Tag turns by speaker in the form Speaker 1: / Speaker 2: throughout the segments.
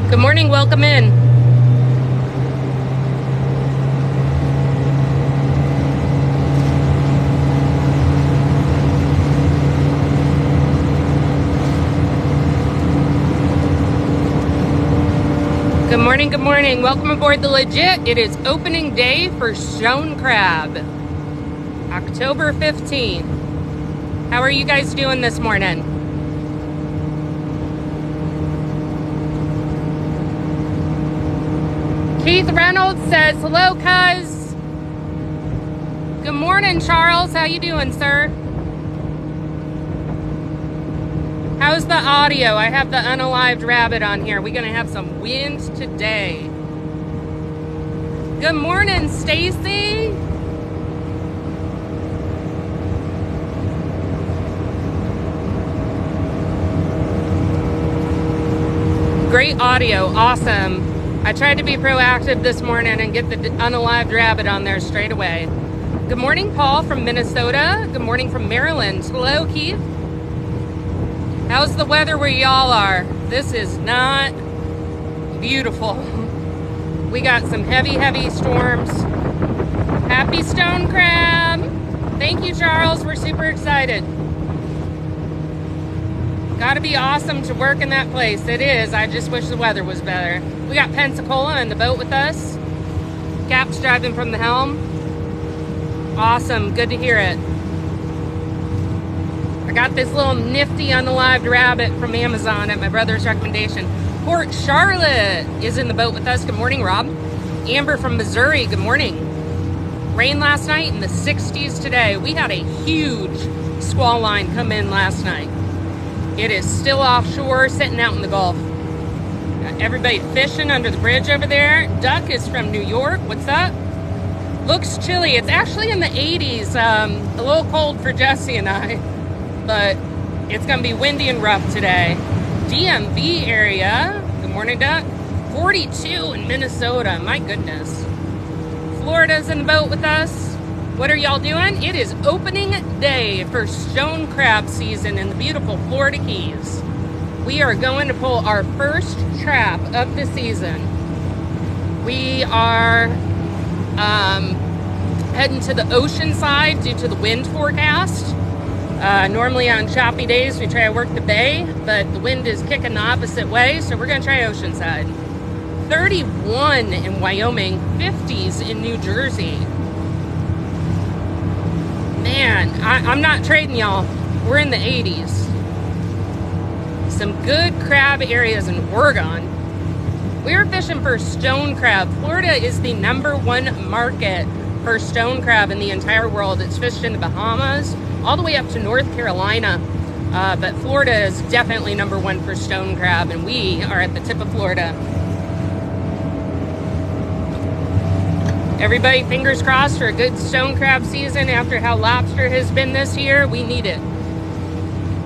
Speaker 1: Good morning, welcome in. Good morning, good morning. Welcome aboard the Legit. It is opening day for Stone Crab, October 15th. How are you guys doing this morning? Keith Reynolds says, hello, cuz. Good morning, Charles. How you doing, sir? How's the audio? I have the unalived rabbit on here. We're gonna have some wind today. Good morning, Stacy. Great audio, awesome. I tried to be proactive this morning and get the unalived rabbit on there straight away. Good morning, Paul from Minnesota. Good morning from Maryland. Hello, Keith. How's the weather where y'all are? This is not beautiful. We got some heavy storms. Happy Stone Crab. Thank you, Charles. We're super excited. Gotta be awesome to work in that place. It is. I just wish the weather was better. We got Pensacola in the boat with us. Cap's driving from the helm. Awesome. Good to hear it. I got this little nifty unalived rabbit from Amazon at my brother's recommendation. Port Charlotte is in the boat with us. Good morning, Rob. Amber from Missouri. Good morning. Rain last night in the 60s today. We had a huge squall line come in last night. It is still offshore, sitting out in the Gulf. Got everybody fishing under the bridge over there. Duck is from New York. What's up? Looks chilly. It's actually in the 80s. A little cold for Jesse and I, but it's gonna be windy and rough today. DMV area. Good morning, Duck. 42 in Minnesota. My goodness. Florida's in the boat with us. What are y'all doing? It is opening day for stone crab season in the beautiful Florida Keys. We are going to pull our first trap of the season. We are heading to the ocean side due to the wind forecast. Normally on choppy days we try to work the bay, but the wind is kicking the opposite way, so we're going to try ocean side. 31 in Wyoming, 50s in New Jersey. Man, I'm not trading y'all. We're in the 80s. Some good crab areas in Oregon. We're fishing for stone crab. Florida is the #1 market for stone crab in the entire world. It's fished in the Bahamas, all the way up to North Carolina. But Florida is definitely #1 for stone crab, and we are at the tip of Florida. Everybody, fingers crossed for a good stone crab season after how lobster has been this year. We need it.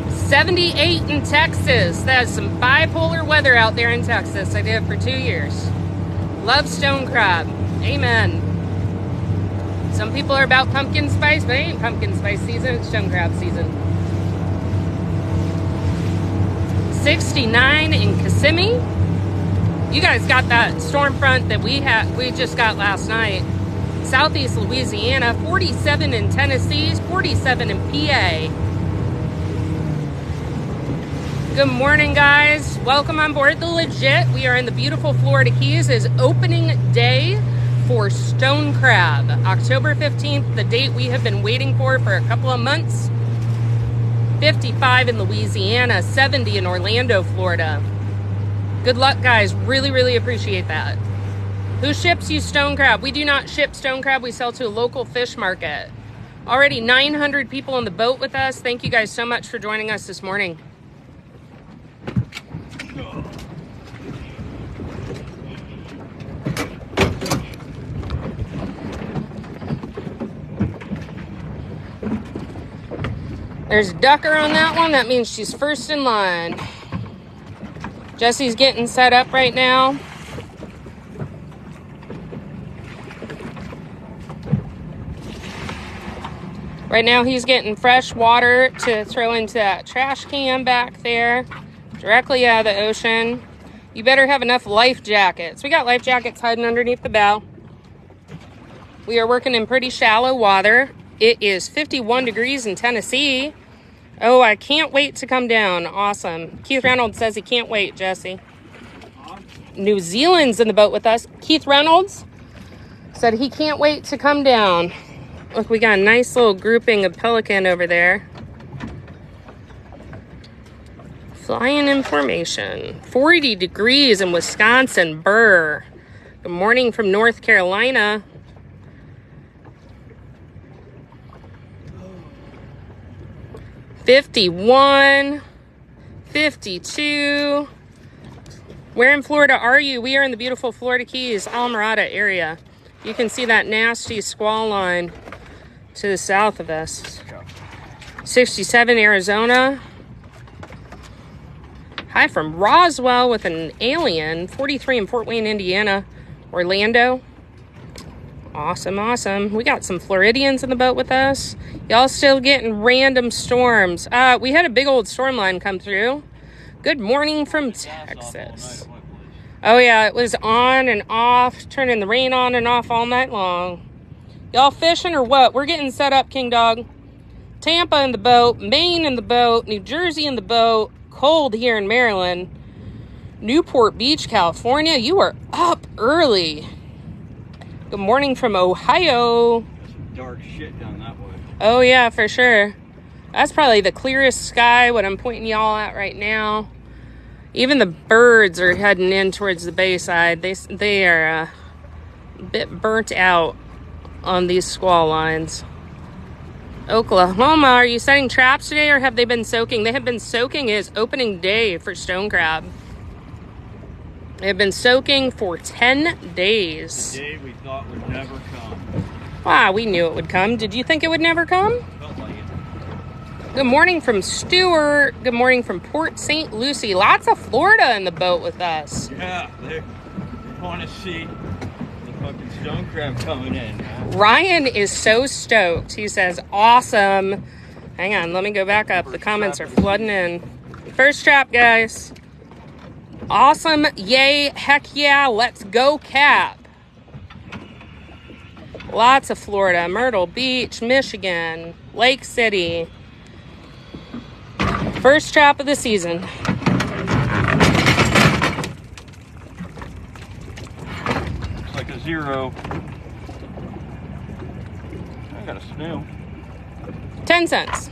Speaker 1: 78 in Texas. That is some bipolar weather out there in Texas. I did it for 2 years. Love stone crab. Amen. Some people are about pumpkin spice, but it ain't pumpkin spice season. It's stone crab season. 69 in Kissimmee. You guys got that storm front that we just got last night. Southeast Louisiana, 47 in Tennessee, 47 in PA. Good morning, guys. Welcome on board the Legit. We are in the beautiful Florida Keys. It is opening day for stone crab. October 15th, the date we have been waiting for a couple of months. 55 in Louisiana, 70 in Orlando, Florida. Good luck, guys. Really appreciate that. Who ships you stone crab? We do not ship stone crab. We sell to a local fish market. Already 900 people on the boat with us. Thank you guys so much for joining us this morning. There's a ducker on that one. That means she's first in line. Jesse's getting set up right now. Right now he's getting fresh water to throw into that trash can back there, directly out of the ocean. You better have enough life jackets. We got life jackets hiding underneath the bow. We are working in pretty shallow water. It is 51 degrees in Tennessee. Oh, I can't wait to come down. Awesome. Keith Reynolds says he can't wait, Jesse. New Zealand's in the boat with us. Keith Reynolds said he can't wait to come down. Look, we got a nice little grouping of pelican over there. Flying in formation. 40 degrees in Wisconsin. Burr. Good morning from North Carolina. $51, $52. Where in Florida are you? We are in the beautiful Florida Keys, Almirada area. You can see that nasty squall line to the south of us. 67, Arizona. Hi from Roswell with an alien. 43 in Fort Wayne, Indiana. Orlando. Awesome, awesome. We got some Floridians in the boat with us. Y'all still getting random storms. We had a big old storm line come through. Good morning from Texas. Oh yeah, it was on and off, turning the rain on and off all night long. Y'all fishing or what? We're getting set up, King Dog. Tampa in the boat, Maine in the boat, New Jersey in the boat, cold here in Maryland. Newport Beach, California. You are up early. Good morning from Ohio.
Speaker 2: There's dark shit down that way.
Speaker 1: Oh yeah, for sure. That's probably the clearest sky, what I'm pointing y'all at right now. Even the birds are heading in towards the bayside. They are a bit burnt out on these squall lines. Oklahoma, are you setting traps today or have they been soaking? They have been soaking. It is opening day for stone crab. They have been soaking for 10 days.
Speaker 2: The day we thought would never come.
Speaker 1: Wow, we knew it would come. Did you think it would never come?
Speaker 2: Felt like it.
Speaker 1: Good morning from Stewart. Good morning from Port St. Lucie. Lots of Florida in the boat with us.
Speaker 2: Yeah, they want to see the fucking stone crab coming in. Huh?
Speaker 1: Ryan is so stoked. He says, awesome. Hang on, let me go back up. The comments are flooding in. First trap, guys. Awesome, yay, heck yeah, let's go Cap. Lots of Florida, Myrtle Beach, Michigan, Lake City. First trap of the season.
Speaker 2: Looks like a 0. I got a snail.
Speaker 1: 10 cents.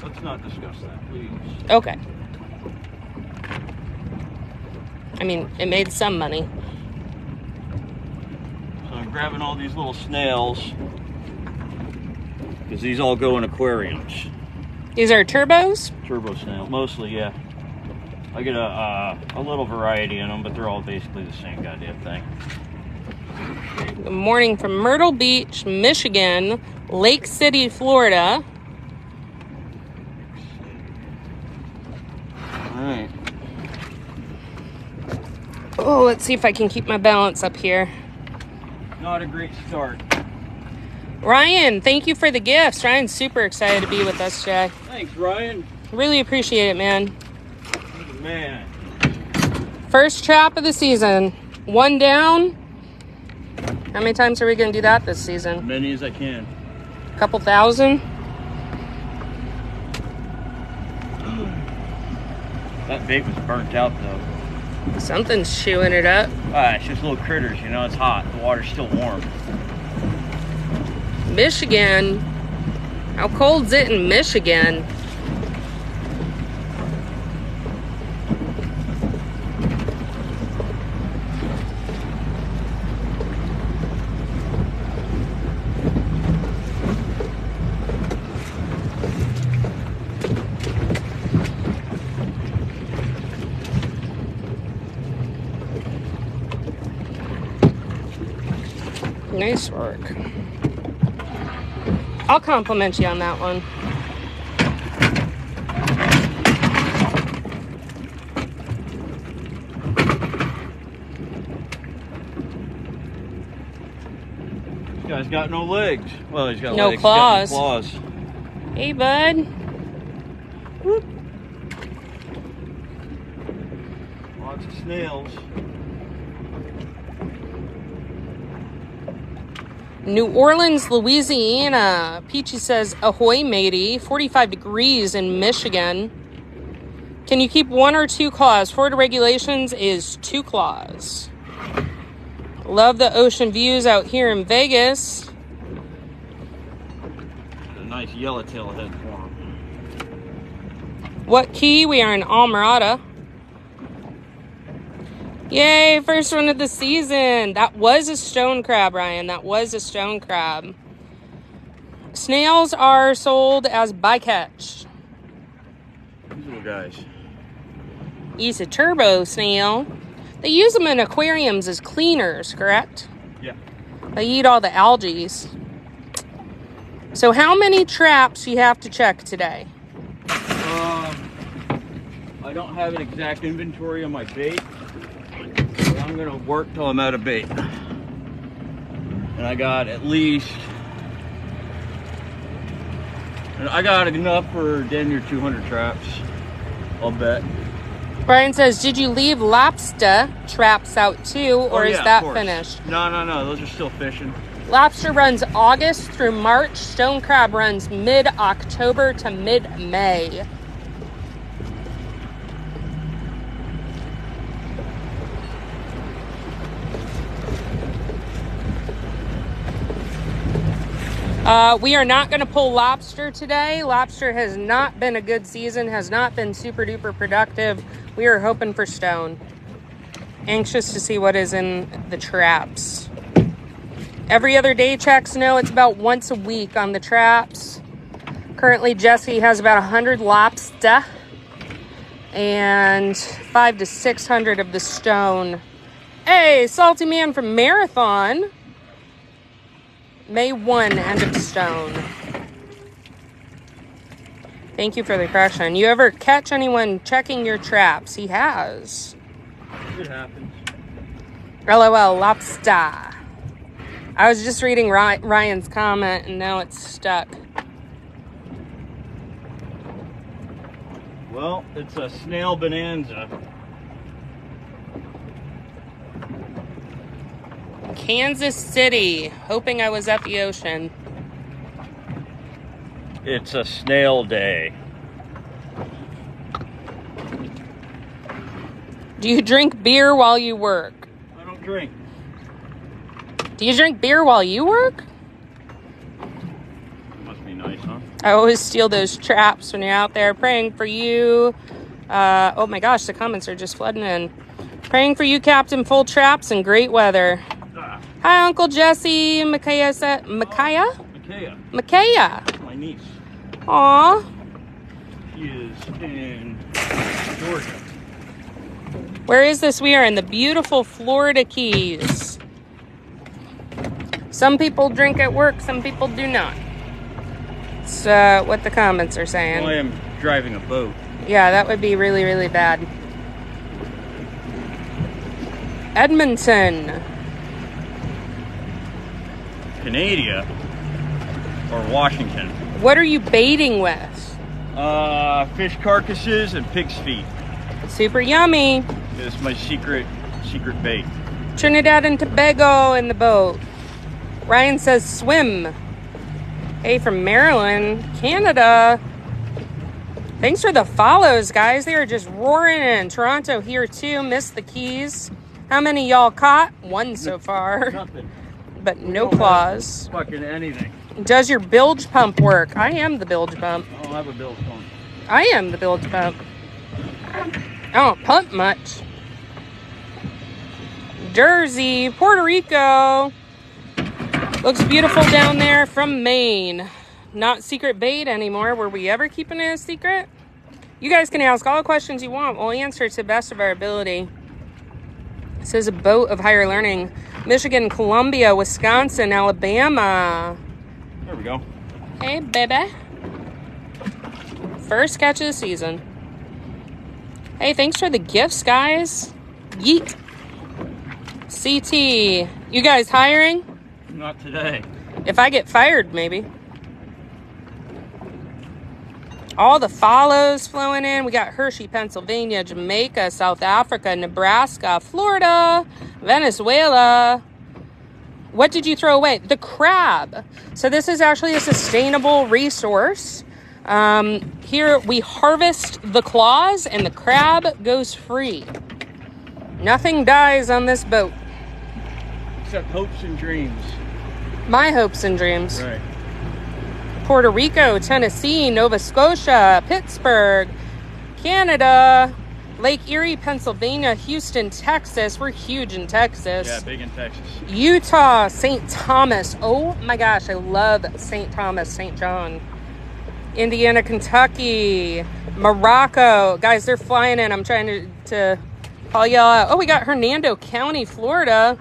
Speaker 2: Let's not discuss that, please.
Speaker 1: Okay. I mean, it made some money.
Speaker 2: So I'm grabbing all these little snails because these all go in aquariums.
Speaker 1: These are turbos?
Speaker 2: Turbo snail, mostly, yeah. I get a little variety in them, but they're all basically the same goddamn thing.
Speaker 1: Good morning from Myrtle Beach, Michigan, Lake City, Florida.
Speaker 2: Alright.
Speaker 1: Oh, let's see if I can keep my balance up here.
Speaker 2: Not a great start.
Speaker 1: Ryan, thank you for the gifts. Ryan's super excited to be with us today.
Speaker 2: Thanks, Ryan.
Speaker 1: Really appreciate it, man.
Speaker 2: Man.
Speaker 1: First trap of the season. One down. How many times are we going to do that this
Speaker 2: As
Speaker 1: season?
Speaker 2: many as I can.
Speaker 1: A couple thousand?
Speaker 2: That bait was burnt out, though.
Speaker 1: Something's chewing it up.
Speaker 2: It's just little critters, you know, it's hot. The water's still warm.
Speaker 1: Michigan. How cold's it in Michigan? Nice work. I'll compliment you on that one.
Speaker 2: This guy's got no legs. Well, he's got
Speaker 1: No
Speaker 2: legs.
Speaker 1: claws.
Speaker 2: He's got no claws.
Speaker 1: Hey, bud. Whoop.
Speaker 2: Lots of snails.
Speaker 1: New Orleans, Louisiana. Peachy says, ahoy, matey. 45 degrees in Michigan. Can you keep 1 or 2 claws? Florida regulations is 2 claws. Love the ocean views out here in Vegas.
Speaker 2: A nice yellowtail head for him.
Speaker 1: What key? We are in Almirada. Yay, first one of the season. That was a stone crab, Ryan. That was a stone crab. Snails are sold as bycatch.
Speaker 2: These little guys.
Speaker 1: He's a turbo snail. They use them in aquariums as cleaners, correct?
Speaker 2: Yeah.
Speaker 1: They eat all the algae. So how many traps you have to check today?
Speaker 2: I don't have an exact inventory on my bait. But I'm gonna work till I'm out of bait. And I got at least, I got enough for damn near 200 traps, I'll bet.
Speaker 1: Brian says, did you leave lobster traps out too, or is that finished?
Speaker 2: No, those are still fishing.
Speaker 1: Lobster runs August through March. Stone crab runs mid-October to mid-May. We are not going to pull lobster today. Lobster has not been a good season, has not been super duper productive. We are hoping for stone. Anxious to see what is in the traps. Every other day checks, no, it's about once a week on the traps. Currently, Jesse has about 100 lobster and 500 to 600 of the stone. Hey, Salty Man from Marathon. May 1, end of stone. Thank you for the correction. You ever catch anyone checking your traps? He has.
Speaker 2: It happens.
Speaker 1: LOL, lobster. I was just reading Ryan's comment and now it's stuck.
Speaker 2: Well, it's a snail bonanza.
Speaker 1: Kansas City, hoping I was at the ocean.
Speaker 2: It's a snail day.
Speaker 1: Do you drink beer while you work?
Speaker 2: I don't drink.
Speaker 1: Do you drink beer while you work?
Speaker 2: Must be nice, huh?
Speaker 1: I always steal those traps when you're out there. Praying for you. Oh my gosh, the comments are just flooding in. Praying for you, Captain. Full traps and great weather. Hi, Uncle Jesse. Micaiah. Micaiah.
Speaker 2: My niece.
Speaker 1: Aw.
Speaker 2: She is in Georgia.
Speaker 1: Where is this? We are in the beautiful Florida Keys. Some people drink at work, some people do not. It's what the comments are saying.
Speaker 2: Well, I am driving a boat.
Speaker 1: Yeah, that would be really, really bad. Edmonton.
Speaker 2: Canada or Washington.
Speaker 1: What are you baiting with?
Speaker 2: Fish carcasses and pig's feet.
Speaker 1: Super yummy.
Speaker 2: It's my secret bait.
Speaker 1: Trinidad and Tobago in the boat. Ryan says swim. Hey, from Maryland, Canada. Thanks for the follows, guys. They are just roaring in. Toronto here too. Missed the Keys. How many y'all caught? 1 so far.
Speaker 2: Nothing.
Speaker 1: But no claws.
Speaker 2: Fucking anything.
Speaker 1: Does your bilge pump work? I am the bilge pump.
Speaker 2: I don't have a bilge pump.
Speaker 1: I am the bilge pump. I don't pump much. Jersey, Puerto Rico. Looks beautiful down there from Maine. Not secret bait anymore. Were we ever keeping it a secret? You guys can ask all the questions you want. We'll answer to the best of our ability. This is a boat of higher learning. Michigan, Columbia, Wisconsin, Alabama.
Speaker 2: There we go.
Speaker 1: Hey, baby. First catch of the season. Hey, thanks for the gifts, guys. Yeet. CT. You guys hiring?
Speaker 2: Not today.
Speaker 1: If I get fired, maybe. All the follows flowing in. We got Hershey, Pennsylvania, Jamaica, South Africa, Nebraska, Florida, Venezuela. What did you throw away? The crab. So this is actually a sustainable resource. Here we harvest the claws and the crab goes free. Nothing dies on this boat.
Speaker 2: Except hopes and dreams.
Speaker 1: My hopes and dreams.
Speaker 2: Right.
Speaker 1: Puerto Rico, Tennessee, Nova Scotia, Pittsburgh, Canada, Lake Erie, Pennsylvania, Houston, Texas. We're huge in Texas.
Speaker 2: Yeah, big in Texas.
Speaker 1: Utah, St. Thomas. Oh my gosh, I love St. Thomas, St. John. Indiana, Kentucky, Morocco. Guys, they're flying in. I'm trying to call y'all out. Oh, we got Hernando County, Florida.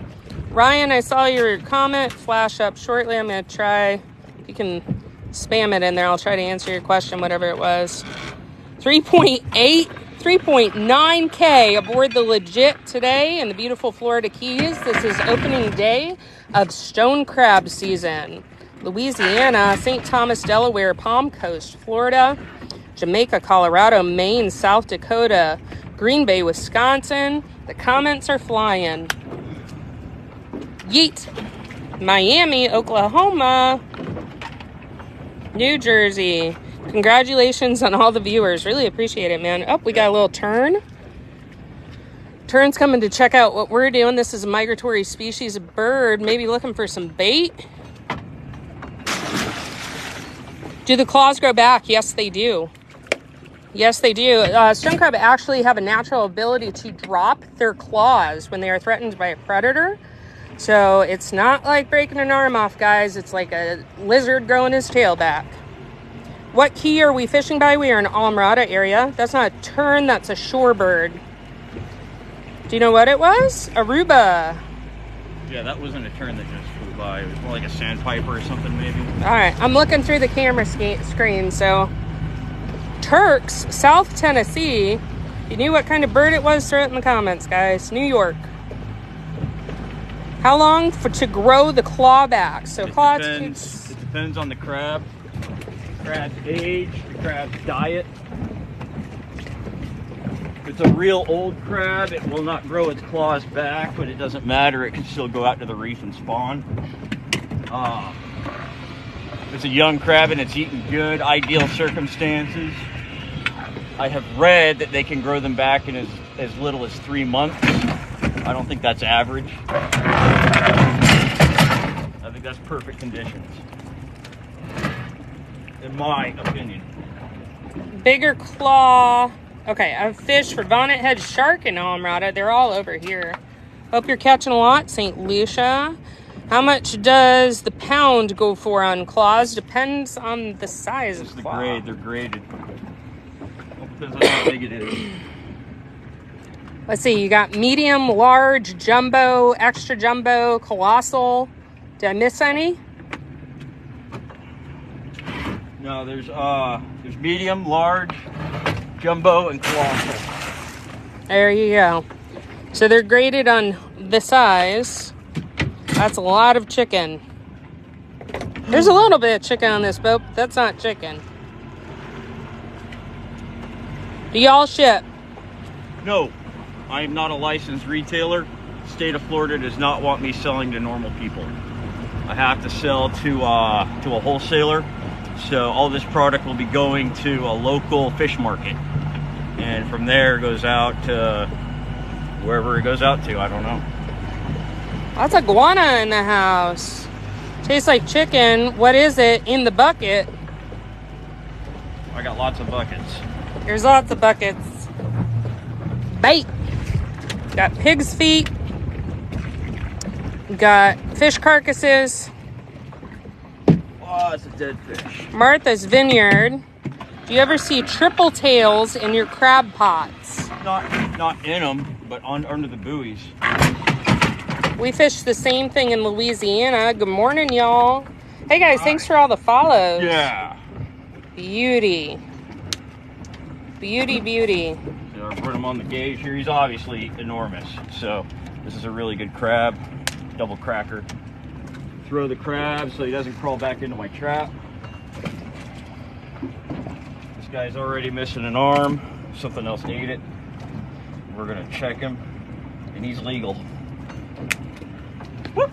Speaker 1: Ryan, I saw your comment flash up shortly. I'm going to try. You can spam it in there. I'll try to answer your question, whatever it was. 3.9K aboard the Legit today in the beautiful Florida Keys. This is opening day of stone crab season. Louisiana, St. Thomas, Delaware, Palm Coast, Florida, Jamaica, Colorado, Maine, South Dakota, Green Bay, Wisconsin. The comments are flying. Yeet. Miami, Oklahoma, New Jersey. Congratulations on all the viewers. Really appreciate it, man. Oh, we got a little tern. Tern's coming to check out what we're doing. This is a migratory species of bird. Maybe looking for some bait. Do the claws grow back? Yes, they do. Yes, they do. Stone crab actually have a natural ability to drop their claws when they are threatened by a predator. So it's not like breaking an arm off, guys. It's like a lizard growing his tail back. What key are we fishing by? We are in Alamorada area. That's not a tern, that's a shorebird. Do you know what it was? Aruba.
Speaker 2: Yeah, that wasn't a tern that just flew by. It was more like a sandpiper or something, maybe.
Speaker 1: All right, I'm looking through the camera screen. So, Turks, South Tennessee. If you knew what kind of bird it was, throw it in the comments, guys. New York. How long to grow the claw back? So,
Speaker 2: It depends on the crab. Crab's age, the crab's diet. If it's a real old crab, it will not grow its claws back, but it doesn't matter. It can still go out to the reef and spawn. If it's a young crab and it's eating good, ideal circumstances, I have read that they can grow them back in as little as 3 months. I don't think that's average. I think that's perfect conditions, in my opinion.
Speaker 1: Bigger claw. Okay, I've fished for bonnet head shark in Alamorada. They're all over here. Hope you're catching a lot, St. Lucia. How much does the pound go for on claws? Depends on the size of the claw.
Speaker 2: Grade, they're graded. Depends on how big it is.
Speaker 1: Let's see, you got medium, large, jumbo, extra jumbo, colossal. Did I miss any?
Speaker 2: No, there's medium, large, jumbo, and colossal.
Speaker 1: There you go. So they're graded on the size. That's a lot of chicken. There's a little bit of chicken on this boat, but that's not chicken. Do y'all ship?
Speaker 2: No, I am not a licensed retailer. The state of Florida does not want me selling to normal people. I have to sell to a wholesaler. So all this product will be going to a local fish market. And from there it goes out to wherever it goes out to, I don't know.
Speaker 1: That's a iguana in the house. Tastes like chicken. What is it in the bucket?
Speaker 2: I got lots of buckets.
Speaker 1: There's lots of buckets. Bait. Got pig's feet. Got fish carcasses.
Speaker 2: Oh, it's a dead fish.
Speaker 1: Martha's Vineyard. Do you ever see triple tails in your crab pots?
Speaker 2: Not in them, but under the buoys.
Speaker 1: We fish the same thing in Louisiana. Good morning, y'all. Hey guys, thanks for all the follows.
Speaker 2: Yeah.
Speaker 1: Beauty. Beauty, beauty.
Speaker 2: So I put him on the gauge here. He's obviously enormous. So this is a really good crab. Double cracker. Throw the crab so he doesn't crawl back into my trap. This guy's already missing an arm. Something else ate it. We're gonna check him, and he's legal. Whoop.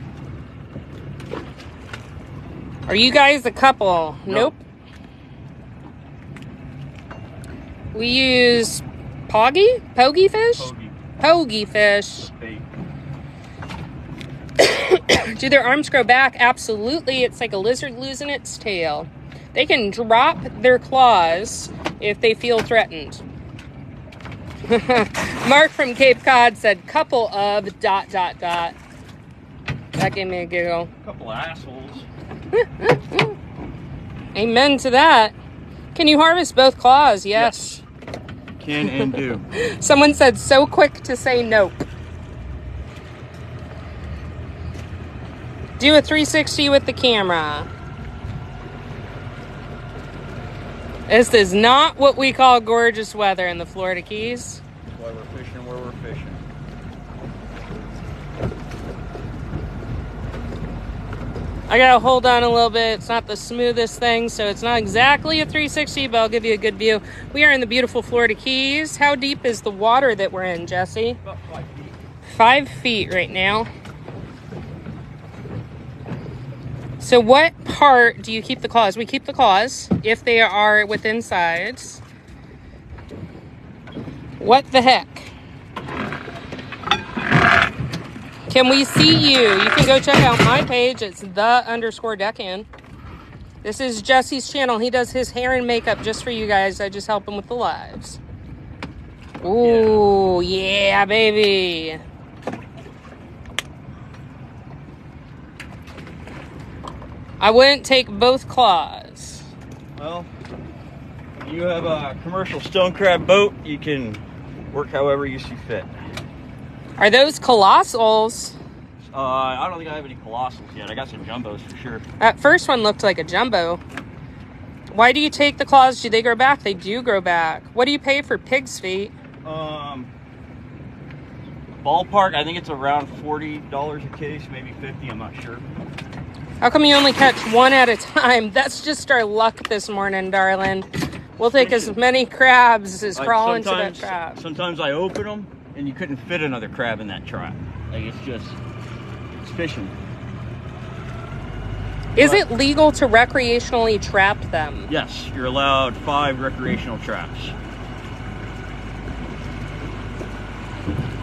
Speaker 1: Are you guys a couple? Nope. We use poggy fish? Poggy fish.
Speaker 2: Bait.
Speaker 1: Do their arms grow back? Absolutely. It's like a lizard losing its tail. They can drop their claws if they feel threatened. Mark from Cape Cod said, couple of ... That gave me a giggle.
Speaker 2: Couple of assholes.
Speaker 1: Amen to that. Can you harvest both claws? Yes.
Speaker 2: Can and do.
Speaker 1: Someone said, so quick to say nope. Do a 360 with the camera. This is not what we call gorgeous weather in the Florida Keys.
Speaker 2: That's why we're fishing where we're fishing.
Speaker 1: I gotta hold on a little bit. It's not the smoothest thing, so it's not exactly a 360, but I'll give you a good view. We are in the beautiful Florida Keys. How deep is the water that we're in, Jesse?
Speaker 2: About 5 feet.
Speaker 1: 5 feet right now. So what part do you keep the claws? We keep the claws if they are within sides. What the heck? Can we see you? You can go check out my page. It's _Deckhand. This is Jesse's channel. He does his hair and makeup just for you guys. I just help him with the lives. Ooh, yeah, baby. I wouldn't take both claws.
Speaker 2: Well, you have a commercial stone crab boat. You can work however you see fit.
Speaker 1: Are those colossals?
Speaker 2: I don't think I have any colossals yet. I got some jumbos for sure.
Speaker 1: That first one looked like a jumbo. Why do you take the claws? Do they grow back? They do grow back. What do you pay for pig's feet?
Speaker 2: Ballpark, I think it's around $40 a case, maybe 50, I'm not sure.
Speaker 1: How come you only catch one at a time? That's just our luck this morning, darling. We'll take as many crabs as crawl into that trap.
Speaker 2: Sometimes I open them and you couldn't fit another crab in that trap. Like it's fishing.
Speaker 1: Is it legal to recreationally trap them?
Speaker 2: Yes, you're allowed 5 recreational traps.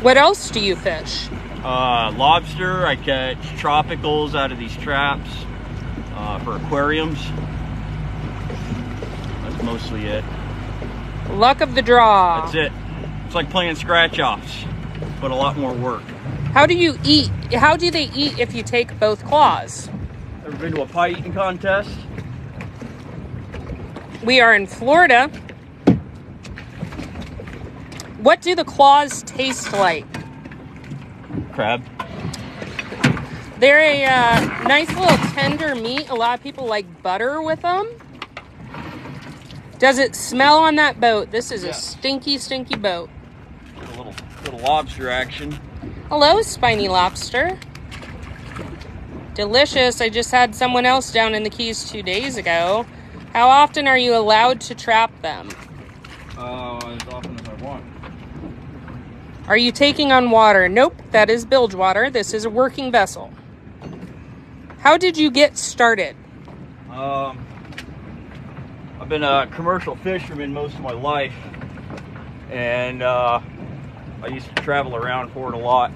Speaker 1: What else do you fish?
Speaker 2: Lobster, I catch tropicals out of these traps for aquariums. That's mostly it.
Speaker 1: Luck of the draw.
Speaker 2: That's it. It's like playing scratch-offs, but a lot more work.
Speaker 1: How do you eat? How do they eat if you take both claws?
Speaker 2: Ever been to a pie eating contest?
Speaker 1: We are in Florida. What do the claws taste like?
Speaker 2: Crab.
Speaker 1: They're a nice little tender meat. A lot of people like butter with them. Does it smell on that boat? This is a stinky, stinky boat.
Speaker 2: A little lobster action.
Speaker 1: Hello, spiny lobster. Delicious. I just had someone else down in the Keys 2 days ago. How often are you allowed to trap them?
Speaker 2: As often as I want.
Speaker 1: Are you taking on water? Nope, that is bilge water. This is a working vessel. How did you get started?
Speaker 2: I've been a commercial fisherman most of my life, and I used to travel around for it a lot.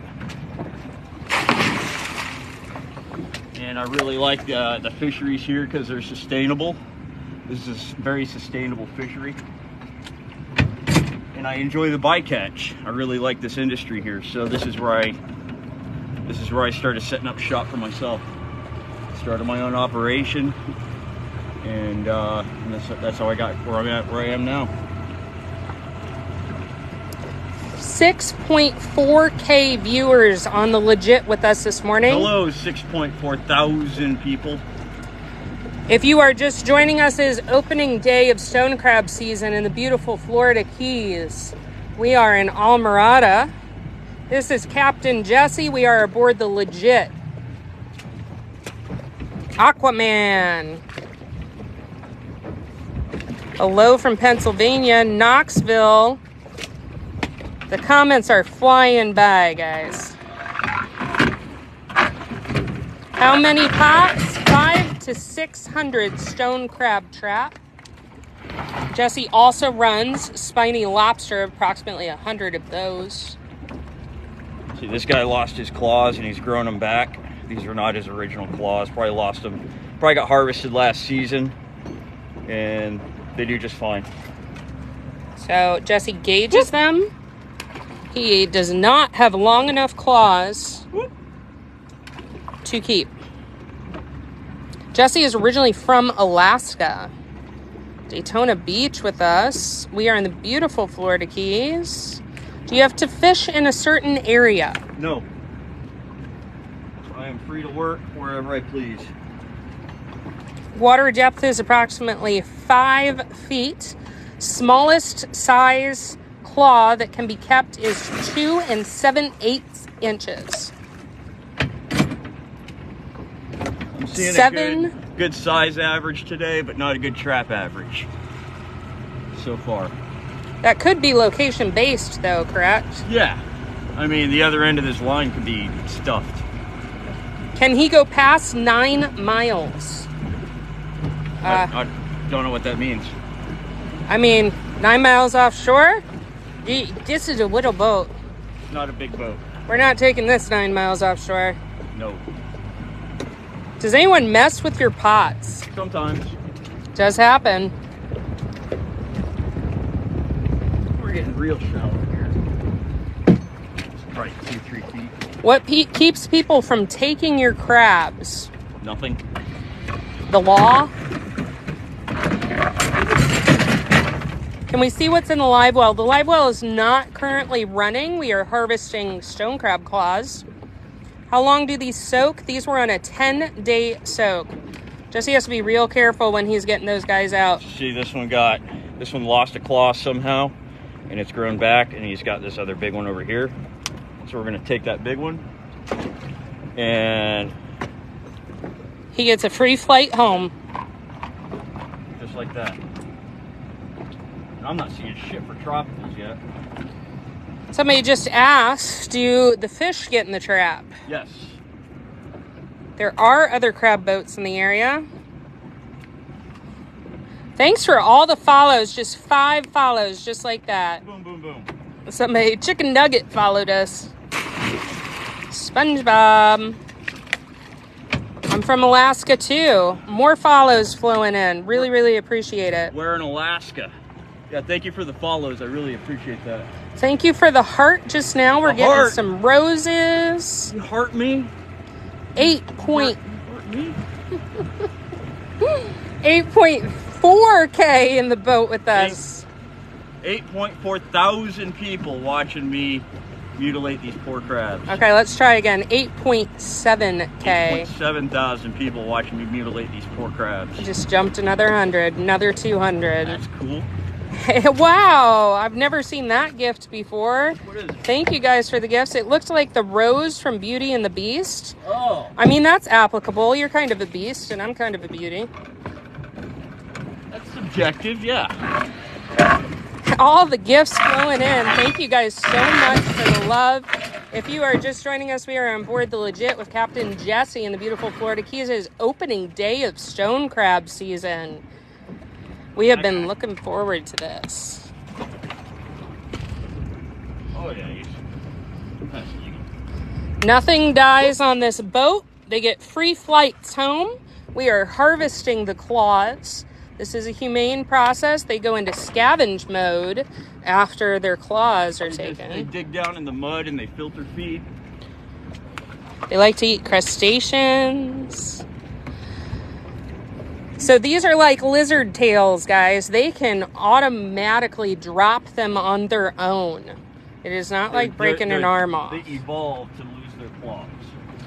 Speaker 2: And I really like the fisheries here because they're sustainable. This is a very sustainable fishery. And I enjoy the bycatch. I really like this industry here. So this is where I started setting up shop for myself. Started my own operation, and that's how I got where I am now.
Speaker 1: 6.4K viewers on the Legit with us this morning.
Speaker 2: Hello, 6.4 thousand people.
Speaker 1: If you are just joining us, it is opening day of stone crab season in the beautiful Florida Keys. We are in Almirada. This is Captain Jesse. We are aboard the Legit. Aquaman. Hello from Pennsylvania, Knoxville. The comments are flying by, guys. How many pots? 500 to 600 stone crab trap. Jesse also runs spiny lobster, approximately 100 of those.
Speaker 2: See, this guy lost his claws and he's grown them back. These are not his original claws. Probably lost them. Probably got harvested last season, and they do just fine.
Speaker 1: So Jesse gauges them. He does not have long enough claws to keep. Jesse is originally from Alaska. Daytona Beach with us. We are in the beautiful Florida Keys. Do you have to fish in a certain area?
Speaker 2: No. I am free to work wherever I please.
Speaker 1: Water depth is approximately 5 feet. Smallest size claw that can be kept is 2 7/8 inches.
Speaker 2: I'm seeing
Speaker 1: 7.
Speaker 2: a good size average today, but not a good trap average so far.
Speaker 1: That could be location based though, correct?
Speaker 2: Yeah. I mean, the other end of this line could be stuffed.
Speaker 1: Can he go past 9 miles?
Speaker 2: I don't know what that means.
Speaker 1: I mean, 9 miles offshore? This is a little boat.
Speaker 2: It's not a big boat.
Speaker 1: We're not taking this 9 miles offshore.
Speaker 2: No.
Speaker 1: Does anyone mess with your pots?
Speaker 2: Sometimes.
Speaker 1: Does happen.
Speaker 2: We're getting real shallow here. It's probably 2-3 feet.
Speaker 1: What keeps people from taking your crabs?
Speaker 2: Nothing.
Speaker 1: The law? Can we see what's in the live well? The live well is not currently running. We are harvesting stone crab claws. How long do these soak? These were on a 10-day soak. Jesse has to be real careful when he's getting those guys out.
Speaker 2: See, this one lost a claw somehow, and it's grown back, and he's got this other big one over here. So we're gonna take that big one, and
Speaker 1: he gets a free flight home.
Speaker 2: Just like that. And I'm not seeing shit for tropicals yet.
Speaker 1: Somebody just asked, do the fish get in the trap?
Speaker 2: Yes.
Speaker 1: There are other crab boats in the area. Thanks for all the follows. Just 5 follows, just like that.
Speaker 2: Boom, boom, boom.
Speaker 1: Somebody, Chicken Nugget, followed us. SpongeBob. I'm from Alaska, too. More follows flowing in. Really, really appreciate it.
Speaker 2: We're in Alaska. Yeah, thank you for the follows. I really appreciate that.
Speaker 1: Thank you for the heart just now. We're getting
Speaker 2: heart.
Speaker 1: some roses.
Speaker 2: You heart me?
Speaker 1: 8.4K in the boat with us.
Speaker 2: 8.4 thousand people watching me mutilate these poor crabs.
Speaker 1: Okay, let's try again. 8.7K.
Speaker 2: 8.7 thousand people watching me mutilate these poor crabs.
Speaker 1: Just jumped another 100, another 200.
Speaker 2: That's cool.
Speaker 1: Wow, I've never seen that gift before.
Speaker 2: What is it?
Speaker 1: Thank you guys for the gifts. It looked like the rose from Beauty and the Beast.
Speaker 2: Oh.
Speaker 1: I mean, that's applicable. You're kind of a beast, and I'm kind of a beauty.
Speaker 2: That's subjective, yeah.
Speaker 1: All the gifts flowing in. Thank you guys so much for the love. If you are just joining us, we are on board the Legit with Captain Jesse in the beautiful Florida Keys. It is opening day of stone crab season. We have been looking forward to this.
Speaker 2: Oh, yeah.
Speaker 1: Nothing dies on this boat. They get free flights home. We are harvesting the claws. This is a humane process. They go into scavenge mode after their claws are taken.
Speaker 2: They dig down in the mud and they filter feed.
Speaker 1: They like to eat crustaceans. So these are like lizard tails, guys. They can automatically drop them on their own. It is not like breaking an arm off.
Speaker 2: They evolve to lose their claws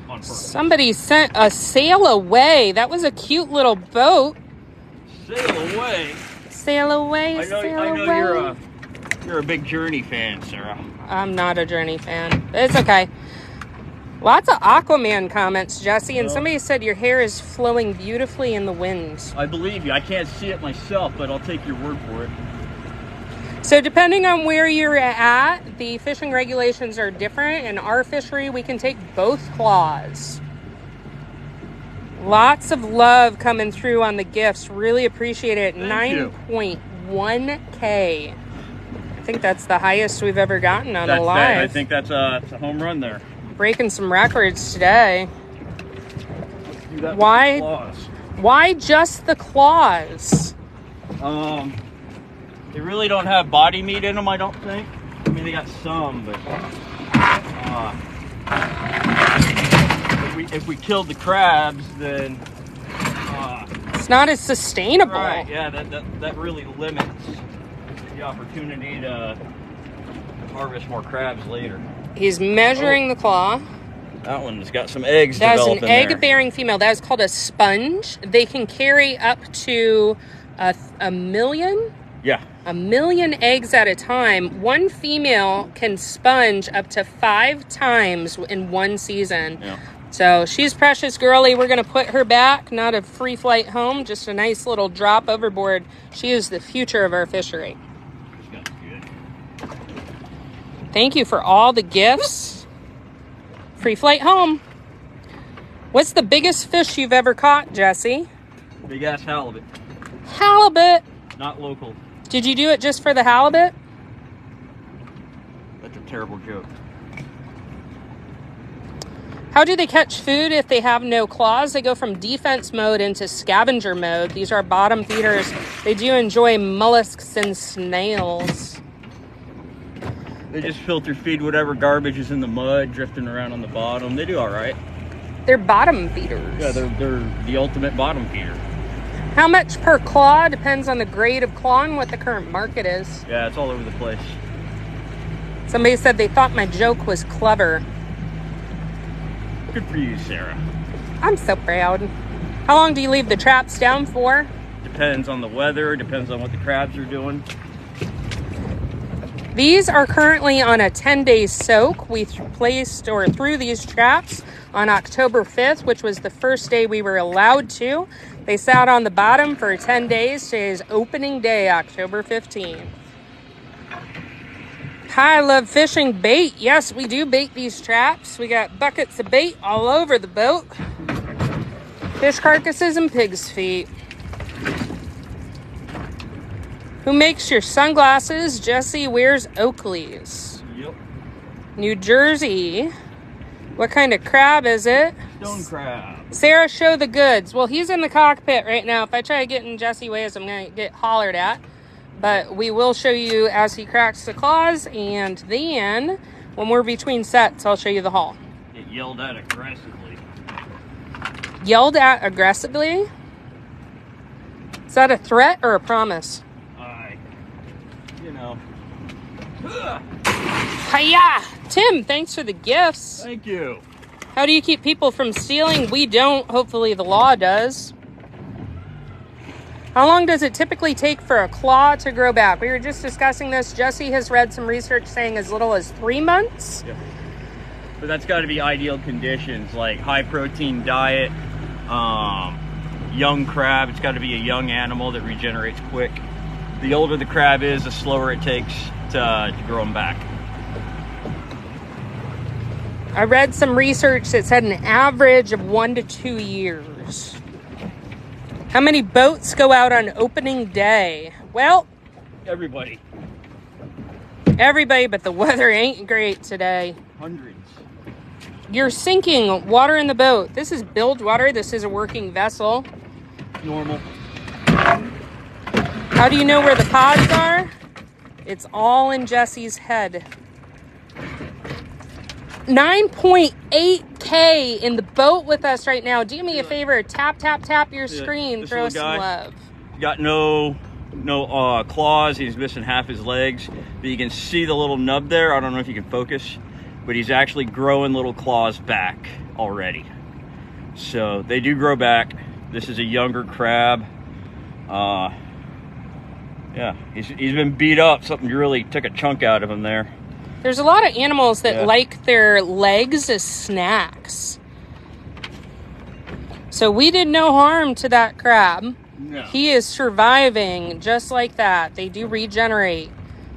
Speaker 2: on purpose.
Speaker 1: Somebody sent a Sail Away. That was a cute little boat.
Speaker 2: Sail away.
Speaker 1: Sail away,
Speaker 2: I know you're a big Journey fan, Sarah.
Speaker 1: I'm not a Journey fan. But it's okay. Lots of Aquaman comments, Jesse, and
Speaker 2: Well,
Speaker 1: somebody said your hair is flowing beautifully in the wind.
Speaker 2: I believe you. I can't see it myself, but I'll take your word for it.
Speaker 1: So depending on where you're at, the fishing regulations are different. In our fishery, we can take both claws. Lots of love coming through on the gifts. Really appreciate it.
Speaker 2: Thank you.
Speaker 1: 9.1K. I think that's the highest we've ever gotten on a live.
Speaker 2: I think that's a home run there.
Speaker 1: Breaking some records today.
Speaker 2: Do that with
Speaker 1: Why?
Speaker 2: the claws.
Speaker 1: Why just the claws?
Speaker 2: They really don't have body meat in them, I don't think. I mean, they got some, but if we killed the crabs, then
Speaker 1: It's not as sustainable.
Speaker 2: right, yeah, that really limits the opportunity to harvest more crabs later.
Speaker 1: He's measuring the claw.
Speaker 2: That one's got some eggs
Speaker 1: That's an
Speaker 2: developing there.
Speaker 1: egg-bearing female. That is called a sponge. They can carry up to a million
Speaker 2: Yeah.
Speaker 1: eggs at a time. One female can sponge up to 5 times in one season.
Speaker 2: Yeah.
Speaker 1: So she's precious girly. We're going to put her back. Not a free flight home, just a nice little drop overboard. She is the future of our fishery.
Speaker 2: She's got good.
Speaker 1: Thank you for all the gifts. Free flight home. What's the biggest fish you've ever caught, Jesse?
Speaker 2: Big ass halibut.
Speaker 1: Halibut.
Speaker 2: Not local.
Speaker 1: Did you do it just for the halibut?
Speaker 2: That's a terrible joke.
Speaker 1: How do they catch food if they have no claws? They go from defense mode into scavenger mode. These are bottom feeders. They do enjoy mollusks and snails.
Speaker 2: They just filter feed whatever garbage is in the mud drifting around on the bottom. They do all right.
Speaker 1: They're bottom feeders.
Speaker 2: Yeah, they're the ultimate bottom feeder.
Speaker 1: How much per claw? Depends on the grade of claw and what the current market is.
Speaker 2: Yeah, it's all over the place.
Speaker 1: Somebody said they thought my joke was clever.
Speaker 2: Good for you, Sarah.
Speaker 1: I'm so proud. How long do you leave the traps down for?
Speaker 2: Depends on the weather, depends on what the crabs are doing.
Speaker 1: These are currently on a 10-day soak. We placed or threw these traps on October 5th, which was the first day we were allowed to. They sat on the bottom for 10 days. Today is opening day, October 15th. Hi, I love fishing bait. Yes, we do bait these traps. We got buckets of bait all over the boat. Fish carcasses and pig's feet. Who makes your sunglasses? Jesse wears Oakley's.
Speaker 2: Yep.
Speaker 1: New Jersey. What kind of crab is it?
Speaker 2: Stone crab.
Speaker 1: Sarah, show the goods. Well, he's in the cockpit right now. If I try to get in Jesse ways, I'm going to get hollered at. But we will show you as he cracks the claws. And then, when we're between sets, I'll show you the haul.
Speaker 2: Get yelled at aggressively.
Speaker 1: Yelled at aggressively? Is that a threat or a promise?
Speaker 2: You know.
Speaker 1: Hiya! Tim, thanks for the gifts.
Speaker 2: Thank you.
Speaker 1: How do you keep people from stealing? We don't. Hopefully the law does. How long does it typically take for a claw to grow back? We were just discussing this. Jesse has read some research saying as little as 3 months.
Speaker 2: Yeah. But that's got to be ideal conditions, like high protein diet, young crab. It's got to be a young animal that regenerates quick. The older the crab is, the slower it takes to grow them back.
Speaker 1: I read some research that said an average of 1 to 2 years. How many boats go out on opening day? Well,
Speaker 2: Everybody.
Speaker 1: everybody, but the weather ain't great today.
Speaker 2: Hundreds.
Speaker 1: You're sinking water in the boat. This is bilge water. This is a working vessel.
Speaker 2: Normal.
Speaker 1: How do you know where the pods are? It's all in Jesse's head. 9.8K in the boat with us right now. Do me a favor. Tap, tap, tap your screen.
Speaker 2: This
Speaker 1: Throw
Speaker 2: little
Speaker 1: some
Speaker 2: guy.
Speaker 1: love.
Speaker 2: Got no claws. He's missing half his legs. But you can see the little nub there. I don't know if you can focus. But he's actually growing little claws back already. So they do grow back. This is a younger crab. Yeah, he's been beat up. Something really took a chunk out of him there.
Speaker 1: There's a lot of animals that
Speaker 2: Yeah.
Speaker 1: like their legs as snacks. So we did no harm to that crab.
Speaker 2: No.
Speaker 1: He is surviving just like that. They do regenerate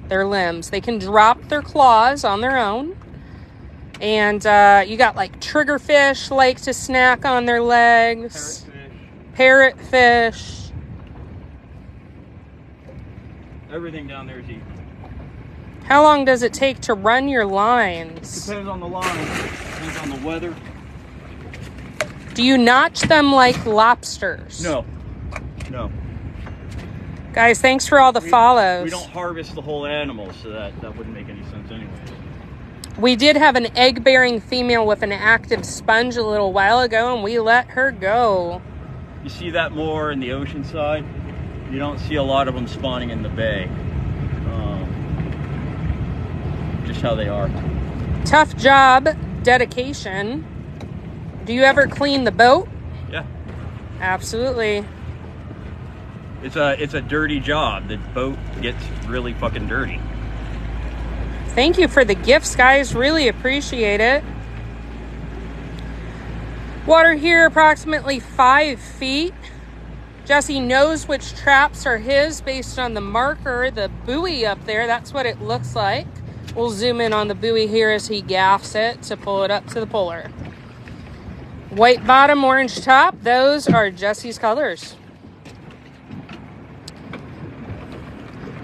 Speaker 1: their limbs. They can drop their claws on their own. And you got like triggerfish like to snack on their legs. Parrotfish.
Speaker 2: Everything down there is eaten.
Speaker 1: How long does it take to run your lines?
Speaker 2: Depends on the line. Depends on the weather.
Speaker 1: Do you notch them like lobsters?
Speaker 2: No. No.
Speaker 1: Guys, thanks for all the follows.
Speaker 2: We don't harvest the whole animal, so that wouldn't make any sense anyway.
Speaker 1: We did have an egg-bearing female with an active sponge a little while ago, and we let her go.
Speaker 2: You see that more in the ocean side. You don't see a lot of them spawning in the bay. Just how they are.
Speaker 1: Tough job, dedication. Do you ever clean the boat?
Speaker 2: Yeah.
Speaker 1: Absolutely.
Speaker 2: It's a dirty job. The boat gets really fucking dirty.
Speaker 1: Thank you for the gifts, guys. Really appreciate it. Water here approximately 5 feet. Jesse knows which traps are his based on the marker, the buoy up there. That's what it looks like. We'll zoom in on the buoy here as he gaffs it to pull it up to the puller. White bottom, orange top. Those are Jesse's colors.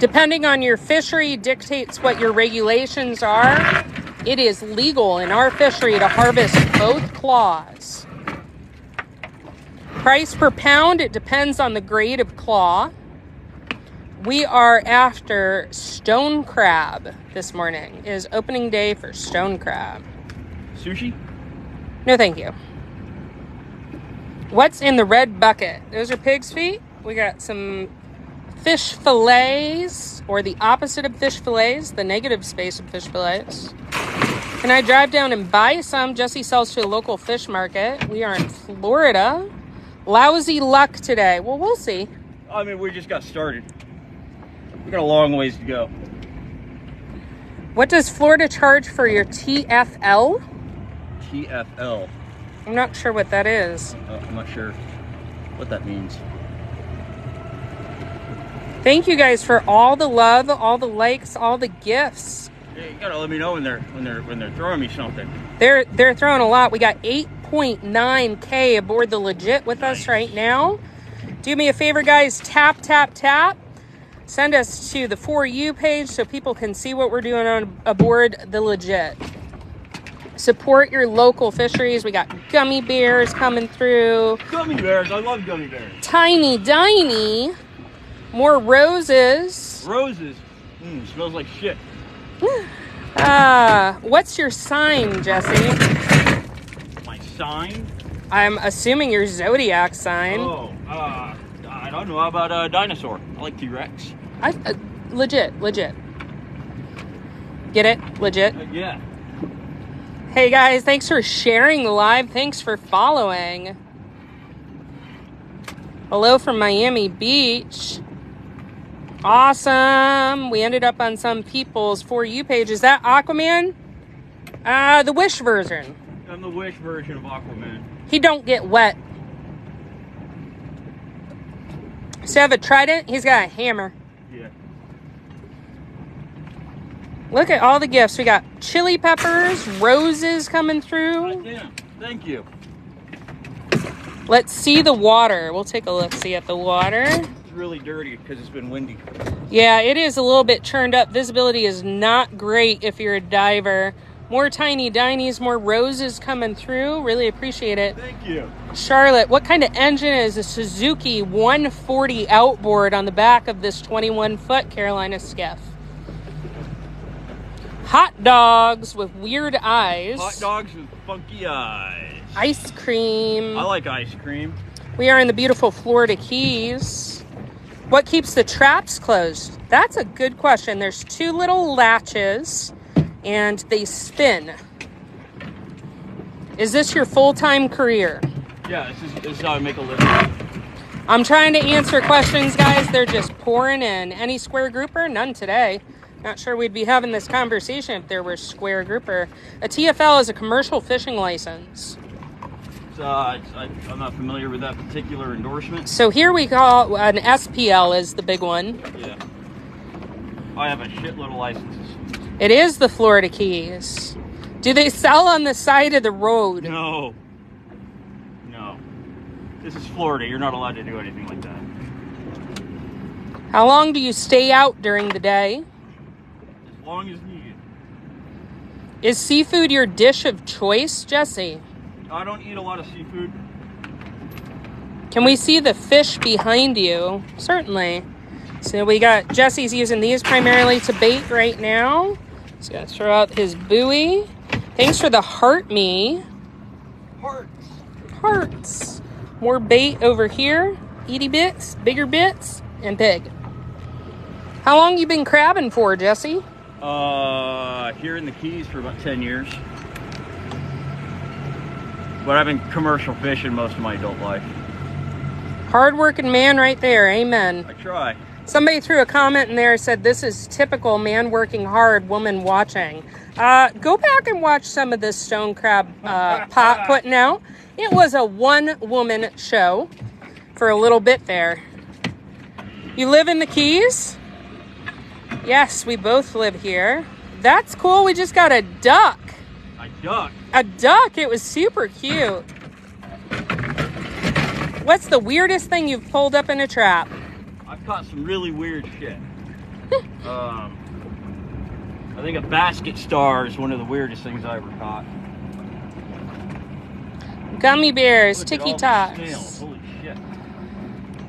Speaker 1: Depending on your fishery dictates what your regulations are. It is legal in our fishery to harvest both claws. Price per pound, it depends on the grade of claw. We are after stone crab this morning. It is opening day for stone crab.
Speaker 2: Sushi?
Speaker 1: No, thank you. What's in the red bucket? Those are pig's feet. We got some fish fillets, or the opposite of fish fillets, the negative space of fish fillets. Can I drive down and buy some? Jesse sells to a local fish market. We are in Florida. Lousy luck today. Well, we'll see.
Speaker 2: I mean, we just got started. We got a long ways to go.
Speaker 1: What does Florida charge for your TFL?
Speaker 2: TFL.
Speaker 1: I'm not sure what that is.
Speaker 2: I'm not sure what that means.
Speaker 1: Thank you guys for all the love, all the likes, all the gifts.
Speaker 2: Yeah, you gotta let me know when they're throwing me something.
Speaker 1: They're throwing a lot. We got 8.9K aboard the Legit with us right now. Do me a favor, guys. Tap, tap, tap. Send us to the For You page so people can see what we're doing on aboard the Legit. Support your local fisheries. We got gummy bears coming through.
Speaker 2: Gummy bears. I love gummy bears.
Speaker 1: Tiny Diny. More roses.
Speaker 2: Roses. Smells like shit.
Speaker 1: What's your sign, Jesse?
Speaker 2: My sign?
Speaker 1: I'm assuming your zodiac sign.
Speaker 2: Oh, I don't know. How about dinosaur? I like T-Rex.
Speaker 1: Legit. Get it? Legit.
Speaker 2: Yeah.
Speaker 1: Hey guys, thanks for sharing the live. Thanks for following. Hello from Miami Beach. Awesome. We ended up on some people's For You page. Is that Aquaman? The Wish version.
Speaker 2: I'm the Wish version of Aquaman.
Speaker 1: He don't get wet. Does he have a trident? He's got a hammer.
Speaker 2: Yeah.
Speaker 1: Look at all the gifts. We got chili peppers, roses coming through.
Speaker 2: God damn. Thank you.
Speaker 1: Let's see the water. We'll take a look-see at the water.
Speaker 2: It's really dirty because it's been windy.
Speaker 1: Yeah, it is a little bit churned up. Visibility is not great if you're a diver. More tiny dinies, more roses coming through. Really appreciate it.
Speaker 2: Thank you.
Speaker 1: Charlotte, what kind of engine is a Suzuki 140 outboard on the back of this 21-foot Carolina skiff? Hot dogs with weird eyes.
Speaker 2: Hot dogs with funky eyes.
Speaker 1: Ice cream.
Speaker 2: I like ice cream.
Speaker 1: We are in the beautiful Florida Keys. What keeps the traps closed? That's a good question. There's two little latches and they spin. Is this your full-time career?
Speaker 2: Yeah, this is how I make a living.
Speaker 1: I'm trying to answer questions, guys. They're just pouring in. Any square grouper? None today. Not sure we'd be having this conversation if there were square grouper. A TFL is a commercial fishing license.
Speaker 2: I'm not familiar with that particular endorsement.
Speaker 1: So here we call an SPL is the big one.
Speaker 2: Yeah. I have a shitload of licenses.
Speaker 1: It is the Florida Keys. Do they sell on the side of the road?
Speaker 2: No. No. This is Florida. You're not allowed to do anything like that.
Speaker 1: How long do you stay out during the day?
Speaker 2: As long as needed.
Speaker 1: Is seafood your dish of choice, Jesse?
Speaker 2: I don't eat a lot of seafood.
Speaker 1: Can we see the fish behind you? Certainly. So we got Jesse's using these primarily to bait right now. He's going to throw out his buoy. Thanks for the heart me. Hearts. More bait over here. Edie bits, bigger bits, and big. How long you been crabbing for, Jesse?
Speaker 2: Here in the Keys for about 10 years. But I've been commercial fishing most of my adult life.
Speaker 1: Hard-working man right there. Amen.
Speaker 2: I try.
Speaker 1: Somebody threw a comment in there, said this is typical man working hard, woman watching. Go back and watch some of this stone crab pot putting out. It was a one-woman show for a little bit there. You live in the Keys? Yes, we both live here. That's cool. We just got a duck.
Speaker 2: A duck?
Speaker 1: A duck. It was super cute. What's the weirdest thing you've pulled up in a trap?
Speaker 2: I've caught some really weird shit. I think a basket star is one of the weirdest things I ever caught.
Speaker 1: Gummy bears,
Speaker 2: Look
Speaker 1: Tiki
Speaker 2: at all
Speaker 1: Tots.
Speaker 2: the snails. Holy shit.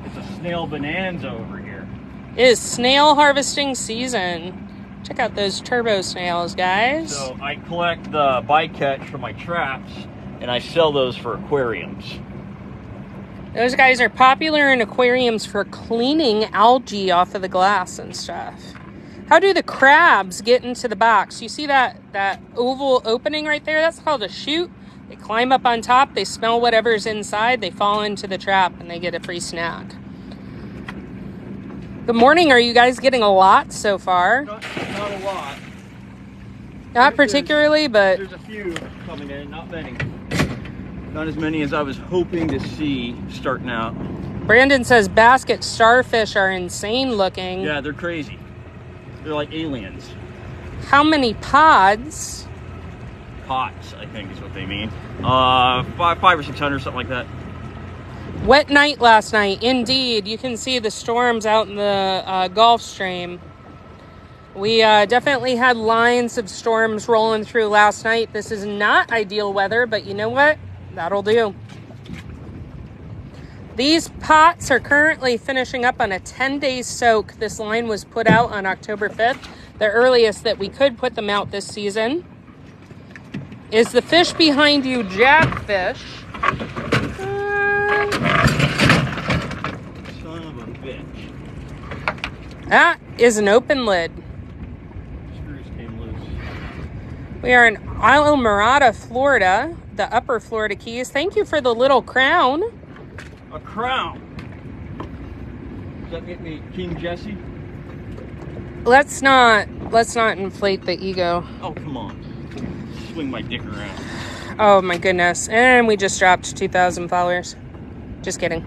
Speaker 2: It's a snail bonanza over here.
Speaker 1: It is snail harvesting season. Check out those turbo snails, guys.
Speaker 2: So I collect the bycatch from my traps and I sell those for aquariums.
Speaker 1: Those guys are popular in aquariums for cleaning algae off of the glass and stuff. How do the crabs get into the box? You see that oval opening right there? That's called a chute. They climb up on top, they smell whatever's inside, they fall into the trap, and they get a free snack. Good morning. Are you guys getting a lot so far?
Speaker 2: Not a lot.
Speaker 1: Not particularly, but...
Speaker 2: There's a few coming in, not many. Not as many as I was hoping to see starting out.
Speaker 1: Brandon says basket starfish are insane looking.
Speaker 2: Yeah, they're crazy. They're like aliens.
Speaker 1: How many pods?
Speaker 2: Pots, I think is what they mean. 500 or 600, something like that.
Speaker 1: Wet night last night. Indeed. You can see the storms out in the Gulf Stream. We definitely had lines of storms rolling through last night. This is not ideal weather, but you know what? That'll do. These pots are currently finishing up on a 10-day soak. This line was put out on October 5th, the earliest that we could put them out this season. Is the fish behind you jackfish?
Speaker 2: Son of a bitch.
Speaker 1: That is an open lid.
Speaker 2: Screws came loose.
Speaker 1: We are in Islamorada, Florida, the upper Florida Keys. Thank you for the little crown.
Speaker 2: A crown. Does that make me King Jesse?
Speaker 1: Let's not inflate the ego.
Speaker 2: Oh, come on. Swing my dick around.
Speaker 1: Oh my goodness. And we just dropped 2,000 followers. Just kidding.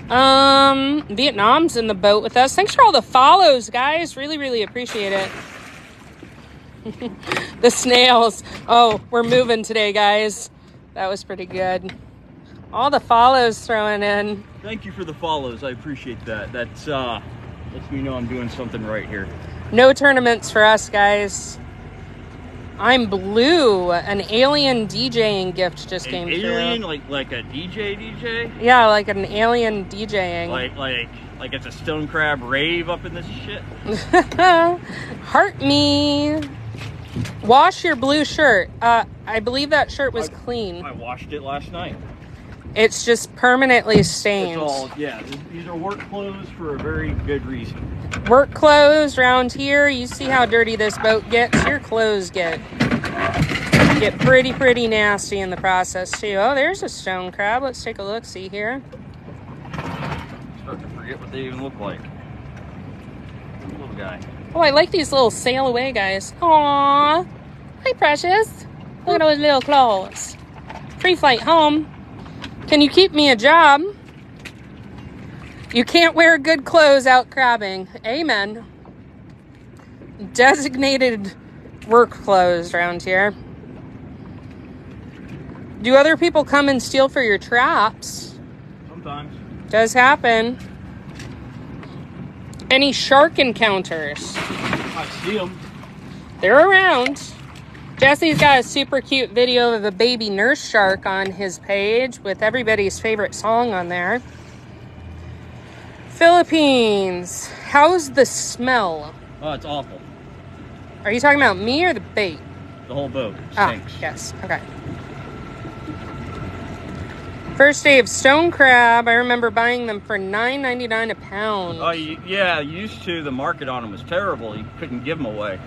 Speaker 1: Vietnam's in the boat with us. Thanks for all the follows, guys. Really, really appreciate it. The snails. Oh, we're moving today, guys. That was pretty good. All the follows throwing in.
Speaker 2: Thank you for the follows. I appreciate that. That's lets me know I'm doing something right here.
Speaker 1: No tournaments for us, guys. I'm Blue. An alien DJing gift just came through.
Speaker 2: Alien, like a DJ?
Speaker 1: Yeah, like an alien DJing.
Speaker 2: Like it's a stone crab rave up in this shit.
Speaker 1: Heart me. Wash your blue shirt. I believe that shirt was clean.
Speaker 2: I washed it last night.
Speaker 1: It's just permanently stained.
Speaker 2: It's all, yeah, these are work clothes for a very good reason.
Speaker 1: Work clothes around here. You see how dirty this boat gets? Your clothes get pretty nasty in the process too. Oh, there's a stone crab. Let's take a look. See here.
Speaker 2: Starting to forget what they even look like. Little guy.
Speaker 1: Oh, I like these little sail away guys. Aww. Hi, precious. Look at those little claws. Free flight home. Can you keep me a job? You can't wear good clothes out crabbing. Amen. Designated work clothes around here. Do other people come and steal for your traps?
Speaker 2: Sometimes.
Speaker 1: Does happen. Any shark encounters?
Speaker 2: I see them.
Speaker 1: They're around. Jesse's got a super cute video of a baby nurse shark on his page with everybody's favorite song on there. Philippines. How's the smell?
Speaker 2: Oh, it's awful.
Speaker 1: Are you talking about me or the bait?
Speaker 2: The whole boat
Speaker 1: Ah,
Speaker 2: stinks.
Speaker 1: yes. Okay. First day of stone crab. I remember buying them for $9.99 a pound.
Speaker 2: Oh, yeah, used to. The market on them was terrible. You couldn't give them away.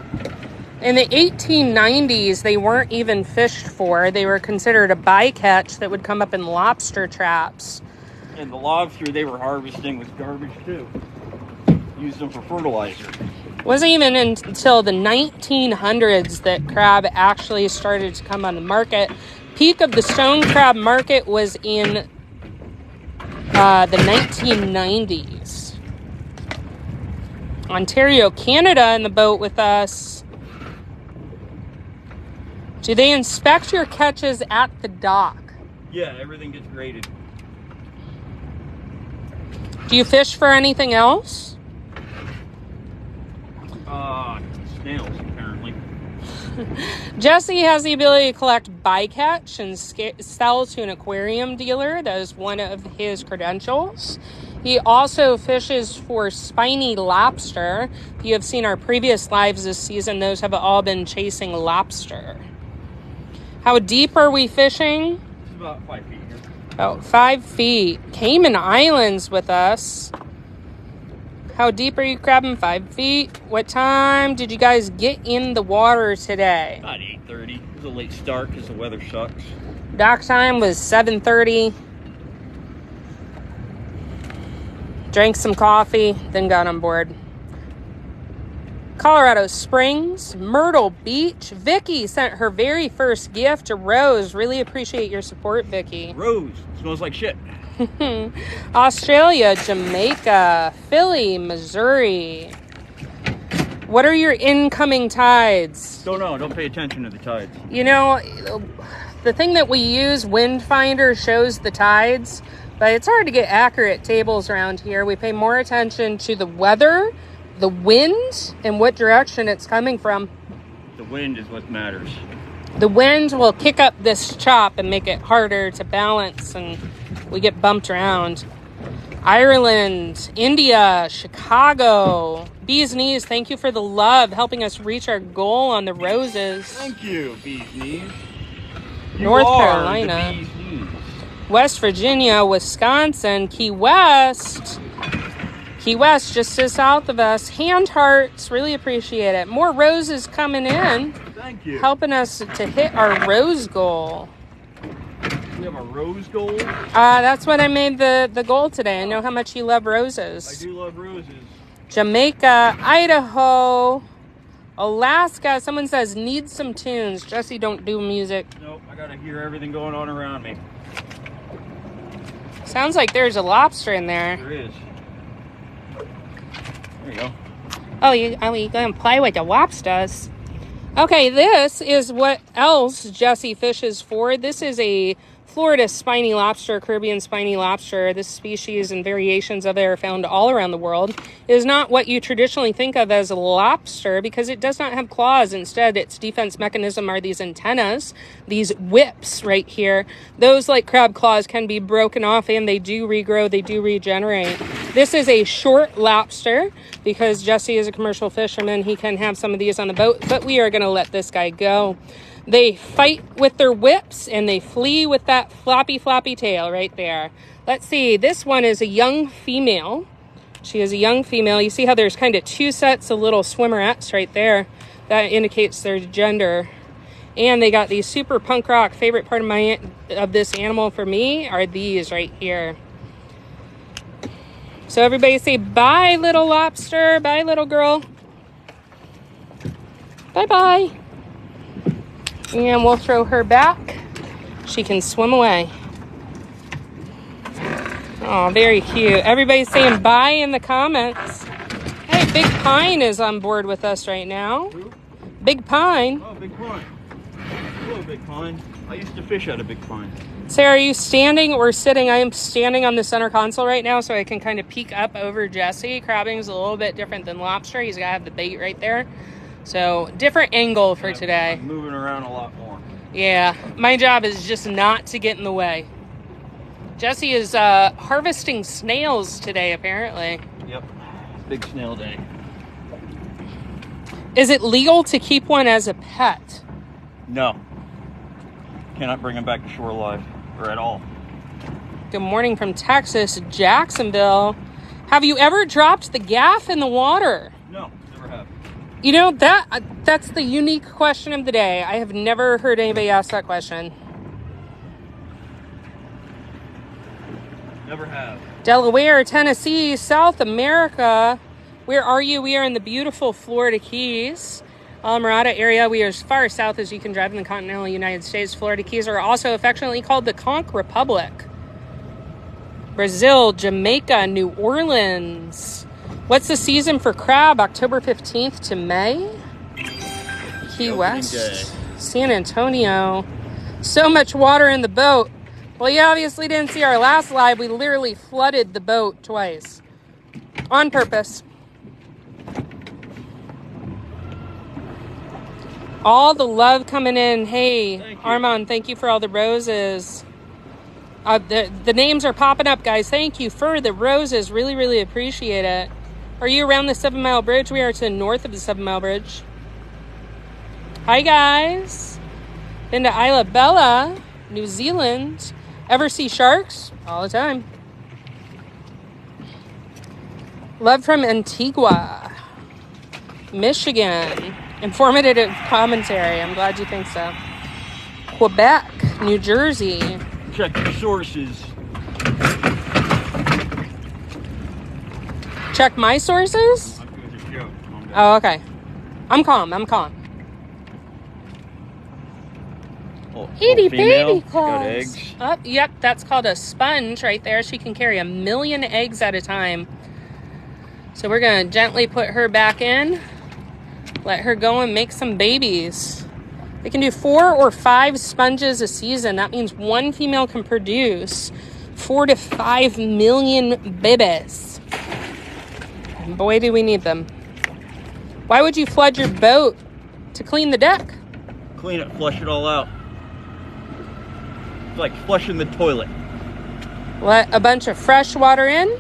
Speaker 1: In the 1890s, they weren't even fished for. They were considered a bycatch that would come up in lobster traps.
Speaker 2: And the lobster they were harvesting was garbage too. Used them for fertilizer.
Speaker 1: It wasn't even until the 1900s that crab actually started to come on the market. Peak of the stone crab market was in the 1990s. Ontario, Canada in the boat with us. Do they inspect your catches at the dock?
Speaker 2: Yeah, everything gets graded.
Speaker 1: Do you fish for anything else?
Speaker 2: Snails, apparently.
Speaker 1: Jesse has the ability to collect bycatch and sell to an aquarium dealer. That is one of his credentials. He also fishes for spiny lobster. If you have seen our previous lives this season, those have all been chasing lobster. How deep are we fishing?
Speaker 2: It's about 5 feet here.
Speaker 1: About 5 feet. Cayman Islands with us. How deep are you crabbing? 5 feet. What time did you guys get in the water today?
Speaker 2: About 8:30. It was a late start because the weather sucks.
Speaker 1: Dock time was 7:30. Drank some coffee, then got on board. Colorado Springs, Myrtle Beach. Vicky sent her very first gift to Rose. Really appreciate your support, Vicky.
Speaker 2: Rose smells like shit.
Speaker 1: Australia, Jamaica, Philly, Missouri. What are your incoming tides?
Speaker 2: Don't know. Don't pay attention to the tides.
Speaker 1: You know, the thing that we use, Wind Finder, shows the tides, but it's hard to get accurate tables around here. We pay more attention to the weather, the wind, and what direction it's coming from.
Speaker 2: The wind is what matters.
Speaker 1: The wind will kick up this chop and make it harder to balance, and we get bumped around. Ireland, India, Chicago. Bees Knees, thank you for the love, helping us reach our goal on the roses.
Speaker 2: Thank you, Bees Knees.
Speaker 1: North Carolina.
Speaker 2: The Bees Knees.
Speaker 1: West Virginia, Wisconsin, Key West. Key West, just to the south of us. Hand hearts, really appreciate it. More roses coming in.
Speaker 2: Thank you.
Speaker 1: Helping us to hit our rose goal.
Speaker 2: We have a rose goal.
Speaker 1: That's what I made the goal today. I know how much you love
Speaker 2: I
Speaker 1: roses.
Speaker 2: do love roses.
Speaker 1: Jamaica, Idaho, Alaska. Someone says, need some tunes. Jesse, don't do music.
Speaker 2: Nope, I gotta hear everything going on around me.
Speaker 1: Sounds like there's a lobster in there.
Speaker 2: There is. There you go.
Speaker 1: Oh, you gonna play with the lobsters? Okay, this is what else Jesse fishes for. This is a Florida spiny lobster, Caribbean spiny lobster. This species and variations of it are found all around the world. It is not what you traditionally think of as a lobster because it does not have claws. Instead, its defense mechanism are these antennas, these whips right here. Those, like crab claws, can be broken off and they do regrow, they do regenerate. This is a short lobster because Jesse is a commercial fisherman. He can have some of these on the boat, but we are going to let this guy go. They fight with their whips and they flee with that floppy tail right there. Let's see. This one is a young female. She is a young female. You see how there's kind of two sets of little swimmerettes right there. That indicates their gender. And they got these super punk rock. Favorite part of this animal for me are these right here. So everybody say bye, little lobster. Bye, little girl. Bye-bye. And we'll throw her back. She can swim away. Oh, very cute. Everybody's saying bye in the comments. Hey, Big Pine is on board with us right now.
Speaker 2: Who?
Speaker 1: Big Pine.
Speaker 2: Oh, Big Pine. Hello, Big Pine. I used to fish out of Big Pine.
Speaker 1: Sarah, are you standing or sitting? I am standing on the center console right now so I can kind of peek up over Jesse. Crabbing is a little bit different than lobster. He's got to have the bait right there. So, different angle for today.
Speaker 2: I'm moving around a lot more.
Speaker 1: Yeah, my job is just not to get in the way. Jesse is harvesting snails today, apparently.
Speaker 2: Yep. Big snail day.
Speaker 1: Is it legal to keep one as a pet?
Speaker 2: No. Cannot bring them back to shore alive or at all.
Speaker 1: Good morning from Texas, Jacksonville. Have you ever dropped the gaff in the water?
Speaker 2: No, never have.
Speaker 1: You know, that's the unique question of the day. I have never heard anybody ask that question.
Speaker 2: Never have.
Speaker 1: Delaware, Tennessee, South America. Where are you? We are in the beautiful Florida Keys. Alamorada area. We are as far south as you can drive in the continental United States. Florida Keys are also affectionately called the Conch Republic. Brazil, Jamaica, New Orleans. What's the season for crab? October 15th to May? Key West.
Speaker 2: Day.
Speaker 1: San Antonio. So much water in the boat. Well, you obviously didn't see our last live. We literally flooded the boat twice. On purpose. All the love coming in. Hey, Armand, thank you for all the roses. The names are popping up, guys. Thank you for the roses. Really, really appreciate it. Are you around the 7 Mile Bridge? We are to the north of the 7 Mile Bridge. Hi, guys. Been to Isla Bella, New Zealand. Ever see sharks? All the time. Love from Antigua, Michigan. Informative commentary. I'm glad you think so. Quebec, New Jersey.
Speaker 2: Check your sources.
Speaker 1: Check my sources?
Speaker 2: I'm doing a joke.
Speaker 1: Oh, okay. I'm calm. Itty baby claws.
Speaker 2: Got eggs.
Speaker 1: Oh, yep, that's called a sponge right there. She can carry 1 million eggs at a time. So we're going to gently put her back in. Let her go and make some babies. They can do 4 or 5 sponges a season. That means one female can produce 4 to 5 million babies. And boy, do we need them. Why would you flood your boat? To clean the deck.
Speaker 2: Clean it, flush it all out. It's like flushing the toilet.
Speaker 1: Let a bunch of fresh water in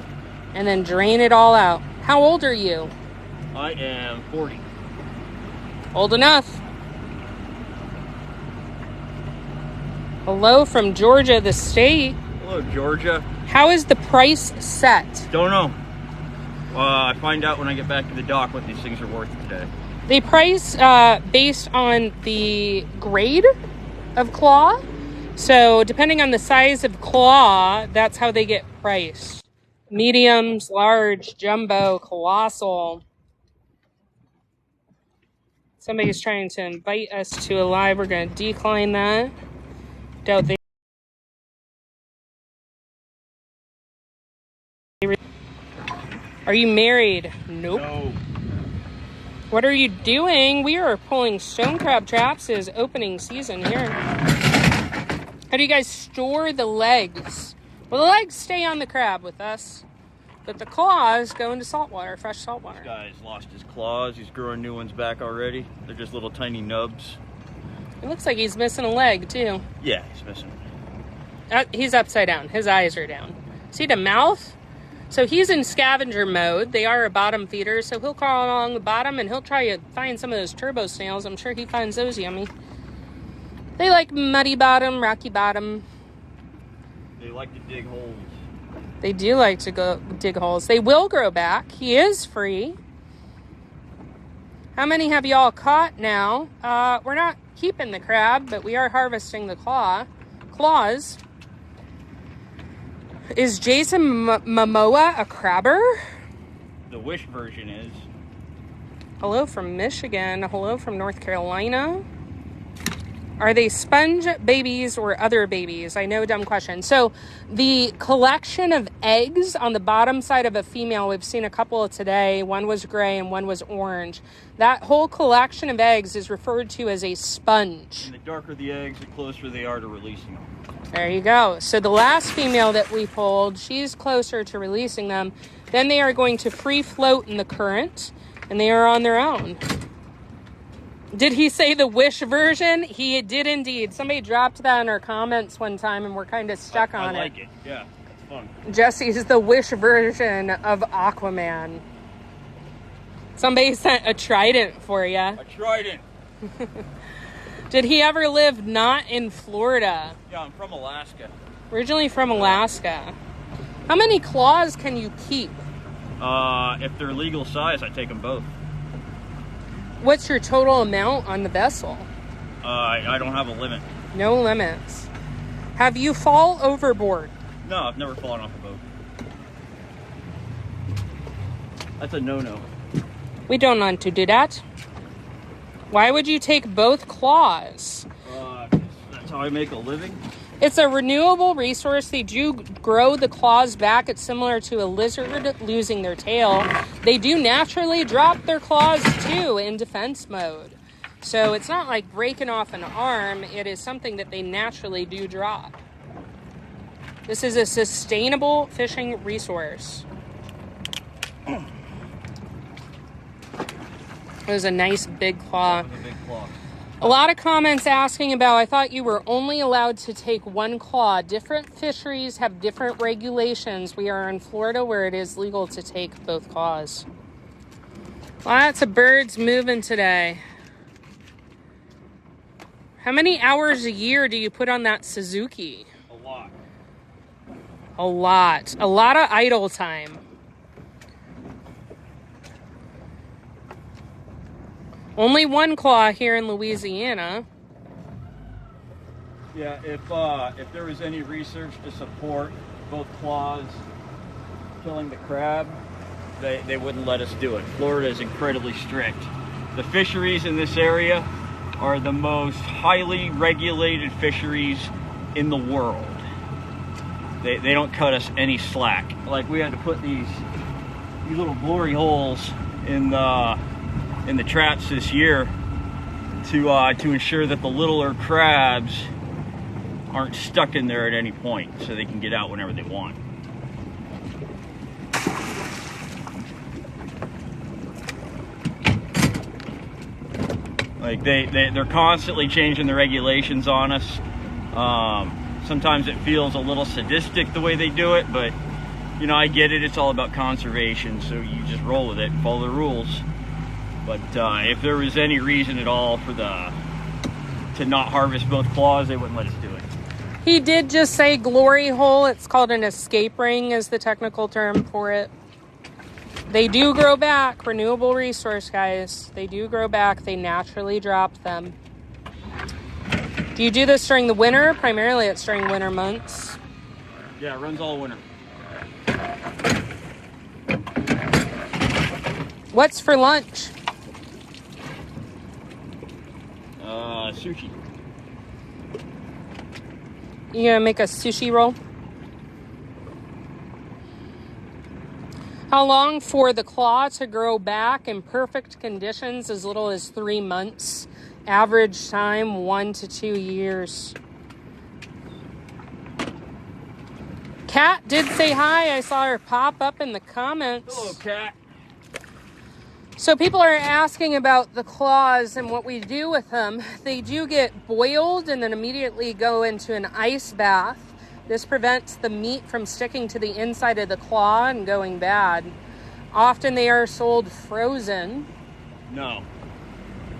Speaker 1: and then drain it all out. How old are you?
Speaker 2: I am 40.
Speaker 1: Old enough. Hello from Georgia, the state.
Speaker 2: Hello, Georgia.
Speaker 1: How is the price set?
Speaker 2: Don't know. I find out when I get back to the dock what these things are worth today.
Speaker 1: They price based on the grade of claw. So depending on the size of claw, that's how they get priced. Mediums, large, jumbo, colossal. Somebody's trying to invite us to a live. We're going to decline that. Doubt they. Are you married? Nope.
Speaker 2: No.
Speaker 1: What are you doing? We are pulling stone crab traps. It is opening season here. How do you guys store the legs? Well, the legs stay on the crab with us, but the claws go into saltwater, fresh saltwater.
Speaker 2: This guy's lost his claws. He's growing new ones back already. They're just little tiny nubs.
Speaker 1: It looks like he's missing a leg, too.
Speaker 2: Yeah, he's missing.
Speaker 1: He's upside down. His eyes are down. See the mouth? So he's in scavenger mode. They are a bottom feeder, so he'll crawl along the bottom and he'll try to find some of those turbo snails. I'm sure he finds those yummy. They like muddy bottom, rocky bottom.
Speaker 2: They like to dig holes.
Speaker 1: They do like to go dig holes. They will grow back. He is free. How many have y'all caught now? We're not keeping the crab, but we are harvesting the claws. Is Jason Momoa a crabber?
Speaker 2: The Wish version is.
Speaker 1: Hello from Michigan. Hello from North Carolina. Are they sponge babies or other babies? I know, dumb question. So the collection of eggs on the bottom side of a female, we've seen a couple today. One was gray and one was orange. That whole collection of eggs is referred to as a sponge.
Speaker 2: And the darker the eggs, the closer they are to releasing them.
Speaker 1: There you go. So the last female that we pulled, she's closer to releasing them. Then they are going to free float in the current, and they are on their own. Did he say the wish version? He did indeed. Somebody dropped that in our comments one time, and we're kind of stuck on it.
Speaker 2: I like it. Yeah, it's fun.
Speaker 1: Jesse's the wish version of Aquaman. Somebody sent a trident for you.
Speaker 2: A trident.
Speaker 1: Did he ever live not in Florida?
Speaker 2: Yeah, I'm from Alaska.
Speaker 1: Originally from Alaska. How many claws can you keep?
Speaker 2: If they're legal size, I take them both.
Speaker 1: What's your total amount on the vessel?
Speaker 2: I don't have a limit.
Speaker 1: No limits. Have you fall overboard?
Speaker 2: No, I've never fallen off a boat. That's a no-no.
Speaker 1: We don't want to do that. Why would you take both claws?
Speaker 2: That's how I make a living.
Speaker 1: It's a renewable resource. They do grow the claws back. It's similar to a lizard losing their tail. They do naturally drop their claws too in defense mode. So it's not like breaking off an arm. It is something that they naturally do drop. This is a sustainable fishing resource. It was a nice big claw.
Speaker 2: That was a big claw.
Speaker 1: A lot of comments asking about, I thought you were only allowed to take one claw. Different fisheries have different regulations. We are in Florida where it is legal to take both claws. Lots of birds moving today. How many hours a year do you put on that Suzuki?
Speaker 2: A lot.
Speaker 1: A lot. A lot of idle time. Only one claw here in Louisiana.
Speaker 2: Yeah, if there was any research to support both claws killing the crab, they wouldn't let us do it. Florida is incredibly strict. The fisheries in this area are the most highly regulated fisheries in the world. They don't cut us any slack. Like, we had to put these little glory holes in the traps this year to ensure that the littler crabs aren't stuck in there at any point, so they can get out whenever they want. Like, they're constantly changing the regulations on us. Sometimes it feels a little sadistic the way they do it, but you know, I get it. It's all about conservation, so you just roll with it and follow the rules. But if there was any reason at all for to not harvest both claws, they wouldn't let us do it.
Speaker 1: He did just say glory hole. It's called an escape ring is the technical term for it. They do grow back. Renewable resource, guys. They do grow back. They naturally drop them. Do you do this during the winter? Primarily it's during winter months.
Speaker 2: Yeah, it runs all winter.
Speaker 1: What's for lunch?
Speaker 2: Sushi.
Speaker 1: You gonna make a sushi roll? How long for the claw to grow back in perfect conditions? As little as 3 months. Average time 1 to 2 years. Kat did say hi. I saw her pop up in the comments.
Speaker 2: Hello, Kat.
Speaker 1: So people are asking about the claws and what we do with them. They do get boiled and then immediately go into an ice bath. This prevents the meat from sticking to the inside of the claw and going bad. Often they are sold frozen.
Speaker 2: No,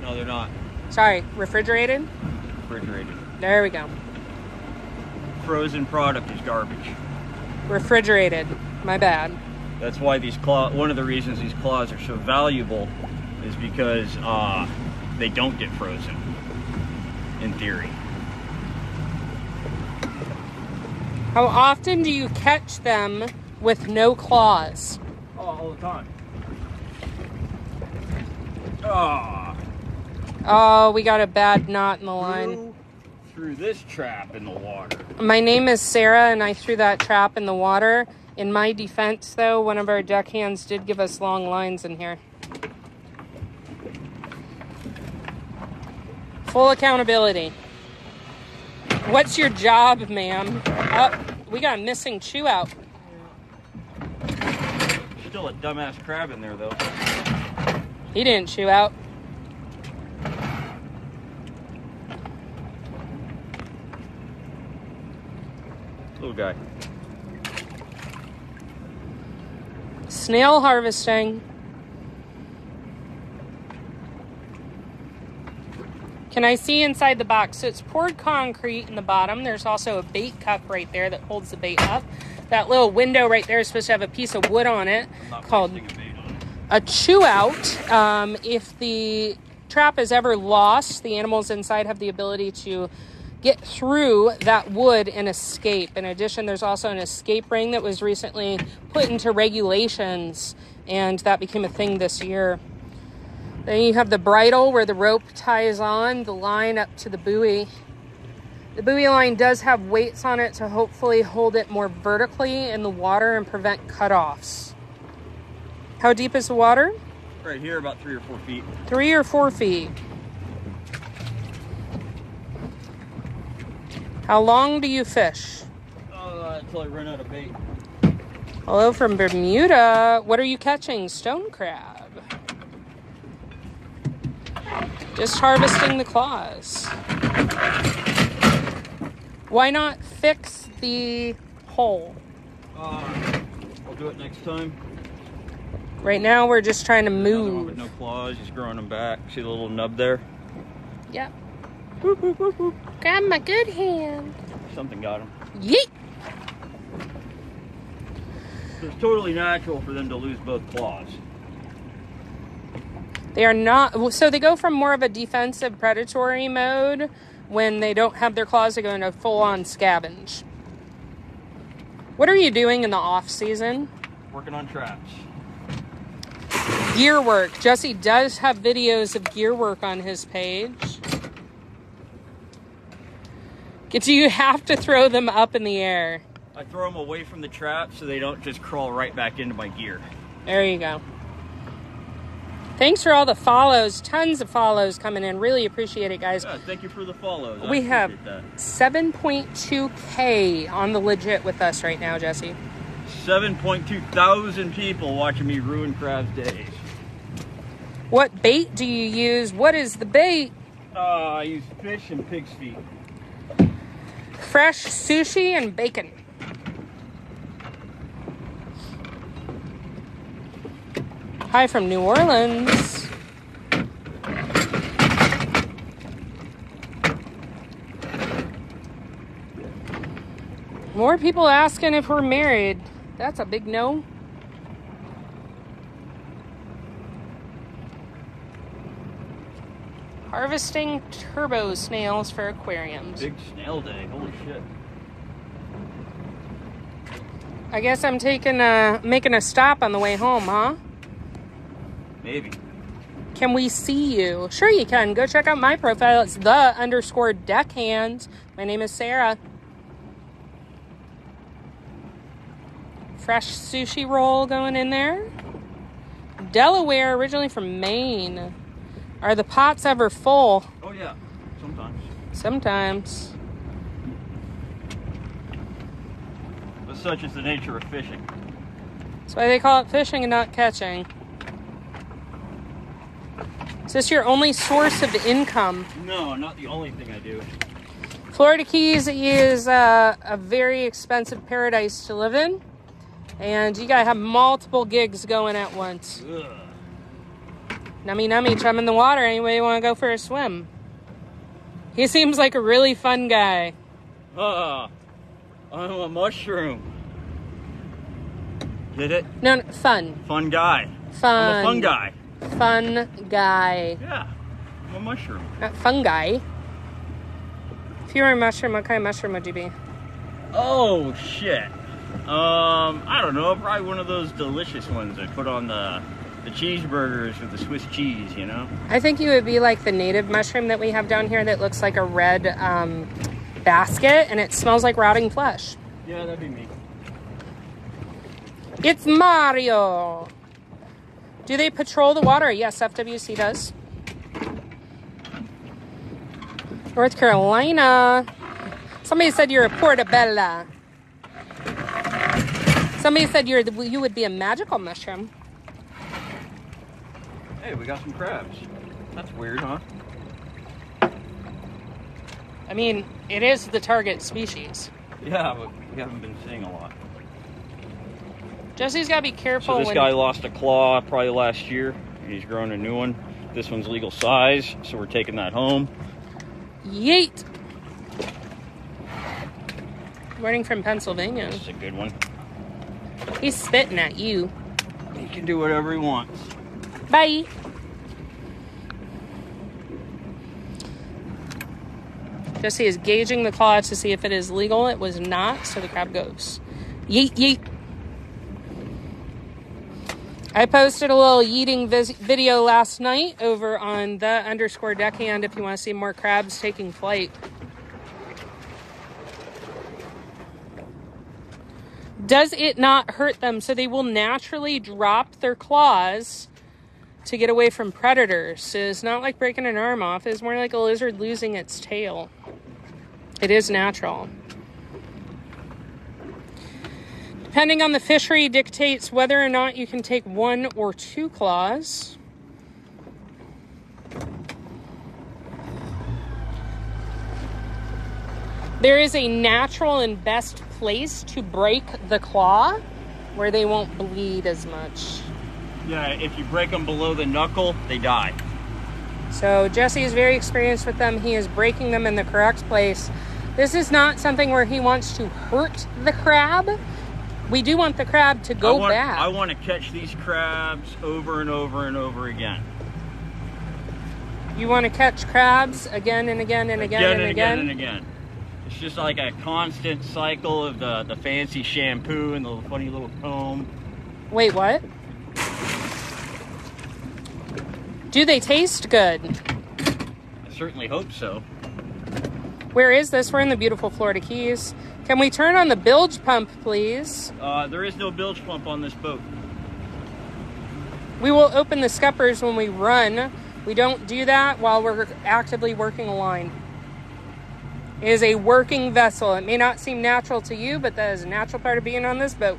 Speaker 2: they're not.
Speaker 1: Sorry, refrigerated?
Speaker 2: Refrigerated.
Speaker 1: There we go.
Speaker 2: Frozen product is garbage.
Speaker 1: Refrigerated. My bad.
Speaker 2: That's why one of the reasons these claws are so valuable is because they don't get frozen, in theory.
Speaker 1: How often do you catch them with no claws?
Speaker 2: Oh, all the time.
Speaker 1: Oh, we got a bad knot in the line.
Speaker 2: Threw this trap in the water.
Speaker 1: My name is Sarah, and I threw that trap in the water. In my defense, though, one of our deckhands did give us long lines in here. Full accountability. What's your job, ma'am? Oh, we got a missing chew out.
Speaker 2: Still a dumbass crab in there, though.
Speaker 1: He didn't chew out.
Speaker 2: Little guy.
Speaker 1: Snail harvesting. Can I see inside the box? So it's poured concrete in the bottom. There's also a bait cup right there that holds the bait up. That little window right there is supposed to have a piece of wood on it called a chew out. If the trap is ever lost, the animals inside have the ability to get through that wood and escape. In addition, there's also an escape ring that was recently put into regulations, and that became a thing this year. Then you have the bridle where the rope ties on the line up to the buoy. The buoy line does have weights on it to hopefully hold it more vertically in the water and prevent cutoffs. How deep is the water?
Speaker 2: Right here, about 3 or 4 feet.
Speaker 1: 3 or 4 feet. How long do you fish?
Speaker 2: Until I run out of bait.
Speaker 1: Hello from Bermuda. What are you catching? Stone crab. Just harvesting the claws. Why not fix the hole?
Speaker 2: I'll do it next time.
Speaker 1: Right now we're just trying to
Speaker 2: Another one
Speaker 1: move.
Speaker 2: with no claws, just growing them back. See the little nub there?
Speaker 1: Yep. Boop, boop, boop, boop. Grab my good hand.
Speaker 2: Something got him.
Speaker 1: Yeet!
Speaker 2: So it's totally natural for them to lose both claws.
Speaker 1: They are not, so they go from more of a defensive predatory mode when they don't have their claws to go into full-on scavenge. What are you doing in the off season?
Speaker 2: Working on traps.
Speaker 1: Gear work. Jesse does have videos of gear work on his page. Do you have to throw them up in the air?
Speaker 2: I throw them away from the trap so they don't just crawl right back into my gear.
Speaker 1: There you go. Thanks for all the follows. Tons of follows coming in. Really appreciate it, guys.
Speaker 2: Yeah, thank you for the follows.
Speaker 1: We have 7.2K on the legit with us right now, Jesse.
Speaker 2: 7.2 thousand people watching me ruin crabs' days.
Speaker 1: What bait do you use? What is the bait?
Speaker 2: I use fish and pig's feet.
Speaker 1: Fresh sushi and bacon. Hi from New Orleans. More people asking if we're married. That's a big no. Harvesting turbo snails for aquariums.
Speaker 2: Big snail day. Holy shit.
Speaker 1: I guess I'm making a stop on the way home, huh?
Speaker 2: Maybe.
Speaker 1: Can we see you? Sure you can. Go check out my profile. It's _deckhand. My name is Sarah. Fresh sushi roll going in there. Delaware, originally from Maine. Are the pots ever full?
Speaker 2: Oh yeah, sometimes.
Speaker 1: Sometimes.
Speaker 2: But such is the nature of fishing.
Speaker 1: That's why they call it fishing and not catching. Is this your only source of income?
Speaker 2: No, not the only thing I do.
Speaker 1: Florida Keys is a very expensive paradise to live in. And you gotta have multiple gigs going at once.
Speaker 2: Ugh.
Speaker 1: Nummy nummy, chum in the water. Anybody want to go for a swim? He seems like a really fun guy.
Speaker 2: I'm a mushroom. Get it?
Speaker 1: No, fun.
Speaker 2: Fun guy.
Speaker 1: Fun.
Speaker 2: I'm a fun guy.
Speaker 1: Fun guy.
Speaker 2: Yeah, I'm a mushroom.
Speaker 1: Not fungi. If you were a mushroom, what kind of mushroom would you be?
Speaker 2: Oh shit. I don't know. Probably one of those delicious ones I put on the the cheeseburgers with the Swiss cheese, you know?
Speaker 1: I think you would be like the native mushroom that we have down here that looks like a red basket, and it smells like rotting flesh.
Speaker 2: Yeah, that'd be me.
Speaker 1: It's Mario. Do they patrol the water? Yes, FWC does. North Carolina. Somebody said you're a portabella. Somebody said you would be a magical mushroom.
Speaker 2: Hey, we got some crabs. That's weird, huh?
Speaker 1: I mean, it is the target species.
Speaker 2: Yeah, but we haven't been seeing a lot.
Speaker 1: Jesse's got to be careful.
Speaker 2: So this guy lost a claw probably last year, and he's grown a new one. This one's legal size, so we're taking that home.
Speaker 1: Yeet! Morning from Pennsylvania.
Speaker 2: This is a good one.
Speaker 1: He's spitting at you.
Speaker 2: He can do whatever he wants.
Speaker 1: Bye! Jesse is gauging the claw to see if it is legal. It was not, so the crab goes. Yeet, yeet. I posted a little yeeting video last night over on _deckhand if you want to see more crabs taking flight. Does it not hurt them? So they will naturally drop their claws to get away from predators. So it's not like breaking an arm off. It's more like a lizard losing its tail. It is natural. Depending on the fishery dictates whether or not you can take 1 or 2 claws. There is a natural and best place to break the claw where they won't bleed as much.
Speaker 2: Yeah, if you break them below the knuckle, they die.
Speaker 1: So Jesse is very experienced with them. He is breaking them in the correct place. This is not something where he wants to hurt the crab. We do want the crab to go back.
Speaker 2: I want to catch these crabs over and over and over again.
Speaker 1: You want to catch crabs again and again and again and again?
Speaker 2: And again. It's just like a constant cycle of the fancy shampoo and the funny little comb.
Speaker 1: Wait, what? Do they taste good?
Speaker 2: I certainly hope so.
Speaker 1: Where is this? We're in the beautiful Florida Keys. Can we turn on the bilge pump, please?
Speaker 2: There is no bilge pump on this boat.
Speaker 1: We will open the scuppers when we run. We don't do that while we're actively working a line. It is a working vessel. It may not seem natural to you, but that is a natural part of being on this boat.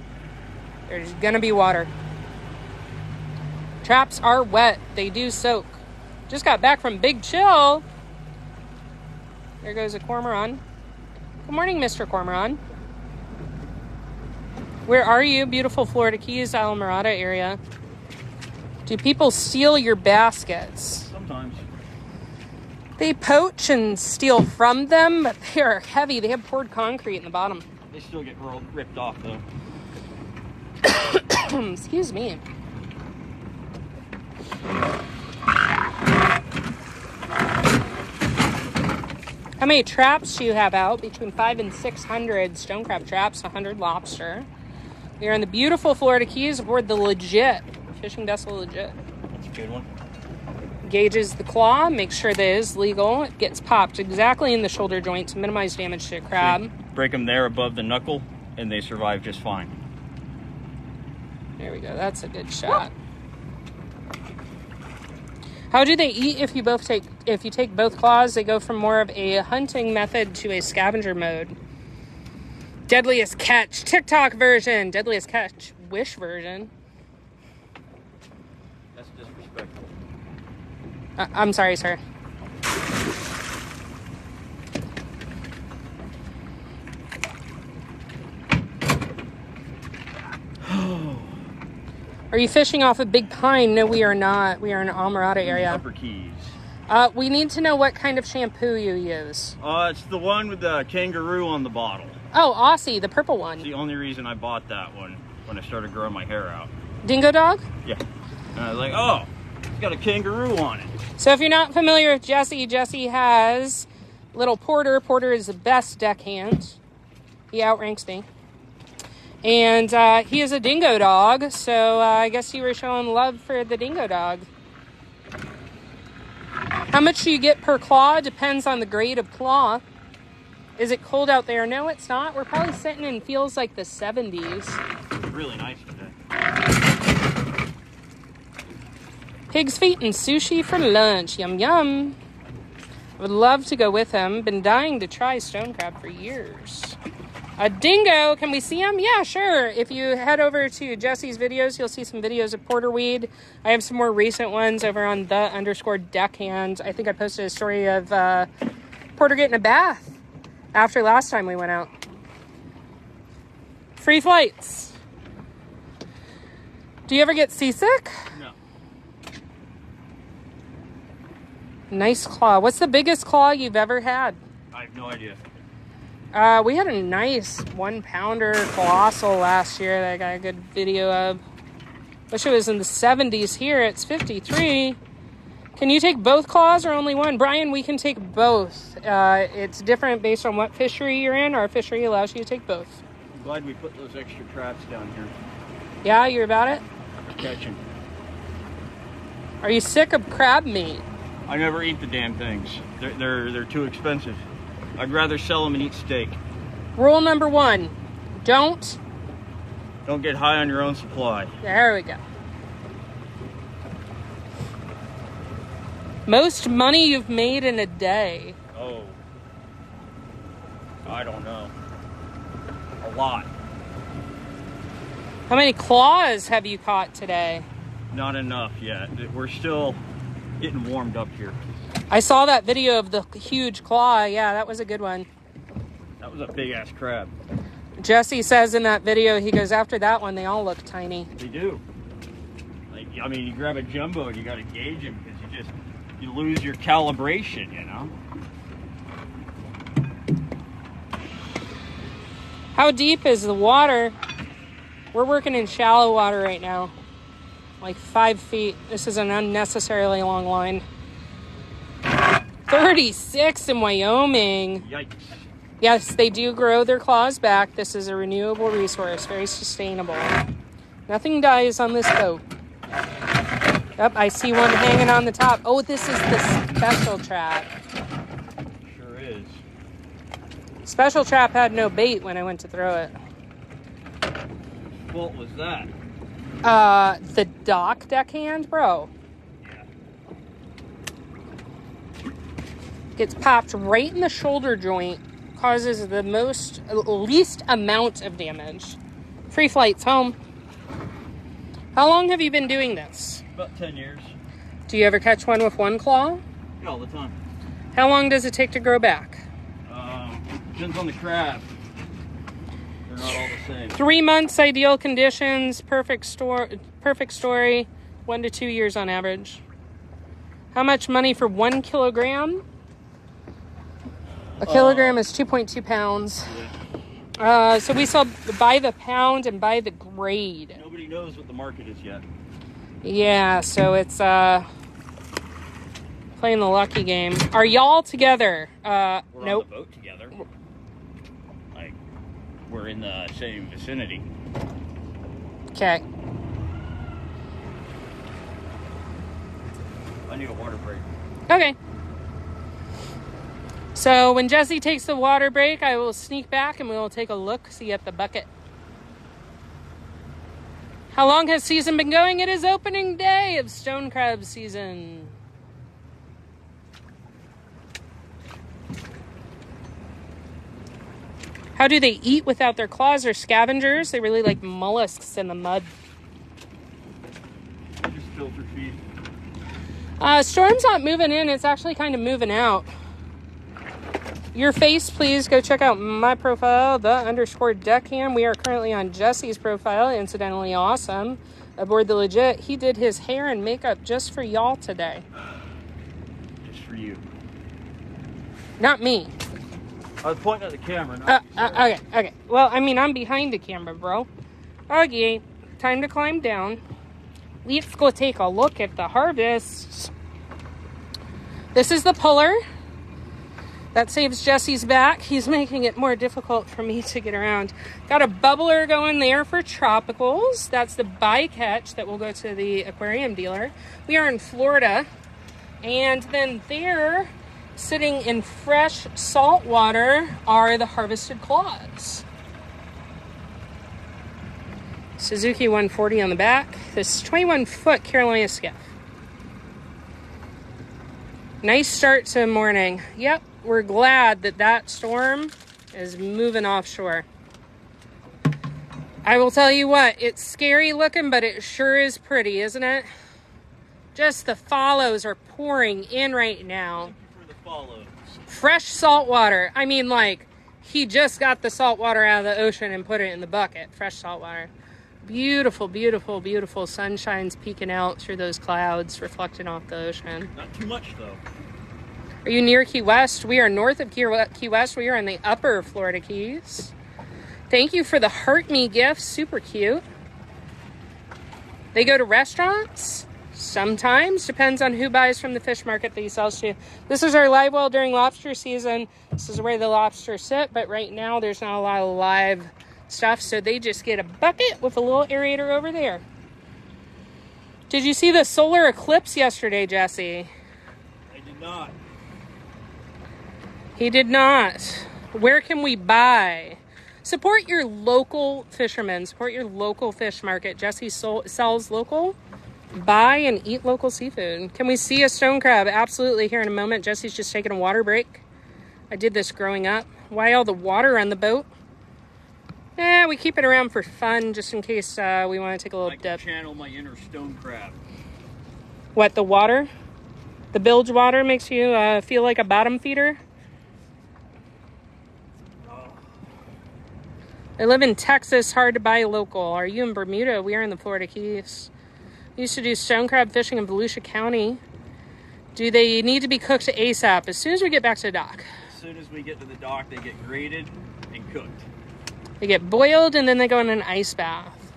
Speaker 1: There's gonna be water. Traps are wet. They do soak. Just got back from Big Chill. There goes a cormorant. Good morning, Mr. Cormorant. Where are you? Beautiful Florida Keys, Islamorada area. Do people steal your baskets?
Speaker 2: Sometimes.
Speaker 1: They poach and steal from them, but they are heavy. They have poured concrete in the bottom.
Speaker 2: They still get ripped off, though.
Speaker 1: Excuse me. How many traps do you have out? Between 500 and 600 stone crab traps, 100 lobster. We are in the beautiful Florida Keys aboard the Legit. Fishing vessel Legit.
Speaker 2: That's a good one.
Speaker 1: Gauges the claw, makes sure that it is legal. It gets popped exactly in the shoulder joint to minimize damage to a crab.
Speaker 2: So break them there above the knuckle, and they survive just fine.
Speaker 1: There we go. That's a good shot. How do they eat if you take both claws? They go from more of a hunting method to a scavenger mode. Deadliest Catch TikTok version. Deadliest Catch Wish version.
Speaker 2: That's disrespectful.
Speaker 1: I'm sorry, sir. Are you fishing off of Big Pine? No, we are not. We are in Almirada area.
Speaker 2: Upper Keys.
Speaker 1: We need to know what kind of shampoo you use.
Speaker 2: It's the one with the kangaroo on the bottle.
Speaker 1: Oh, Aussie, the purple one.
Speaker 2: It's the only reason I bought that one when I started growing my hair out.
Speaker 1: Dingo Dog?
Speaker 2: Yeah. And I was like, oh, it's got a kangaroo on it.
Speaker 1: So if you're not familiar with Jesse, Jesse has little Porter. Porter is the best deckhand. He outranks me. And he is a dingo dog, so I guess you were showing love for the dingo dog. How much do you get per claw? Depends on the grade of claw. Is it cold out there? No, it's not. We're probably sitting in feels like the 70s.
Speaker 2: It's really nice today.
Speaker 1: Pig's feet and sushi for lunch. Yum, yum. I would love to go with him. Been dying to try stone crab for years. A dingo. Can we see him? Yeah, sure. If you head over to Jesse's videos, you'll see some videos of porterweed. I have some more recent ones over on _deckhand. I think I posted a story of Porter getting a bath after last time we went out. Free flights. Do you ever get seasick?
Speaker 2: No.
Speaker 1: Nice claw. What's the biggest claw you've ever had?
Speaker 2: I have no idea.
Speaker 1: We had a nice 1-pounder colossal last year that I got a good video of. Wish it was in the 70s. Here it's 53. Can you take both claws or only one? Brian, we can take both. It's different based on what fishery you're in. Our fishery allows you to take both.
Speaker 2: I'm glad we put those extra traps down here
Speaker 1: Yeah, you're about it?
Speaker 2: for catching.
Speaker 1: Are you sick of crab meat?
Speaker 2: I never eat the damn things. They're too expensive. I'd rather sell them and eat steak.
Speaker 1: Rule number 1, don't.
Speaker 2: Don't get high on your own supply.
Speaker 1: There we go. Most money you've made in a day?
Speaker 2: Oh. I don't know. A lot.
Speaker 1: How many claws have you caught today?
Speaker 2: Not enough yet. We're still getting warmed up here.
Speaker 1: I saw that video of the huge claw. Yeah, that was a good one.
Speaker 2: That was a big ass crab.
Speaker 1: Jesse says in that video, he goes, after that one, they all look tiny.
Speaker 2: They do. Like, I mean, you grab a jumbo and you got to gauge him because you lose your calibration, you know?
Speaker 1: How deep is the water? We're working in shallow water right now. Like 5 feet. This is an unnecessarily long line. 36 in Wyoming.
Speaker 2: Yikes.
Speaker 1: Yes, they do grow their claws back. This is a renewable resource, very sustainable. Nothing dies on this boat. Yep, I see one hanging on the top. Oh, this is the special trap.
Speaker 2: Sure is.
Speaker 1: Special trap had no bait when I went to throw it.
Speaker 2: What was that?
Speaker 1: The dock deckhand, bro.
Speaker 2: Yeah.
Speaker 1: Gets popped right in the shoulder joint. Causes the least amount of damage. Free flights home. How long have you been doing this?
Speaker 2: About 10 years.
Speaker 1: Do you ever catch one with one claw?
Speaker 2: Yeah, all the time.
Speaker 1: How long does it take to grow back?
Speaker 2: Depends on the crab. They're not all the same.
Speaker 1: 3 months, ideal conditions, perfect story, 1 to 2 years on average. How much money for 1 kilogram? A kilogram is 2.2 pounds.
Speaker 2: Yeah.
Speaker 1: So we sell by the pound and by the grade.
Speaker 2: Nobody knows what the market is yet.
Speaker 1: Yeah, so it's playing the lucky game. Are y'all together?
Speaker 2: We're
Speaker 1: Nope.
Speaker 2: on the boat together. Like, we're in the same vicinity.
Speaker 1: Okay.
Speaker 2: I need a water break.
Speaker 1: Okay. So when Jesse takes the water break, I will sneak back and we will take a look-see at the bucket. How long has season been going? It is opening day of stone crab season. How do they eat without their claws? They're scavengers. They really like mollusks in the mud.
Speaker 2: Just filter feed.
Speaker 1: Storm's not moving in. It's actually kind of moving out. Your face, please go check out my profile, _deckhand. We are currently on Jesse's profile, incidentally awesome. Aboard the Legit. He did his hair and makeup just for y'all today.
Speaker 2: Just for you.
Speaker 1: Not me.
Speaker 2: I was pointing at the camera. Not
Speaker 1: Okay. Well, I mean, I'm behind the camera, bro. Okay, time to climb down. Let's go take a look at the harvest. This is the puller That saves Jesse's back. He's making it more difficult for me to get around. Got a bubbler going there for tropicals. That's the bycatch that will go to the aquarium dealer. We are in Florida. And then there, sitting in fresh salt water, are the harvested claws. Suzuki 140 on the back. This 21-foot Carolina skiff. Nice start to the morning. Yep, we're glad that that storm is moving offshore. I will tell you what, it's scary looking, but it sure is pretty, isn't it? Just the follows are pouring in right now.
Speaker 2: For the follows.
Speaker 1: Fresh salt water. I mean, like, he just got the salt water out of the ocean and put it in the bucket. Fresh salt water. Beautiful, beautiful, beautiful. Sunshine's peeking out through those clouds, reflecting off the ocean.
Speaker 2: Not too much, though.
Speaker 1: Are you near Key West? We are north of Key West. We are in the upper Florida Keys. Thank you for the Heart Me gift. Super cute. They go to restaurants. Sometimes. Depends on who buys from the fish market that he sells to. This is our live well during lobster season. This is where the lobsters sit. But right now, there's not a lot of live stuff, so they just get a bucket with a little aerator over there. Did you see the solar eclipse yesterday, Jesse?
Speaker 2: I did not.
Speaker 1: He did not. Where can we buy? Support your local fishermen. Support your local fish market. Jesse sells local. Buy and eat local seafood. Can we see a stone crab? Absolutely, here in a moment. Jesse's just taking a water break. I did this growing up. Why all the water on the boat? We keep it around for fun, just in case we want to take a little dip.
Speaker 2: Channel my inner stone crab.
Speaker 1: What, the water? The bilge water makes you feel like a bottom feeder?
Speaker 2: Oh.
Speaker 1: I live in Texas, hard to buy local. Are you in Bermuda? We are in the Florida Keys. We used to do stone crab fishing in Volusia County. Do they need to be cooked ASAP? As soon as we get back to the dock.
Speaker 2: As soon as we get to the dock, they get graded and cooked.
Speaker 1: They get boiled and then they go in an ice bath.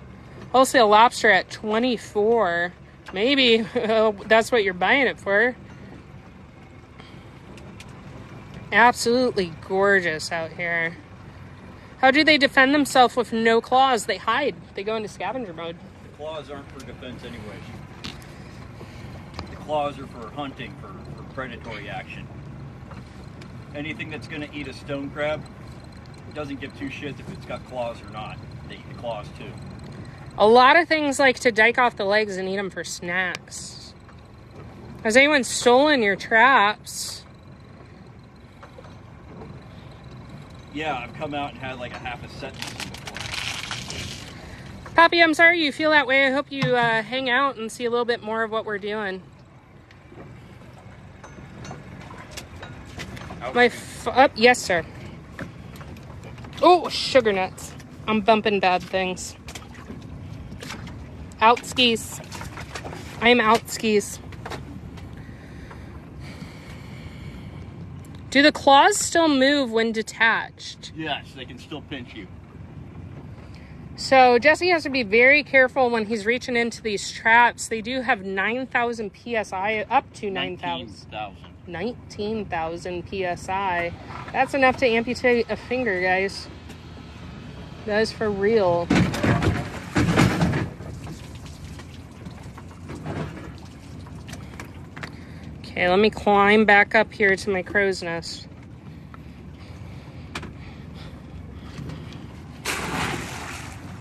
Speaker 1: Also, a lobster at 24. Maybe that's what you're buying it for. Absolutely gorgeous out here. How do they defend themselves with no claws? They hide. They go into scavenger mode.
Speaker 2: The claws aren't for defense anyways. The claws are for hunting, for predatory action. Anything that's going to eat a stone crab doesn't give two shits if it's got claws or not. They eat the claws too.
Speaker 1: A lot of things like to dike off the legs and eat them for snacks. Has anyone stolen your traps?
Speaker 2: Yeah, I've come out and had like a half a set before.
Speaker 1: Poppy, I'm sorry you feel that way. I hope you hang out and see a little bit more of what we're doing. Yes, sir. Oh, sugar nuts. I'm bumping bad things. Out skis. I am out skis. Do the claws still move when detached?
Speaker 2: Yes, they can still pinch you.
Speaker 1: So Jesse has to be very careful when he's reaching into these traps. They do have 9,000 PSI, up to 9,000. 19,000 PSI. That's enough to amputate a finger, guys. That is for real. Okay, let me climb back up here to my crow's nest.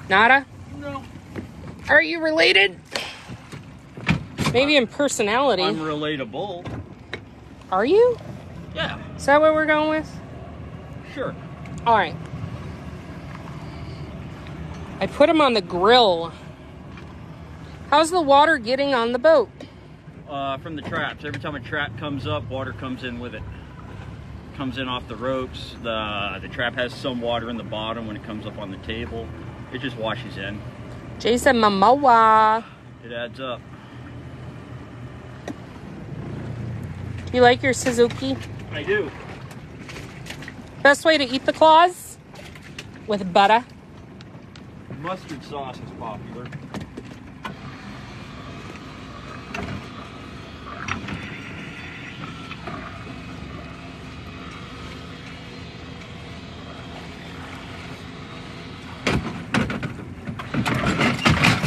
Speaker 1: Nada?
Speaker 2: No.
Speaker 1: Are you related? Maybe in personality.
Speaker 2: I'm relatable.
Speaker 1: Are you?
Speaker 2: Yeah.
Speaker 1: Is that what we're going with?
Speaker 2: Sure.
Speaker 1: All right. I put him on the grill. How's the water getting on the boat?
Speaker 2: From the traps. Every time a trap comes up, water comes in with it. Comes in off the ropes. The trap has some water in the bottom when it comes up on the table. It just washes in.
Speaker 1: Jason Momoa.
Speaker 2: It adds up.
Speaker 1: You like your Suzuki?
Speaker 2: I do.
Speaker 1: Best way to eat the claws? With butter.
Speaker 2: Mustard sauce is popular.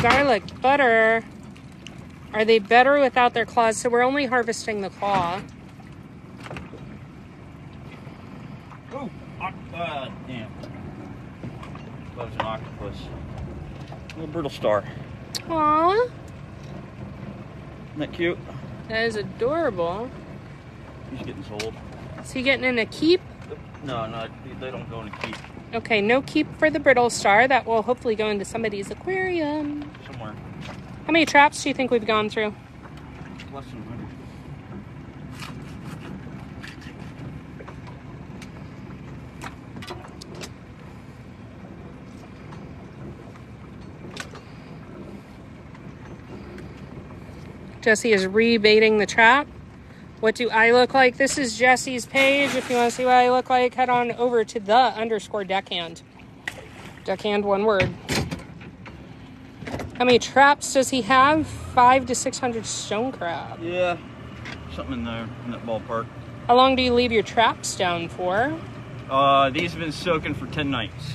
Speaker 1: garlic butter. Are they better without their claws? So we're only harvesting the claw.
Speaker 2: Oh, damn. That was an octopus. Little brittle star.
Speaker 1: Aww.
Speaker 2: Isn't that cute?
Speaker 1: That is adorable.
Speaker 2: He's getting sold.
Speaker 1: Is he getting in a keep?
Speaker 2: No, they don't go in a keep.
Speaker 1: Okay, no keep for the brittle star. That will hopefully go into somebody's aquarium.
Speaker 2: Somewhere.
Speaker 1: How many traps do you think we've gone through?
Speaker 2: Less than 100.
Speaker 1: Jesse is rebaiting the trap. What do I look like? This is Jesse's page. If you want to see what I look like, head on over to _deckhand. Deckhand, one word. How many traps does he have? 500 to 600 stone crab.
Speaker 2: Yeah, something in there, in that ballpark.
Speaker 1: How long do you leave your traps down for?
Speaker 2: These have been soaking for 10 nights.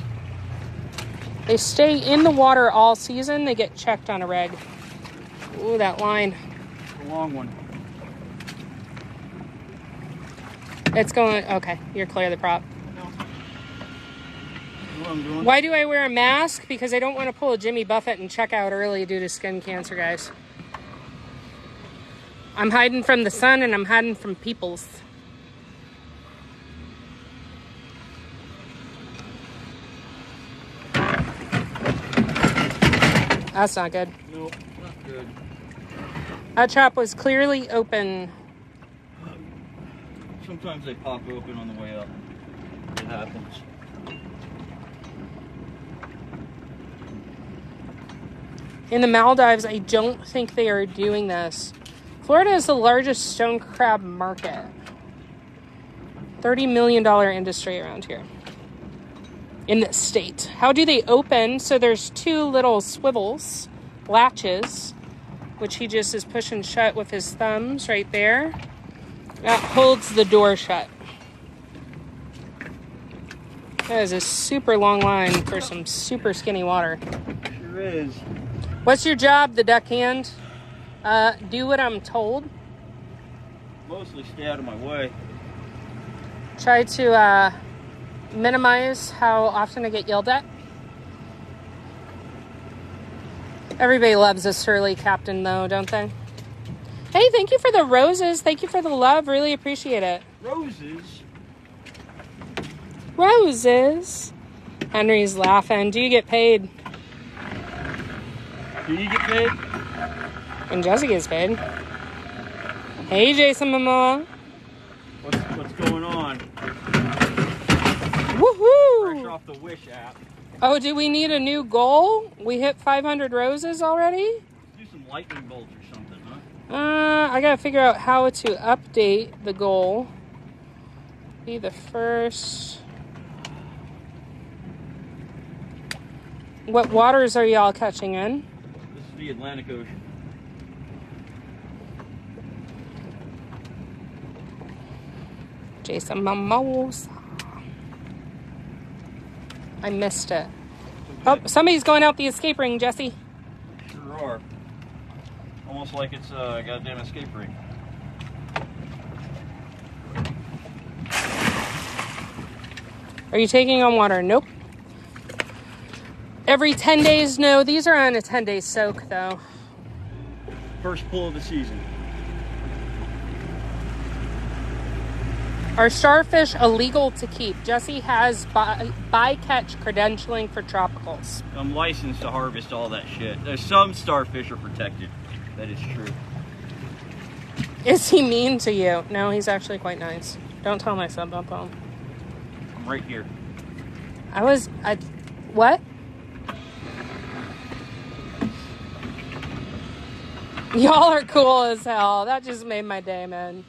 Speaker 1: They stay in the water all season. They get checked on a reg. Ooh, that line.
Speaker 2: A long one.
Speaker 1: It's going, okay, you're clear of the prop.
Speaker 2: No. What I'm doing.
Speaker 1: Why do I wear a mask? Because I don't want to pull a Jimmy Buffett and check out early due to skin cancer, guys. I'm hiding from the sun and I'm hiding from peoples. That's not good.
Speaker 2: Nope, not good.
Speaker 1: That trap was clearly open.
Speaker 2: Sometimes they pop open on the way up. It happens.
Speaker 1: In the Maldives, I don't think they are doing this. Florida is the largest stone crab market. $30 million industry around here. In this state. How do they open? So there's two little swivels, latches, which he just is pushing shut with his thumbs right there. That holds the door shut. That is a super long line for some super skinny water.
Speaker 2: Sure is.
Speaker 1: What's your job, the deckhand? Do what I'm told.
Speaker 2: Mostly stay out of my way.
Speaker 1: Try to minimize how often I get yelled at. Everybody loves a surly captain, though, don't they? Hey, thank you for the roses. Thank you for the love. Really appreciate it.
Speaker 2: Roses?
Speaker 1: Roses? Henry's laughing. Do you get paid?
Speaker 2: Do you get paid?
Speaker 1: When Jesse gets paid. Hey, Jason Momoa.
Speaker 2: What's going on?
Speaker 1: Woohoo!
Speaker 2: Fresh off the Wish app.
Speaker 1: Oh, do we need a new goal? We hit 500 roses already?
Speaker 2: Do some lightning bolts or something, huh?
Speaker 1: I gotta figure out how to update the goal. Be the first. What waters are y'all catching in?
Speaker 2: This is the Atlantic Ocean.
Speaker 1: Jason Momoa. I missed it. Oh, somebody's going out the escape ring, Jesse.
Speaker 2: Sure are. Almost like it's a goddamn escape ring.
Speaker 1: Are you taking on water? Nope. Every 10 days? No, these are on a 10-day soak, though.
Speaker 2: First pull of the season.
Speaker 1: Are starfish illegal to keep? Jesse has bycatch credentialing for tropicals.
Speaker 2: I'm licensed to harvest all that shit. There's some starfish are protected. That is true.
Speaker 1: Is he mean to you? No, he's actually quite nice. Don't tell my son, don't tell him.
Speaker 2: I'm right here.
Speaker 1: What? Y'all are cool as hell. That just made my day, man.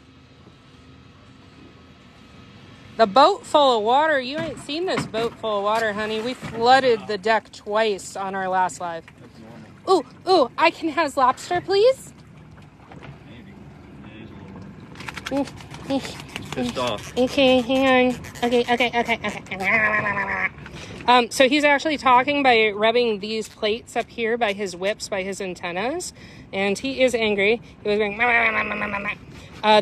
Speaker 1: The boat full of water. You ain't seen this boat full of water, honey. We flooded the deck twice on our last live.
Speaker 2: That's normal.
Speaker 1: Ooh, I can has lobster, please?
Speaker 2: Maybe. It is a little. It's pissed off.
Speaker 1: Okay, hang on. Okay. So he's actually talking by rubbing these plates up here by his whips, by his antennas, and he is angry. He was going.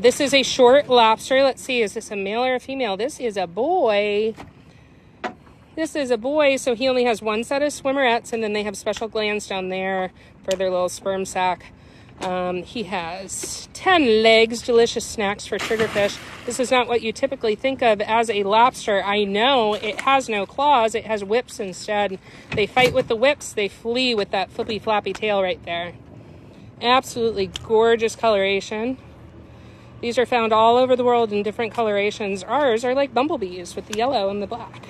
Speaker 1: This is a short lobster. Let's see, is this a male or a female? This is a boy. This is a boy, so he only has one set of swimmerettes, and then they have special glands down there for their little sperm sac. He has 10 legs, delicious snacks for triggerfish. This is not what you typically think of as a lobster. I know it has no claws, it has whips instead. They fight with the whips, they flee with that flippy floppy tail right there. Absolutely gorgeous coloration. These are found all over the world in different colorations. Ours are like bumblebees with the yellow and the black.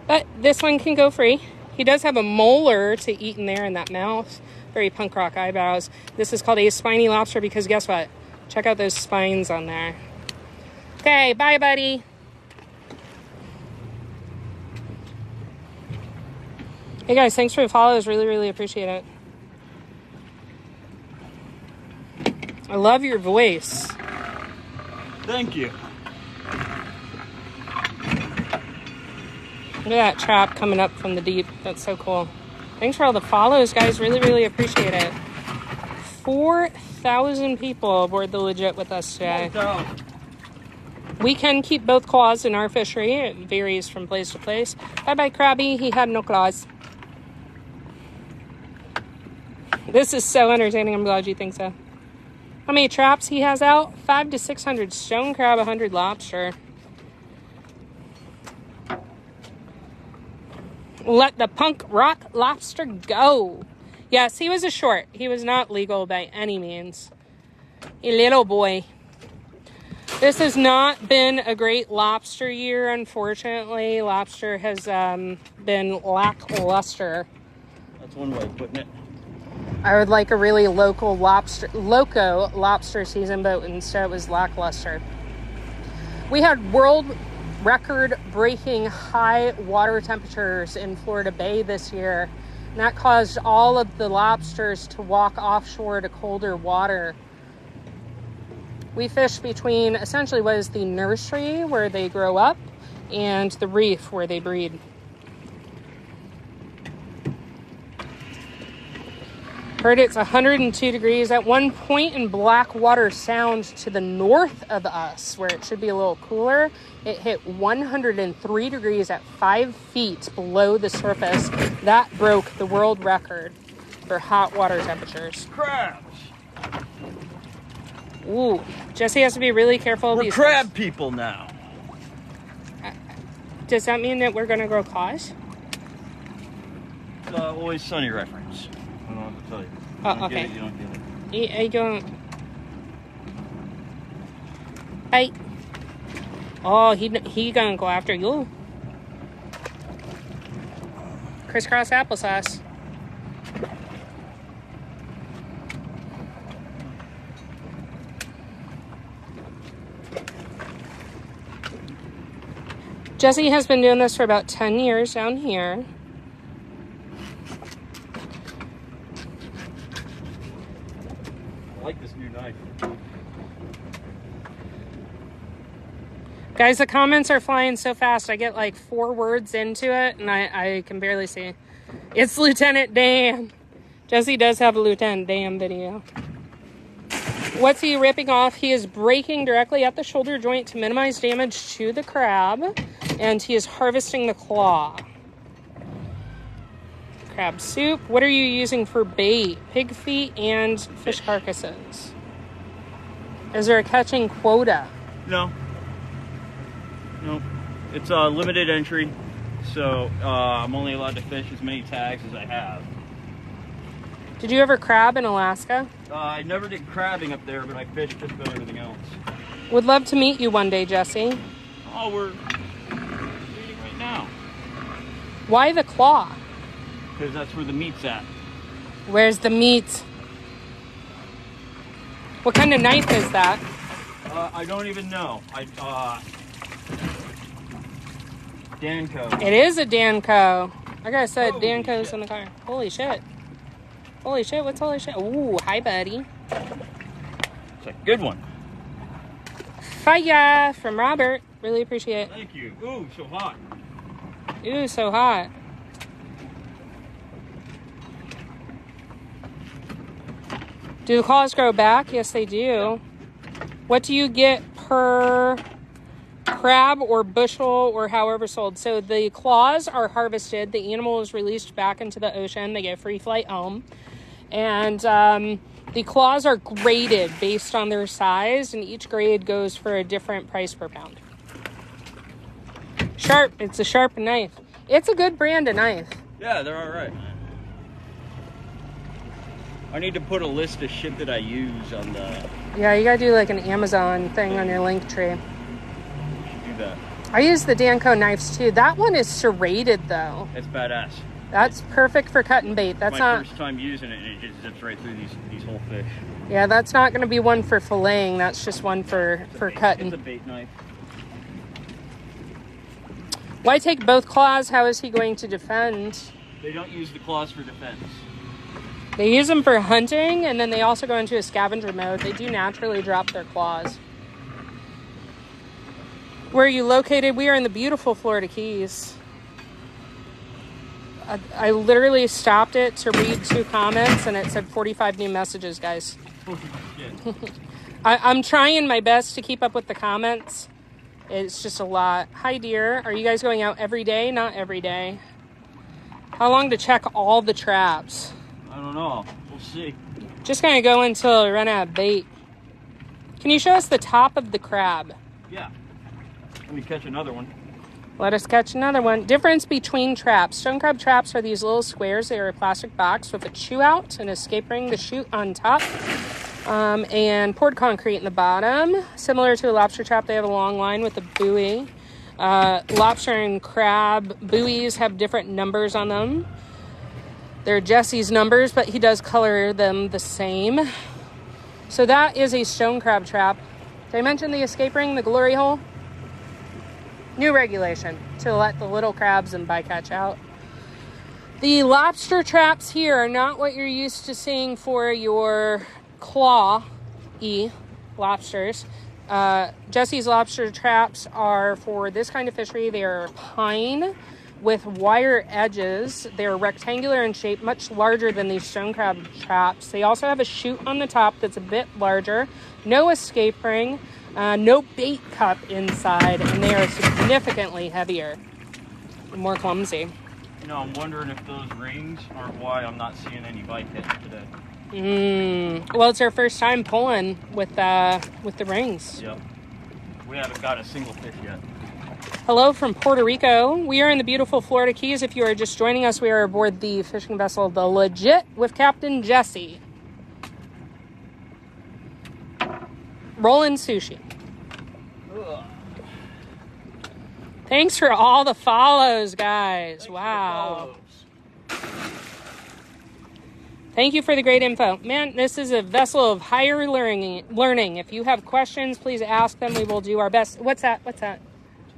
Speaker 1: But this one can go free. He does have a molar to eat in there in that mouth. Very punk rock eyebrows. This is called a spiny lobster because guess what? Check out those spines on there. Okay, bye, buddy. Hey guys, thanks for the follows. Really, really appreciate it. I love your voice.
Speaker 2: Thank you.
Speaker 1: Look at that trap coming up from the deep. That's so cool. Thanks for all the follows, guys. Really, really appreciate it. 4,000 people aboard the Legit with us today. We can keep both claws in our fishery. It varies from place to place. Bye-bye, Krabby. He had no claws. This is so entertaining. I'm glad you think so. How many traps he has out? 500 to 600 stone crab, 100 lobster. Let the punk rock lobster go. Yes, he was a short. He was not legal by any means. A little boy. This has not been a great lobster year, unfortunately. Lobster has been lackluster.
Speaker 2: That's one way of putting it.
Speaker 1: I would like a really loco lobster season, but instead it was lackluster. We had world record-breaking high water temperatures in Florida Bay this year, and that caused all of the lobsters to walk offshore to colder water. We fish between essentially what is the nursery where they grow up and the reef where they breed. Heard it's 102 degrees. At one point in Blackwater Sound to the north of us, where it should be a little cooler, it hit 103 degrees at 5 feet below the surface. That broke the world record for hot water temperatures.
Speaker 2: Crabs!
Speaker 1: Ooh, Jesse has to be really careful of
Speaker 2: We're
Speaker 1: these
Speaker 2: crab
Speaker 1: things.
Speaker 2: people now.
Speaker 1: Does that mean that we're going to grow claws?
Speaker 2: Always Sunny reference. I don't know what to tell you.
Speaker 1: Oh, okay.
Speaker 2: Get it, you don't get it.
Speaker 1: I don't. Bite. Oh, he gonna go after you. Crisscross applesauce. Jesse has been doing this for about 10 years down here.
Speaker 2: I like this new knife.
Speaker 1: Guys, the comments are flying so fast. I get like 4 words into it and I can barely see. It's Lieutenant Dan. Jesse does have a Lieutenant Dan video. What's he ripping off? He is breaking directly at the shoulder joint to minimize damage to the crab. And he is harvesting the claw. Crab soup. What are you using for bait? Pig feet and fish carcasses. Is there a catching quota?
Speaker 2: No. No. It's a limited entry. So I'm only allowed to fish as many tags as I have.
Speaker 1: Did you ever crab in Alaska?
Speaker 2: I never did crabbing up there, but I fished just about everything else.
Speaker 1: Would love to meet you one day, Jesse.
Speaker 2: Oh, we're eating right now.
Speaker 1: Why the claw?
Speaker 2: Because that's where the meat's at.
Speaker 1: Where's the meat? What kind of knife is that?
Speaker 2: I don't even know. Danco.
Speaker 1: It is a Danco. Like I said,
Speaker 2: Holy
Speaker 1: Danco's
Speaker 2: shit.
Speaker 1: in the car. Holy shit. Holy shit, what's holy shit? Ooh, hi, buddy.
Speaker 2: It's a good one.
Speaker 1: Fire from Robert. Really appreciate it.
Speaker 2: Thank you. Ooh, so hot.
Speaker 1: Ooh, so hot. Do the claws grow back? Yes, they do. What do you get per crab or bushel or however sold? So the claws are harvested. The animal is released back into the ocean. They get free flight home. And the claws are graded based on their size, and each grade goes for a different price per pound. Sharp. It's a sharp knife. It's a good brand of knife.
Speaker 2: Yeah, they're all right. I need to put a list of shit that I use on the...
Speaker 1: Yeah, you gotta do like an Amazon thing on your link tree.
Speaker 2: You should do that.
Speaker 1: I use the Danco knives too. That one is serrated though.
Speaker 2: It's badass.
Speaker 1: That's perfect for cutting bait. That's
Speaker 2: my
Speaker 1: not...
Speaker 2: first time using it, and it just zips right through these whole fish.
Speaker 1: Yeah, that's not going to be one for filleting. That's just one for cutting.
Speaker 2: It's a bait knife.
Speaker 1: Why take both claws? How is he going to defend?
Speaker 2: They don't use the claws for defense.
Speaker 1: They use them for hunting, and then they also go into a scavenger mode. They do naturally drop their claws. Where are you located? We are in the beautiful Florida Keys. I literally stopped it to read 2 comments, and it said 45 new messages, guys. I'm trying my best to keep up with the comments. It's just a lot. Hi, dear. Are you guys going out every day? Not every day. How long to check all the traps?
Speaker 2: I don't know. We'll see.
Speaker 1: Just gonna go until I run out of bait. Can you show us the top of the crab?
Speaker 2: Yeah. Let me catch another one.
Speaker 1: Let us catch another one. Difference between traps. Stone crab traps are these little squares. They are a plastic box with a chew out, an escape ring to shoot on top, and poured concrete in the bottom. Similar to a lobster trap, they have a long line with a buoy. Lobster and crab buoys have different numbers on them. They're Jesse's numbers, but he does color them the same. So that is a stone crab trap. Did I mention the escape ring, the glory hole? New regulation to let the little crabs and bycatch out. The lobster traps here are not what you're used to seeing for your claw-y lobsters. Jesse's lobster traps are for this kind of fishery. They are pine with wire edges. They are rectangular in shape, much larger than these stone crab traps. They also have a chute on the top that's a bit larger, no escape ring, no bait cup inside, and they are significantly heavier and more clumsy.
Speaker 2: You know, I'm wondering if those rings are why I'm not seeing any bycatch today.
Speaker 1: Well, it's our first time pulling with the rings.
Speaker 2: Yep. We haven't got a single fish yet.
Speaker 1: Hello from Puerto Rico. We are in the beautiful Florida Keys. If you are just joining us, we are aboard the fishing vessel The Legit with Captain Jesse. Rolling sushi.
Speaker 2: Ugh.
Speaker 1: Thanks for all the follows, guys. Wow. Thank you for the great info. Man, this is a vessel of higher learning. If you have questions, please ask them. We will do our best. What's that? What's that?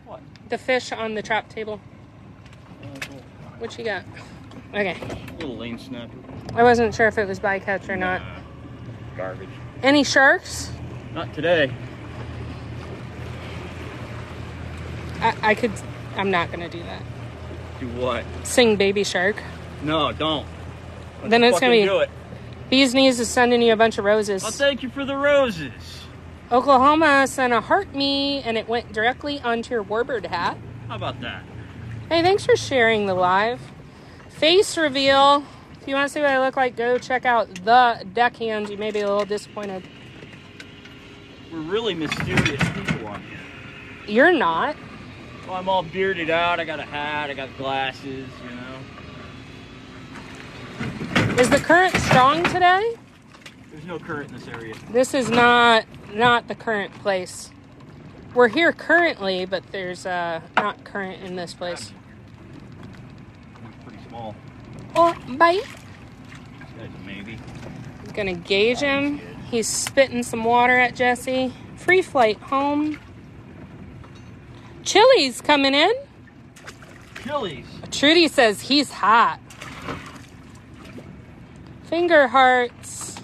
Speaker 2: What?
Speaker 1: The fish on the trap table. What you got? Okay.
Speaker 2: A little lane snapper.
Speaker 1: I wasn't sure if it was bycatch or not.
Speaker 2: Garbage.
Speaker 1: Any sharks?
Speaker 2: Not today.
Speaker 1: I'm not going to do that.
Speaker 2: Do what?
Speaker 1: Sing Baby Shark.
Speaker 2: No, don't.
Speaker 1: Then it's going to
Speaker 2: do
Speaker 1: be...
Speaker 2: it.
Speaker 1: Bees Knees is sending you a bunch of roses.
Speaker 2: Well, thank you for the roses.
Speaker 1: Oklahoma sent a heart me, and it went directly onto your warbird hat.
Speaker 2: How about that?
Speaker 1: Hey, thanks for sharing the live. Face reveal. If you want to see what I look like, go check out the Deckhands. You may be a little disappointed.
Speaker 2: We're really mysterious people on here.
Speaker 1: You're not.
Speaker 2: Well, I'm all bearded out. I got a hat. I got glasses, you know.
Speaker 1: Is the current strong today?
Speaker 2: There's no current in this area.
Speaker 1: This is not the current place. We're here currently, but there's not current in this place.
Speaker 2: It's pretty small.
Speaker 1: Oh, bite.
Speaker 2: This guy's a maybe.
Speaker 1: Gonna gauge him. He's spitting some water at Jesse. Free flight home. Chili's coming in.
Speaker 2: Chili's.
Speaker 1: Trudy says he's hot. Finger hearts.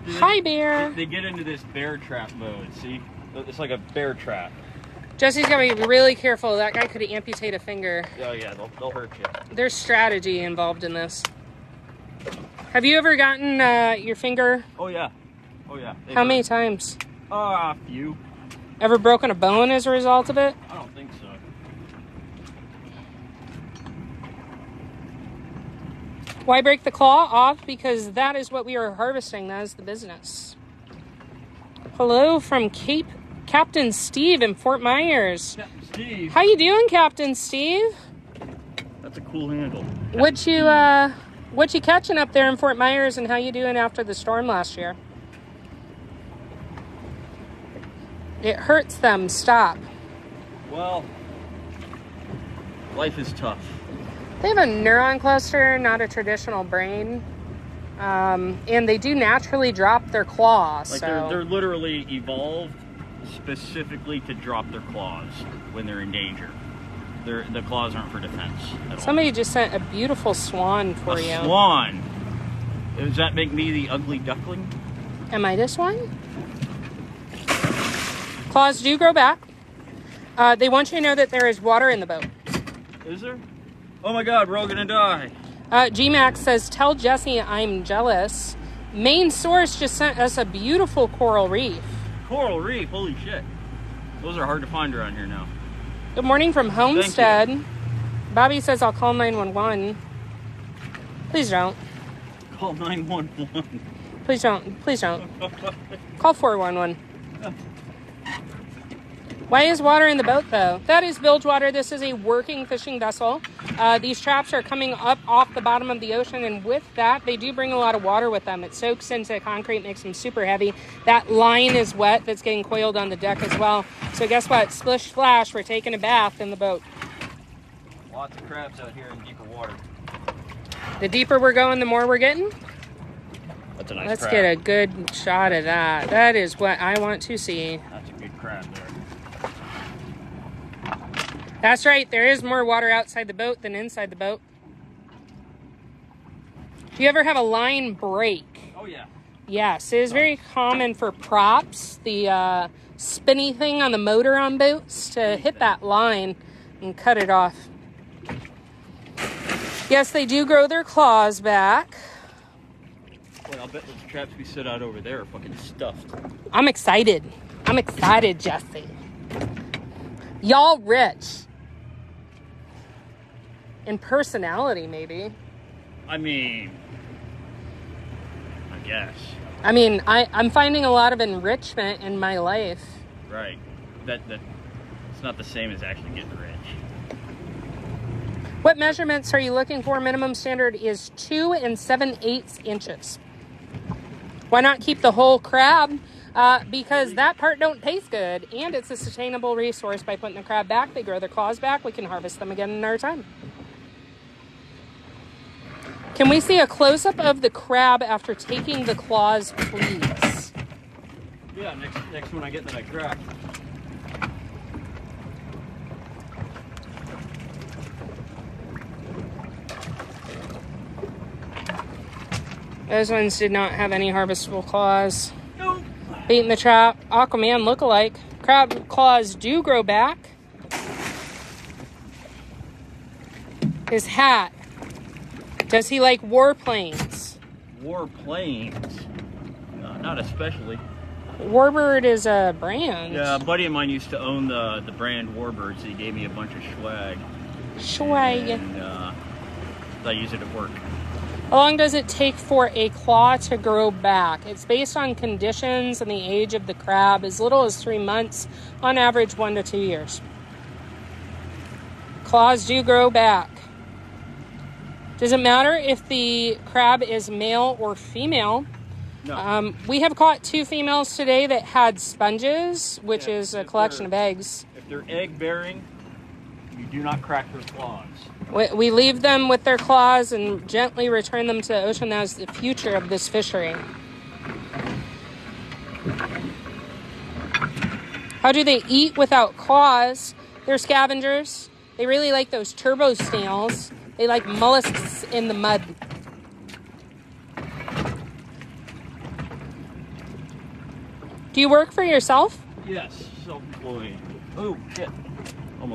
Speaker 1: Hi, bear.
Speaker 2: They get into this bear trap mode, see? It's like a bear trap.
Speaker 1: Jesse's got to be really careful. That guy could amputate a finger.
Speaker 2: Oh yeah, they'll hurt you.
Speaker 1: There's strategy involved in this. Have you ever gotten your finger?
Speaker 2: Oh yeah. Oh yeah.
Speaker 1: How many times?
Speaker 2: A few.
Speaker 1: Ever broken a bone as a result of it?
Speaker 2: I don't think so.
Speaker 1: Why break the claw off? Because that is what we are harvesting. That is the business. Hello from Captain Steve in Fort Myers.
Speaker 2: Captain Steve.
Speaker 1: How you doing, Captain Steve?
Speaker 2: That's a cool handle.
Speaker 1: What you catching up there in Fort Myers, and how you doing after the storm last year? It hurts them. Stop.
Speaker 2: Well, life is tough.
Speaker 1: They have a neuron cluster, not a traditional brain. And they do naturally drop their claws.
Speaker 2: Like
Speaker 1: so.
Speaker 2: they're literally evolved specifically to drop their claws when they're in danger. The claws aren't for defense at all.
Speaker 1: Somebody just sent a beautiful swan for you.
Speaker 2: A swan? Does that make me the ugly duckling?
Speaker 1: Am I this one? Claws do grow back. They want you to know that there is water in the boat.
Speaker 2: Is there? Oh my god, we're all gonna die.
Speaker 1: G-Max says, tell Jesse I'm jealous. Main Source just sent us a beautiful coral reef.
Speaker 2: Coral reef, holy shit. Those are hard to find around here now.
Speaker 1: Good morning from Homestead. Bobby says I'll call 911. Please don't.
Speaker 2: Call 911.
Speaker 1: Please don't. Please don't. Call 411. Why is water in the boat, though? That is bilge water. This is a working fishing vessel. These traps are coming up off the bottom of the ocean, and with that, they do bring a lot of water with them. It soaks into concrete, makes them super heavy. That line is wet that's getting coiled on the deck as well. So guess what? Splish splash, we're taking a bath in the boat.
Speaker 2: Lots of crabs out here in deeper water.
Speaker 1: The deeper we're going, the more we're getting?
Speaker 2: That's a nice
Speaker 1: Let's
Speaker 2: crab.
Speaker 1: get a good shot of that. That is what I want to see.
Speaker 2: That's a good crab there.
Speaker 1: That's right, there is more water outside the boat than inside the boat. Do you ever have a line break?
Speaker 2: Oh yeah.
Speaker 1: Yes, it is very common for props, the spinny thing on the motor on boats, to hit that line and cut it off. Yes, they do grow their claws back.
Speaker 2: Boy, I'll bet those traps we set out over there are fucking stuffed.
Speaker 1: I'm excited. I'm excited, Jesse. Y'all rich. In personality, maybe.
Speaker 2: I mean, I guess.
Speaker 1: I mean, I'm finding a lot of enrichment in my life.
Speaker 2: Right. That it's not the same as actually getting rich.
Speaker 1: What measurements are you looking for? Minimum standard is 2 7/8 inches. Why not keep the whole crab? Because that part don't taste good, and it's a sustainable resource. By putting the crab back, they grow their claws back. We can harvest them again in our time. Can we see a close-up of the crab after taking the claws, please?
Speaker 2: Yeah, next one I get that I crack.
Speaker 1: Those ones did not have any harvestable claws.
Speaker 2: Nope.
Speaker 1: Bait in the trap. Aquaman look-alike. Crab claws do grow back. His hat. Does he like warplanes?
Speaker 2: Warplanes? Not especially.
Speaker 1: Warbird is a brand.
Speaker 2: Yeah, a buddy of mine used to own the brand Warbirds. He gave me a bunch of swag.
Speaker 1: Swag.
Speaker 2: And I use it at work.
Speaker 1: How long does it take for a claw to grow back? It's based on conditions and the age of the crab. As little as 3 months. On average, 1 to 2 years. Claws do grow back. Does it matter if the crab is male or female?
Speaker 2: No.
Speaker 1: We have caught 2 females today that had sponges, which is a collection of eggs.
Speaker 2: If they're egg bearing, you do not crack their claws.
Speaker 1: We leave them with their claws and gently return them to the ocean. That is the future of this fishery. How do they eat without claws? They're scavengers. They really like those turbo snails. They like mollusks in the mud. Do you work for yourself?
Speaker 2: Yes. self-employed. Oh, shit.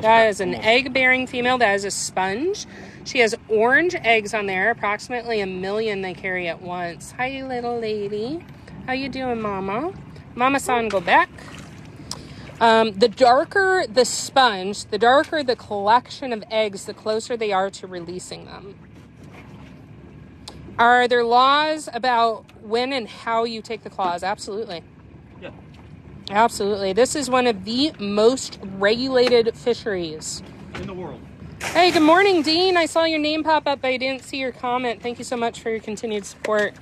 Speaker 1: That is an egg-bearing female. That is a sponge. She has orange eggs on there. Approximately 1 million they carry at once. Hi, little lady. How you doing, Mama? Mama-san, go back. The darker the sponge, the darker the collection of eggs, the closer they are to releasing them. Are there laws about when and how you take the claws? Absolutely.
Speaker 2: Yeah.
Speaker 1: Absolutely. This is one of the most regulated fisheries
Speaker 2: In the world.
Speaker 1: Hey, good morning, Dean. I saw your name pop up, but I didn't see your comment. Thank you so much for your continued support.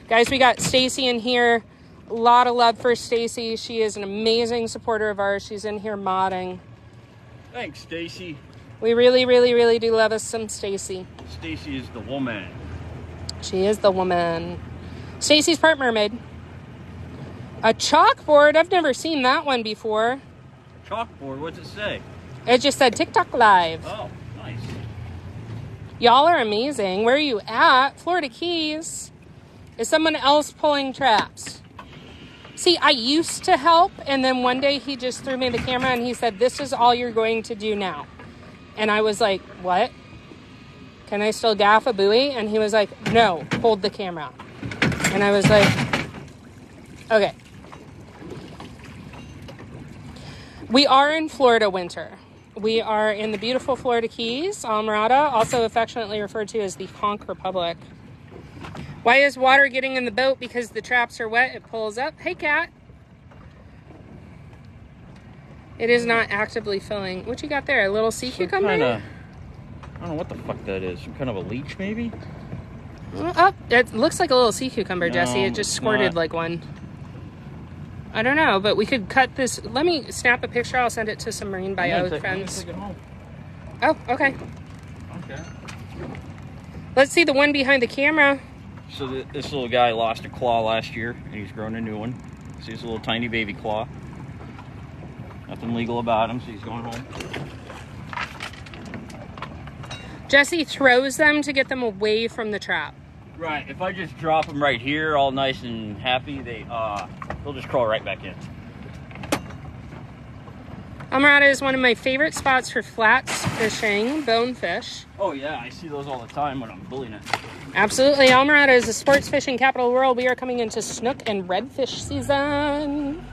Speaker 1: Guys, we got Stacy in here. A lot of love for Stacy. She is an amazing supporter of ours. She's in here modding.
Speaker 2: Thanks, Stacy.
Speaker 1: We really, really, really do love us some Stacy.
Speaker 2: Stacy is the woman.
Speaker 1: She is the woman. Stacy's part mermaid. A chalkboard. I've never seen that one before.
Speaker 2: Chalkboard, what's it say?
Speaker 1: It just said TikTok Live.
Speaker 2: Oh, nice.
Speaker 1: Y'all are amazing. Where are you at? Florida Keys. Is someone else pulling traps? See, I used to help, and then one day he just threw me the camera and he said, "This is all you're going to do now." And I was like, "What? Can I still gaff a buoy?" And he was like, "No, hold the camera." And I was like, "Okay." We are in Florida winter. We are in the beautiful Florida Keys, Almirada, also affectionately referred to as the Honk Republic. Why is water getting in the boat? Because the traps are wet. It pulls up. Hey, cat. It is not actively filling. What you got there? A little sea cucumber?
Speaker 2: I don't know what the fuck that is. Some kind of a leech, maybe?
Speaker 1: Oh, it looks like a little sea cucumber, Jesse. It just squirted like one. I don't know, but we could cut this. Let me snap a picture. I'll send it to some marine bio friends.
Speaker 2: Take it home.
Speaker 1: Oh, okay.
Speaker 2: Okay.
Speaker 1: Let's see the one behind the camera.
Speaker 2: So this little guy lost a claw last year, and he's grown a new one. See his little tiny baby claw. Nothing legal about him, so he's going home.
Speaker 1: Jesse throws them to get them away from the trap.
Speaker 2: Right. If I just drop them right here, all nice and happy, they'll just crawl right back in.
Speaker 1: Almirada is one of my favorite spots for flats fishing, bonefish.
Speaker 2: Oh yeah, I see those all the time when I'm bullying it.
Speaker 1: Absolutely. Almirada is the sports fishing capital of the world. We are coming into snook and redfish season.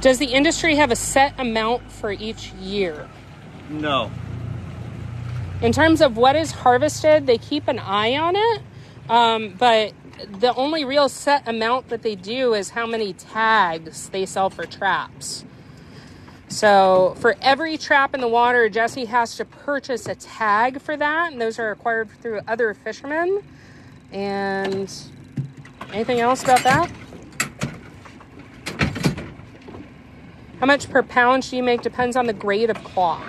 Speaker 1: Does the industry have a set amount for each year?
Speaker 2: No.
Speaker 1: In terms of what is harvested, they keep an eye on it, but the only real set amount that they do is how many tags they sell for traps. So for every trap in the water, Jesse has to purchase a tag for that, and those are acquired through other fishermen. And anything else about that? How much per pound do you make depends on the grade of claw.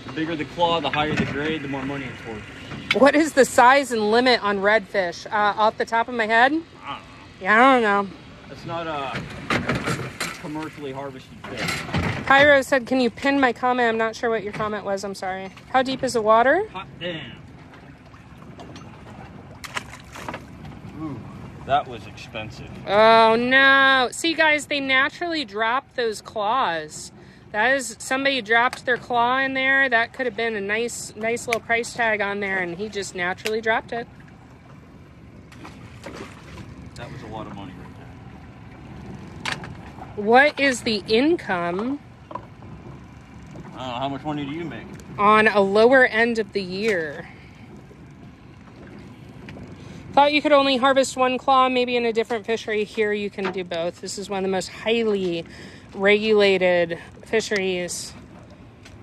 Speaker 2: The bigger the claw, the higher the grade, the more money it's worth.
Speaker 1: What is the size and limit on redfish? Off the top of my head? Yeah, I don't know.
Speaker 2: That's not a commercially harvested fish.
Speaker 1: Pyro said, "Can you pin my comment?" I'm not sure what your comment was. I'm sorry. How deep is the water?
Speaker 2: Hot damn. Ooh, that was expensive.
Speaker 1: Oh, no. See, guys, they naturally drop those claws. That is, somebody dropped their claw in there. That could have been a nice little price tag on there, and he just naturally dropped it.
Speaker 2: That was a lot of money right there.
Speaker 1: What is the income
Speaker 2: I don't know, how much money do you make?
Speaker 1: on a lower end of the year? Thought you could only harvest one claw, maybe in a different fishery. Here you can do both. This is one of the most highly regulated fisheries.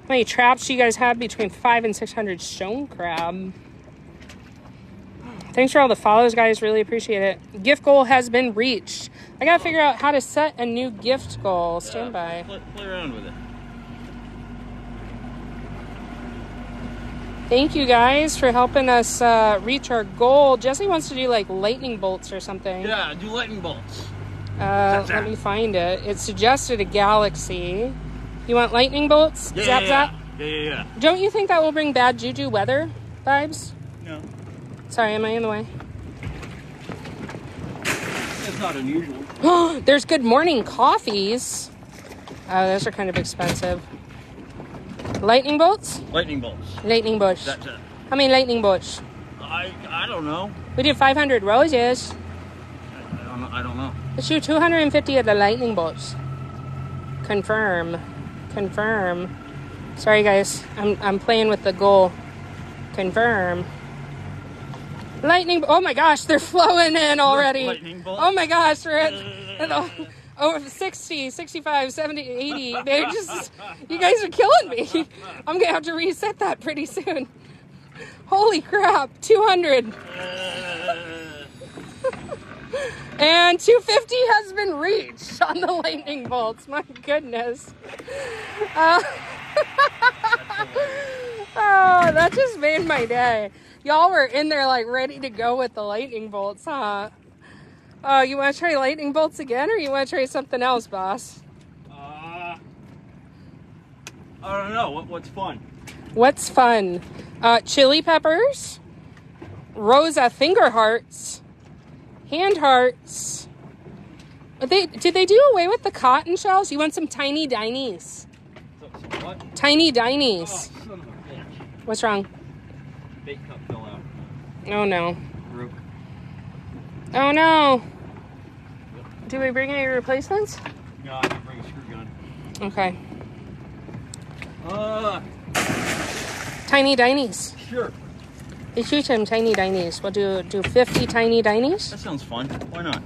Speaker 1: How many traps do you guys have? Between 500 and 600 stone crab. Thanks for all the follows, guys. Really appreciate it. Gift goal has been reached. I gotta figure out how to set a new gift goal. Stand by.
Speaker 2: Play around with it.
Speaker 1: Thank you guys for helping us reach our goal. Jesse wants to do like lightning bolts or something.
Speaker 2: Yeah, do lightning bolts.
Speaker 1: Let me find it. It suggested a galaxy. You want lightning bolts?
Speaker 2: Yeah,
Speaker 1: Zap, zap?
Speaker 2: Yeah.
Speaker 1: Don't you think that will bring bad juju weather vibes?
Speaker 2: No.
Speaker 1: Sorry, am I in the way?
Speaker 2: That's not unusual.
Speaker 1: There's Good Morning coffees. Oh, those are kind of expensive. Lightning bolts?
Speaker 2: Lightning bolts.
Speaker 1: Lightning bush.
Speaker 2: That's it.
Speaker 1: How many lightning bush?
Speaker 2: I don't know.
Speaker 1: We did 500 roses.
Speaker 2: I don't know.
Speaker 1: Let's do 250 of the lightning bolts. Confirm. Sorry, guys. I'm playing with the goal. Confirm. Lightning. Oh my gosh, they're flowing in already.
Speaker 2: Lightning bolts.
Speaker 1: Oh my gosh, we're at over 60, 65, 70, 80. They're just, you guys are killing me. I'm going to have to reset that pretty soon. Holy crap, 200. And 250 has been reached on the lightning bolts. My goodness. Oh, that just made my day. Y'all were in there like ready to go with the lightning bolts, huh? Oh, you want to try lightning bolts again, or you want to try something else, boss?
Speaker 2: I don't know. What's fun?
Speaker 1: What's fun? Chili peppers, Rosa finger hearts, hand hearts. Did they do away with the cotton shells? You want some tiny dinies?
Speaker 2: What?
Speaker 1: Tiny
Speaker 2: Oh,
Speaker 1: dinies.
Speaker 2: son of a bitch.
Speaker 1: What's wrong?
Speaker 2: Bait cup fell out.
Speaker 1: Oh no.
Speaker 2: Broke.
Speaker 1: Oh no. Do we bring any replacements?
Speaker 2: No, I didn't bring a screw gun.
Speaker 1: Okay.
Speaker 2: Tiny
Speaker 1: Tiny dinies.
Speaker 2: Sure.
Speaker 1: Let's do some tiny dinies. We'll do 50 tiny dinies.
Speaker 2: That sounds fun. Why not?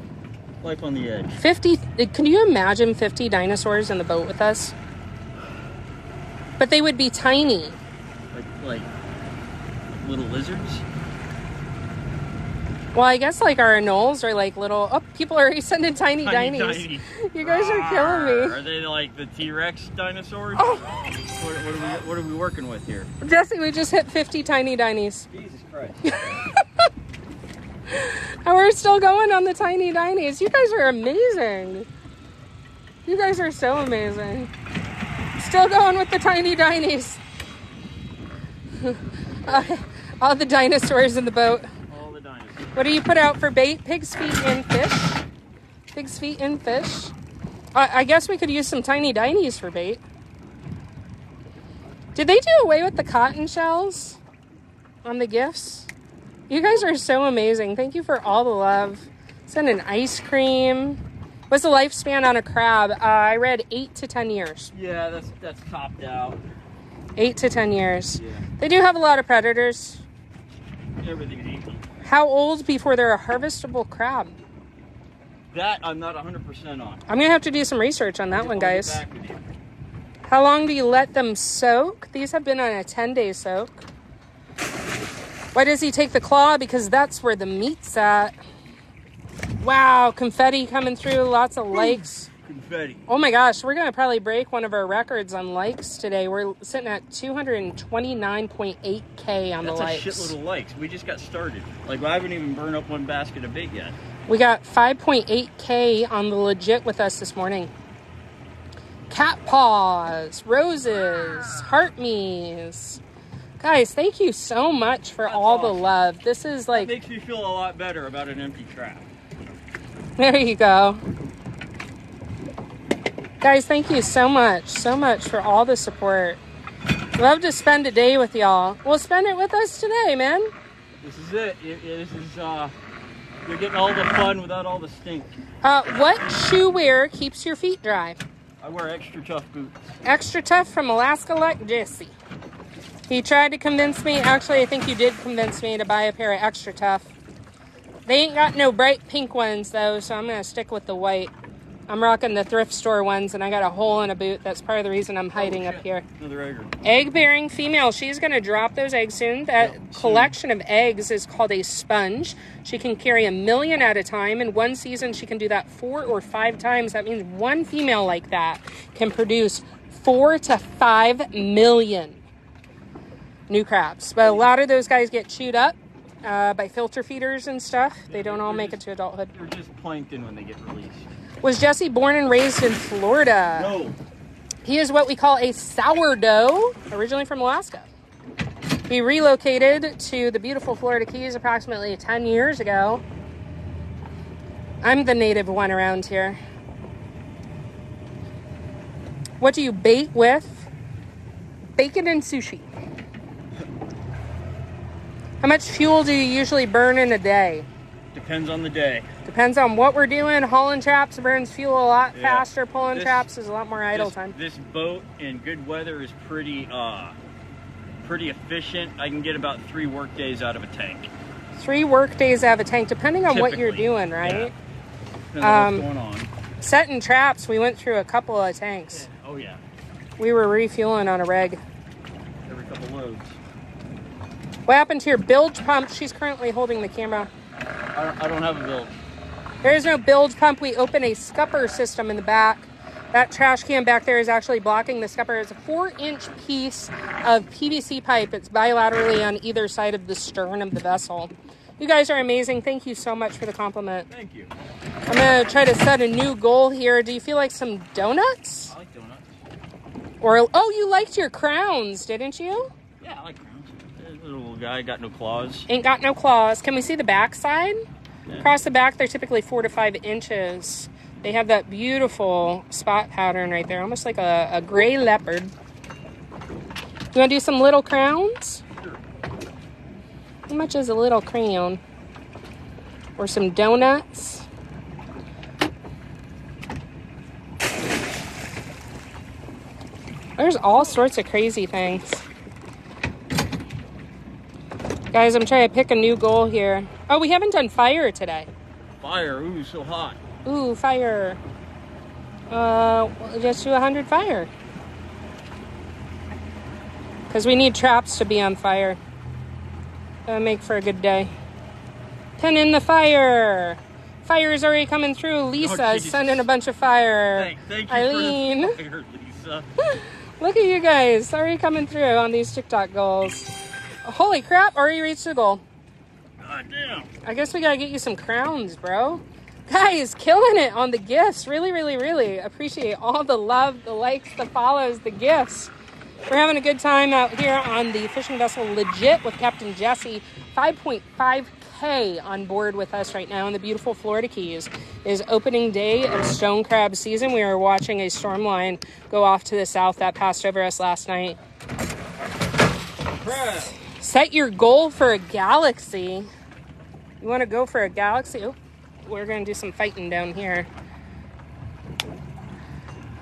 Speaker 2: Life on the edge.
Speaker 1: 50. Can you imagine 50 dinosaurs in the boat with us? But they would be tiny.
Speaker 2: Like little lizards?
Speaker 1: Well, I guess like our anoles are like little. Oh, people are already sending tiny
Speaker 2: Tiny.
Speaker 1: dinies. You guys are killing me.
Speaker 2: Are they like the T-Rex dinosaurs?
Speaker 1: Oh.
Speaker 2: What are we working with here?
Speaker 1: Jesse, we just hit 50 tiny dinies.
Speaker 2: Jesus Christ.
Speaker 1: And we're still going on the tiny dinies. You guys are amazing. You guys are so amazing. Still going with the tiny dinies. All the dinosaurs in the boat.
Speaker 2: All the dinosaurs.
Speaker 1: What do you put out for bait? Pig's feet and fish? Pig's feet and fish? I guess we could use some tiny dinies for bait. Did they do away with the cotton shells on the gifts? You guys are so amazing. Thank you for all the love. Send an ice cream. What's the lifespan on a crab? I read 8 to 10 years.
Speaker 2: Yeah, that's topped out.
Speaker 1: 8 to 10 years.
Speaker 2: Yeah.
Speaker 1: They do have a lot of predators.
Speaker 2: Everything's eaten.
Speaker 1: How old before they're a harvestable crab?
Speaker 2: That I'm not 100% on.
Speaker 1: I'm going to have to do some research on that one,
Speaker 2: I'll get
Speaker 1: guys.
Speaker 2: back with you.
Speaker 1: How long do you let them soak? These have been on a 10-day soak. Why does he take the claw? Because that's where the meat's at. Wow, confetti coming through. Lots of likes.
Speaker 2: Confetti.
Speaker 1: Oh my gosh, we're going to probably break one of our records on likes today. We're sitting at 229.8K on the likes.
Speaker 2: That's a shitload of likes. We just got started. Like, I haven't even burned up one basket of bait yet.
Speaker 1: We got 5.8K on the legit with us this morning. Cat paws, roses, heart me's. Guys, thank you so much for all the love. This is like...
Speaker 2: That makes me feel a lot better about an empty trap.
Speaker 1: There you go. Guys, thank you so much for all the support. Love to spend a day with y'all. Well, spend it with us today, man.
Speaker 2: This is it. This is, you're getting all the fun without all the stink.
Speaker 1: What shoe wear keeps your feet dry?
Speaker 2: I wear extra tough boots.
Speaker 1: Extra tough from Alaska like Jesse. He tried to convince me. Actually, I think you did convince me to buy a pair of extra tough. They ain't got no bright pink ones, though, so I'm going to stick with the white. I'm rocking the thrift store ones, and I got a hole in a boot. That's part of the reason I'm hiding up here.
Speaker 2: Another egger.
Speaker 1: Egg-bearing female. She's going to drop those eggs soon. That collection of eggs is called a sponge. She can carry 1 million at a time. In one season, she can do that 4 or 5 times. That means one female like that can produce 4 to 5 million new crabs. But a lot of those guys get chewed up by filter feeders and stuff. They don't all make it to adulthood.
Speaker 2: They're just plankton when they get released.
Speaker 1: Was Jesse born and raised in Florida?
Speaker 2: No.
Speaker 1: He is what we call a sourdough, originally from Alaska. He relocated to the beautiful Florida Keys approximately 10 years ago. I'm the native one around here. What do you bait with? Bacon and sushi. How much fuel do you usually burn in a day?
Speaker 2: Depends on the day.
Speaker 1: Depends on what we're doing. Hauling traps burns fuel a lot faster. Pulling traps is a lot more idle time.
Speaker 2: This boat in good weather is pretty efficient. I can get about 3 work days out of a tank.
Speaker 1: 3 work days out of a tank, depending on
Speaker 2: Typically,
Speaker 1: what you're doing, right?
Speaker 2: Yeah. Depends on what's going on.
Speaker 1: Setting traps, we went through a couple of tanks.
Speaker 2: Oh yeah.
Speaker 1: We were refueling on a rig.
Speaker 2: Every couple loads.
Speaker 1: What happened to your bilge pump? She's currently holding the camera.
Speaker 2: I don't have a bilge.
Speaker 1: There is no bilge pump. We open a scupper system in the back. That trash can back there is actually blocking the scupper. It's a 4-inch piece of PVC pipe. It's bilaterally on either side of the stern of the vessel. You guys are amazing. Thank you so much for the compliment.
Speaker 2: Thank you.
Speaker 1: I'm going to try to set a new goal here. Do you feel like some donuts?
Speaker 2: I like donuts.
Speaker 1: Or, oh, you liked your crowns, didn't you?
Speaker 2: Yeah, I like crowns. There's a little guy, got no claws.
Speaker 1: Ain't got no claws. Can we see the back side?
Speaker 2: Yeah.
Speaker 1: Across the back, they're typically 4 to 5 inches. They have that beautiful spot pattern right there, almost like a gray leopard. You want to do some little crowns?
Speaker 2: Sure.
Speaker 1: How much is a little crown? Or some donuts? There's all sorts of crazy things. Guys, I'm trying to pick a new goal here. Oh, we haven't done fire today.
Speaker 2: Fire, ooh, so hot.
Speaker 1: Ooh, fire. Just do 100 fire. Because we need traps to be on fire. That'll make for a good day. Pin in the fire. Fire is already coming through. Lisa is sending a bunch of fire.
Speaker 2: Thank you
Speaker 1: Eileen.
Speaker 2: for the fire, Lisa.
Speaker 1: Look at you guys. Already coming through on these TikTok goals. Holy crap, already reached the goal.
Speaker 2: God damn.
Speaker 1: I guess we gotta get you some crowns, bro. Guys, killing it on the gifts. Really, really, really appreciate all the love, the likes, the follows, the gifts. We're having a good time out here on the fishing vessel Legit with Captain Jesse. 5.5K on board with us right now in the beautiful Florida Keys. It is opening day of stone crab season. We are watching a storm line go off to the south that passed over us last night.
Speaker 2: Crab.
Speaker 1: Set your goal for a galaxy. You want to go for a galaxy? Oh, we're going to do some fighting down here.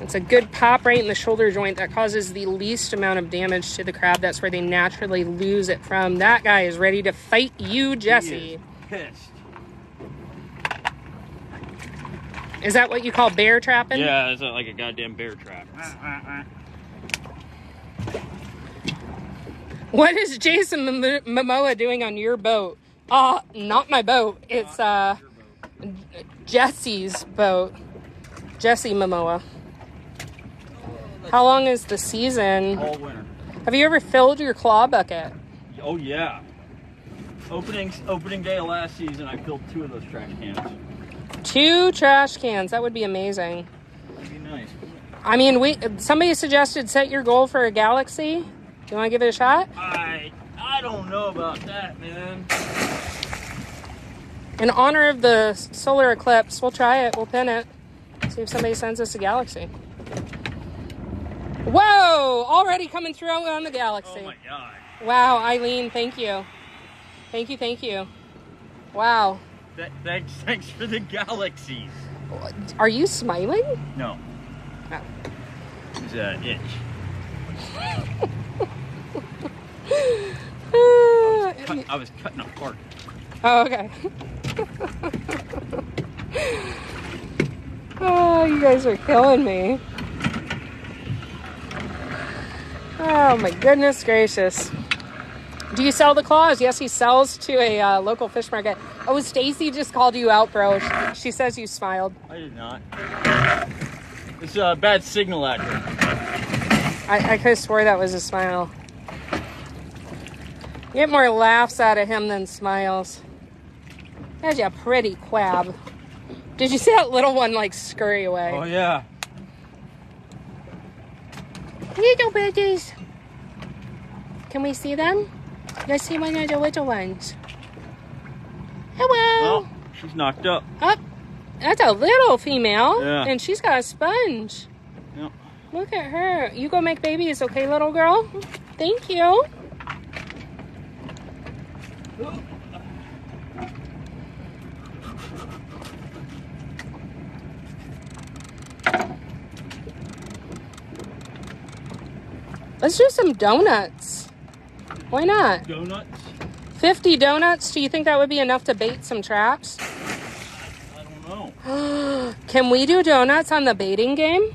Speaker 1: It's a good pop right in the shoulder joint that causes the least amount of damage to the crab. That's where they naturally lose it from. That guy is ready to fight you, Jesse.
Speaker 2: He is pissed.
Speaker 1: Is that what you call bear trapping?
Speaker 2: Yeah, it's like a goddamn bear trap.
Speaker 1: What is Jason Momoa doing on your boat? Not my boat. It's Jesse's boat. Jesse Momoa. How long is the season?
Speaker 2: All winter.
Speaker 1: Have you ever filled your claw bucket?
Speaker 2: Oh yeah. Opening day of last season, I filled 2 of those trash cans.
Speaker 1: 2 trash cans. That would be amazing.
Speaker 2: That'd be nice.
Speaker 1: I mean, somebody suggested set your goal for a galaxy. Do you want to give it a shot?
Speaker 2: I don't know about that, man.
Speaker 1: In honor of the solar eclipse, we'll try it. We'll pin it. See if somebody sends us a galaxy. Whoa! Already coming through on the galaxy.
Speaker 2: Oh my god.
Speaker 1: Wow, Eileen, thank you. Thank you. Wow.
Speaker 2: Thanks for the galaxies.
Speaker 1: Are you smiling?
Speaker 2: No.
Speaker 1: Oh.
Speaker 2: It's an itch. I was cutting apart.
Speaker 1: Oh, okay. Oh, you guys are killing me. Oh my goodness gracious. Do you sell the claws? Yes, he sells to a local fish market. Oh, Stacy just called you out, bro. She says you smiled.
Speaker 2: I did not. It's a bad signal out here.
Speaker 1: I could have swore that was a smile. You get more laughs out of him than smiles. That's a pretty quab. Did you see that little one like scurry away?
Speaker 2: Oh yeah.
Speaker 1: Little bitches. Can we see them? Let's see one of the little ones. Hello.
Speaker 2: Well, she's knocked up.
Speaker 1: Oh, that's a little female.
Speaker 2: Yeah.
Speaker 1: And she's got a sponge.
Speaker 2: Yep.
Speaker 1: Look at her. You go make babies, okay, little girl? Thank you. Let's do some donuts. Why not?
Speaker 2: Donuts?
Speaker 1: 50 donuts. Do you think that would be enough to bait some traps?
Speaker 2: I don't know.
Speaker 1: Can we do donuts on the baiting game?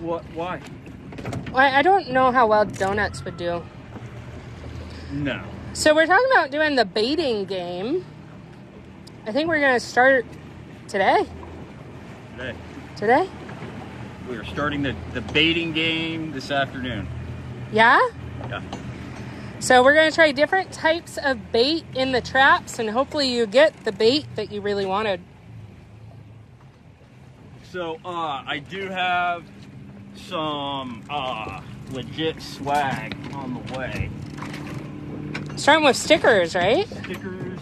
Speaker 2: What? Why?
Speaker 1: I don't know how well donuts would do.
Speaker 2: No.
Speaker 1: So we're talking about doing the baiting game. I think we're going to start today. Today?
Speaker 2: We are starting the baiting game this afternoon.
Speaker 1: Yeah?
Speaker 2: Yeah.
Speaker 1: So we're going to try different types of bait in the traps, and hopefully you get the bait that you really wanted.
Speaker 2: So, I do have some legit swag on the way.
Speaker 1: Starting with stickers, right?
Speaker 2: Stickers,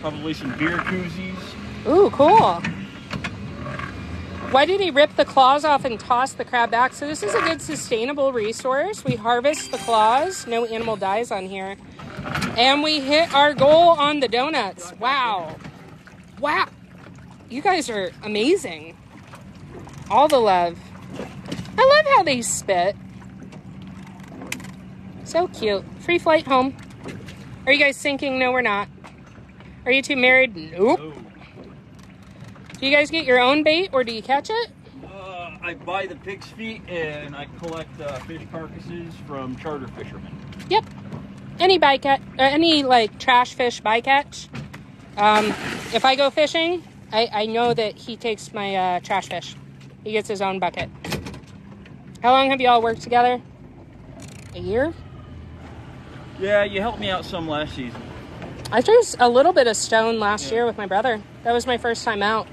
Speaker 2: probably some beer koozies.
Speaker 1: Ooh, cool. Why did he rip the claws off and toss the crab back? So this is a good sustainable resource. We harvest the claws. No animal dies on here. And we hit our goal on the donuts. Wow. Wow. You guys are amazing. All the love. I love how they spit. So cute. Free flight home. Are you guys sinking? No, we're not. Are you two married? Nope.
Speaker 2: Oh.
Speaker 1: Do you guys get your own bait or do you catch it?
Speaker 2: I buy the pig's feet and I collect fish carcasses from charter fishermen.
Speaker 1: Yep. Any bycatch, any like trash fish bycatch. If I go fishing, I know that he takes my trash fish. He gets his own bucket. How long have you all worked together? A year?
Speaker 2: Yeah, you helped me out some last season.
Speaker 1: I threw a little bit of stone last year with my brother. That was my first time out.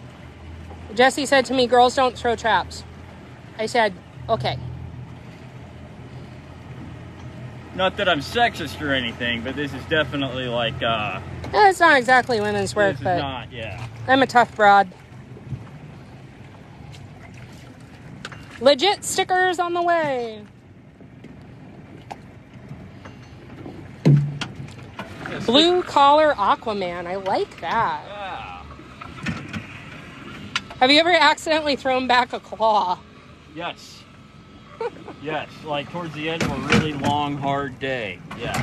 Speaker 1: Jesse said to me, girls don't throw traps. I said, okay.
Speaker 2: Not that I'm sexist or anything, but this is definitely like,
Speaker 1: It's not exactly women's work,
Speaker 2: this is
Speaker 1: but
Speaker 2: not, yeah.
Speaker 1: I'm a tough broad. Legit stickers on the way. Blue collar Aquaman. I like that.
Speaker 2: Yeah.
Speaker 1: Have you ever accidentally thrown back a claw?
Speaker 2: Yes. Yes, like towards the end of a really long, hard day. Yeah.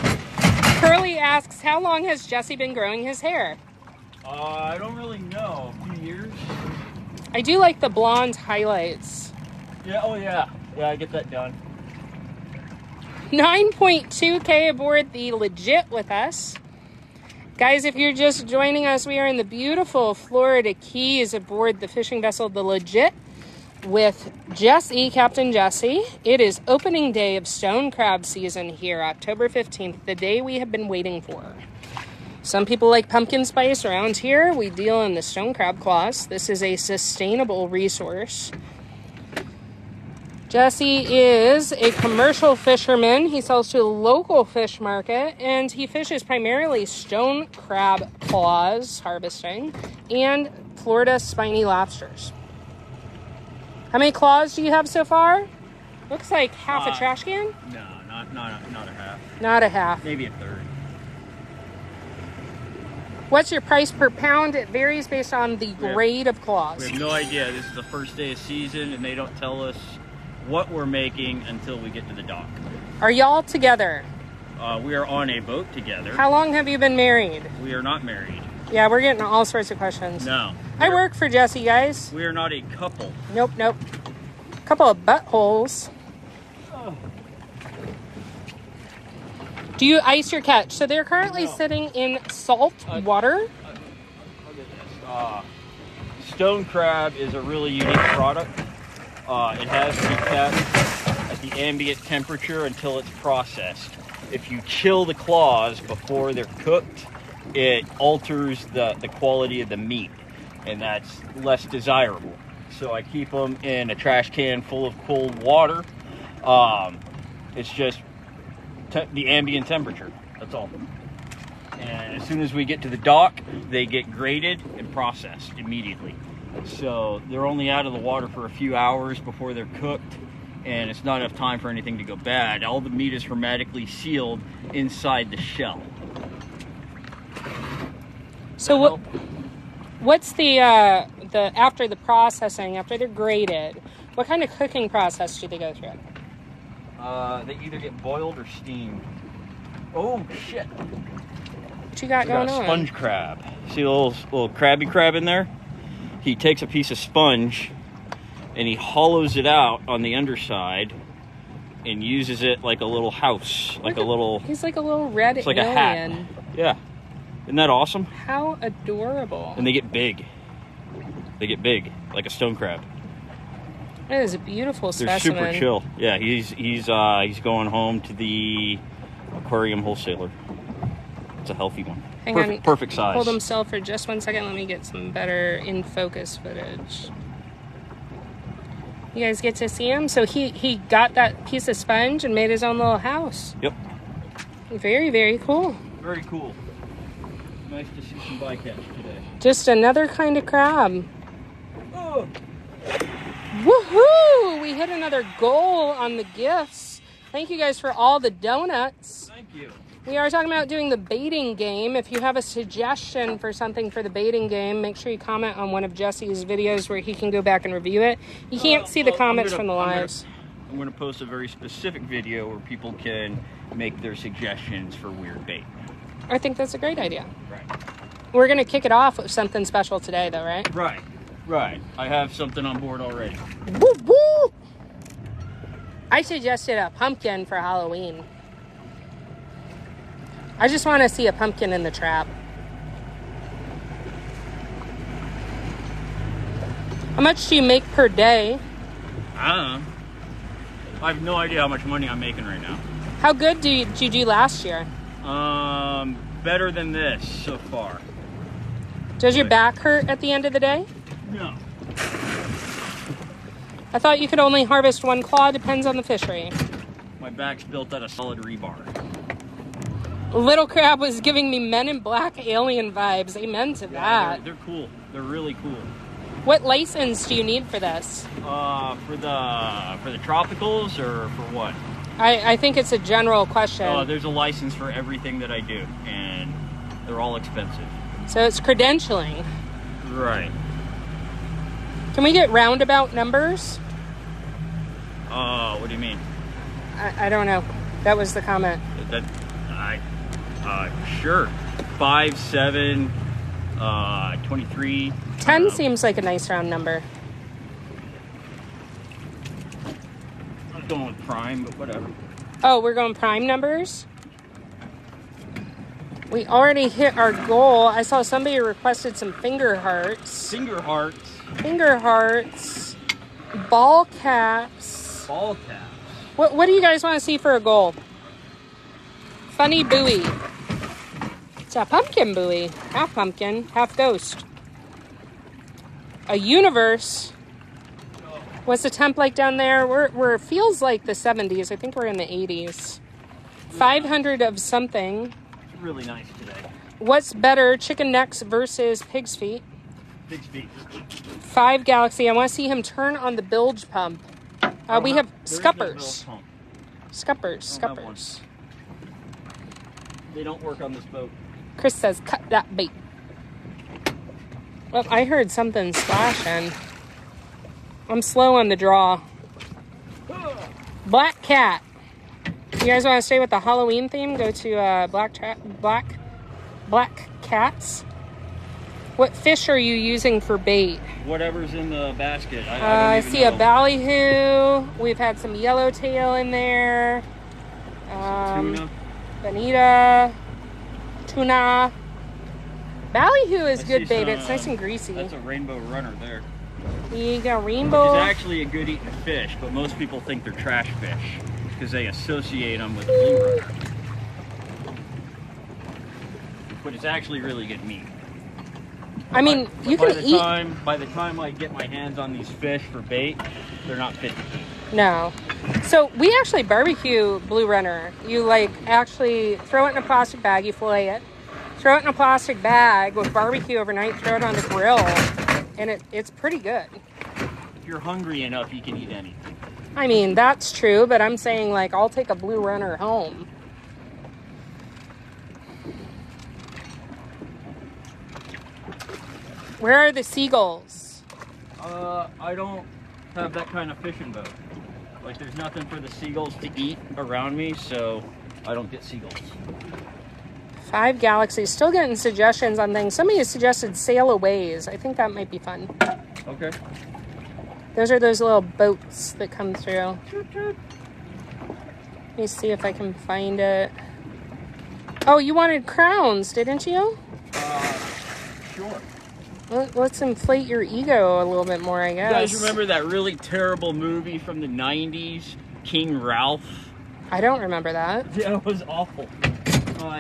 Speaker 1: Curly asks, how long has Jesse been growing his hair?
Speaker 2: I don't really know. A few years?
Speaker 1: I do like the blonde highlights.
Speaker 2: Yeah, oh yeah. Yeah, I get that done.
Speaker 1: 9.2K aboard the Legit with us. Guys, if you're just joining us, we are in the beautiful Florida Keys aboard the fishing vessel, the Legit, with Jesse, Captain Jesse. It is opening day of stone crab season here, October 15th, the day we have been waiting for. Some people like pumpkin spice. Around here, we deal in the stone crab claws. This is a sustainable resource. Jesse is a commercial fisherman. He sells to a local fish market, and he fishes primarily stone crab claws, harvesting, and Florida spiny lobsters. How many claws do you have so far? Looks like half a trash can?
Speaker 2: No, not a half.
Speaker 1: Not a half.
Speaker 2: Maybe a third.
Speaker 1: What's your price per pound? It varies based on the grade of claws.
Speaker 2: We have no idea. This is the first day of season, and they don't tell us what we're making until we get to the dock.
Speaker 1: Are y'all together?
Speaker 2: We are on a boat together.
Speaker 1: How long have you been married?
Speaker 2: We are not married.
Speaker 1: Yeah, we're getting all sorts of questions.
Speaker 2: No.
Speaker 1: I work for Jesse, guys.
Speaker 2: We are not a couple.
Speaker 1: Nope. Couple of buttholes.
Speaker 2: Oh.
Speaker 1: Do you ice your catch? So they're currently sitting in salt water.
Speaker 2: Look at this. Stone crab is a really unique product. It has to be kept at the ambient temperature until it's processed. If you chill the claws before they're cooked, it alters the quality of the meat, and that's less desirable. So I keep them in a trash can full of cold water. It's just the ambient temperature. That's all. And as soon as we get to the dock, they get graded and processed immediately. So they're only out of the water for a few hours before they're cooked, and it's not enough time for anything to go bad. All the meat is hermetically sealed inside the shell.
Speaker 1: So what's the after the processing, after they're graded, what kind of cooking process do they go through?
Speaker 2: They either get boiled or steamed. Oh shit!
Speaker 1: What you got going
Speaker 2: a
Speaker 1: on?
Speaker 2: Sponge crab. See a little crabby crab in there? He takes a piece of sponge and he hollows it out on the underside and uses it like a little house, like a little.
Speaker 1: He's like a little red
Speaker 2: it's like
Speaker 1: alien.
Speaker 2: a hat. Yeah, isn't that awesome?
Speaker 1: How adorable!
Speaker 2: And they get big. They get big, like a stone crab.
Speaker 1: That is a beautiful
Speaker 2: They're
Speaker 1: specimen.
Speaker 2: super chill. Yeah, he's going home to the aquarium wholesaler. It's a healthy one.
Speaker 1: Hang on.
Speaker 2: Perfect size.
Speaker 1: Hold him still for just 1 second. Let me get some better in focus footage. You guys get to see him? So he got that piece of sponge and made his own little house.
Speaker 2: Yep.
Speaker 1: Very, very cool.
Speaker 2: Very cool. Nice to see some bycatch today.
Speaker 1: Just another kind of crab.
Speaker 2: Oh.
Speaker 1: Woohoo! We hit another goal on the gifts. Thank you guys for all the donuts.
Speaker 2: Thank you.
Speaker 1: We are talking about doing the baiting game. If you have a suggestion for something for the baiting game, make sure you comment on one of Jesse's videos where he can go back and review it. You can't see the comments from the lives.
Speaker 2: I'm going to post a very specific video where people can make their suggestions for weird bait.
Speaker 1: I think that's a great idea.
Speaker 2: Right.
Speaker 1: We're going to kick it off with something special today, though, right?
Speaker 2: Right. I have something on board already.
Speaker 1: Woo woo! I suggested a pumpkin for Halloween. I just want to see a pumpkin in the trap. How much do you make per day?
Speaker 2: I don't know. I have no idea how much money I'm making right now.
Speaker 1: How good did you do last year?
Speaker 2: Better than this so far.
Speaker 1: Does your back hurt at the end of the day?
Speaker 2: No.
Speaker 1: I thought you could only harvest one claw. Depends on the fishery.
Speaker 2: My back's built out of solid rebar.
Speaker 1: Little Crab was giving me Men in Black alien vibes. Amen to that.
Speaker 2: They're cool. They're really cool.
Speaker 1: What license do you need for this?
Speaker 2: For the tropicals or for what?
Speaker 1: I think it's a general question.
Speaker 2: There's a license for everything that I do, and they're all expensive.
Speaker 1: So it's credentialing.
Speaker 2: Right.
Speaker 1: Can we get roundabout numbers?
Speaker 2: What do you mean?
Speaker 1: I don't know. That was the comment.
Speaker 2: Sure. 5, 7, 23.
Speaker 1: 10 seems like a nice round number.
Speaker 2: I'm going with prime, but whatever.
Speaker 1: Oh, we're going prime numbers? We already hit our goal. I saw somebody requested some finger hearts.
Speaker 2: Finger hearts.
Speaker 1: Finger hearts. Ball caps.
Speaker 2: Ball caps.
Speaker 1: What do you guys want to see for a goal? Funny buoy. It's a pumpkin buoy. Half pumpkin, half ghost. A universe. What's the temp like down there? We're feels like the 70s. I think we're in the 80s. 500 of something.
Speaker 2: It's really nice today.
Speaker 1: What's better, chicken necks versus pig's feet?
Speaker 2: Pig's feet.
Speaker 1: 5 Galaxy. I want to see him turn on the bilge pump. We have scuppers. Scuppers.
Speaker 2: They don't work on this boat.
Speaker 1: Chris says, cut that bait. Well, I heard something splashing. I'm slow on the draw. Black cat. You guys want to stay with the Halloween theme? Go to black cats. What fish are you using for bait?
Speaker 2: Whatever's in the basket.
Speaker 1: I see a ballyhoo. We've had some yellowtail in there.
Speaker 2: Tuna.
Speaker 1: Bonita. Tuna. Ballyhoo is good bait. It's nice and greasy.
Speaker 2: That's a rainbow runner there.
Speaker 1: You got rainbow.
Speaker 2: It's actually a good eating fish, but most people think they're trash fish because they associate them with blue runner. But it's actually really good meat.
Speaker 1: I mean, you can eat.
Speaker 2: By the time I get my hands on these fish for bait, they're not fit to eat.
Speaker 1: No. So we actually barbecue Blue Runner. You like actually throw it in a plastic bag, you fillet it, throw it in a plastic bag with barbecue overnight, throw it on the grill, and it's pretty good.
Speaker 2: If you're hungry enough, you can eat anything.
Speaker 1: I mean, that's true, but I'm saying like I'll take a Blue Runner home. Where are the seagulls?
Speaker 2: I don't have that kind of fishing boat. Like, there's nothing for the seagulls to eat around me, so I don't get seagulls.
Speaker 1: 5 Galaxies. Still getting suggestions on things. Somebody has suggested Sail Aways. I think that might be fun.
Speaker 2: Okay.
Speaker 1: Those are those little boats that come through. Let me see if I can find it. Oh, you wanted crowns, didn't you?
Speaker 2: Sure.
Speaker 1: Let's inflate your ego a little bit more, I guess.
Speaker 2: You guys remember that really terrible movie from the 90s, King Ralph?
Speaker 1: I don't remember that.
Speaker 2: Yeah, it was awful.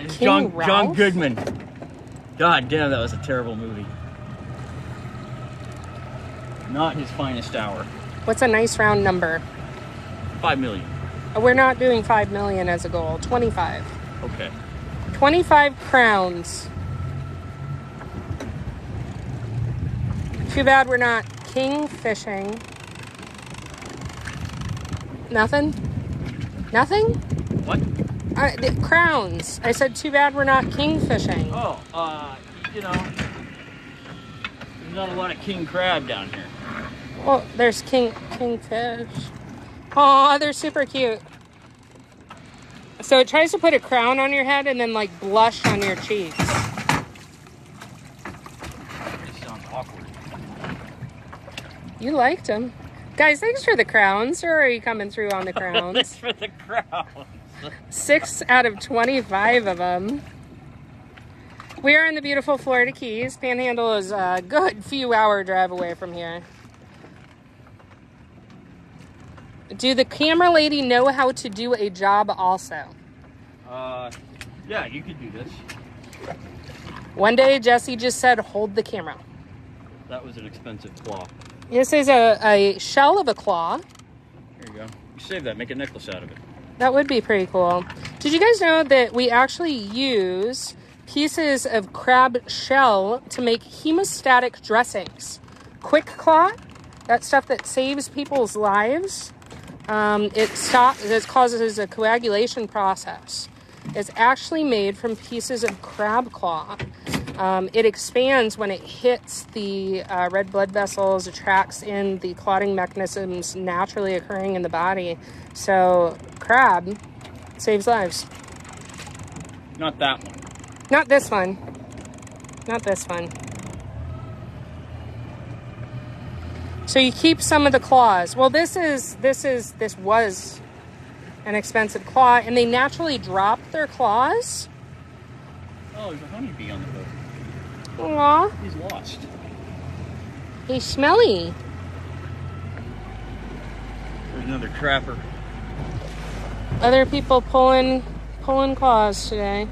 Speaker 1: King Ralph?
Speaker 2: John Goodman. God damn, that was a terrible movie. Not his finest hour.
Speaker 1: What's a nice round number?
Speaker 2: 5 million.
Speaker 1: We're not doing 5 million as a goal. 25.
Speaker 2: Okay.
Speaker 1: 25 crowns. Too bad we're not king fishing. Nothing? Nothing?
Speaker 2: What?
Speaker 1: The crowns. I said too bad we're not king fishing.
Speaker 2: Oh, you know, there's not a lot of king crab down here.
Speaker 1: Well, there's kingfish. Aw, they're super cute. So it tries to put a crown on your head and then like blush on your cheeks.
Speaker 2: This sounds awkward.
Speaker 1: You liked them. Guys, thanks for the crowns. Or are you coming through on the crowns?
Speaker 2: Thanks for the crowns.
Speaker 1: 6 out of 25 of them. We are in the beautiful Florida Keys. Panhandle is a good few hour drive away from here. Do the camera lady know how to do a job also?
Speaker 2: Yeah, you could do this.
Speaker 1: One day, Jesse just said, hold the camera.
Speaker 2: That was an expensive claw.
Speaker 1: This is a shell of a claw.
Speaker 2: There you go. You save that, make a necklace out of it.
Speaker 1: That would be pretty cool. Did you guys know that we actually use pieces of crab shell to make hemostatic dressings? Quick Claw, that stuff that saves people's lives. It causes a coagulation process. It's actually made from pieces of crab claw. It expands when it hits the red blood vessels, attracts in the clotting mechanisms naturally occurring in the body. So crab saves lives.
Speaker 2: Not that one.
Speaker 1: Not this one. Not this one. So you keep some of the claws. Well, this was an expensive claw, and they naturally drop their claws.
Speaker 2: Oh, there's a honeybee on the boat.
Speaker 1: Aw,
Speaker 2: He's lost.
Speaker 1: he's smelly.
Speaker 2: There's another trapper.
Speaker 1: Other people pulling claws today.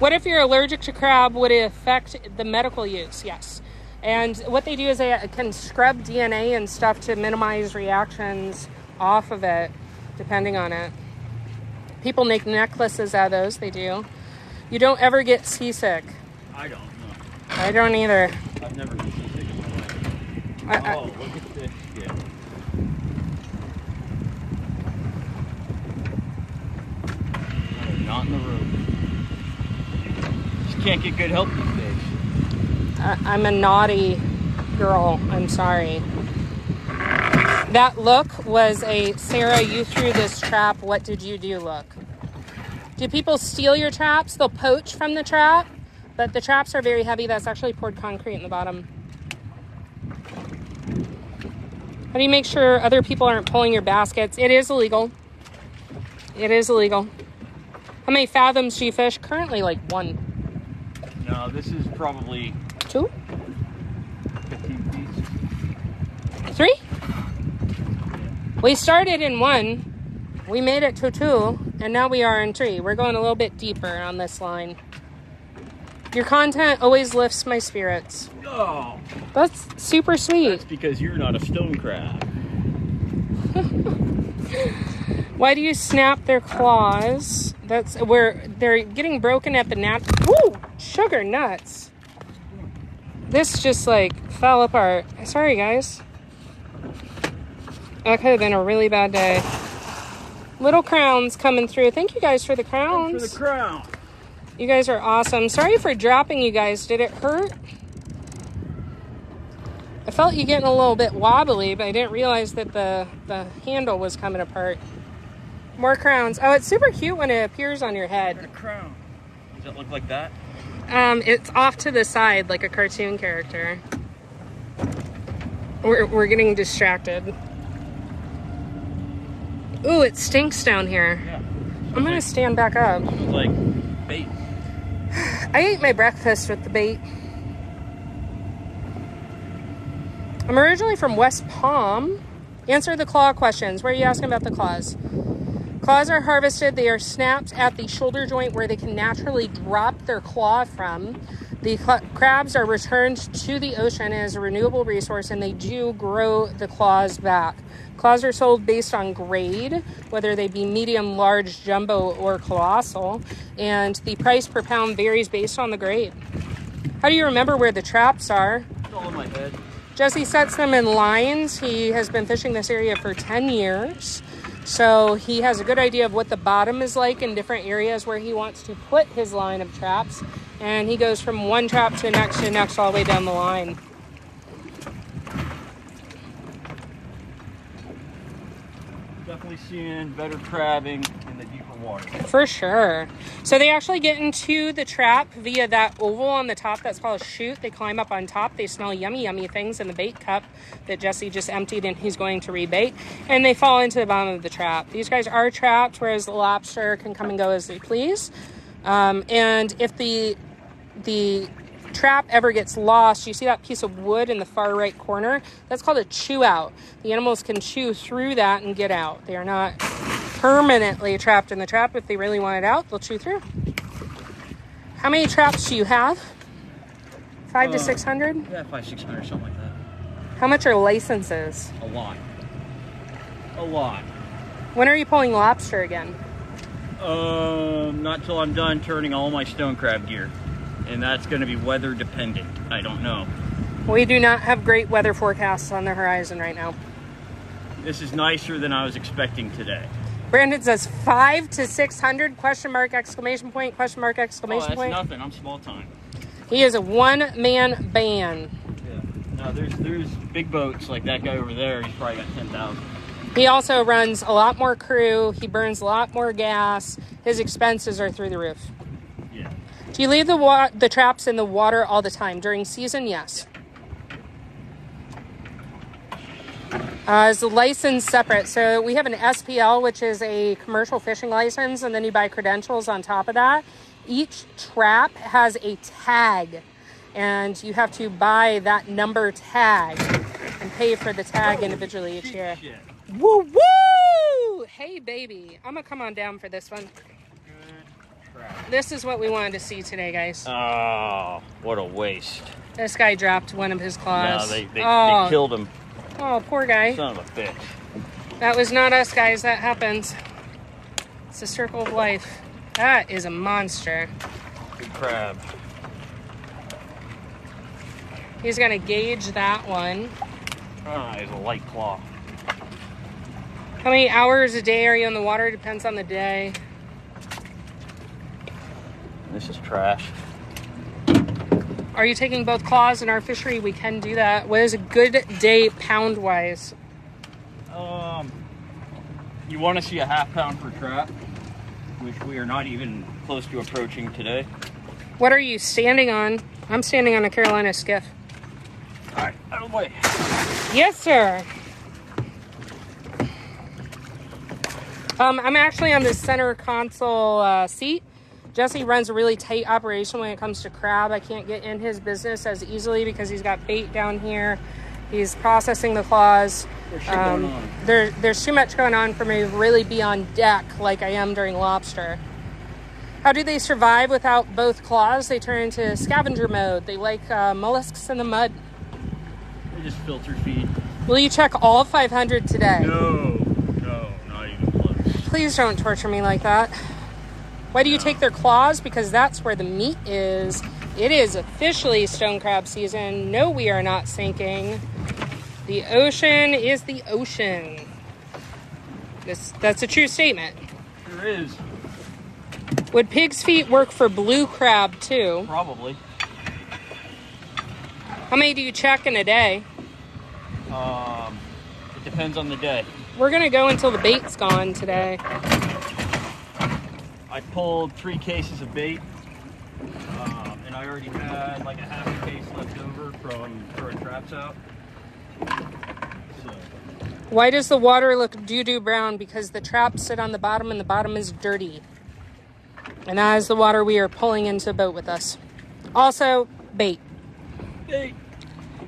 Speaker 1: What if you're allergic to crab? Would it affect the medical use? Yes. And what they do is they can scrub DNA and stuff to minimize reactions off of it, depending on it. People make necklaces out of those. They do. You don't ever get seasick.
Speaker 2: I don't know.
Speaker 1: I don't either.
Speaker 2: I've never been seasick in my life. Oh, look at this shit. They're not in the road. Just can't get good help these days.
Speaker 1: I'm a naughty girl. I'm sorry. That look was a Sarah, you threw this trap. What did you do look? Do people steal your traps? They'll poach from the trap, but the traps are very heavy. That's actually poured concrete in the bottom. How do you make sure other people aren't pulling your baskets? It is illegal. It is illegal. How many fathoms do you fish? Currently like 1.
Speaker 2: No, this is probably
Speaker 1: 2?
Speaker 2: 15 feet.
Speaker 1: 3? We started in 1. We made it to 2, and now we are in 3. We're going a little bit deeper on this line. Your content always lifts my spirits.
Speaker 2: Oh,
Speaker 1: That's super sweet.
Speaker 2: that's because you're not a stone crab.
Speaker 1: Why do you snap their claws? That's where they're getting broken at the nap. Woo! Sugar nuts. This just like fell apart. Sorry, guys. That could have been a really bad day. Little crowns coming through. Thank you guys for the crowns.
Speaker 2: Thanks for the crown.
Speaker 1: You guys are awesome. Sorry for dropping you guys. Did it hurt? I felt you getting a little bit wobbly, but I didn't realize that the handle was coming apart. More crowns. Oh, it's super cute when it appears on your head.
Speaker 2: A crown. Does it look like that?
Speaker 1: It's off to the side like a cartoon character. We're getting distracted. Ooh, it stinks down here.
Speaker 2: Yeah.
Speaker 1: I'm gonna stand back up.
Speaker 2: Smells like bait.
Speaker 1: I ate my breakfast with the bait. I'm originally from West Palm. Answer the claw questions. Where are you asking about the claws? Claws are harvested. They are snapped at the shoulder joint where they can naturally drop their claw from. The crabs are returned to the ocean as a renewable resource, and they do grow the claws back. Claws are sold based on grade, whether they be medium, large, jumbo, or colossal, and the price per pound varies based on the grade. How do you remember where the traps are?
Speaker 2: It's all in my head.
Speaker 1: Jesse sets them in lines. He has been fishing this area for 10 years. So he has a good idea of what the bottom is like in different areas where he wants to put his line of traps. And he goes from one trap to the next, all the way down the line.
Speaker 2: Definitely seeing better crabbing in the deeper water.
Speaker 1: For sure. So they actually get into the trap via that oval on the top that's called a chute. They climb up on top. They smell yummy, yummy things in the bait cup that Jesse just emptied and he's going to rebait. And they fall into the bottom of the trap. These guys are trapped, whereas the lobster can come and go as they please. And if the trap ever gets lost, you see that piece of wood in the far right corner? That's called a chew out. The animals can chew through that and get out. They are not permanently trapped in the trap. If they really want it out, they'll chew through. How many traps do you have? 500 to 600?
Speaker 2: Yeah, 500, 600, something like that.
Speaker 1: How much are licenses?
Speaker 2: A lot. A lot.
Speaker 1: When are you pulling lobster again?
Speaker 2: Not till I'm done turning all my stone crab gear. And that's going to be weather dependent. I don't know.
Speaker 1: We do not have great weather forecasts on the horizon right now.
Speaker 2: This is nicer than I was expecting today.
Speaker 1: Brandon says 500 to 600, question mark, exclamation point, question mark, exclamation
Speaker 2: that's
Speaker 1: point.
Speaker 2: Nothing. I'm small time.
Speaker 1: He is a one-man band.
Speaker 2: Yeah. No, there's big boats like that guy over there. He's probably got 10,000.
Speaker 1: He also runs a lot more crew. He burns a lot more gas. His expenses are through the roof.
Speaker 2: Yeah.
Speaker 1: Do you leave the traps in the water all the time? During season, yes. Is the license separate? So we have an SPL, which is a commercial fishing license, and then you buy credentials on top of that. Each trap has a tag, and you have to buy that number tag and pay for the tag individually each year.
Speaker 2: Shit.
Speaker 1: Woo woo! Hey baby, I'm gonna come on down for this one.
Speaker 2: Good crap.
Speaker 1: This is what we wanted to see today, guys.
Speaker 2: Oh, what a waste.
Speaker 1: This guy dropped one of his claws.
Speaker 2: No, they killed him.
Speaker 1: Oh, poor guy.
Speaker 2: Son of a bitch.
Speaker 1: That was not us, guys. That happens. It's the circle of life. That is a monster.
Speaker 2: Good crab.
Speaker 1: He's gonna gauge that one.
Speaker 2: Ah, he's a light claw.
Speaker 1: How many hours a day are you in the water? Depends on the day.
Speaker 2: This is trash.
Speaker 1: Are you taking both claws in our fishery? We can do that. What is a good day pound-wise?
Speaker 2: You want to see a half pound per trap, which we are not even close to approaching today.
Speaker 1: What are you standing on? I'm standing on a Carolina skiff.
Speaker 2: All right, out of the way.
Speaker 1: Yes, sir. I'm actually on the center console seat. Jesse runs a really tight operation when it comes to crab. I can't get in his business as easily because he's got bait down here. He's processing the claws.
Speaker 2: There's shit going on.
Speaker 1: There's too much going on for me to really be on deck like I am during lobster. How do they survive without both claws? They turn into scavenger mode. They like mollusks in the mud.
Speaker 2: They just filter feed.
Speaker 1: Will you check all 500 today?
Speaker 2: No, not even close.
Speaker 1: please don't torture me like that. Why do you take their claws? Because that's where the meat is. It is officially stone crab season. No, we are not sinking. The ocean is the ocean. That's a true statement.
Speaker 2: Sure is.
Speaker 1: Would pig's feet work for blue crab too?
Speaker 2: Probably.
Speaker 1: How many do you check in a day?
Speaker 2: It depends on the day.
Speaker 1: We're gonna go until the bait's gone today.
Speaker 2: I pulled 3 cases of bait, and I already had like a half a case left over from throwing traps out. So.
Speaker 1: Why does the water look doo-doo brown? Because the traps sit on the bottom and the bottom is dirty. And that is the water we are pulling into the boat with us. Also, bait.
Speaker 2: Bait.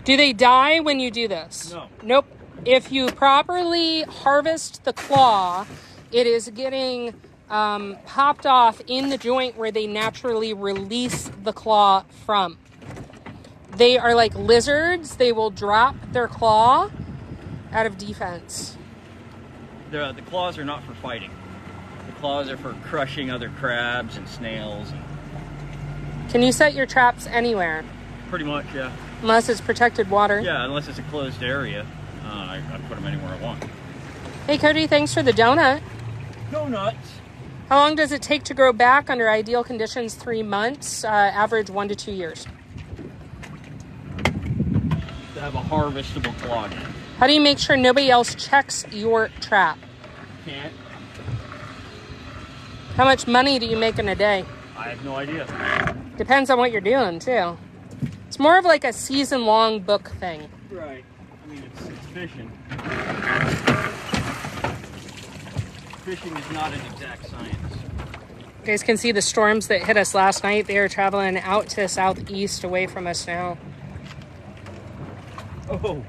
Speaker 1: Do they die when you do this?
Speaker 2: No.
Speaker 1: Nope. If you properly harvest the claw, it is getting popped off in the joint where they naturally release the claw from. They are like lizards. They will drop their claw out of defense.
Speaker 2: The claws are not for fighting. The claws are for crushing other crabs and snails.
Speaker 1: Can you set your traps anywhere?
Speaker 2: Pretty much, yeah.
Speaker 1: Unless it's protected water.
Speaker 2: Yeah, unless it's a closed area. I put them anywhere I want.
Speaker 1: Hey, Cody, thanks for the donut.
Speaker 2: No nuts.
Speaker 1: How long does it take to grow back under ideal conditions? 3 months, average 1 to 2 years.
Speaker 2: To have a harvestable claw.
Speaker 1: How do you make sure nobody else checks your trap?
Speaker 2: Can't.
Speaker 1: How much money do you make in a day?
Speaker 2: I have no idea.
Speaker 1: Depends on what you're doing, too. It's more of like a season-long book thing.
Speaker 2: Right. I mean, it's fishing. Fishing is not an exact science.
Speaker 1: You guys can see the storms that hit us last night. They are traveling out to southeast away from us now.
Speaker 2: Oh.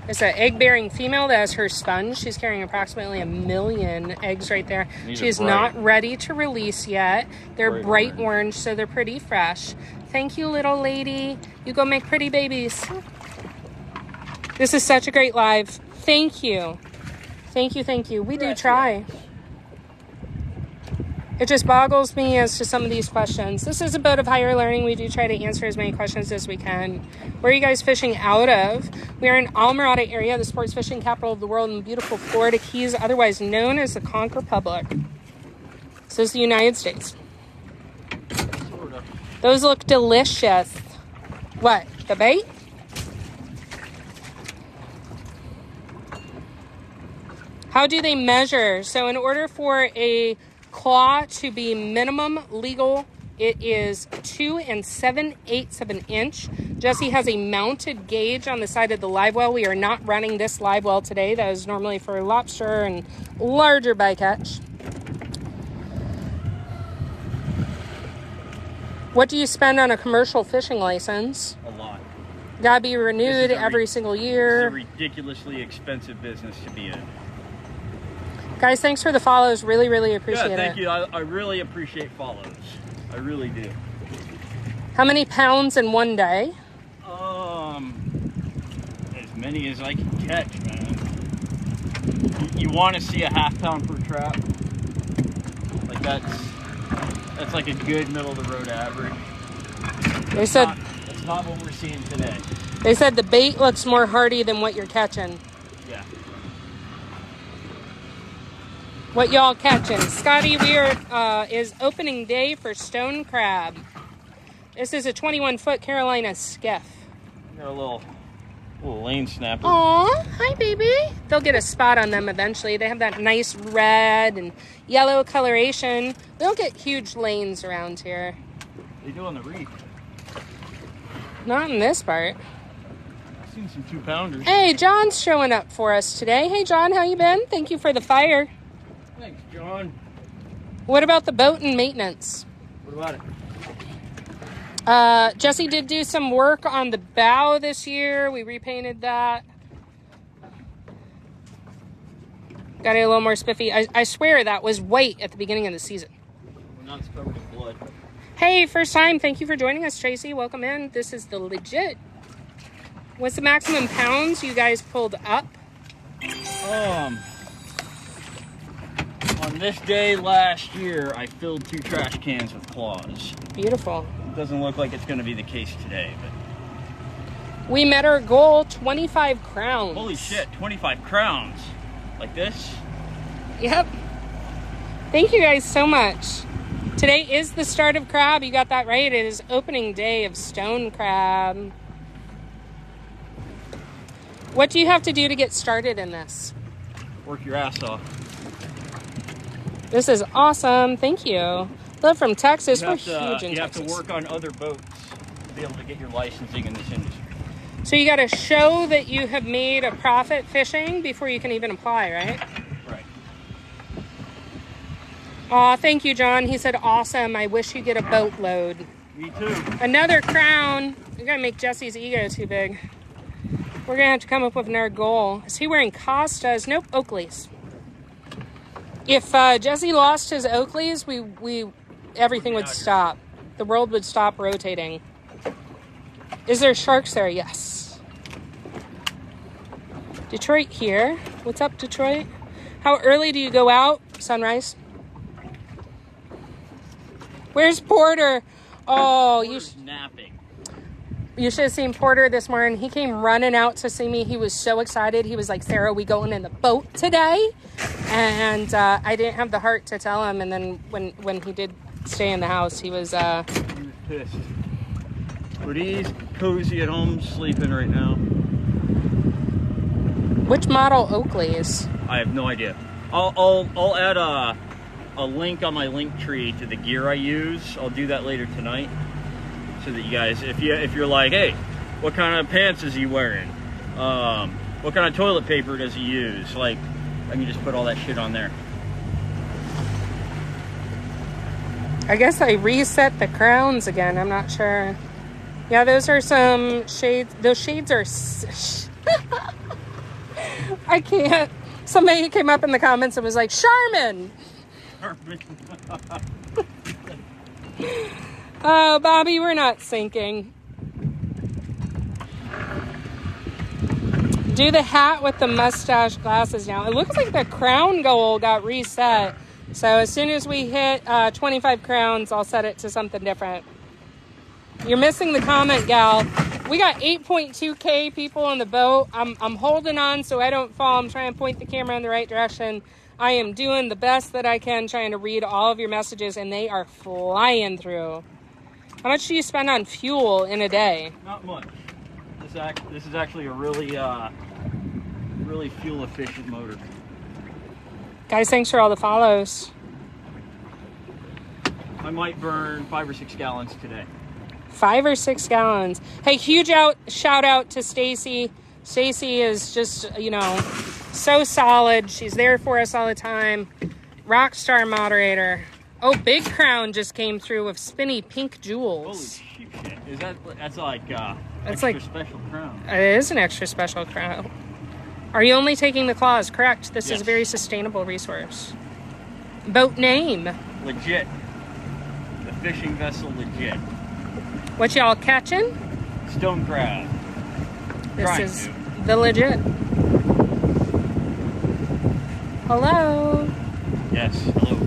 Speaker 1: It's an egg-bearing female that has her sponge. She's carrying approximately 1 million eggs right there. She's not ready to release yet. They're bright orange, so they're pretty fresh. Thank you, little lady. You go make pretty babies. This is such a great live. Thank you. Thank you, thank you. We do try. It just boggles me as to some of these questions. This is a boat of higher learning. We do try to answer as many questions as we can. Where are you guys fishing out of? We are in Almirada area, the sports fishing capital of the world in beautiful Florida Keys, otherwise known as the Conch Republic. This is the United States.
Speaker 2: Sort of.
Speaker 1: Those look delicious. What? The bait? How do they measure? So in order for a claw to be minimum legal, it is 2 7/8 of an inch. Jesse has a mounted gauge on the side of the live well. We are not running this live well today. That is normally for lobster and larger bycatch. What do you spend on a commercial fishing license?
Speaker 2: A lot.
Speaker 1: Gotta be renewed every single year.
Speaker 2: It's a ridiculously expensive business to be in.
Speaker 1: Guys, thanks for the follows. Really, really appreciate it.
Speaker 2: Yeah, thank you. I really appreciate follows. I really do.
Speaker 1: How many pounds in one day?
Speaker 2: As many as I can catch, man. You want to see a ½ pound per trap? Like that's like a good middle of the road average.
Speaker 1: They said
Speaker 2: that's not what we're seeing today.
Speaker 1: They said the bait looks more hardy than what you're catching.
Speaker 2: Yeah.
Speaker 1: What y'all catching? Scotty, we are is opening day for stone crab. This is a 21-foot Carolina skiff.
Speaker 2: Got a little lane snapper.
Speaker 1: Aw, hi baby. They'll get a spot on them eventually. They have that nice red and yellow coloration. They don't get huge lanes around here.
Speaker 2: They do on the reef.
Speaker 1: Not in this part.
Speaker 2: I've seen some 2-pounders.
Speaker 1: Hey, John's showing up for us today. Hey John, how you been? Thank you for the fire.
Speaker 2: Thanks, John.
Speaker 1: What about the boat and maintenance?
Speaker 2: What about it?
Speaker 1: Jesse did do some work on the bow this year. We repainted that. Got it a little more spiffy. I swear that was white at the beginning of the season.
Speaker 2: Well, now it's covered in blood.
Speaker 1: Hey, first time. Thank you for joining us, Tracy. Welcome in. This is the legit. What's the maximum pounds you guys pulled up?
Speaker 2: On On this day last year, I filled 2 trash cans with claws.
Speaker 1: Beautiful.
Speaker 2: It doesn't look like it's going to be the case today, but...
Speaker 1: We met our goal, 25 crowns.
Speaker 2: Holy shit, 25 crowns. Like this?
Speaker 1: Yep. Thank you guys so much. Today is the start of crab. You got that right. It is opening day of stone crab. What do you have to do to get started in this?
Speaker 2: Work your ass off.
Speaker 1: This is awesome. Thank you. Love from Texas. We're huge in Texas.
Speaker 2: You have to work on other boats to be able to get your licensing in this industry.
Speaker 1: So you got to show that you have made a profit fishing before you can even apply, right?
Speaker 2: Right.
Speaker 1: Aw, thank you, John. He said, awesome. I wish you get a boatload.
Speaker 2: Me too.
Speaker 1: Another crown. We're going to make Jesse's ego too big. We're going to have to come up with another goal. Is he wearing Costas? Nope, Oakleys. If Jesse lost his Oakleys, everything would stop. The world would stop rotating. Is there sharks there? Yes. Detroit here. What's up, Detroit? How early do you go out? Sunrise. Where's Porter? Oh,
Speaker 2: Porter's napping.
Speaker 1: You should have seen Porter this morning. He came running out to see me. He was so excited. He was like, Sarah, we going in the boat today? And I didn't have the heart to tell him. And then when he did stay in the house, he was
Speaker 2: pissed. But he's cozy at home, sleeping right now.
Speaker 1: Which model Oakleys?
Speaker 2: I have no idea. I'll add a link on my link tree to the gear I use. I'll do that later tonight, so that you guys, if you're like, hey, what kind of pants is he wearing? What kind of toilet paper does he use? Like, I can just put all that shit on there.
Speaker 1: I guess I reset the crowns again. I'm not sure. Yeah, those are some shades. Those shades are... I can't. Somebody came up in the comments and was like, Charmin! Oh, Bobby, we're not sinking. Do the hat with the mustache glasses now. It looks like the crown goal got reset. So as soon as we hit 25 crowns, I'll set it to something different. You're missing the comment, gal. We got 8.2K people on the boat. I'm holding on so I don't fall. I'm trying to point the camera in the right direction. I am doing the best that I can, trying to read all of your messages, and they are flying through. How much do you spend on fuel in a day?
Speaker 2: Not much. This is actually a really fuel efficient motor.
Speaker 1: Guys, thanks for all the follows.
Speaker 2: I might burn 5 or 6 gallons today.
Speaker 1: 5 or 6 gallons. Hey, huge shout out to Stacy. Stacy is just, so solid. She's there for us all the time. Rockstar moderator. Oh, Big Crown just came through with spinny pink jewels.
Speaker 2: Holy shit. That's like
Speaker 1: extra
Speaker 2: special crown.
Speaker 1: It is an extra special crown. Are you only taking the claws? Correct. This is a very sustainable resource. Boat name.
Speaker 2: Legit. The fishing vessel legit.
Speaker 1: What y'all catching?
Speaker 2: Stone crab.
Speaker 1: This is the legit. Hello.
Speaker 2: Yes, hello.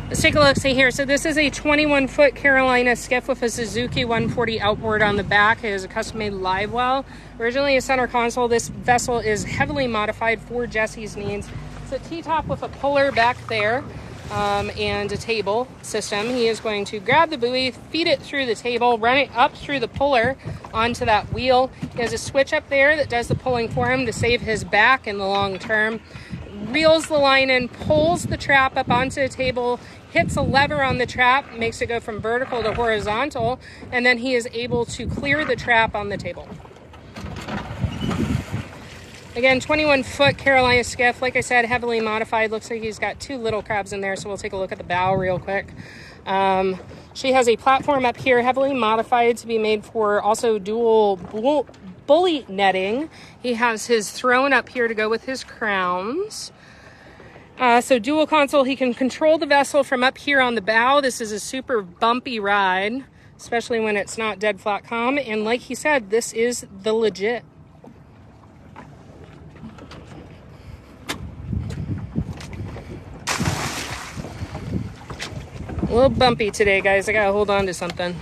Speaker 1: Let's take a look. See here. So this is a 21-foot Carolina skiff with a Suzuki 140 outboard on the back. It is a custom-made live well. Originally a center console, this vessel is heavily modified for Jesse's needs. It's a T-top with a puller back there. And a table system. He is going to grab the buoy, feed it through the table, run it up through the puller onto that wheel. He has a switch up there that does the pulling for him to save his back in the long term. Reels the line in, pulls the trap up onto the table, hits a lever on the trap, makes it go from vertical to horizontal, and then he is able to clear the trap on the table. Again, 21-foot Carolina skiff. Like I said, heavily modified. Looks like he's got 2 little crabs in there, so we'll take a look at the bow real quick. She has a platform up here, heavily modified to be made for also dual bully netting. He has his throne up here to go with his crowns. So dual console, he can control the vessel from up here on the bow. This is a super bumpy ride, especially when it's not dead flat calm. And like he said, this is the legit. A little bumpy today, guys. I gotta hold on to something.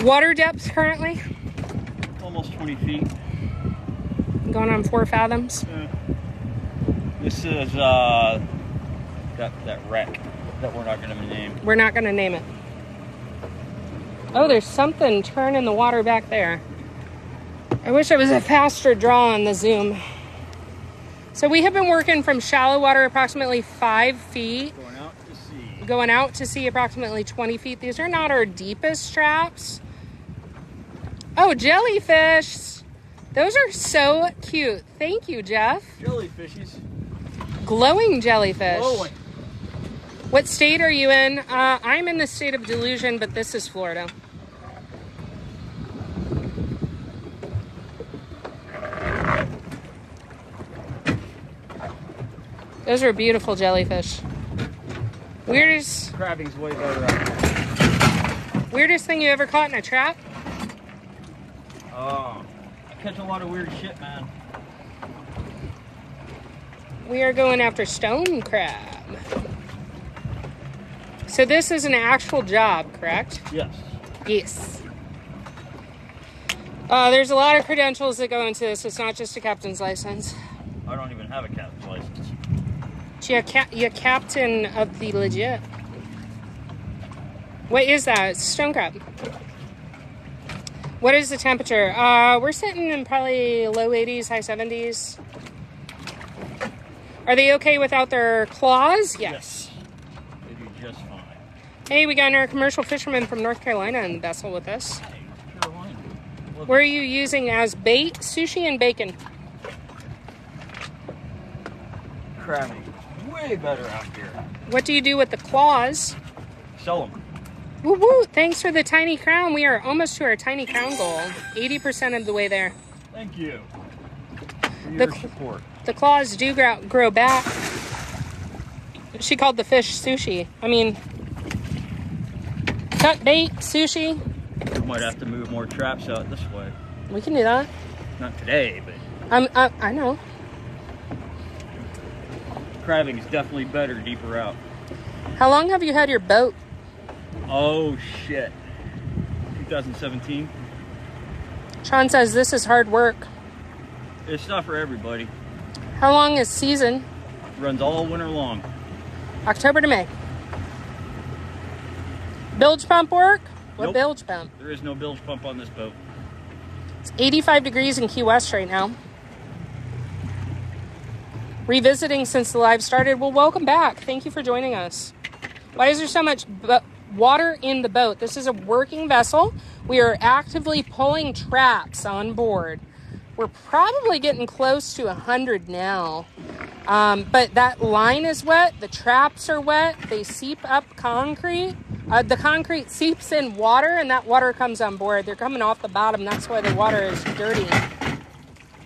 Speaker 1: Water depth currently?
Speaker 2: Almost 20 feet.
Speaker 1: Going on 4 fathoms.
Speaker 2: This is that wreck that we're not going to name.
Speaker 1: We're not going to name it. Oh, there's something turning the water back there. I wish it was a faster draw on the zoom. So we have been working from shallow water approximately 5 feet.
Speaker 2: Going out to sea.
Speaker 1: Going out to sea approximately 20 feet. These are not our deepest traps. Oh, jellyfish. Those are so cute. Thank you, Jeff.
Speaker 2: Jellyfishies.
Speaker 1: Glowing jellyfish.
Speaker 2: Glowing.
Speaker 1: What state are you in? I'm in the state of Delusion, but this is Florida. Those are beautiful jellyfish. Weirdest
Speaker 2: Crabbing's way better out
Speaker 1: weirdest thing you ever caught in a trap?
Speaker 2: I catch a lot of weird shit, man.
Speaker 1: We are going after stone crab. So this is an actual job, correct?
Speaker 2: Yes.
Speaker 1: Yes. There's a lot of credentials that go into this. It's not just a captain's license.
Speaker 2: I don't even have a captain's license.
Speaker 1: You're captain of the legit. What is that? It's stone crab. What is the temperature? We're sitting in probably low 80s, high 70s. Are they okay without their claws? Yes.
Speaker 2: They do just fine.
Speaker 1: Hey, we got our commercial fisherman from North Carolina in the vessel with us.
Speaker 2: Hey, Carolina.
Speaker 1: What are you using as bait? Sushi and bacon.
Speaker 2: Crabbing. Way better out here.
Speaker 1: What do you do with the claws?
Speaker 2: Sell them.
Speaker 1: Woo woo! Thanks for the tiny crown. We are almost to our tiny crown goal. 80% of the way there.
Speaker 2: Thank you for your support.
Speaker 1: The claws do grow back. She called the fish sushi. I mean, cut bait, sushi.
Speaker 2: We might have to move more traps out this way.
Speaker 1: We can do that.
Speaker 2: Not today, but
Speaker 1: I know.
Speaker 2: crabbing is definitely better deeper out.
Speaker 1: How long have you had your boat?
Speaker 2: Oh shit. 2017.
Speaker 1: Sean says this is hard work.
Speaker 2: It's not for everybody.
Speaker 1: How long is season?
Speaker 2: Runs all winter long.
Speaker 1: October to May. Bilge pump work? What
Speaker 2: Nope.
Speaker 1: bilge pump?
Speaker 2: There is no bilge pump on this boat.
Speaker 1: It's 85 degrees in Key West right now. Revisiting since the live started. Well, welcome back. Thank you for joining us. Why is there so much water in the boat? This is a working vessel. We are actively pulling traps on board. We're probably getting close to 100 now. But that line is wet. The traps are wet. They seep up concrete. The concrete seeps in water, and that water comes on board. They're coming off the bottom. That's why the water is dirty.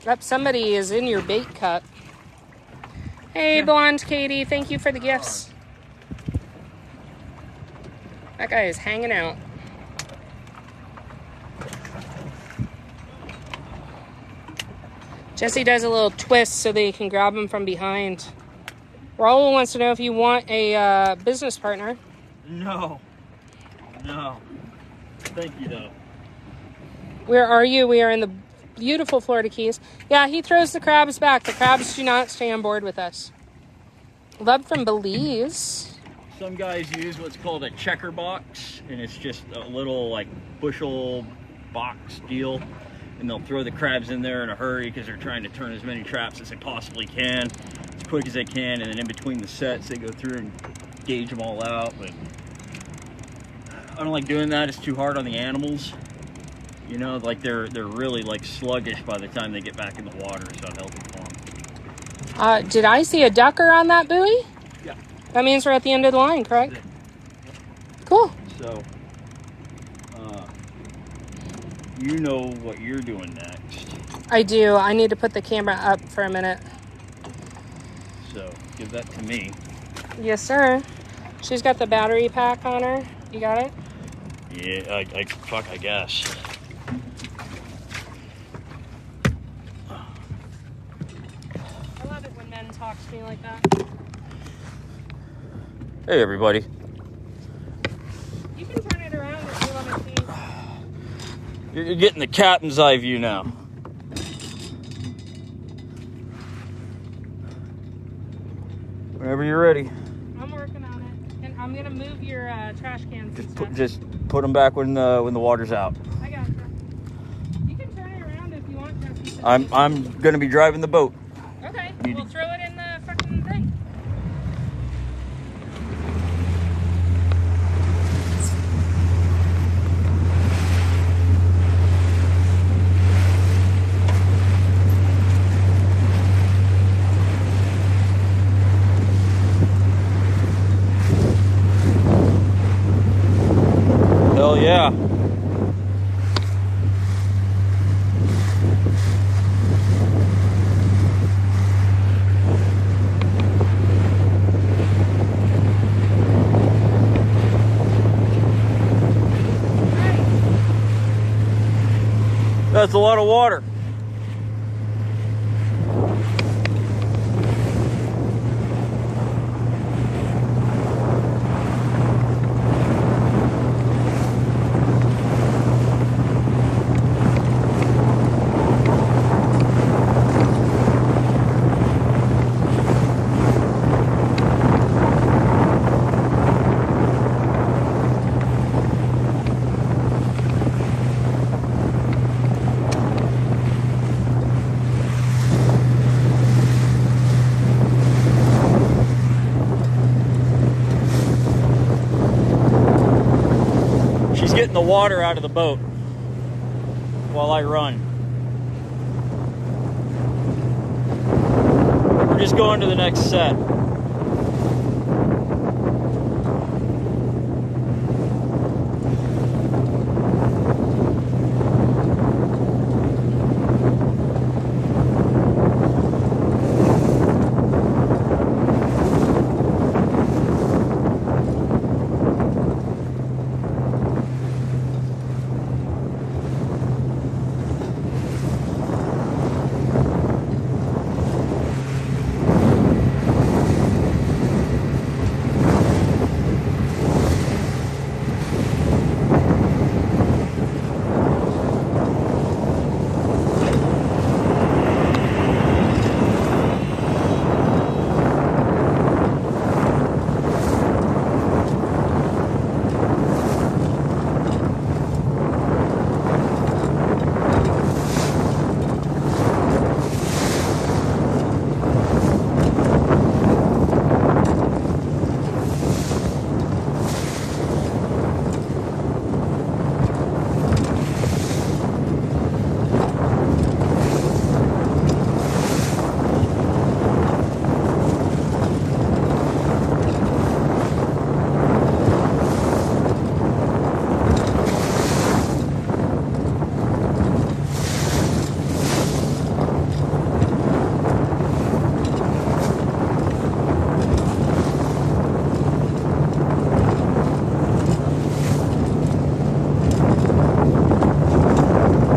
Speaker 1: Yep, somebody is in your bait cup. Hey, Blonde Katie, thank you for the gifts. That guy is hanging out. Jesse does a little twist so that you can grab him from behind. Raul wants to know if you want a business partner.
Speaker 2: No. Thank you, though.
Speaker 1: Where are you? We are in the beautiful Florida Keys. Yeah, he throws the crabs back. The crabs do not stay on board with us. Love from Belize.
Speaker 2: Some guys use what's called a checker box, and it's just a little like bushel box deal, and they'll throw the crabs in there in a hurry because they're trying to turn as many traps as they possibly can, as quick as they can, and then in between the sets they go through and gauge them all out. But I don't like doing that. It's too hard on the animals. You know, like they're really like sluggish by the time they get back in the water. It's not healthy for them.
Speaker 1: Did I see a ducker on that buoy?
Speaker 2: Yeah.
Speaker 1: That means we're at the end of the line, correct? Cool.
Speaker 2: So, you know what you're doing next.
Speaker 1: I do. I need to put the camera up for a minute.
Speaker 2: So, give that to me.
Speaker 1: Yes, sir. She's got the battery pack on her. You got it?
Speaker 2: Yeah, I guess.
Speaker 1: I love it when men talk to me like that.
Speaker 2: Hey, everybody. You're getting the captain's eye view now. Whenever you're ready.
Speaker 1: I'm working on it. And I'm going to move your trash cans and stuff.
Speaker 2: Just put them back when the water's out.
Speaker 1: I got you. You can turn it around if you want to.
Speaker 2: I'm going to be driving the boat.
Speaker 1: Okay, we'll throw it in the fucking thing.
Speaker 2: Hell yeah. That's a lot of water. She's getting the water out of the boat while I run. We're just going to the next set.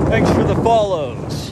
Speaker 2: Thanks for the follows.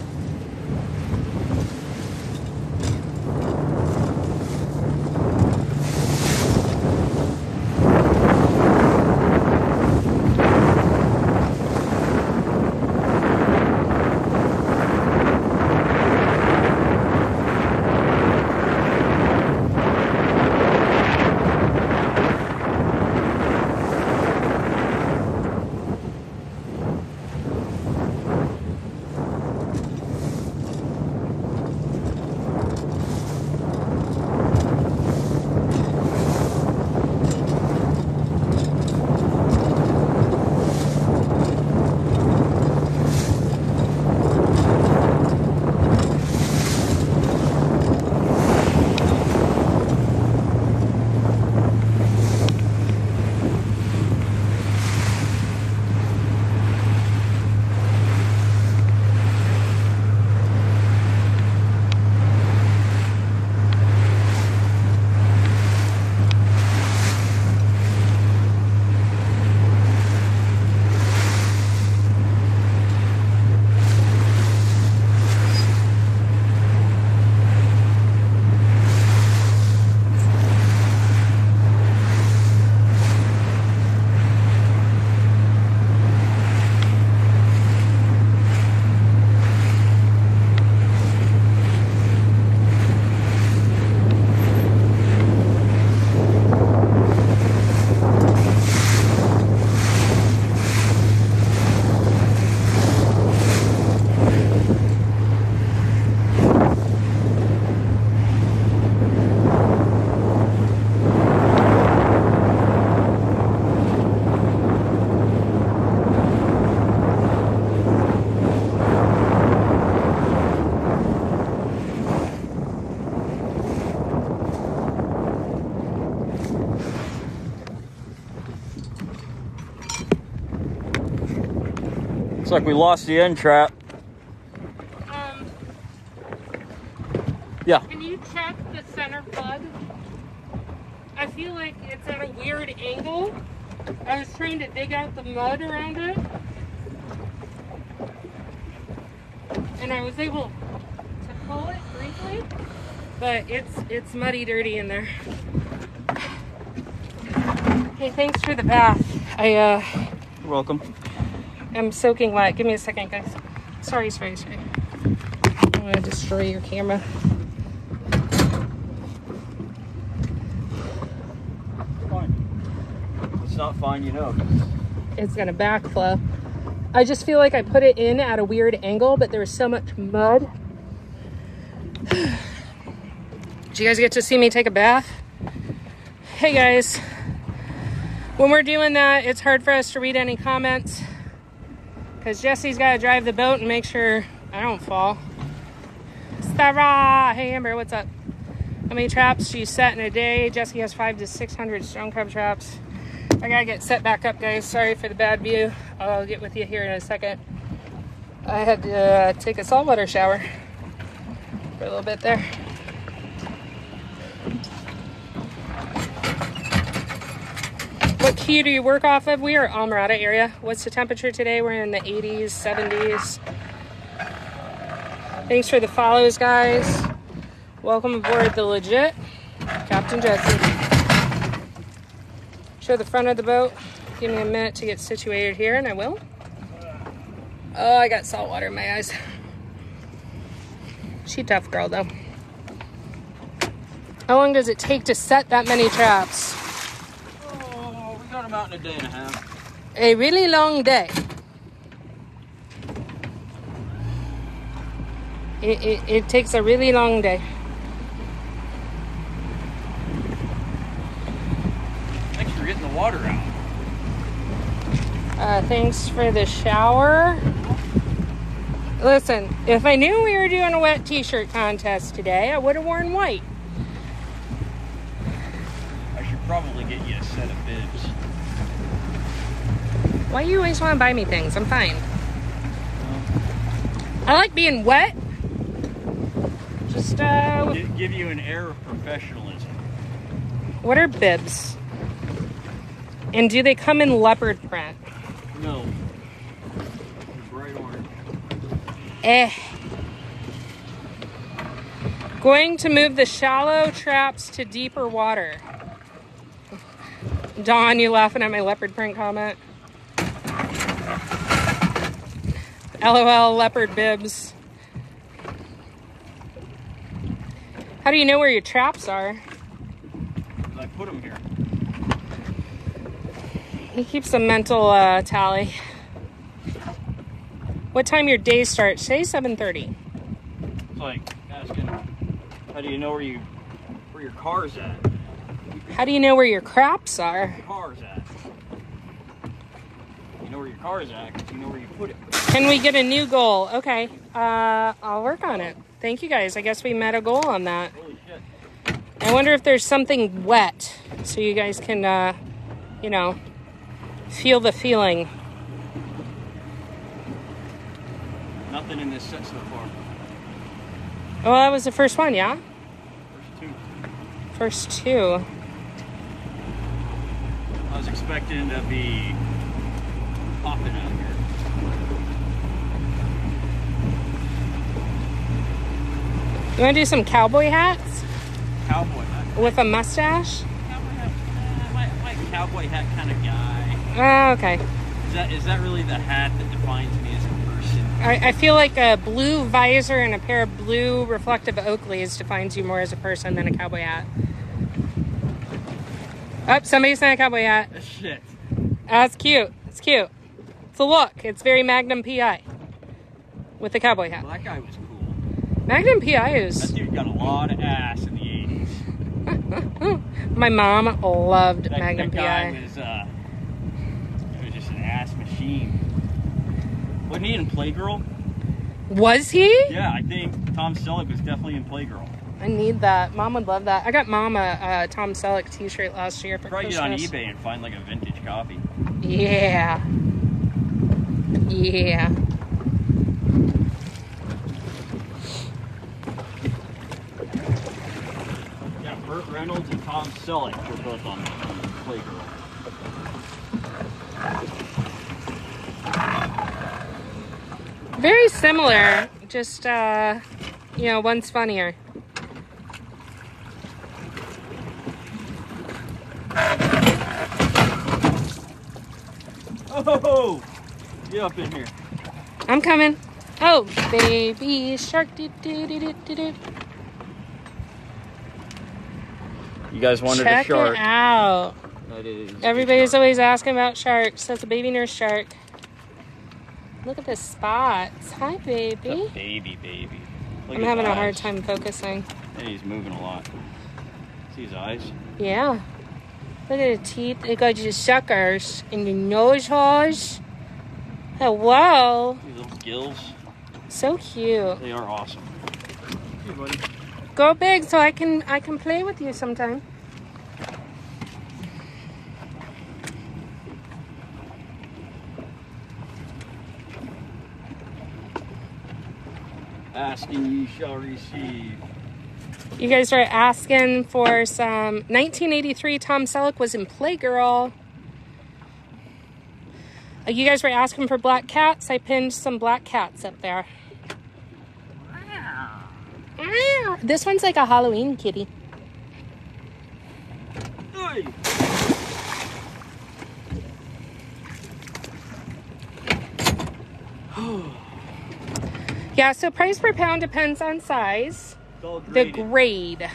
Speaker 2: Looks like we lost the end trap. Yeah.
Speaker 1: Can you check the center plug? I feel like it's at a weird angle. I was trying to dig out the mud around it. And I was able to pull it briefly, but it's muddy dirty in there. Hey, thanks for the bath.
Speaker 2: You're welcome.
Speaker 1: I'm soaking wet. Give me a second, guys. Sorry. I'm gonna destroy your camera.
Speaker 2: Fine. It's not fine, you know.
Speaker 1: It's gonna backflow. I just feel like I put it in at a weird angle, but there was so much mud. Did you guys get to see me take a bath? Hey guys. When we're doing that, it's hard for us to read any comments because Jesse's got to drive the boat and make sure I don't fall. Stara! Hey Amber, what's up? How many traps do you set in a day? Jesse has 500 to 600 stone crab traps. I gotta get set back up, guys. Sorry for the bad view. I'll get with you here in a second. I had to take a saltwater shower for a little bit there. What key do you work off of? We are Almirada area. What's the temperature today? We're in the 80s, 70s. Thanks for the follows, guys. Welcome aboard the legit Captain Jesse. Show the front of the boat. Give me a minute to get situated here, and I will. Oh, I got salt water in my eyes. She tough girl, though. How long does it take to set that many traps?
Speaker 2: Oh, we got them out in a day and a half.
Speaker 1: A really long day. It takes a really long day.
Speaker 2: Thanks for getting the water out.
Speaker 1: Thanks for the shower. Listen, if I knew we were doing a wet t-shirt contest today, I would have worn white.
Speaker 2: I should probably get you a set of bibs.
Speaker 1: Why do you always want to buy me things? I'm fine. I like being wet. Just,
Speaker 2: Give you an air of professionalism.
Speaker 1: What are bibs? And do they come in leopard print?
Speaker 2: No. Bright orange.
Speaker 1: Going to move the shallow traps to deeper water. Dawn, you laughing at my leopard print comment? LOL, leopard bibs. How do you know where your traps are?
Speaker 2: I put them here.
Speaker 1: He keeps a mental tally. What time your day starts? Say 7:30.
Speaker 2: It's like asking, how do you know where your car's at?
Speaker 1: How do you know where your craps are?
Speaker 2: Your car's at. You know where your car's at because you know where you put it.
Speaker 1: Can we get a new goal? Okay, I'll work on it. Thank you guys. I guess we met a goal on that.
Speaker 2: Holy shit.
Speaker 1: I wonder if there's something wet so you guys can, you know, feel the feeling.
Speaker 2: Nothing in this set so far.
Speaker 1: Oh, that was the first one, yeah?
Speaker 2: First two.
Speaker 1: First two.
Speaker 2: I was expecting to be popping out here.
Speaker 1: You want to do some cowboy hats?
Speaker 2: Cowboy hat.
Speaker 1: With a mustache?
Speaker 2: Cowboy hat. I'm a cowboy hat kind of guy.
Speaker 1: Oh, okay.
Speaker 2: Is that really the hat that defines me as a person?
Speaker 1: I feel like a blue visor and a pair of blue reflective Oakleys defines you more as a person than a cowboy hat. Oh, somebody's in a cowboy hat.
Speaker 2: Shit.
Speaker 1: That's cute. It's cute. It's a look. It's very Magnum PI with the cowboy hat.
Speaker 2: Well, that guy was cool.
Speaker 1: Magnum PI is...
Speaker 2: That dude got a lot of ass in the 80s.
Speaker 1: My mom loved Magnum
Speaker 2: that guy
Speaker 1: PI.
Speaker 2: was just an ass machine. Wasn't he in Playgirl?
Speaker 1: Was he?
Speaker 2: Yeah, I think Tom Selleck was definitely in Playgirl.
Speaker 1: I need that. Mom would love that. I got Mom a Tom Selleck t-shirt last year for
Speaker 2: Probably
Speaker 1: Christmas.
Speaker 2: get on eBay and find like a vintage copy.
Speaker 1: Yeah. Yeah.
Speaker 2: Yeah, Burt Reynolds and Tom Selleck were both on Playgirl.
Speaker 1: Very similar, just, you know, one's funnier.
Speaker 2: Oh, get up in here.
Speaker 1: I'm coming. Oh, baby shark. Do, do, do, do, do, do.
Speaker 2: You guys wanted
Speaker 1: Check
Speaker 2: a shark.
Speaker 1: it out.
Speaker 2: That is.
Speaker 1: Everybody's always asking about sharks. That's a baby nurse shark. Look at the spots. Hi, baby.
Speaker 2: It's a baby. Look
Speaker 1: I'm
Speaker 2: at
Speaker 1: having
Speaker 2: his
Speaker 1: a hard
Speaker 2: eyes.
Speaker 1: time focusing.
Speaker 2: Hey, he's moving a lot. See his eyes?
Speaker 1: Yeah. Look at the teeth. They got your suckers and your nose holes. Hello.
Speaker 2: These little gills.
Speaker 1: So cute.
Speaker 2: They are awesome. Hey, buddy.
Speaker 1: Go big so I can play with you sometime.
Speaker 2: Asking you shall receive.
Speaker 1: You guys are asking for some 1983 Tom Selleck was in Playgirl. You guys were asking for black cats. I pinned some black cats up there. This one's like a Halloween kitty.
Speaker 2: Hey.
Speaker 1: Yeah, so price per pound depends on size.
Speaker 2: It's all
Speaker 1: The
Speaker 2: graded.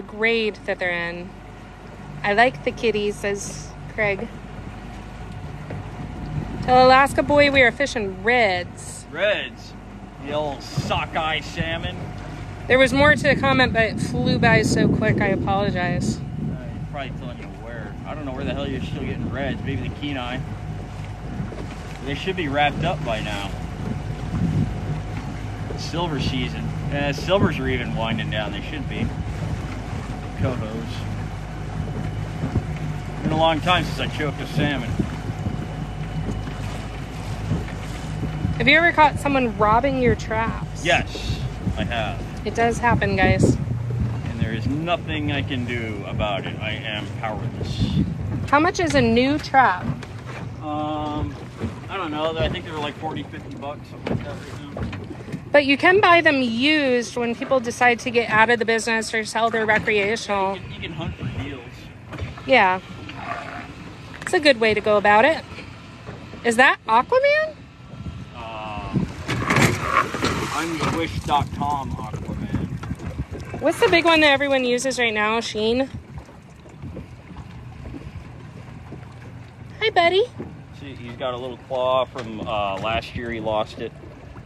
Speaker 1: grade that they're in. I like the kitties, says Craig. Tell Alaska boy we are fishing reds.
Speaker 2: Reds. The old sockeye salmon.
Speaker 1: There was more to the comment, but it flew by so quick. I apologize.
Speaker 2: He's probably telling you where. I don't know where the hell you're still getting reds. Maybe the Kenai. They should be wrapped up by now. It's silver season. Silvers are even winding down. They should be. Cohos. Been a long time since I choked a salmon.
Speaker 1: Have you ever caught someone robbing your traps?
Speaker 2: Yes, I have.
Speaker 1: It does happen, guys.
Speaker 2: And there is nothing I can do about it. I am powerless.
Speaker 1: How much is a new trap?
Speaker 2: I don't know. I think they were like 40, 50 bucks, something like that right now.
Speaker 1: But you can buy them used when people decide to get out of the business or sell their recreational.
Speaker 2: You can hunt for deals.
Speaker 1: Yeah. It's a good way to go about it. Is that Aquaman?
Speaker 2: I'm the Wish.com Aquaman.
Speaker 1: What's the big one that everyone uses right now? Sheen? Hi, buddy.
Speaker 2: See, he's got a little claw from last year. He lost it.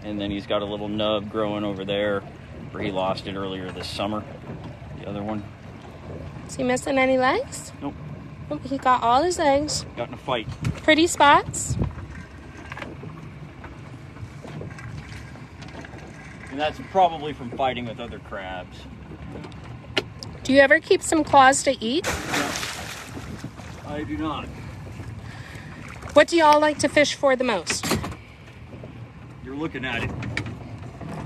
Speaker 2: And then he's got a little nub growing over there where he lost it earlier this summer. The other one.
Speaker 1: Is he missing any legs?
Speaker 2: Nope.
Speaker 1: Oh, he got all his legs.
Speaker 2: Got in a fight.
Speaker 1: Pretty spots.
Speaker 2: And that's probably from fighting with other crabs.
Speaker 1: Do you ever keep some claws to eat?
Speaker 2: No, I do not.
Speaker 1: What do y'all like to fish for the most?
Speaker 2: You're looking at it.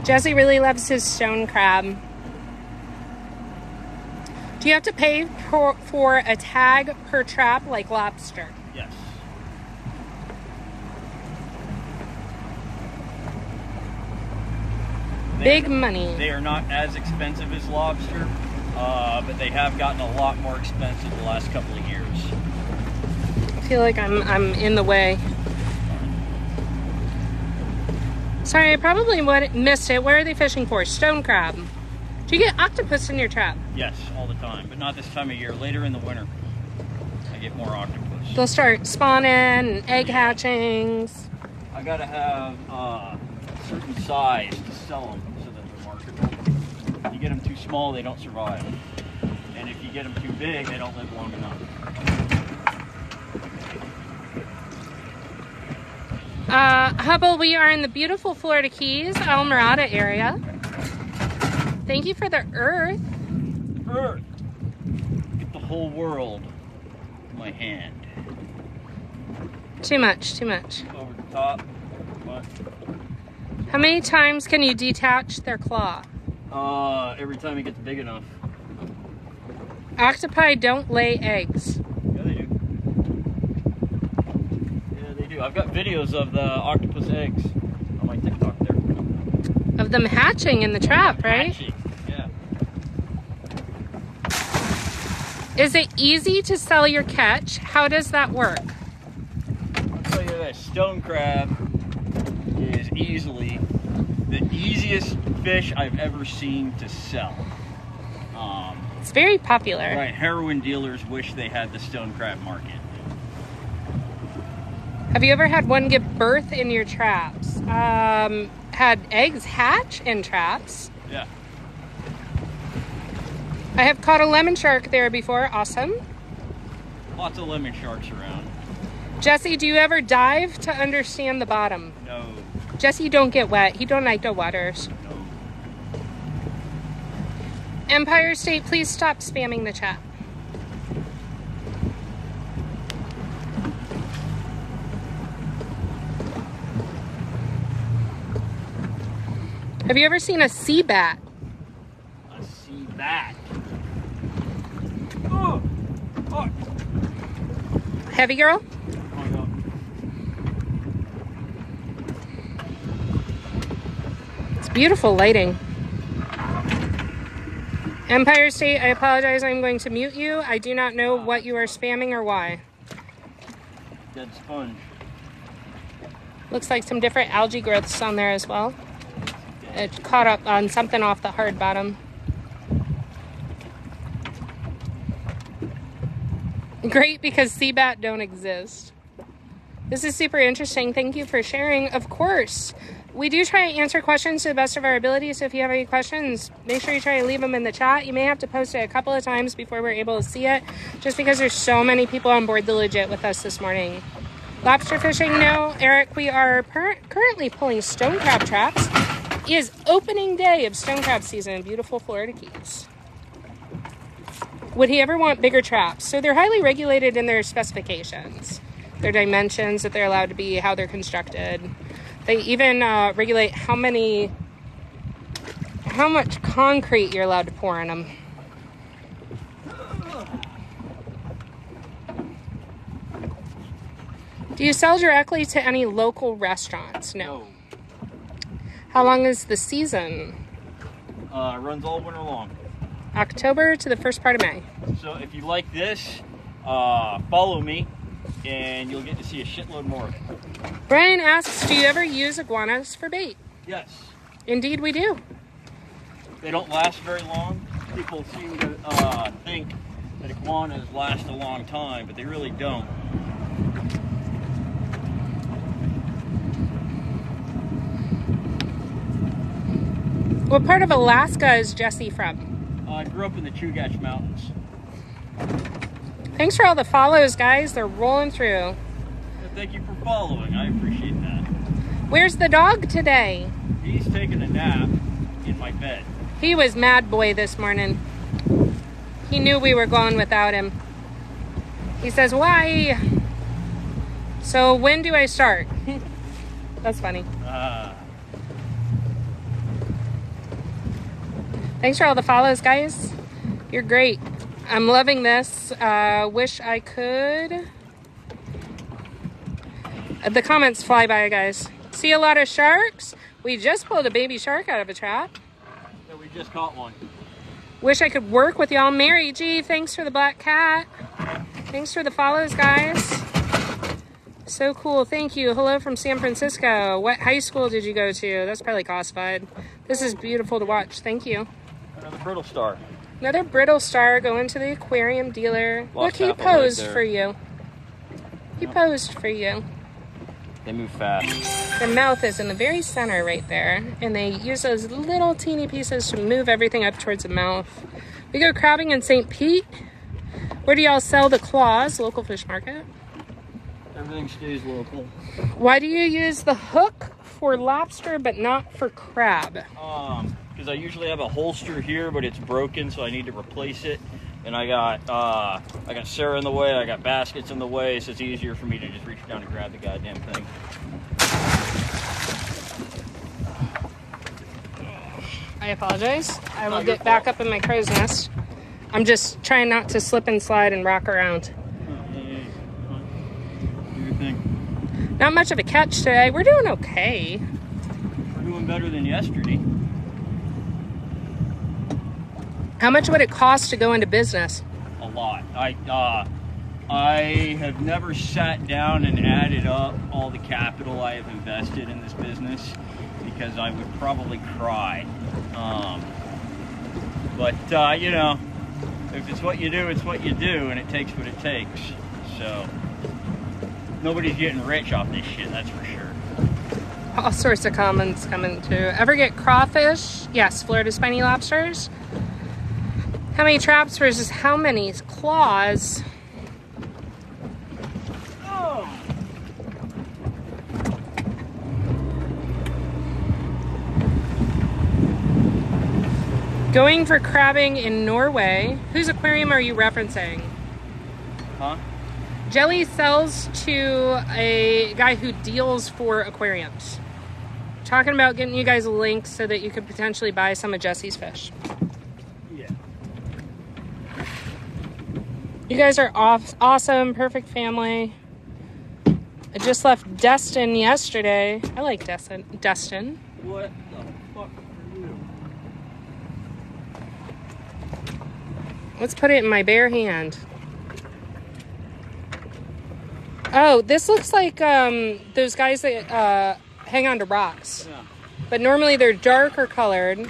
Speaker 1: Jesse really loves his stone crab. Do you have to pay for a tag per trap like lobster?
Speaker 2: Yes.
Speaker 1: Big money.
Speaker 2: They are not as expensive as lobster, but they have gotten a lot more expensive the last couple of years.
Speaker 1: I feel like I'm in the way. Sorry, I probably missed it. Where are they fishing for? Stone crab. Do you get octopus in your trap?
Speaker 2: Yes, all the time, but not this time of year. Later in the winter, I get more octopus.
Speaker 1: They'll start spawning and egg hatchings.
Speaker 2: I gotta have a certain size to sell them so that they're marketable. You get them too small, they don't survive. And if you get them too big, they don't live long enough.
Speaker 1: Hubble, we are in the beautiful Florida Keys, El Mirada area. Thank you for the earth.
Speaker 2: Earth! Get the whole world in my hand.
Speaker 1: Too much, too much.
Speaker 2: Over the top. But,
Speaker 1: How many times can you detach their claw?
Speaker 2: every time it gets big enough.
Speaker 1: Octopi don't lay eggs.
Speaker 2: Yeah, they do. Yeah, they do. I've got videos of the octopus eggs on my TikTok there.
Speaker 1: Of them hatching in the trap, right?
Speaker 2: Hatching. Yeah.
Speaker 1: Is it easy to sell your catch? How does that work?
Speaker 2: I'll tell you this, stone crab is easily the easiest fish I've ever seen to sell.
Speaker 1: It's very popular.
Speaker 2: Right, heroin dealers wish they had the stone crab market.
Speaker 1: Have you ever had one give birth in your traps? Had eggs hatch in traps.
Speaker 2: Yeah.
Speaker 1: I have caught a lemon shark there before. Awesome.
Speaker 2: Lots of lemon sharks around.
Speaker 1: Jesse, do you ever dive to understand the bottom?
Speaker 2: No.
Speaker 1: Jesse don't get wet. He don't like the waters.
Speaker 2: No.
Speaker 1: Empire State, please stop spamming the chat. Have you ever seen a sea bat?
Speaker 2: A sea bat. Oh. Oh.
Speaker 1: Heavy girl?
Speaker 2: Oh, no.
Speaker 1: It's beautiful lighting. Empire State, I apologize. I'm going to mute you. I do not know what you are spamming or why.
Speaker 2: Dead sponge.
Speaker 1: Looks like some different algae growths on there as well. It caught up on something off the hard bottom. Great, because sea bat don't exist. This is super interesting. Thank you for sharing. Of course, we do try to answer questions to the best of our ability. So if you have any questions, make sure you try to leave them in the chat. You may have to post it a couple of times before we're able to see it, just because there's so many people on board the Legit with us this morning. Lobster fishing, no. Eric, we are currently pulling stone crab traps. It is opening day of stone crab season in beautiful Florida Keys. Would he ever want bigger traps? So they're highly regulated in their specifications, their dimensions that they're allowed to be, how they're constructed. They even regulate how much concrete you're allowed to pour in them. Do you sell directly to any local restaurants? No. How long is the season?
Speaker 2: Runs all winter long.
Speaker 1: October to the first part of May.
Speaker 2: So if you like this, follow me and you'll get to see a shitload more.
Speaker 1: Brian asks, do you ever use iguanas for bait?
Speaker 2: Yes.
Speaker 1: Indeed we do.
Speaker 2: They don't last very long. People seem to think that iguanas last a long time, but they really don't.
Speaker 1: What part of Alaska is Jesse from?
Speaker 2: I grew up in the Chugach Mountains.
Speaker 1: Thanks for all the follows, guys. They're rolling through.
Speaker 2: Thank you for following. I appreciate that.
Speaker 1: Where's the dog today?
Speaker 2: He's taking a nap in my bed.
Speaker 1: He was mad boy this morning. He knew we were going without him. He says, why? So when do I start? That's funny. Thanks for all the follows, guys. You're great. I'm loving this. Wish I could. The comments fly by, guys. See a lot of sharks? We just pulled a baby shark out of a trap.
Speaker 2: Yeah, we just caught one.
Speaker 1: Wish I could work with y'all. Mary G, thanks for the black cat. Thanks for the follows, guys. So cool. Thank you. Hello from San Francisco. What high school did you go to? That's probably classified. This is beautiful to watch. Thank you.
Speaker 2: Another brittle star.
Speaker 1: Another brittle star going to the aquarium dealer.
Speaker 2: Lost
Speaker 1: Look, he
Speaker 2: half a leg
Speaker 1: posed
Speaker 2: there.
Speaker 1: for you. He posed for you.
Speaker 2: They move fast.
Speaker 1: The mouth is in the very center right there, and they use those little teeny pieces to move everything up towards the mouth. We go crabbing in St. Pete. Where do y'all sell the claws? Local fish market.
Speaker 2: Everything stays local.
Speaker 1: Why do you use the hook for lobster but not for crab?
Speaker 2: Because I usually have a holster here, but it's broken, so I need to replace it. And I got Sarah in the way, I got baskets in the way, so it's easier for me to just reach down and grab the goddamn thing.
Speaker 1: I apologize. I will get back up in my crow's nest. I'm just trying not to slip and slide and rock around.
Speaker 2: Do your thing.
Speaker 1: Not much of a catch today. We're doing okay.
Speaker 2: We're doing better than yesterday.
Speaker 1: How much would it cost to go into business?
Speaker 2: A lot. I have never sat down and added up all the capital I have invested in this business because I would probably cry. But you know, if it's what you do, it's what you do, and it takes what it takes. So nobody's getting rich off this shit, that's for sure.
Speaker 1: All sorts of comments coming too. Ever get crawfish? Yes, Florida spiny lobsters. How many traps versus how many claws?
Speaker 2: Oh.
Speaker 1: Going for crabbing in Norway. Whose aquarium are you referencing?
Speaker 2: Huh?
Speaker 1: Jelly sells to a guy who deals for aquariums. Talking about getting you guys a link so that you could potentially buy some of Jesse's fish.
Speaker 2: Yeah.
Speaker 1: You guys are awesome, perfect family. I just left Destin yesterday. I like Destin.
Speaker 2: What the fuck are you?
Speaker 1: Let's put it in my bare hand. Oh, this looks like those guys that hang on to rocks.
Speaker 2: Yeah.
Speaker 1: But normally they're darker colored.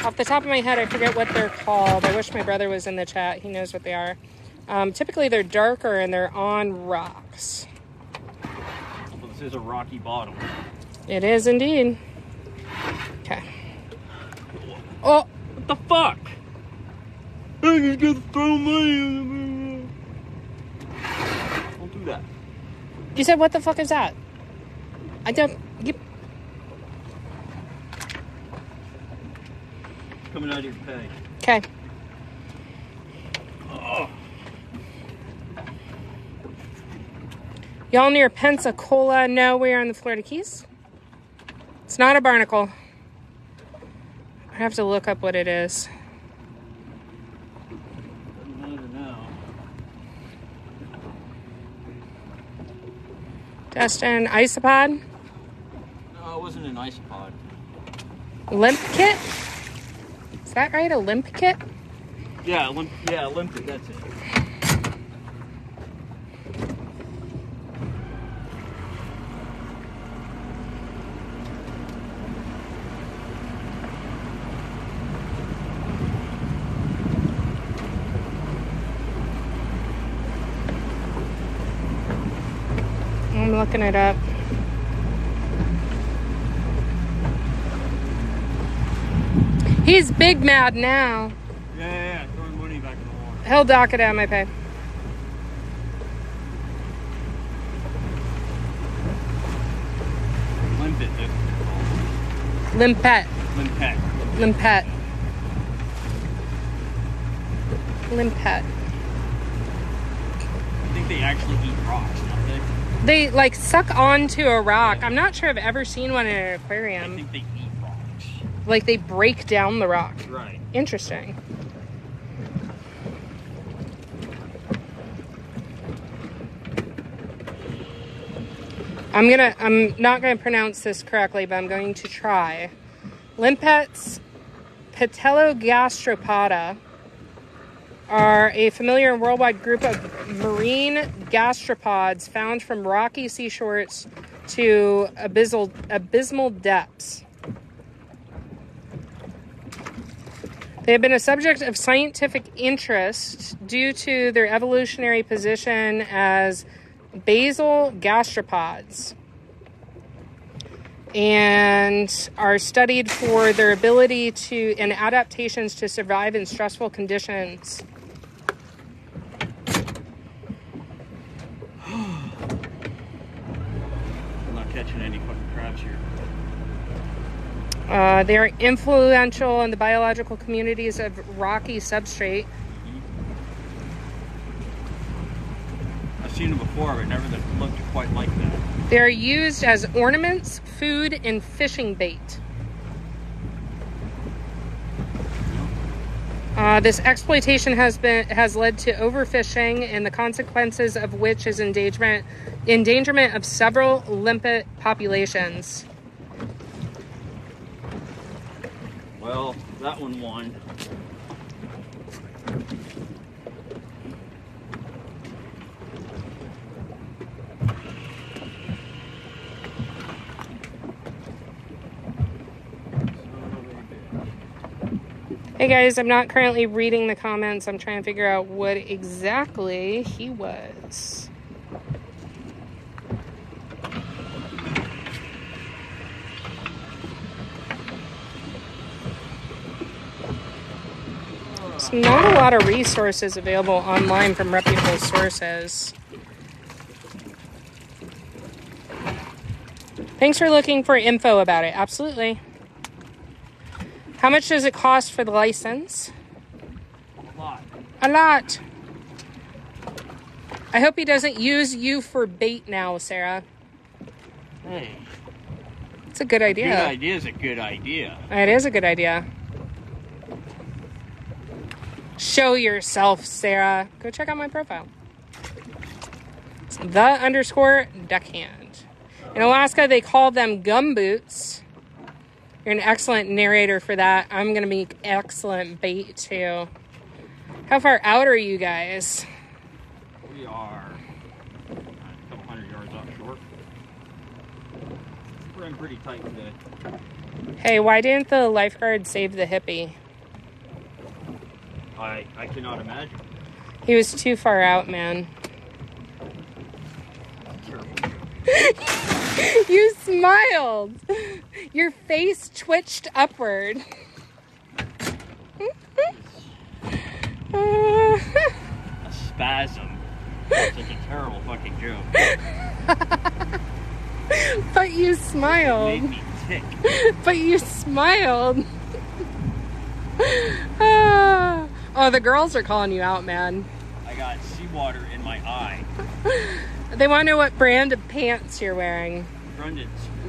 Speaker 1: Off the top of my head, I forget what they're called. I wish my brother was in the chat. He knows what they are. Typically they're darker and they're on rocks.
Speaker 2: Well, this is a rocky bottom.
Speaker 1: It is indeed. Okay. Oh,
Speaker 2: What the fuck? I just gotta throw money. Don't do that.
Speaker 1: you said what the fuck is that? I don't... Yep.
Speaker 2: Coming out of your pay.
Speaker 1: Okay.
Speaker 2: Oh.
Speaker 1: Y'all near Pensacola? No, we are in the Florida Keys. It's not a barnacle. I have to look up what it is.
Speaker 2: Doesn't matter now.
Speaker 1: Destin, isopod?
Speaker 2: No, it wasn't an isopod.
Speaker 1: Limp kit? Is that right? A limp kit?
Speaker 2: Yeah, Olympic, that's it.
Speaker 1: I'm looking it up. He's big mad now.
Speaker 2: Yeah, throwing money back in the water.
Speaker 1: He'll dock it out of my pay.
Speaker 2: Limpet, that's what they're called.
Speaker 1: Limpet.
Speaker 2: Limpet.
Speaker 1: Limpet. Limpet.
Speaker 2: I think they actually eat rocks, don't they?
Speaker 1: They like suck onto a rock. I'm not sure I've ever seen one in an
Speaker 2: I
Speaker 1: aquarium.
Speaker 2: think they eat rocks.
Speaker 1: Like they break down the rock.
Speaker 2: Right.
Speaker 1: Interesting. I'm not gonna pronounce this correctly, but I'm going to try. Limpets patelogastropoda are a familiar and worldwide group of marine gastropods found from rocky seashores to abysmal depths. They have been a subject of scientific interest due to their evolutionary position as basal gastropods and are studied for their ability to and adaptations to survive in stressful conditions.
Speaker 2: I'm not catching any fucking crabs here.
Speaker 1: They are influential in the biological communities of rocky substrate.
Speaker 2: seen them before, but never that looked quite like that.
Speaker 1: They're used as ornaments, food, and fishing bait. This exploitation has led to overfishing, and the consequences of which is endangerment of several limpet populations.
Speaker 2: Well, that one won.
Speaker 1: Hey guys, I'm not currently reading the comments. I'm trying to figure out what exactly he was. There's not a lot of resources available online from reputable sources. Thanks for looking for info about it. Absolutely. How much does it cost for the license?
Speaker 2: A lot.
Speaker 1: A lot. I hope he doesn't use you for bait now, Sarah.
Speaker 2: Hey.
Speaker 1: It's a good idea.
Speaker 2: Good idea is a good idea.
Speaker 1: It is a good idea. Show yourself, Sarah. Go check out my profile. It's _deckhand. In Alaska, they call them gumboots. You're an excellent narrator for that. I'm going to make excellent bait, too. How far out are you guys?
Speaker 2: We are a couple hundred yards offshore. We're in pretty tight today.
Speaker 1: Hey, why didn't the lifeguard save the hippie?
Speaker 2: I cannot imagine.
Speaker 1: He was too far out, man. You smiled. Your face twitched upward.
Speaker 2: A spasm. It's such a terrible fucking joke.
Speaker 1: But you smiled.
Speaker 2: Made me tick.
Speaker 1: But you smiled. Oh, the girls are calling you out, man.
Speaker 2: I got seawater in my eye.
Speaker 1: They want to know what brand of pants you're wearing.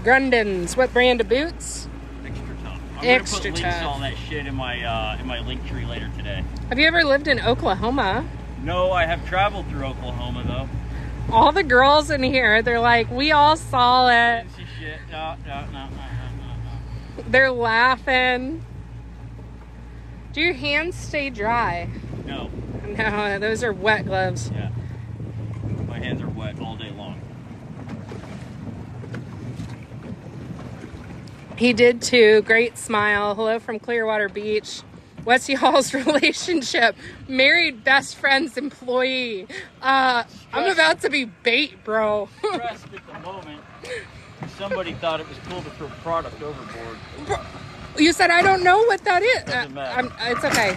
Speaker 1: Grundens. What brand of boots?
Speaker 2: Extra tough. I'm
Speaker 1: Extra
Speaker 2: gonna put links
Speaker 1: tough.
Speaker 2: to all that shit in my link tree later today.
Speaker 1: Have you ever lived in Oklahoma?
Speaker 2: No, I have traveled through Oklahoma though.
Speaker 1: All the girls in here, they're like, we all saw it.
Speaker 2: Didn't see shit. No.
Speaker 1: They're laughing. Do your hands stay dry?
Speaker 2: No.
Speaker 1: No, those are wet gloves.
Speaker 2: Yeah. My hands are wet all day long.
Speaker 1: He did too. Great smile. Hello from Clearwater Beach. What's y'all's relationship? Married, best friends, employee. I'm about to be bait, bro.
Speaker 2: Stressed at the moment. Somebody thought it was cool to throw product overboard.
Speaker 1: You said I don't know what that is.
Speaker 2: Doesn't matter.
Speaker 1: It's okay.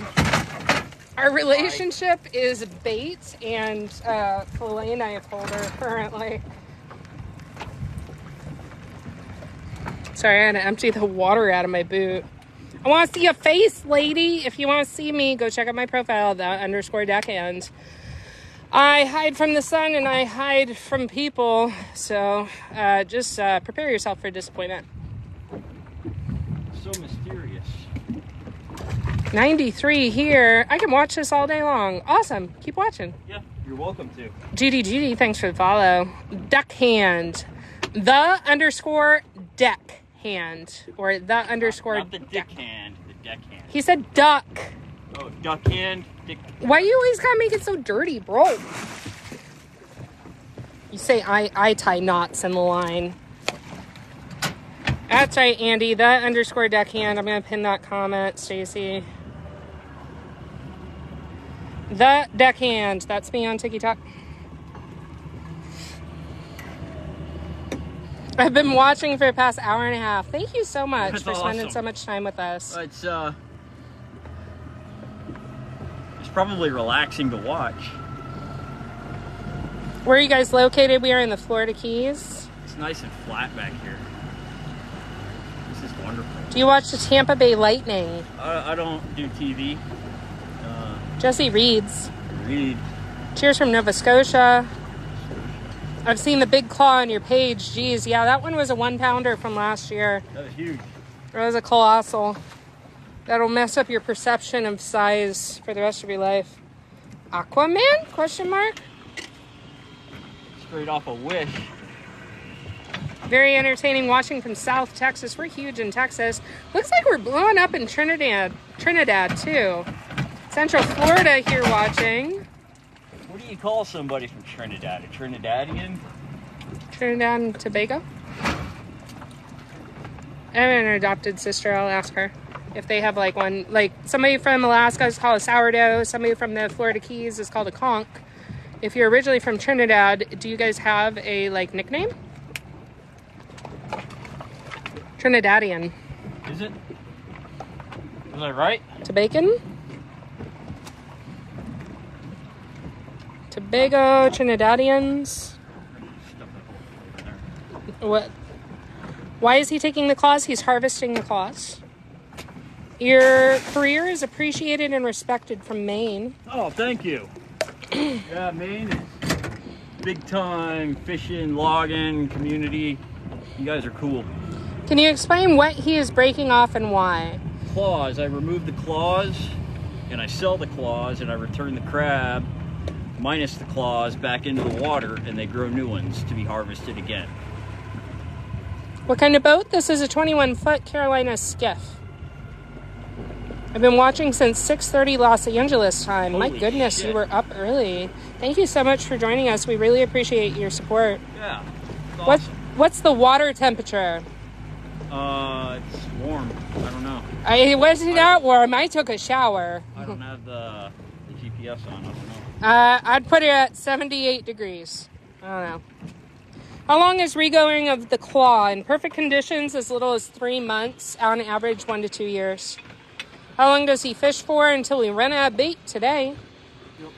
Speaker 1: Our relationship is bait and fillet knife holder currently. Sorry, I had to empty the water out of my boot. I want to see a face, lady. If you want to see me, go check out my profile, _deckhand. I hide from the sun and I hide from people. So just prepare yourself for disappointment.
Speaker 2: So mysterious.
Speaker 1: 93 here. I can watch this all day long. Awesome. Keep watching.
Speaker 2: Yeah, you're welcome to.
Speaker 1: GD, thanks for the follow. Deckhand. _deckhand. Or the underscore.
Speaker 2: Not the deckhand, the deckhand.
Speaker 1: He said duck.
Speaker 2: Oh, duckhand, dick.
Speaker 1: Why you always gotta make it so dirty, bro? You say I tie knots in the line. That's right, Andy. The _deckhand. I'm gonna pin that comment, Stacy. The deckhand. That's me on TikTok. I've been watching for the past hour and a half. Thank you so much
Speaker 2: That's
Speaker 1: for spending
Speaker 2: awesome.
Speaker 1: so much time with us.
Speaker 2: It's probably relaxing to watch.
Speaker 1: Where are you guys located? We are in the Florida Keys.
Speaker 2: It's nice and flat back here. This is wonderful.
Speaker 1: Do you watch the Tampa Bay Lightning?
Speaker 2: I don't do TV.
Speaker 1: Jesse reads.
Speaker 2: Read.
Speaker 1: Cheers from Nova Scotia. I've seen the big claw on your page. Geez, yeah, that one was a 1-pounder from last year.
Speaker 2: That was huge.
Speaker 1: That was a colossal. That'll mess up your perception of size for the rest of your life. Aquaman? Question mark?
Speaker 2: Straight off a Wish.
Speaker 1: Very entertaining watching from South Texas. We're huge in Texas. Looks like we're blowing up in Trinidad too. Central Florida here watching.
Speaker 2: What do you call somebody from Trinidad? A Trinidadian?
Speaker 1: Trinidad and Tobago. I have an adopted sister. I'll ask her if they have like one. Like somebody from Alaska is called a sourdough. Somebody from the Florida Keys is called a conch. If you're originally from Trinidad, do you guys have a like nickname? Trinidadian.
Speaker 2: Is it? Is that right?
Speaker 1: Tobacan? Tobago, Trinidadians. What? Why is he taking the claws? He's harvesting the claws. Your career is appreciated and respected from Maine.
Speaker 2: Oh, thank you. Yeah, Maine is big time fishing, logging, community. You guys are cool.
Speaker 1: Can you explain what he is breaking off and why?
Speaker 2: Claws. I remove the claws and I sell the claws and I return the crab minus the claws back into the water and they grow new ones to be harvested again.
Speaker 1: What kind of boat? This is a 21-foot Carolina skiff. I've been watching since 6:30 Los Angeles time.
Speaker 2: Holy
Speaker 1: My goodness,
Speaker 2: shit.
Speaker 1: You were up early. Thank you so much for joining us. We really appreciate your support.
Speaker 2: Yeah. It's awesome.
Speaker 1: What's the water temperature?
Speaker 2: It's warm. I don't know.
Speaker 1: It wasn't that warm. I took a shower.
Speaker 2: I don't have the GPS on. I don't know.
Speaker 1: I'd put it at 78 degrees. I don't know. How long is regrowing of the claw? In perfect conditions, as little as 3 months. On average, 1 to 2 years. How long does he fish for until we run out of bait today?
Speaker 2: Yep.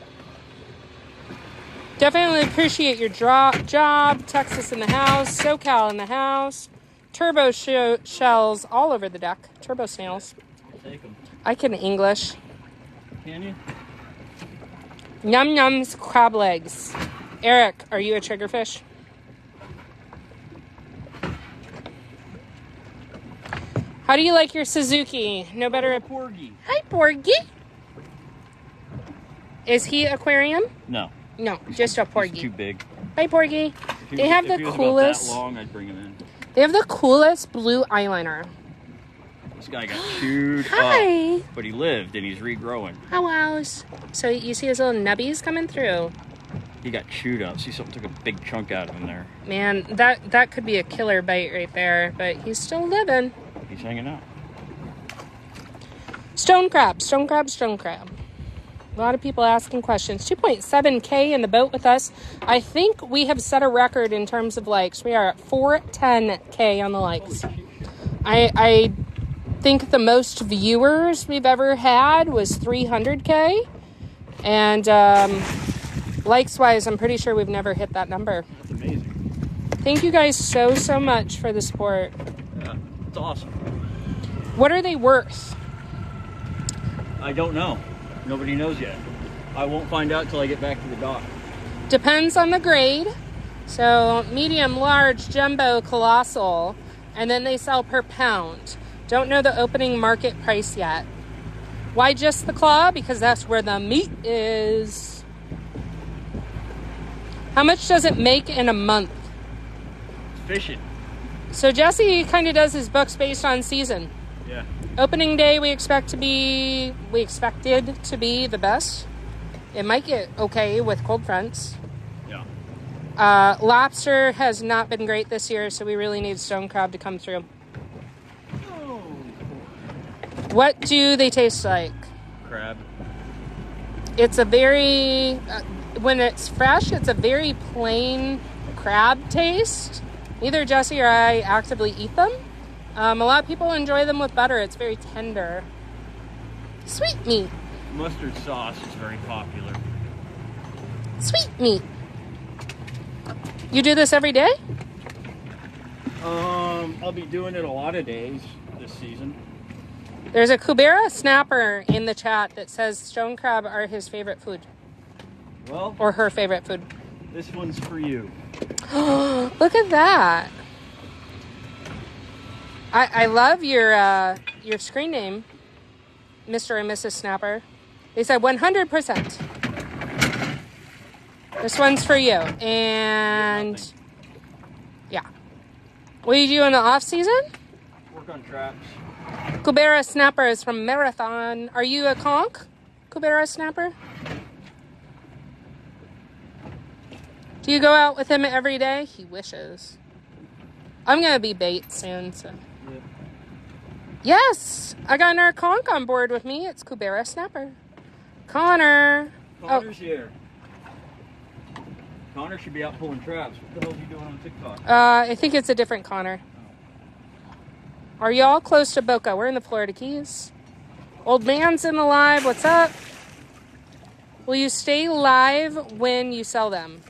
Speaker 1: Definitely appreciate your job. Texas in the house. SoCal in the house. Turbo shells all over the deck. Turbo snails.
Speaker 2: I'll take them.
Speaker 1: I can English.
Speaker 2: Can you?
Speaker 1: Yum Yums crab legs. Eric, are you a triggerfish? How do you like your Suzuki? No better at...
Speaker 2: Porgy.
Speaker 1: Hi, Porgy. Is he aquarium?
Speaker 2: No.
Speaker 1: No, just a Porgy.
Speaker 2: He's too big.
Speaker 1: Hi, Porgy. They have the
Speaker 2: If he was
Speaker 1: coolest...
Speaker 2: about that long, I'd bring him in.
Speaker 1: They have the coolest blue eyeliner.
Speaker 2: This guy got chewed
Speaker 1: Hi.
Speaker 2: up, but he lived and he's regrowing.
Speaker 1: Oh, wow. So you see his little nubbies coming through.
Speaker 2: He got chewed up. See, something took a big chunk out of him there.
Speaker 1: Man, that could be a killer bite right there, but he's still living.
Speaker 2: He's hanging out.
Speaker 1: Stone crab, stone crab, stone crab. A lot of people asking questions. 2.7K in the boat with us. I think we have set a record in terms of likes. We are at 410K on the likes. I think the most viewers we've ever had was 300K. And likes-wise, I'm pretty sure we've never hit that number.
Speaker 2: That's amazing.
Speaker 1: Thank you guys so much for the support.
Speaker 2: Yeah, it's awesome.
Speaker 1: What are they worth?
Speaker 2: I don't know. Nobody knows yet. I won't find out till I get back to the dock.
Speaker 1: Depends on the grade. So medium, large, jumbo, colossal, and then they sell per pound. Don't know the opening market price yet. Why just the claw? Because that's where the meat is. How much does it make in a month?
Speaker 2: Fishing.
Speaker 1: So Jesse kind of does his books based on season.
Speaker 2: Yeah.
Speaker 1: Opening day we expected to be the best. It might get okay with cold fronts.
Speaker 2: Yeah.
Speaker 1: Lobster has not been great this year, so we really need stone crab to come through.
Speaker 2: Oh.
Speaker 1: What do they taste like?
Speaker 2: Crab.
Speaker 1: It's a very, when it's fresh, it's a very plain crab taste. Neither Jesse or I actively eat them. A lot of people enjoy them with butter. It's very tender. Sweet meat.
Speaker 2: Mustard sauce is very popular.
Speaker 1: Sweet meat. You do this every day?
Speaker 2: I'll be doing it a lot of days this season.
Speaker 1: There's a Kubera snapper in the chat that says stone crab are his favorite food.
Speaker 2: Well,
Speaker 1: Or her favorite food.
Speaker 2: This one's for you.
Speaker 1: Look at that. I love your screen name, Mr. and Mrs. Snapper. They said 100%. This one's for you. And yeah. What do you do in the off season?
Speaker 2: Work on traps.
Speaker 1: Kubera Snapper is from Marathon. Are you a conch, Kubera Snapper? Do you go out with him every day? He wishes. I'm going to be bait soon, so. Yeah. Yes! I got another conch on board with me. It's Kubera Snapper. Connor's
Speaker 2: here. Connor should be out pulling traps. What the hell is he doing on TikTok?
Speaker 1: I think it's a different Connor. Are y'all close to Boca? We're in the Florida Keys. Old man's in the live. What's up? Will you stay live when you sell them?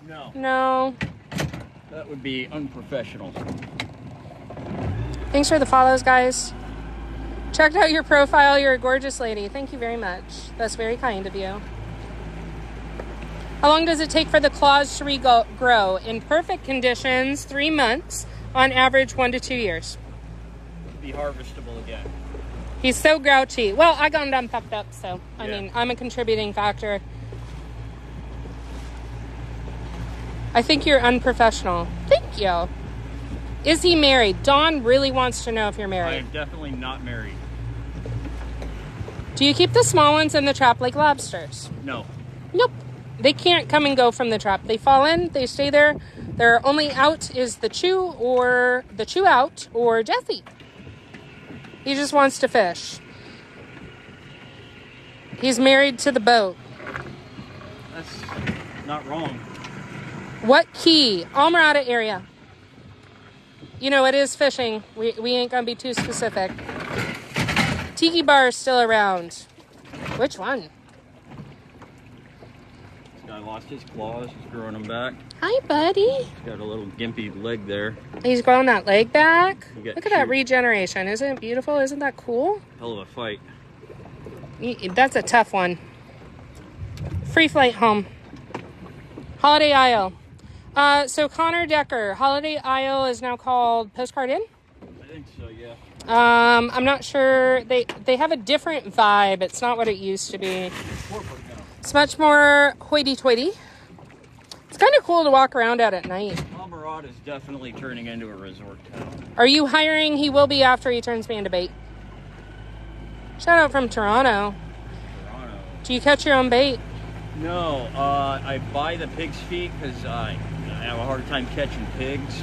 Speaker 2: No.
Speaker 1: No.
Speaker 2: That would be unprofessional.
Speaker 1: Thanks for the follows, guys. Checked out your profile. You're a gorgeous lady. Thank you very much. That's very kind of you. How long does it take for the claws to regrow? In perfect conditions, 3 months. On average, 1 to 2 years.
Speaker 2: Be harvestable again.
Speaker 1: He's so grouchy. Well, I got him done fucked up, so I mean, I'm a contributing factor. I think you're unprofessional. Thank you. Is he married? Dawn really wants to know if you're married.
Speaker 2: I am definitely not married.
Speaker 1: Do you keep the small ones in the trap like lobsters?
Speaker 2: No.
Speaker 1: Nope. They can't come and go from the trap. They fall in, they stay there. Their only out is the chew out or Jesse. He just wants to fish. He's married to the boat.
Speaker 2: That's not wrong.
Speaker 1: What key? Almirada area. You know, it is fishing. We ain't gonna be too specific. Tiki bar is still around. Which one?
Speaker 2: This guy lost his claws. He's growing them back.
Speaker 1: Hi, buddy.
Speaker 2: He's got a little gimpy leg there.
Speaker 1: He's growing that leg back.
Speaker 2: Look
Speaker 1: at that regeneration. Isn't it beautiful? Isn't that cool?
Speaker 2: Hell of a fight.
Speaker 1: That's a tough one. Free flight home. Holiday Isle. So Connor Decker, Holiday Isle is now called Postcard Inn?
Speaker 2: I think so, yeah.
Speaker 1: I'm not sure. They have a different vibe. It's not what it used to be. It's much more hoity-toity. It's kind of cool to walk around at night.
Speaker 2: Almirada is definitely turning into a resort town.
Speaker 1: Are you hiring? He will be after he turns me into bait. Shout out from Toronto. Do you catch your own bait?
Speaker 2: No, I buy the pig's feet because I have a hard time catching pigs.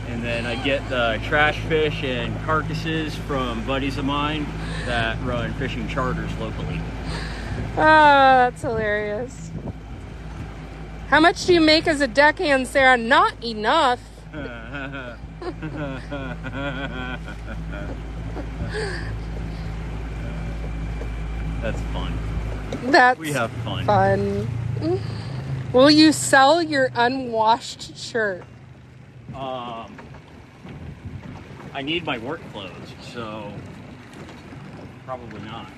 Speaker 2: And then I get the trash fish and carcasses from buddies of mine that run fishing charters locally.
Speaker 1: Oh, that's hilarious. How much do you make as a deckhand, Sarah? Not enough.
Speaker 2: That's fun. We have fun.
Speaker 1: Will you sell your unwashed shirt?
Speaker 2: I need my work clothes, so probably not.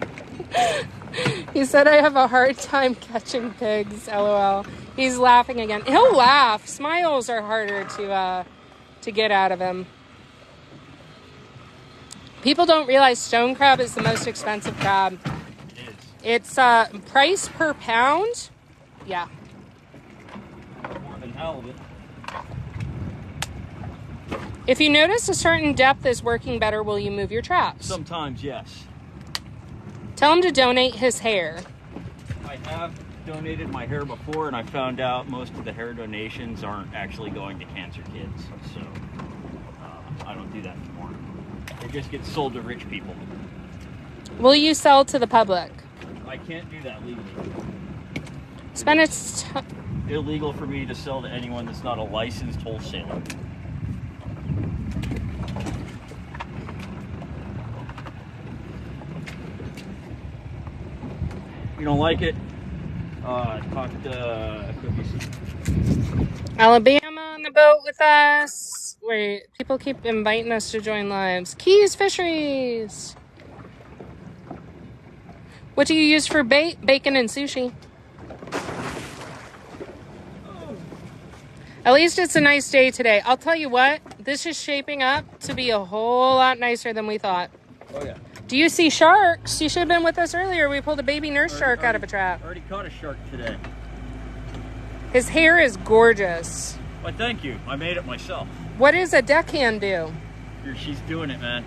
Speaker 1: He said I have a hard time catching pigs, LOL. He's laughing again. He'll laugh. Smiles are harder to get out of him. People don't realize stone crab is the most expensive crab.
Speaker 2: It is.
Speaker 1: It's price per pound. Yeah.
Speaker 2: More than halibut.
Speaker 1: If you notice a certain depth is working better, will you move your traps?
Speaker 2: Sometimes, yes.
Speaker 1: Tell him to donate his hair.
Speaker 2: I have donated my hair before, and I found out most of the hair donations aren't actually going to cancer kids. So I don't do that anymore. They just get sold to rich people.
Speaker 1: Will you sell to the public?
Speaker 2: I can't do that legally.
Speaker 1: It's
Speaker 2: illegal for me to sell to anyone that's not a licensed wholesaler. You don't like it? Talk to Cookies.
Speaker 1: Alabama on the boat with us. Wait, people keep inviting us to join lives. Keys Fisheries. What do you use for bait? Bacon and sushi. At least it's a nice day today. I'll tell you what, this is shaping up to be a whole lot nicer than we thought.
Speaker 2: Oh yeah.
Speaker 1: Do you see sharks? You should have been with us earlier. We pulled a baby nurse shark out of a trap.
Speaker 2: Already caught a shark today.
Speaker 1: His hair is gorgeous.
Speaker 2: Well, thank you. I made it myself.
Speaker 1: What does a deckhand do?
Speaker 2: She's doing it, man.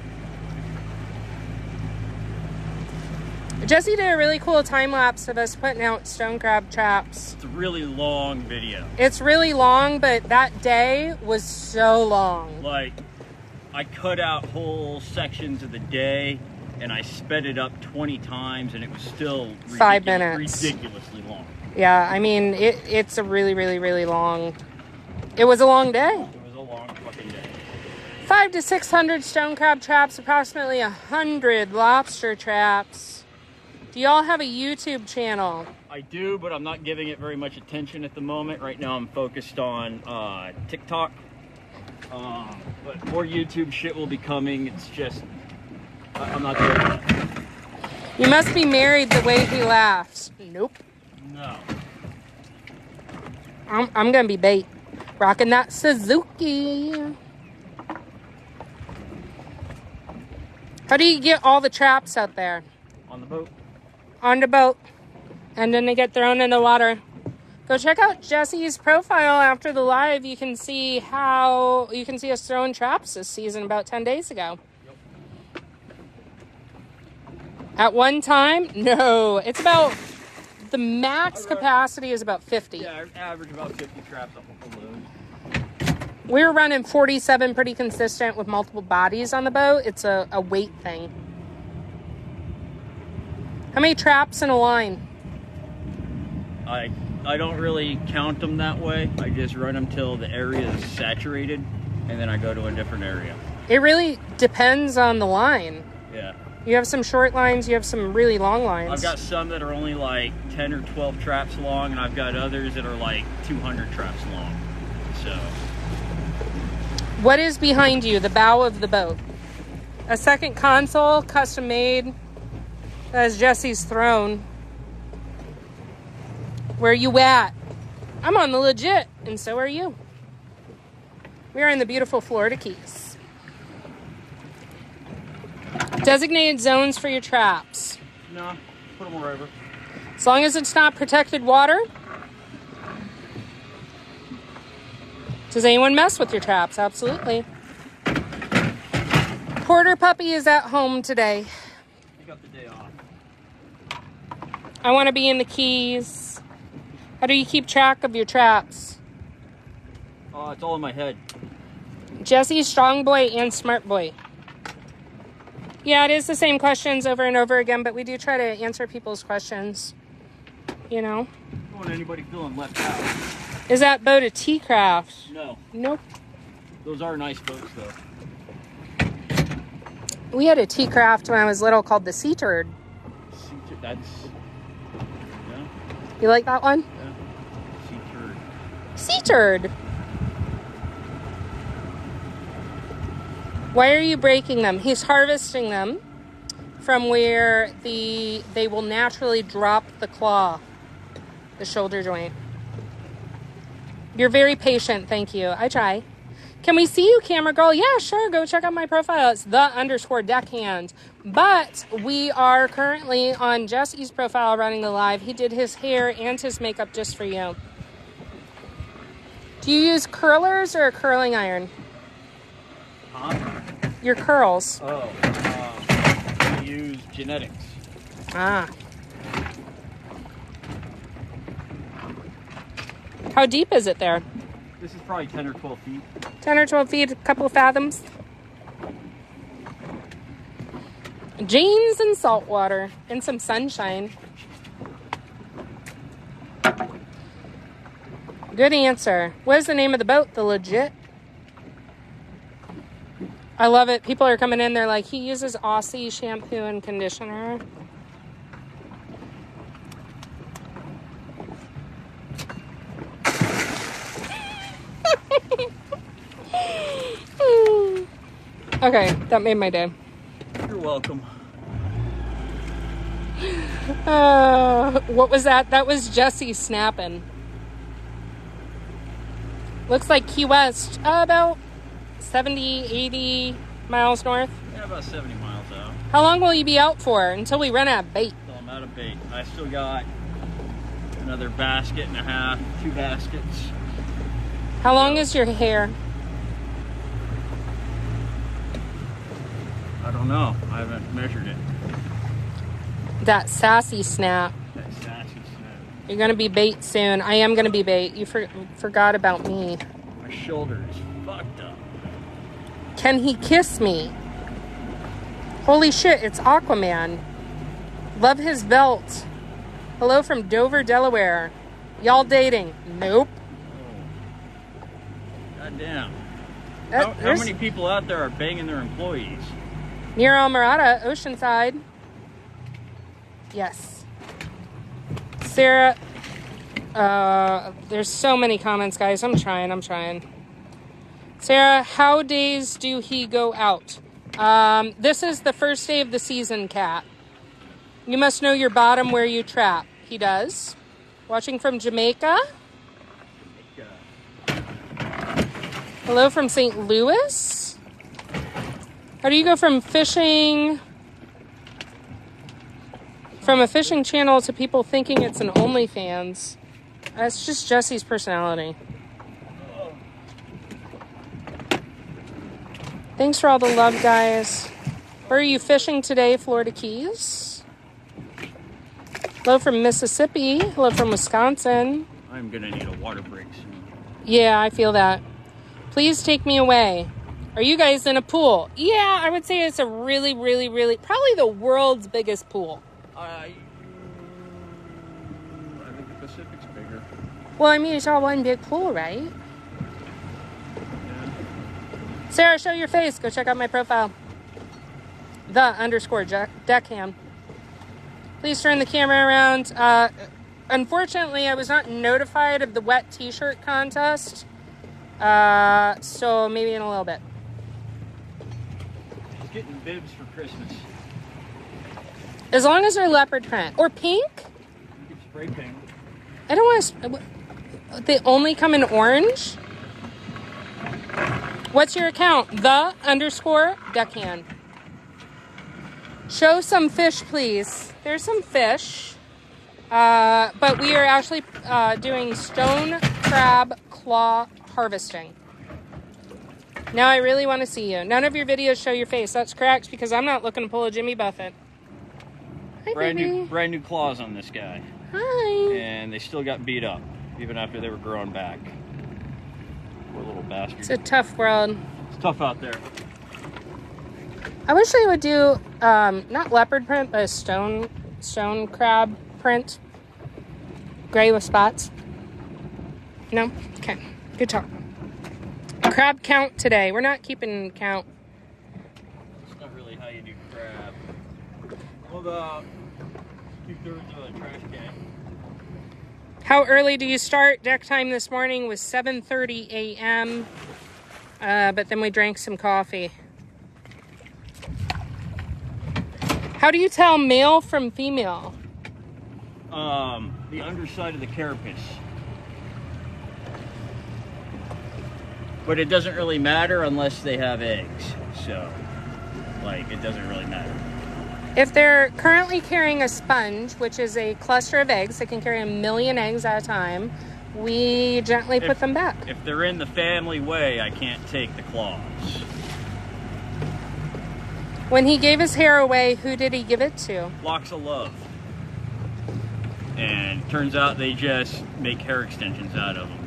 Speaker 1: Jesse did a really cool time lapse of us putting out stone crab traps.
Speaker 2: It's a really long video.
Speaker 1: It's really long, but that day was so long.
Speaker 2: Like, I cut out whole sections of the day and I sped it up 20 times and it was still
Speaker 1: 5 minutes.
Speaker 2: Ridiculously long.
Speaker 1: Yeah, I mean, it's a really, really, really long... It was a long day.
Speaker 2: It was a long fucking day.
Speaker 1: 500 to 600 stone crab traps, approximately 100 lobster traps. Do y'all have a YouTube channel?
Speaker 2: I do, but I'm not giving it very much attention at the moment. Right now I'm focused on TikTok. But more YouTube shit will be coming. It's just, I'm not doing it.
Speaker 1: You must be married the way he laughs. Nope.
Speaker 2: No.
Speaker 1: I'm gonna be bait. Rocking that Suzuki. How do you get all the traps out there?
Speaker 2: On the boat.
Speaker 1: On the boat. And then they get thrown in the water. Go check out Jesse's profile after the live. You can see us throwing traps this season about 10 days ago. Yep. At one time? No. It's about... The max capacity is about 50.
Speaker 2: Yeah, I average about 50 traps up a load.
Speaker 1: We were running 47 pretty consistent with multiple bodies on the boat. It's a weight thing. How many traps in a line?
Speaker 2: I don't really count them that way. I just run them till the area is saturated, and then I go to a different area.
Speaker 1: It really depends on the line.
Speaker 2: Yeah.
Speaker 1: You have some short lines, you have some really long lines.
Speaker 2: I've got some that are only like 10 or 12 traps long, and I've got others that are like 200 traps long. So.
Speaker 1: What is behind you, the bow of the boat? A second console, custom made. That is Jesse's throne. Where are you at? I'm on the legit, and so are you. We are in the beautiful Florida Keys. Designated zones for your traps.
Speaker 2: No, put them wherever.
Speaker 1: As long as it's not protected water. Does anyone mess with your traps? Absolutely. Porter Puppy is at home today.
Speaker 2: You got the day off.
Speaker 1: I want to be in the Keys. How do you keep track of your traps?
Speaker 2: It's all in my head.
Speaker 1: Jesse's strong boy and smart boy. Yeah, it is the same questions over and over again, but we do try to answer people's questions. You know?
Speaker 2: Don't want anybody feeling left out.
Speaker 1: Is that boat a T-Craft?
Speaker 2: No.
Speaker 1: Nope.
Speaker 2: Those are nice boats, though.
Speaker 1: We had a T-Craft when I was little called the Sea Turd.
Speaker 2: That's... Yeah.
Speaker 1: You like that one?
Speaker 2: Yeah. Sea Turd.
Speaker 1: Sea Turd. Why are you breaking them? He's harvesting them from where they will naturally drop the claw, the shoulder joint. You're very patient, thank you. I try. Can we see you, camera girl? Yeah, sure. Go check out my profile. It's _deckhand. But we are currently on Jesse's profile running the live. He did his hair and his makeup just for you. Do you use curlers or a curling iron?
Speaker 2: Huh?
Speaker 1: Your curls.
Speaker 2: Oh, I use genetics.
Speaker 1: Ah. How deep is it there?
Speaker 2: This is probably 10 or 12 feet.
Speaker 1: 10 or 12 feet, a couple of fathoms. Jeans and salt water and some sunshine. Good answer. What is the name of the boat? The Legit? I love it. People are coming in. They're like, he uses Aussie shampoo and conditioner. Okay, that made my day.
Speaker 2: You're welcome.
Speaker 1: What was that? That was Jesse snapping. Looks like Key West, about 70, 80 miles north.
Speaker 2: Yeah, about 70 miles out.
Speaker 1: How long will you be out for? Until we run out of bait?
Speaker 2: So I'm out of bait. I still got another basket and a half, 2 baskets.
Speaker 1: How long is your hair?
Speaker 2: I don't know. I haven't measured it.
Speaker 1: That sassy snap.
Speaker 2: That sassy snap.
Speaker 1: You're gonna be bait soon. I am gonna be bait. You forgot about me.
Speaker 2: My shoulder is fucked up.
Speaker 1: Can he kiss me? Holy shit, it's Aquaman. Love his belt. Hello from Dover, Delaware. Y'all dating? Nope.
Speaker 2: Oh. God damn. How many people out there are banging their employees?
Speaker 1: Near Almirada, Oceanside. Yes. Sarah, there's so many comments, guys. I'm trying. Sarah, how days do he go out? This is the first day of the season, Cat. You must know your bottom where you trap. He does. Watching from Jamaica. Hello from St. Louis. How do you go from fishing, from a fishing channel to people thinking it's an OnlyFans? That's just Jesse's personality. Thanks for all the love, guys. Where are you fishing today, Florida Keys? Hello from Mississippi. Hello from Wisconsin.
Speaker 2: I'm gonna need a water break soon.
Speaker 1: Yeah, I feel that. Please take me away. Are you guys in a pool? Yeah, I would say it's a really, probably the world's biggest pool.
Speaker 2: I think the Pacific's bigger.
Speaker 1: Well, I mean, it's all one big pool, right?
Speaker 2: Yeah.
Speaker 1: Sarah, show your face. Go check out my profile. _deckhand. Please turn the camera around. Unfortunately, I was not notified of the wet t-shirt contest. So maybe in a little bit.
Speaker 2: She's getting bibs for Christmas.
Speaker 1: As long as they're leopard print. Or pink?
Speaker 2: You can spray paint.
Speaker 1: I don't want to... They only come in orange? What's your account? _deckhand. Show some fish, please. There's some fish. But we are actually doing stone crab claw harvesting. Now I really want to see you. None of your videos show your face. That's correct, because I'm not looking to pull a Jimmy Buffett. Hi, baby.
Speaker 2: Brand new claws on this guy.
Speaker 1: Hi.
Speaker 2: And they still got beat up, even after they were growing back. Poor little bastard.
Speaker 1: It's a tough world.
Speaker 2: It's tough out there.
Speaker 1: I wish they would do not leopard print, but a stone crab print. Gray with spots. No? Okay. Good talk. Crab count today. We're not keeping count.
Speaker 2: It's not really how you do crab. What about 2/3 of a trash can?
Speaker 1: How early do you start? Deck time this morning was 7:30 a.m. But then we drank some coffee. How do you tell male from female?
Speaker 2: The underside of the carapace. But it doesn't really matter unless they have eggs. So, like, it doesn't really matter.
Speaker 1: If they're currently carrying a sponge, which is a cluster of eggs that can carry 1 million eggs at a time, we gently put them back.
Speaker 2: If they're in the family way, I can't take the claws.
Speaker 1: When he gave his hair away, who did he give it to?
Speaker 2: Locks of Love. And turns out they just make hair extensions out of them.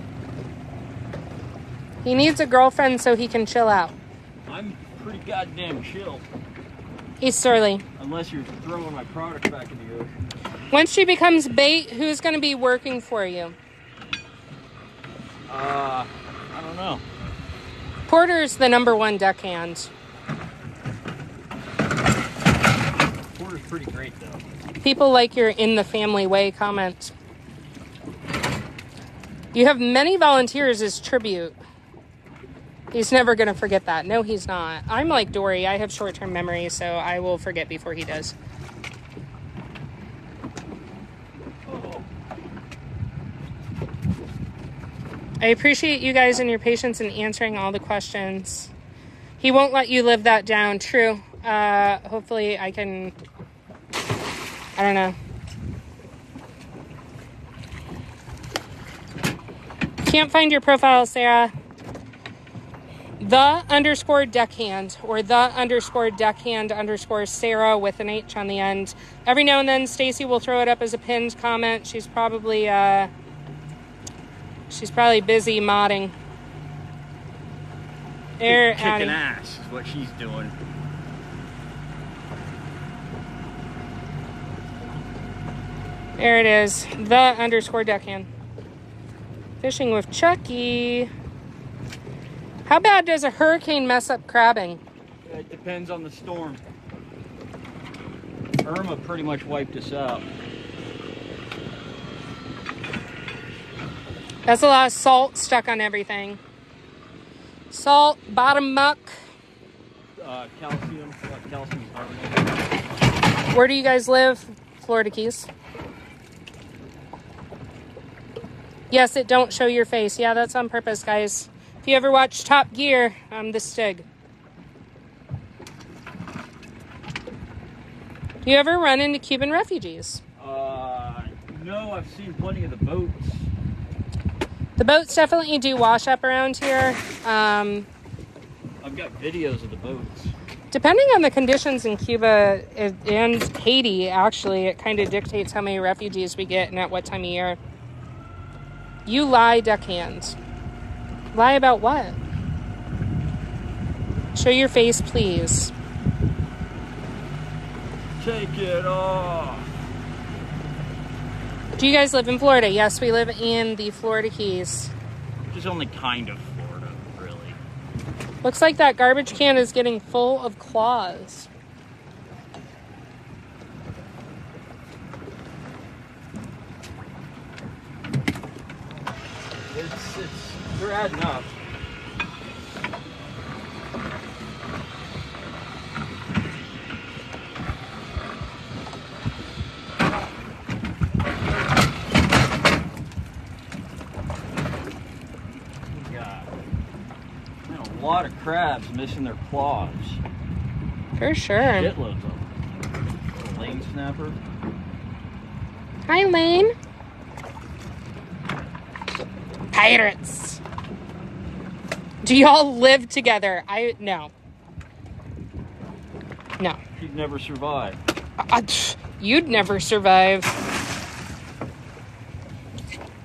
Speaker 1: He needs a girlfriend so he can chill out.
Speaker 2: I'm pretty goddamn chill.
Speaker 1: He's surly.
Speaker 2: Unless you're throwing my product back in the ocean.
Speaker 1: Once she becomes bait, who's going to be working for you?
Speaker 2: I don't know.
Speaker 1: Porter's the #1 deckhand.
Speaker 2: Porter's pretty great, though.
Speaker 1: People like your in the family way comment. You have many volunteers as tribute. He's never going to forget that. No, he's not. I'm like Dory. I have short-term memory, so I will forget before he does. I appreciate you guys and your patience in answering all the questions. He won't let you live that down. True. Hopefully I can, I don't know. Can't find your profile, Sarah. _deckhand or _deckhand_ Sarah with an H on the end. Every now and then Stacy will throw it up as a pinned comment. She's probably busy modding.
Speaker 2: Kicking ass is what she's doing.
Speaker 1: There it is. _deckhand. Fishing with Chucky. How bad does a hurricane mess up crabbing?
Speaker 2: It depends on the storm. Irma pretty much wiped us out.
Speaker 1: That's a lot of salt stuck on everything. Salt, bottom muck.
Speaker 2: Calcium carbonate.
Speaker 1: Where do you guys live? Florida Keys. Yes, it don't show your face. Yeah, that's on purpose, guys. If you ever watch Top Gear, I'm the Stig. Do you ever run into Cuban refugees?
Speaker 2: No, I've seen plenty of the boats.
Speaker 1: The boats definitely do wash up around here.
Speaker 2: I've got videos of the boats.
Speaker 1: Depending on the conditions in Cuba and Haiti, actually, it kind of dictates how many refugees we get and at what time of year. You lie, deckhand. Lie about what? Show your face, please.
Speaker 2: Take it off.
Speaker 1: Do you guys live in Florida? Yes, we live in the Florida Keys.
Speaker 2: Which is only kind of Florida, really.
Speaker 1: Looks like that garbage can is getting full of claws.
Speaker 2: They're adding up. A lot of crabs missing their claws.
Speaker 1: For sure.
Speaker 2: Shitloads of them. Little lane snapper.
Speaker 1: Hi, Lane. Pirates. Do y'all live together? No. No.
Speaker 2: You'd never survive.
Speaker 1: You'd never survive.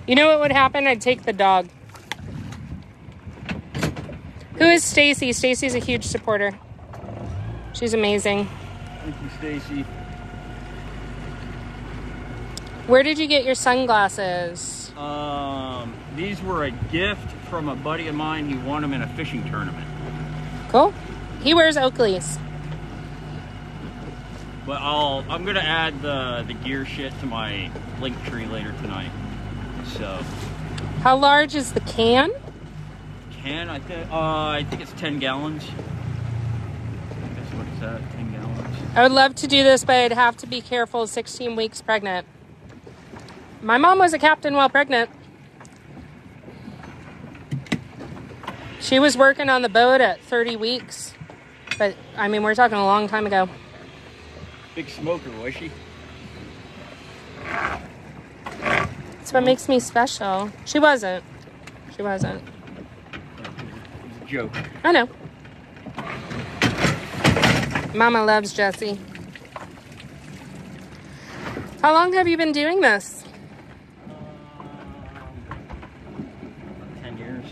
Speaker 1: You know what would happen? I'd take the dog. Who is Stacy? Stacy's a huge supporter. She's amazing.
Speaker 2: Thank you, Stacy.
Speaker 1: Where did you get your sunglasses?
Speaker 2: These were a gift from a buddy of mine. He won them in a fishing tournament.
Speaker 1: Cool. He wears Oakleys.
Speaker 2: But I'm gonna add the gear shit to my link tree later tonight. So.
Speaker 1: How large is the can?
Speaker 2: I think it's 10 gallons. What is that? 10 gallons.
Speaker 1: I would love to do this, but I'd have to be careful. 16 weeks pregnant. My mom was a captain while pregnant. She was working on the boat at 30 weeks. But, I mean, we're talking a long time ago.
Speaker 2: Big smoker, was she?
Speaker 1: That's what makes me special. She wasn't. She wasn't.
Speaker 2: It was a joke.
Speaker 1: I know. Mama loves Jesse. How long have you been doing this?
Speaker 2: 10 years.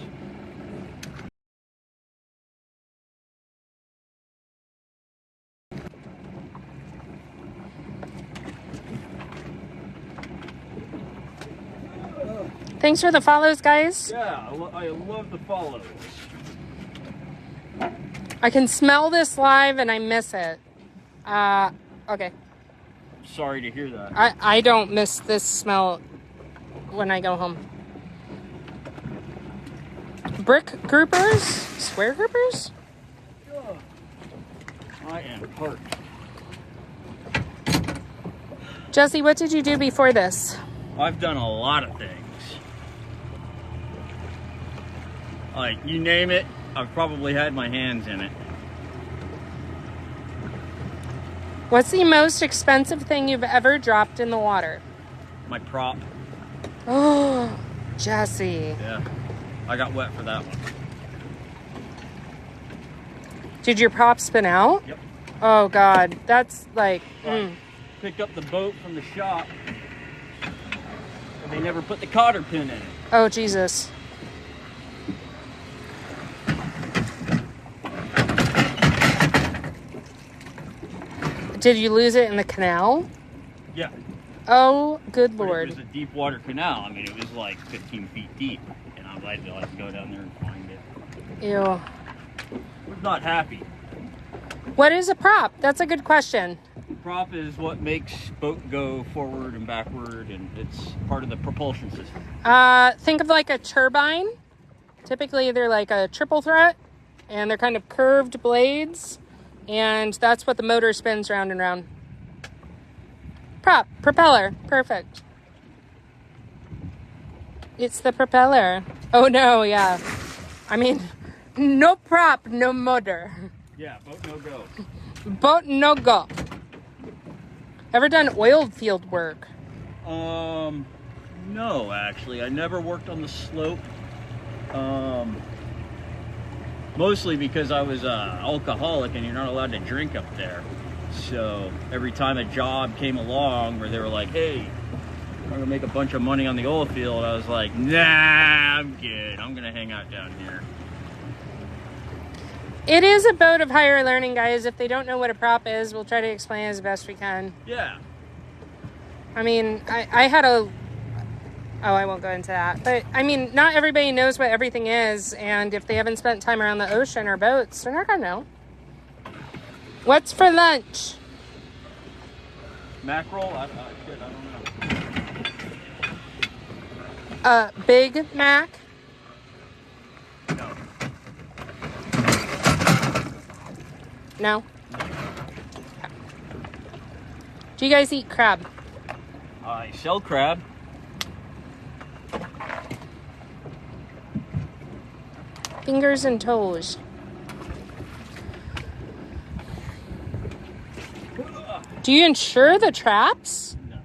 Speaker 1: Thanks for the follows, guys.
Speaker 2: Yeah, I love the follows.
Speaker 1: I can smell this live and I miss it. Okay.
Speaker 2: Sorry to hear that.
Speaker 1: I don't miss this smell when I go home. Brick groupers? Square groupers?
Speaker 2: I am parked.
Speaker 1: Jesse, what did you do before this?
Speaker 2: I've done a lot of things. Like, you name it, I've probably had my hands in it.
Speaker 1: What's the most expensive thing you've ever dropped in the water?
Speaker 2: My prop.
Speaker 1: Oh, Jesse.
Speaker 2: Yeah, I got wet for that one.
Speaker 1: Did your prop spin out?
Speaker 2: Yep.
Speaker 1: Oh, God. That's like...
Speaker 2: Picked up the boat from the shop, and they never put the cotter pin in it.
Speaker 1: Oh, Jesus. Did you lose it in the canal?
Speaker 2: Yeah.
Speaker 1: Oh, good
Speaker 2: But
Speaker 1: Lord.
Speaker 2: it was a deep water canal. I mean, it was like 15 feet deep, and I'm glad to like go down there and find it.
Speaker 1: Ew.
Speaker 2: I was not happy.
Speaker 1: What is a prop? That's a good question.
Speaker 2: Prop is what makes boat go forward and backward, and it's part of the propulsion system.
Speaker 1: Think of like a turbine. Typically, they're like a triple threat, and they're kind of curved blades, and that's what the motor spins round and round. Prop, propeller, perfect. It's the propeller. Oh no, yeah. I mean, no prop, no motor.
Speaker 2: Yeah, boat no go.
Speaker 1: Boat no go. Ever done oil field work?
Speaker 2: No, actually. I never worked on the slope. Mostly because I was an alcoholic and you're not allowed to drink up there. So every time a job came along where they were like, hey, I'm gonna make a bunch of money on the oil field, I was like, nah, I'm good. I'm gonna hang out down here.
Speaker 1: It is a boat of higher learning, guys. If they don't know what a prop is, we'll try to explain it as best we can.
Speaker 2: Yeah.
Speaker 1: I mean, I had a... Oh, I won't go into that. But, I mean, not everybody knows what everything is. And if they haven't spent time around the ocean or boats, they're not going to know. What's for lunch?
Speaker 2: Mackerel? I don't know.
Speaker 1: Big Mac?
Speaker 2: No.
Speaker 1: No? Do you guys eat crab?
Speaker 2: I sell crab.
Speaker 1: Fingers and toes. Do you insure the traps?
Speaker 2: No.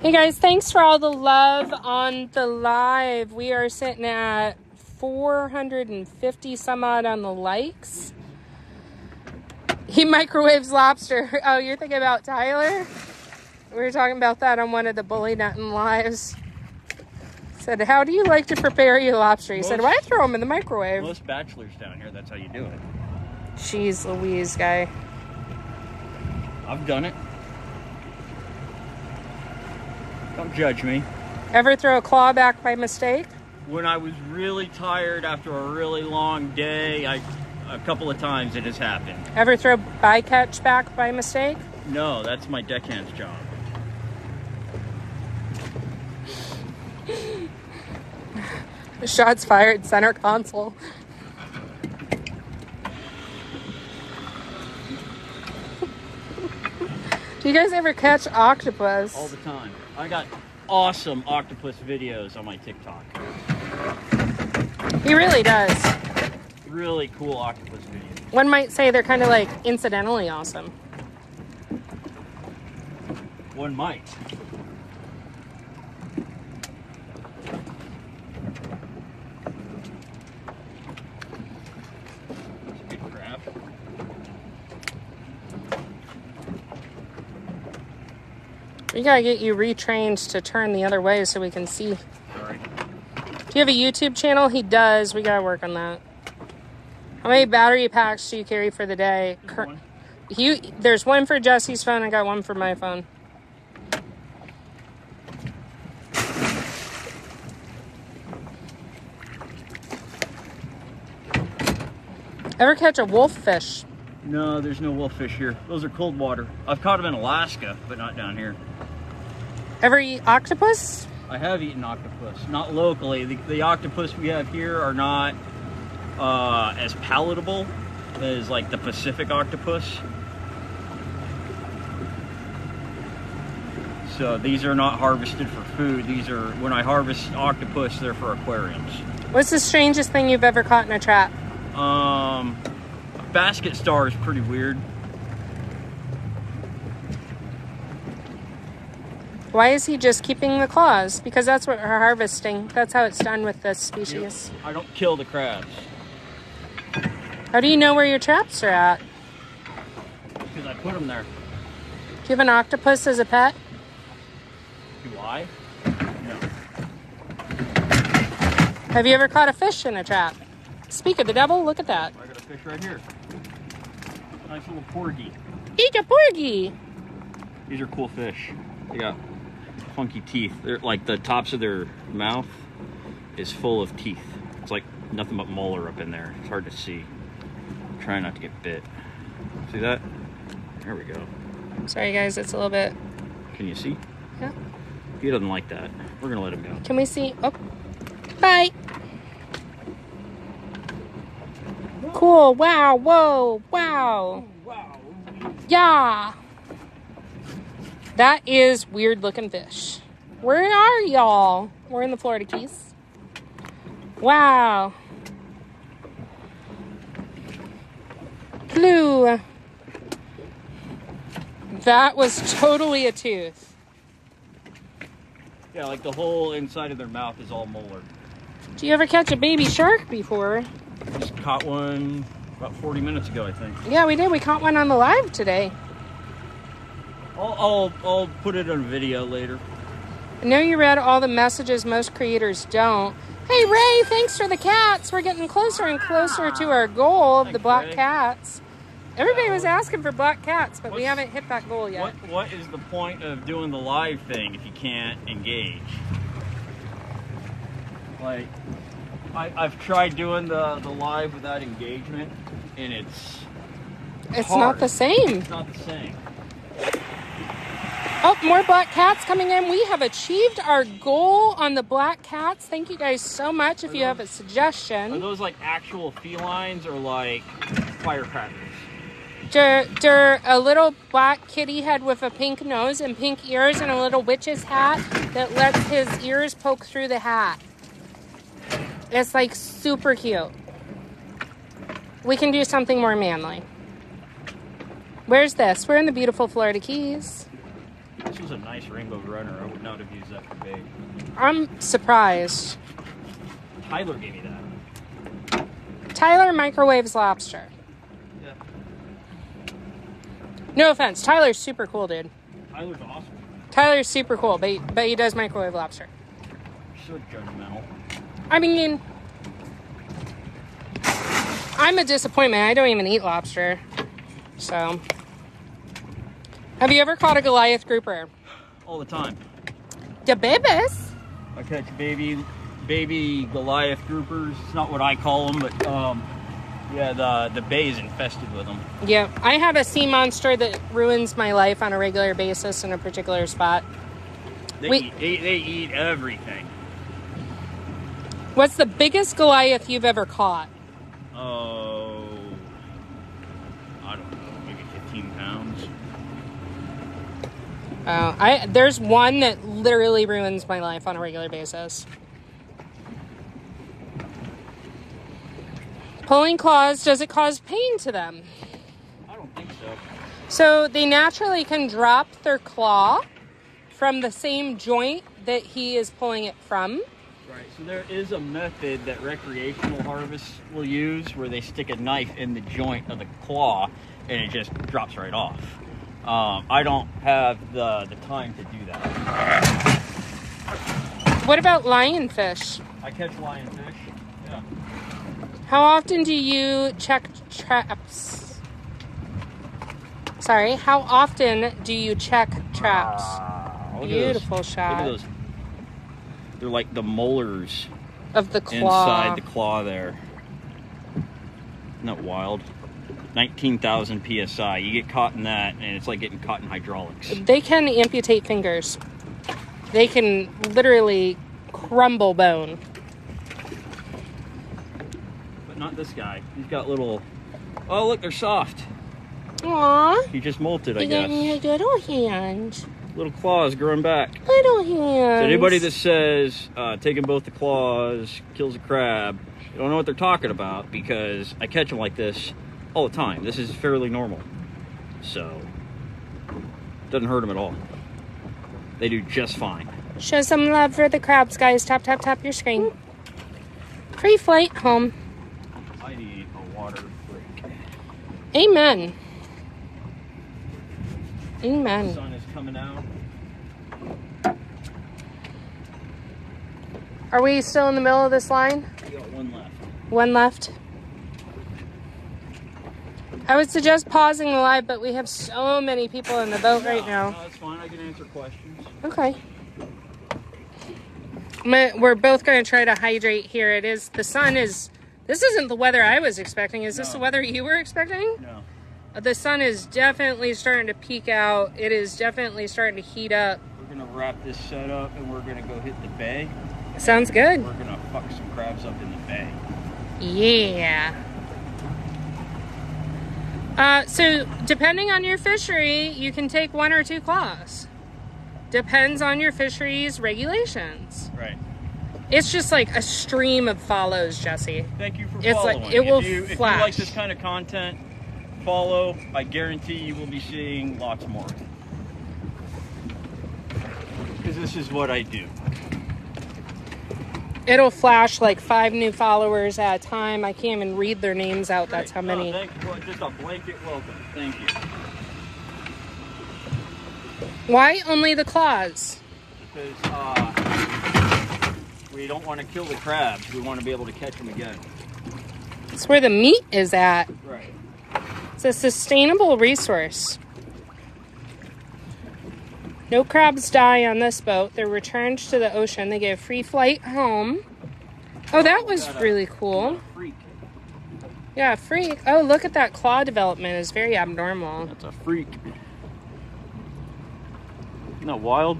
Speaker 1: Hey guys, thanks for all the love on the live. We are sitting at 450 some odd on the likes. He microwaves lobster. Oh, you're thinking about Tyler? We were talking about that on one of the Bully Nuttin lives. Said, how do you like to prepare your lobster? He said, why throw them in the microwave?
Speaker 2: Most bachelors down here, that's how you do it.
Speaker 1: Jeez Louise, guy.
Speaker 2: I've done it. Don't judge me.
Speaker 1: Ever throw a claw back by mistake?
Speaker 2: When I was really tired after a really long day, a couple of times it has happened.
Speaker 1: Ever throw bycatch back by mistake?
Speaker 2: No, that's my deckhand's job.
Speaker 1: Shots fired, center console. Do you guys ever catch octopus?
Speaker 2: All the time. I got awesome octopus videos on my TikTok.
Speaker 1: He really does.
Speaker 2: Really cool octopus videos.
Speaker 1: One might say they're kind of like incidentally awesome.
Speaker 2: One might. That's a good crab.
Speaker 1: We gotta get you retrained to turn the other way so we can see.
Speaker 2: Sorry.
Speaker 1: Do you have a YouTube channel? He does. We gotta work on that. How many battery packs do you carry for the day?
Speaker 2: One.
Speaker 1: There's one for Jesse's phone. I got one for my phone. Ever catch a wolffish?
Speaker 2: No, there's no wolffish here. Those are cold water. I've caught them in Alaska, but not down here.
Speaker 1: Ever eat octopus?
Speaker 2: I have eaten octopus, not locally. The octopus we have here are not as palatable as like the Pacific octopus. So these are not harvested for food. These are, when I harvest octopus, they're for aquariums.
Speaker 1: What's the strangest thing you've ever caught in a trap?
Speaker 2: A basket star is pretty weird.
Speaker 1: Why is he just keeping the claws? Because that's what we're harvesting. That's how it's done with this species.
Speaker 2: I don't kill the crabs.
Speaker 1: How do you know where your traps are at?
Speaker 2: Because I put them there.
Speaker 1: Do you have an octopus as a pet?
Speaker 2: Do I? No.
Speaker 1: Have you ever caught a fish in a trap? Speak of the devil, look at that.
Speaker 2: I got a fish right here. Nice little porgy.
Speaker 1: Eat a porgy!
Speaker 2: These are cool fish. They got funky teeth. They're like the tops of their mouth is full of teeth. It's like nothing but molar up in there. It's hard to see. Try not to get bit. See that? There we go.
Speaker 1: Sorry guys, it's a little bit...
Speaker 2: Can you see?
Speaker 1: Yeah.
Speaker 2: He doesn't like that. We're gonna let him go.
Speaker 1: Can we see? Oh. Bye! Cool, wow, whoa, wow.
Speaker 2: Wow.
Speaker 1: Yeah! That is weird looking fish. Where are y'all? We're in the Florida Keys. Wow. Blue. That was totally a tooth.
Speaker 2: Yeah, like the whole inside of their mouth is all molar.
Speaker 1: Do you ever catch a baby shark before?
Speaker 2: Just caught one about 40 minutes ago, I think.
Speaker 1: Yeah, we did. We caught one on the live today.
Speaker 2: I'll put it on video later.
Speaker 1: I know you read all the messages most creators don't. Hey, Ray, thanks for the cats. We're getting closer and closer to our goal of the black cats. Everybody was asking for black cats, but we haven't hit that goal yet.
Speaker 2: What is the point of doing the live thing if you can't engage? Like, I've tried doing the live without engagement, and it's hard.
Speaker 1: Not the same.
Speaker 2: It's not the same.
Speaker 1: Oh, more black cats coming in. We have achieved our goal on the black cats. Thank you guys so much. If you have a
Speaker 2: Are
Speaker 1: suggestion.
Speaker 2: those like actual felines or like firecrackers?
Speaker 1: They're a little black kitty head with a pink nose and pink ears and a little witch's hat that lets his ears poke through the hat. It's like super cute. We can do something more manly. Where's this? We're in the beautiful Florida Keys.
Speaker 2: This was a nice rainbow runner. I would not have used that for bait.
Speaker 1: I'm surprised.
Speaker 2: Tyler gave me that.
Speaker 1: Tyler microwaves lobster.
Speaker 2: Yeah.
Speaker 1: No offense. Tyler's super cool, dude.
Speaker 2: Tyler's awesome.
Speaker 1: Tyler's super cool, but he does microwave lobster.
Speaker 2: You're so judgmental.
Speaker 1: I mean, I'm a disappointment. I don't even eat lobster. So, have you ever caught a Goliath grouper?
Speaker 2: All the time.
Speaker 1: The babies?
Speaker 2: I catch baby Goliath groupers. It's not what I call them, but yeah, the bay is infested with them.
Speaker 1: Yeah, I have a sea monster that ruins my life on a regular basis in a particular spot.
Speaker 2: They eat everything.
Speaker 1: What's the biggest Goliath you've ever caught?
Speaker 2: Oh, I don't know, maybe 15 pounds.
Speaker 1: There's one that literally ruins my life on a regular basis. Pulling claws, does it cause pain to them?
Speaker 2: I don't think so.
Speaker 1: So they naturally can drop their claw from the same joint that he is pulling it from.
Speaker 2: Right, so there is a method that recreational harvests will use where they stick a knife in the joint of the claw and it just drops right off. I don't have the time to do that.
Speaker 1: What about lionfish?
Speaker 2: I catch lionfish, yeah.
Speaker 1: How often do you check traps? Sorry, how often do you check traps? Beautiful shot.
Speaker 2: Look at those. They're like the molars
Speaker 1: of the claw.
Speaker 2: Inside the claw there. Isn't that wild? 19,000 PSI. You get caught in that, and it's like getting caught in hydraulics.
Speaker 1: They can amputate fingers. They can literally crumble bone.
Speaker 2: But not this guy. He's got little... Oh, look, they're soft.
Speaker 1: Aww.
Speaker 2: He just molted, I
Speaker 1: You
Speaker 2: guess.
Speaker 1: got a little hand.
Speaker 2: Little claws growing back.
Speaker 1: Little hands.
Speaker 2: So anybody that says taking both the claws kills a crab, they don't know what they're talking about, because I catch them like this all the time. This is fairly normal. So, doesn't hurt them at all. They do just fine.
Speaker 1: Show some love for the crabs, guys. Tap, tap, tap your screen. Free flight home.
Speaker 2: I need a water break.
Speaker 1: Amen.
Speaker 2: The
Speaker 1: Amen.
Speaker 2: sun is coming out.
Speaker 1: Are we still in the middle of this line?
Speaker 2: We got one left.
Speaker 1: One left. I would suggest pausing the live, but we have so many people in the boat right now.
Speaker 2: No, that's fine. I can answer questions.
Speaker 1: Okay. We're both going to try to hydrate here. It is, the sun is, this isn't the weather I was expecting. Is this the weather you were expecting?
Speaker 2: No.
Speaker 1: The sun is definitely starting to peek out. It is definitely starting to heat up.
Speaker 2: We're going to wrap this set up and we're going to go hit the bay.
Speaker 1: Sounds good.
Speaker 2: We're going to fuck some crabs up in the bay.
Speaker 1: Yeah. So depending on your fishery, you can take 1 or 2 claws. Depends on your fishery's regulations.
Speaker 2: Right.
Speaker 1: It's just like a stream of follows, Jesse.
Speaker 2: Thank you for
Speaker 1: It's
Speaker 2: following.
Speaker 1: like, it will
Speaker 2: if you
Speaker 1: flash.
Speaker 2: like this kind of content, follow. I guarantee you will be seeing lots more. Because this is what I do.
Speaker 1: It'll flash like 5 new followers at a time. I can't even read their names out. That's how many.
Speaker 2: Well, just a blanket welcome. Thank you.
Speaker 1: Why only the claws?
Speaker 2: Because we don't want to kill the crabs. We want to be able to catch them again.
Speaker 1: It's where the meat is at.
Speaker 2: Right.
Speaker 1: It's a sustainable resource. No crabs die on this boat. They're returned to the ocean. They get a free flight home. Oh, that was really cool.
Speaker 2: Freak.
Speaker 1: Yeah, freak. Oh, look at that claw development. It's very abnormal.
Speaker 2: That's a freak. Isn't that wild?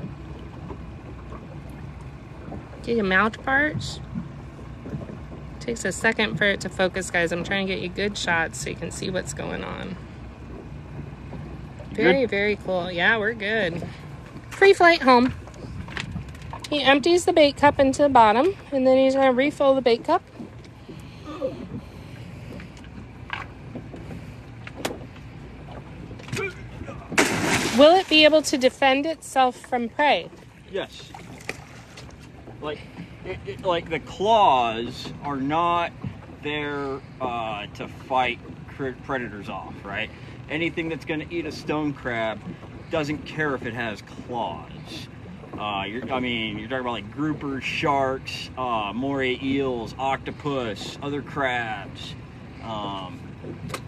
Speaker 1: Get your mouth parts. Takes a second for it to focus, guys. I'm trying to get you good shots so you can see what's going on. Very, very cool. Yeah, we're good. Free flight home. He empties the bait cup into the bottom, and then he's going to refill the bait cup. Will it be able to defend itself from prey?
Speaker 2: Yes. Like the claws are not there to fight predators off, right? Anything that's going to eat a stone crab doesn't care if it has claws. You're talking about like groupers, sharks, moray eels, octopus, other crabs.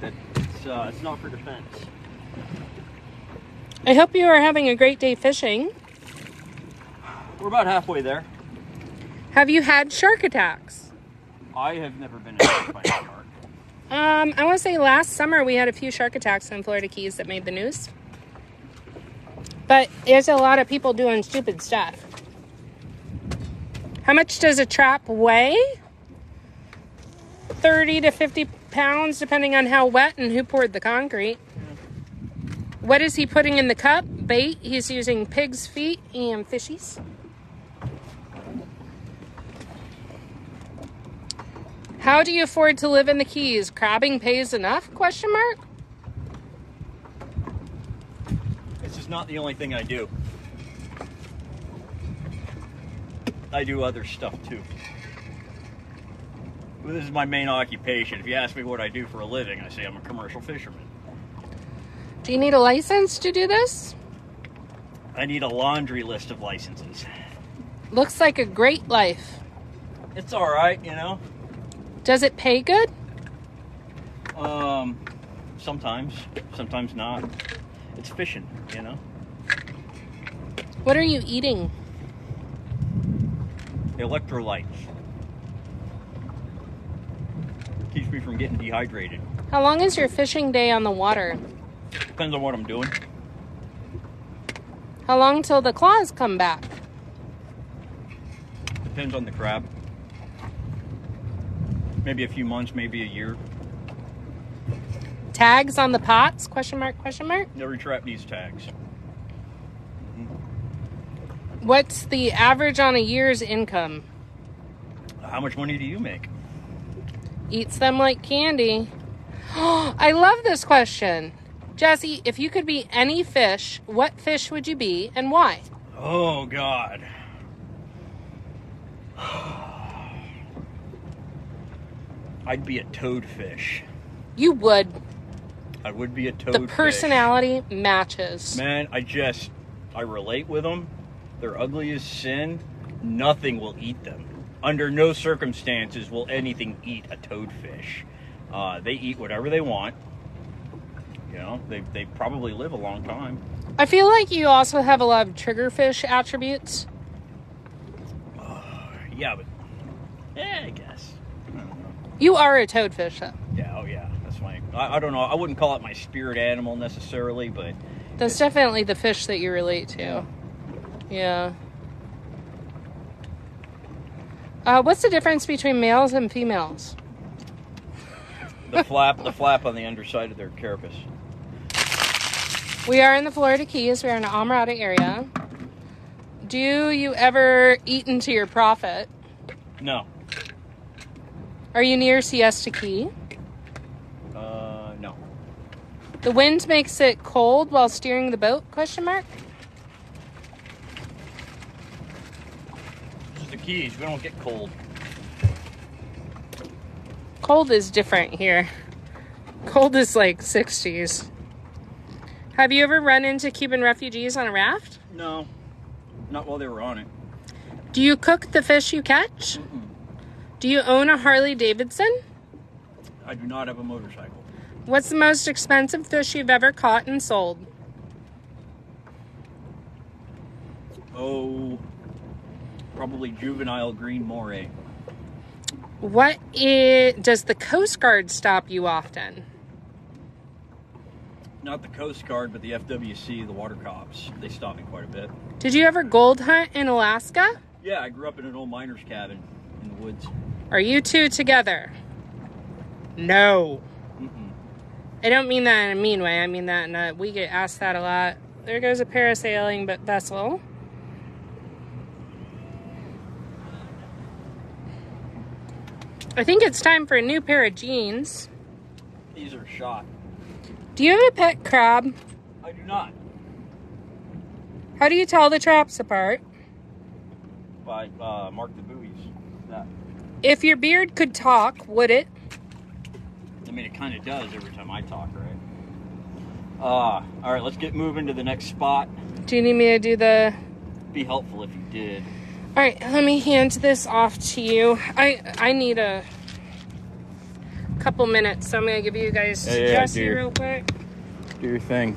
Speaker 2: It's not for defense.
Speaker 1: I hope you are having a great day fishing.
Speaker 2: We're about halfway there.
Speaker 1: Have you had shark attacks?
Speaker 2: I have never been attacked by a shark.
Speaker 1: I want to say last summer we had a few shark attacks in Florida Keys that made the news. But there's a lot of people doing stupid stuff. How much does a trap weigh? 30 to 50 pounds, depending on how wet and who poured the concrete. What is he putting in the cup? Bait. He's using pig's feet and fishies. How do you afford to live in the Keys? Crabbing pays enough? Question mark.
Speaker 2: This is not the only thing I do. I do other stuff too. Well, this is my main occupation. If you ask me what I do for a living, I say I'm a commercial fisherman.
Speaker 1: Do you need a license to do this?
Speaker 2: I need a laundry list of licenses.
Speaker 1: Looks like a great life.
Speaker 2: It's all right, you know.
Speaker 1: Does it pay good?
Speaker 2: Sometimes not. It's fishing, you know.
Speaker 1: What are you eating?
Speaker 2: Electrolytes. Keeps me from getting dehydrated.
Speaker 1: How long is your fishing day on the water?
Speaker 2: Depends on what I'm doing.
Speaker 1: How long till the claws come back?
Speaker 2: Depends on the crab. Maybe a few months, maybe a year.
Speaker 1: Tags on the pots? Question mark, question mark?
Speaker 2: Every trap needs tags. Mm-hmm.
Speaker 1: What's the average on a year's income?
Speaker 2: How much money do you make?
Speaker 1: Eats them like candy. I love this question. Jesse, if you could be any fish, what fish would you be and why?
Speaker 2: Oh, God. I'd be a toadfish.
Speaker 1: You would.
Speaker 2: I would be a toadfish.
Speaker 1: The personality matches.
Speaker 2: Man, I relate with them. They're ugly as sin. Nothing will eat them. Under no circumstances will anything eat a toadfish. They eat whatever they want. You know, they probably live a long time.
Speaker 1: I feel like you also have a lot of triggerfish attributes.
Speaker 2: Yeah, but I guess. I don't know.
Speaker 1: You are a toadfish, though.
Speaker 2: Yeah, oh yeah, that's fine. I don't know. I wouldn't call it my spirit animal necessarily, but
Speaker 1: That's definitely the fish that you relate to. Yeah. What's the difference between males and females?
Speaker 2: the flap on the underside of their carapace.
Speaker 1: We are in the Florida Keys. We are in the Amarada area. Do you ever eat into your profit?
Speaker 2: No.
Speaker 1: Are you near Siesta Key?
Speaker 2: No.
Speaker 1: The wind makes it cold while steering the boat? Question mark.
Speaker 2: Just the Keys. We don't get cold.
Speaker 1: Cold is different here. Cold is like 60s. Have you ever run into Cuban refugees on a raft?
Speaker 2: No. Not while they were on it.
Speaker 1: Do you cook the fish you catch?
Speaker 2: Mm-mm.
Speaker 1: Do you own a Harley Davidson?
Speaker 2: I do not have a motorcycle.
Speaker 1: What's the most expensive fish you've ever caught and sold?
Speaker 2: Oh, probably juvenile green moray.
Speaker 1: Does the Coast Guard stop you often?
Speaker 2: Not the Coast Guard, but the FWC, the water cops. They stop me quite a bit.
Speaker 1: Did you ever gold hunt in Alaska?
Speaker 2: Yeah, I grew up in an old miner's cabin in the woods.
Speaker 1: Are you two together? No.
Speaker 2: Mm-mm.
Speaker 1: I don't mean that in a mean way. I mean that in a, we get asked that a lot. There goes a parasailing vessel. I think it's time for a new pair of jeans.
Speaker 2: These are shot.
Speaker 1: Do you have a pet crab?
Speaker 2: I do not.
Speaker 1: How do you tell the traps apart?
Speaker 2: By mark the buoys. That.
Speaker 1: If your beard could talk, would it?
Speaker 2: I mean, it kind of does every time I talk, right? All right, let's get moving to the next spot.
Speaker 1: Do you need me to do the...
Speaker 2: Be helpful if you did.
Speaker 1: All right, let me hand this off to you. I need a couple minutes, so I'm going to give you guys Jesse real quick.
Speaker 2: Do your thing.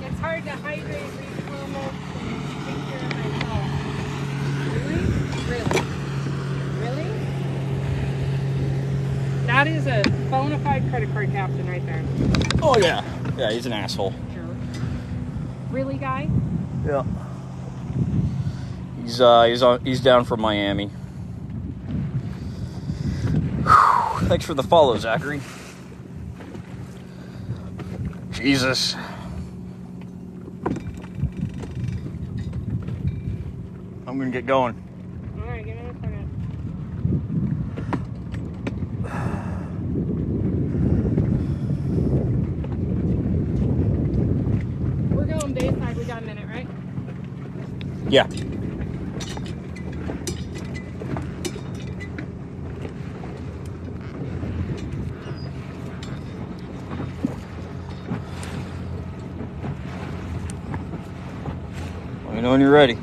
Speaker 1: It's hard to hydrate, refill milk, and take care of myself. Really? Really? That is a bona fide credit card captain right there.
Speaker 2: Oh, yeah. Yeah, he's an asshole.
Speaker 1: Jerk. Really, guy?
Speaker 2: Yeah. He's down from Miami. Whew. Thanks for the follow, Zachary. Jesus. I'm gonna get going.
Speaker 1: All right, give me a second. We're going Bayside. We got a minute, right?
Speaker 2: Yeah. Let me know when you're ready.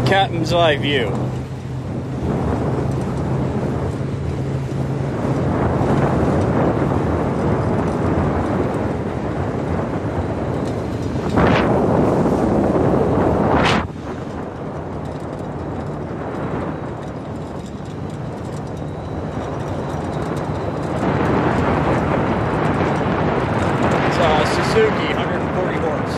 Speaker 2: Captain's eye view. Suzuki, 140 horse.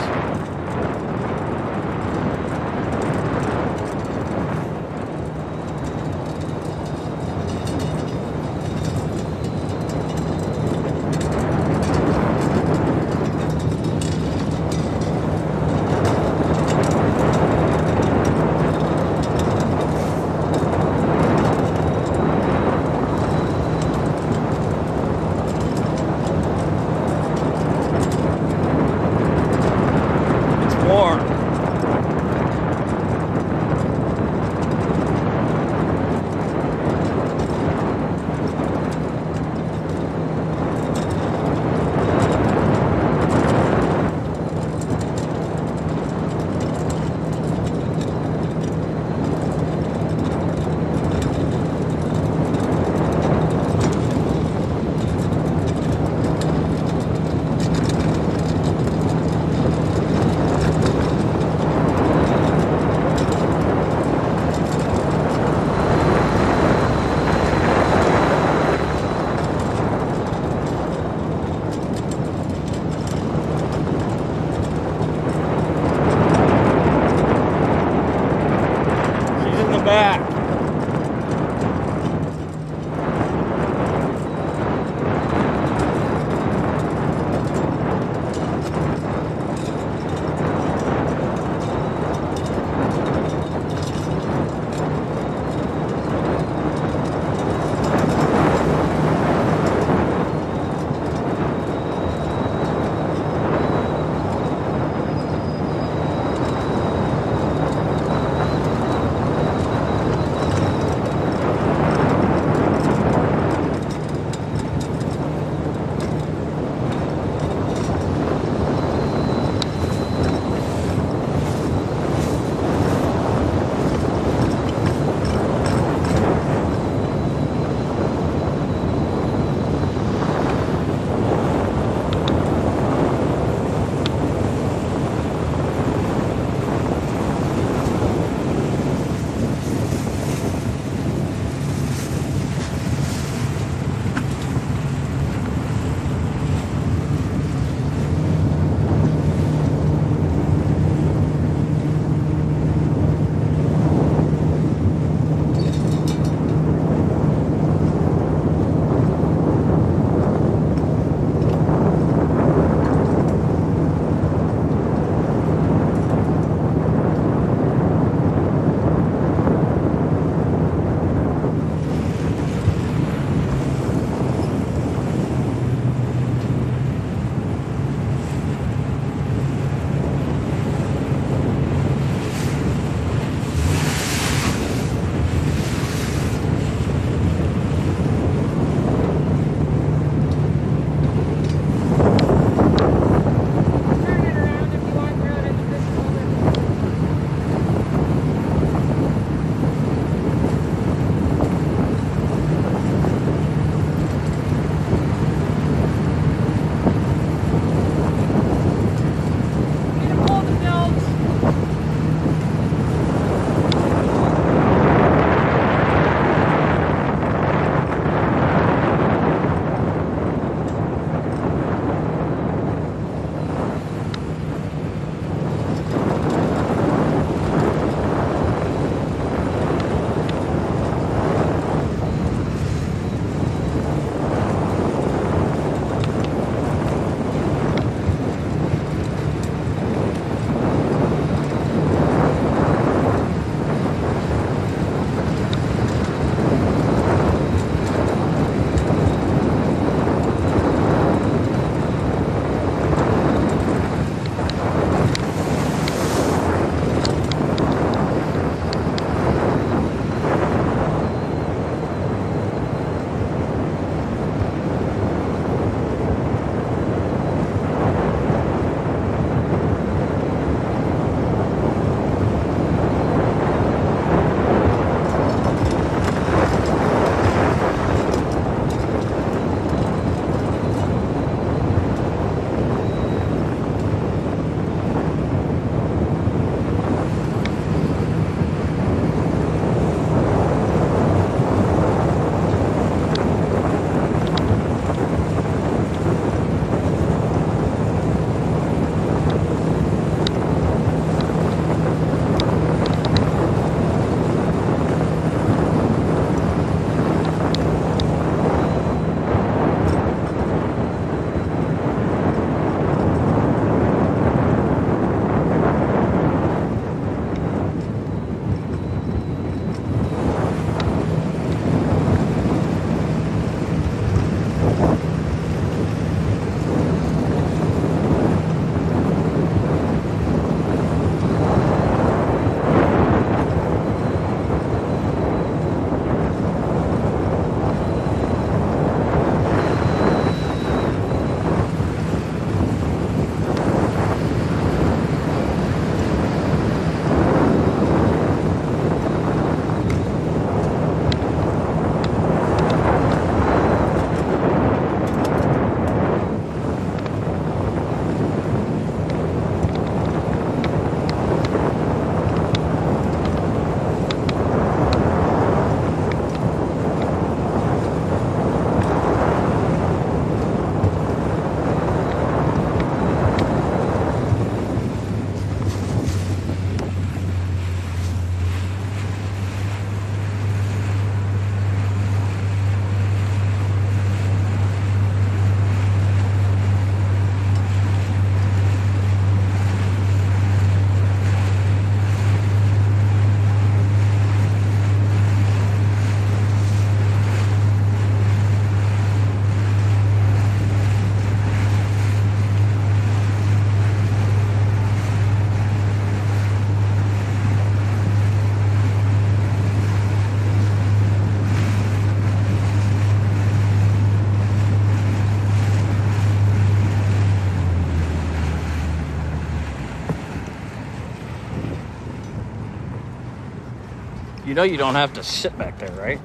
Speaker 2: You know you don't have to sit back there, right?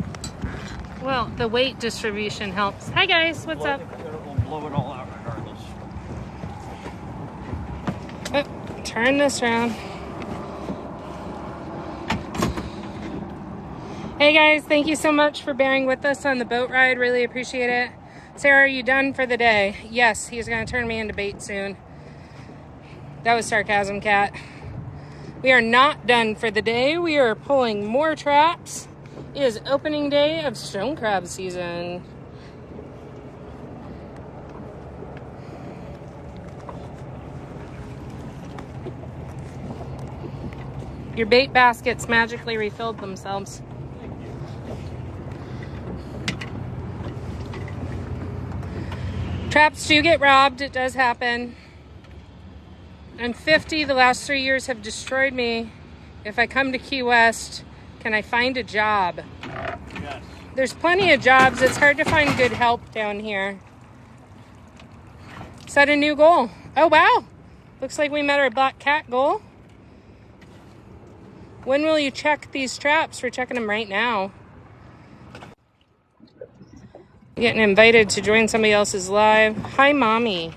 Speaker 1: Well, the weight distribution helps. Hi guys, what's up?
Speaker 2: We'll blow it all out regardless.
Speaker 1: Oh, turn this around. Hey guys, thank you so much for bearing with us on the boat ride. Really appreciate it. Sarah, are you done for the day? Yes, he's going to turn me into bait soon. That was sarcasm, Cat. We are not done for the day. We are pulling more traps. It is opening day of stone crab season. Your bait baskets magically refilled themselves. Traps do get robbed. It does happen. I'm 50. The last 3 years have destroyed me. If I come to Key West, can I find a job?
Speaker 2: Yes.
Speaker 1: There's plenty of jobs. It's hard to find good help down here. Set a new goal. Oh, wow. Looks like we met our black cat goal. When will you check these traps? We're checking them right now. Getting invited to join somebody else's live. Hi, Mommy.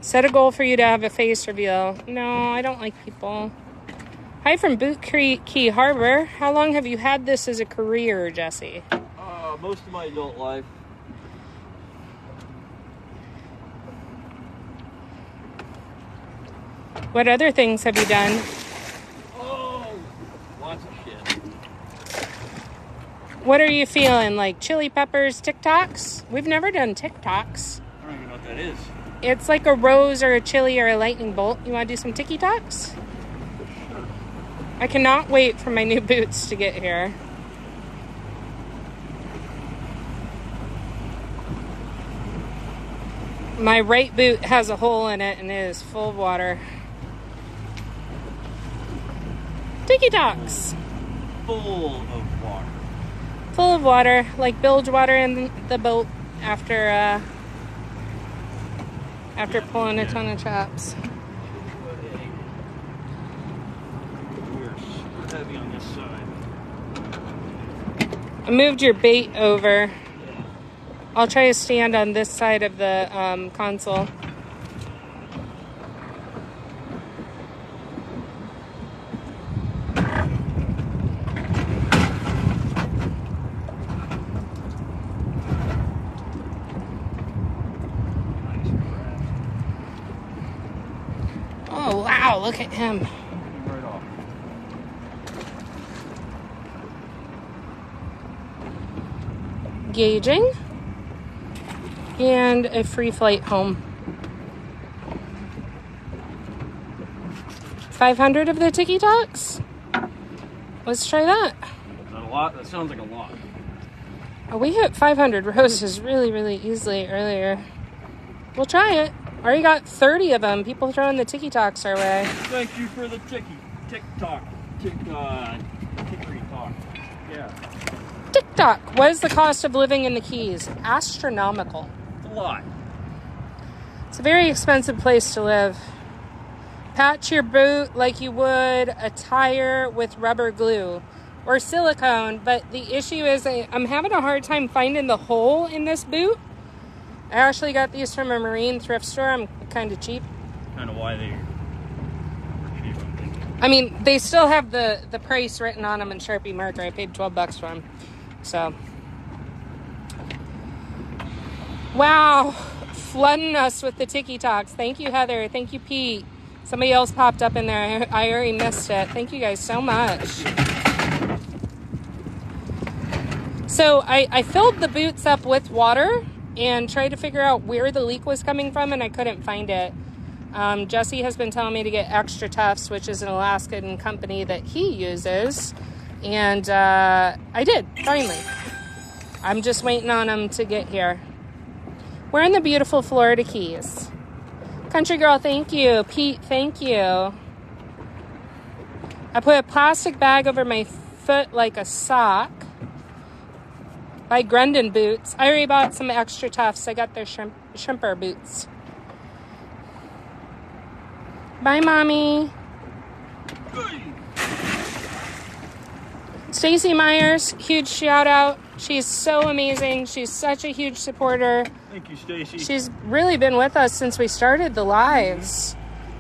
Speaker 1: Set a goal for you to have a face reveal. No, I don't like people. Hi from Boot Creek Key Harbor. How long have you had this as a career, Jesse?
Speaker 2: Most of my adult life.
Speaker 1: What other things have you done?
Speaker 2: Oh, lots of shit.
Speaker 1: What are you feeling? Like chili peppers, TikToks? We've never done TikToks.
Speaker 2: I don't even know what that is.
Speaker 1: It's like a rose or a chili or a lightning bolt. You want to do some TikToks? I cannot wait for my new boots to get here. My right boot has a hole in it and it is full of water. TikToks.
Speaker 2: Full of water.
Speaker 1: Full of water, like bilge water in the boat after pulling a ton of traps.
Speaker 2: We're super heavy on this side.
Speaker 1: I moved your bait over. I'll try to stand on this side of the console. Oh, wow, look at him.
Speaker 2: Right off.
Speaker 1: Gauging. And a free flight home. 500 of the TikToks? Let's try that.
Speaker 2: Is that a lot? That sounds like a lot.
Speaker 1: Oh, we hit 500 roses really, really easily earlier. We'll try it. Already got 30 of them. People throwing the TikToks our way.
Speaker 2: Thank you for the TikTok. Tickery talk. Yeah.
Speaker 1: TikTok. What is the cost of living in the Keys? Astronomical.
Speaker 2: It's a lot.
Speaker 1: It's a very expensive place to live. Patch your boot like you would a tire with rubber glue or silicone, but the issue is I'm having a hard time finding the hole in this boot. I actually got these from a marine thrift store. I'm kind of cheap.
Speaker 2: Kind of why they cheap, I'm thinking.
Speaker 1: I mean, they still have the price written on them in Sharpie marker. I paid $12 for them. So, wow, flooding us with the TikToks. Thank you, Heather. Thank you, Pete. Somebody else popped up in there. I already missed it. Thank you guys so much. So I filled the boots up with water and tried to figure out where the leak was coming from, and I couldn't find it. Jesse has been telling me to get Extra Tufts, which is an Alaskan company that he uses, and I did, finally. I'm just waiting on them to get here. We're in the beautiful Florida Keys. Country Girl, thank you. Pete, thank you. I put a plastic bag over my foot like a sock. By Grundon Boots. I already bought some Extra Tufts. I got their shrimper boots. Bye, Mommy. Stacy Myers, huge shout out. She's so amazing. She's such a huge supporter.
Speaker 2: Thank you, Stacy.
Speaker 1: She's really been with us since we started the lives.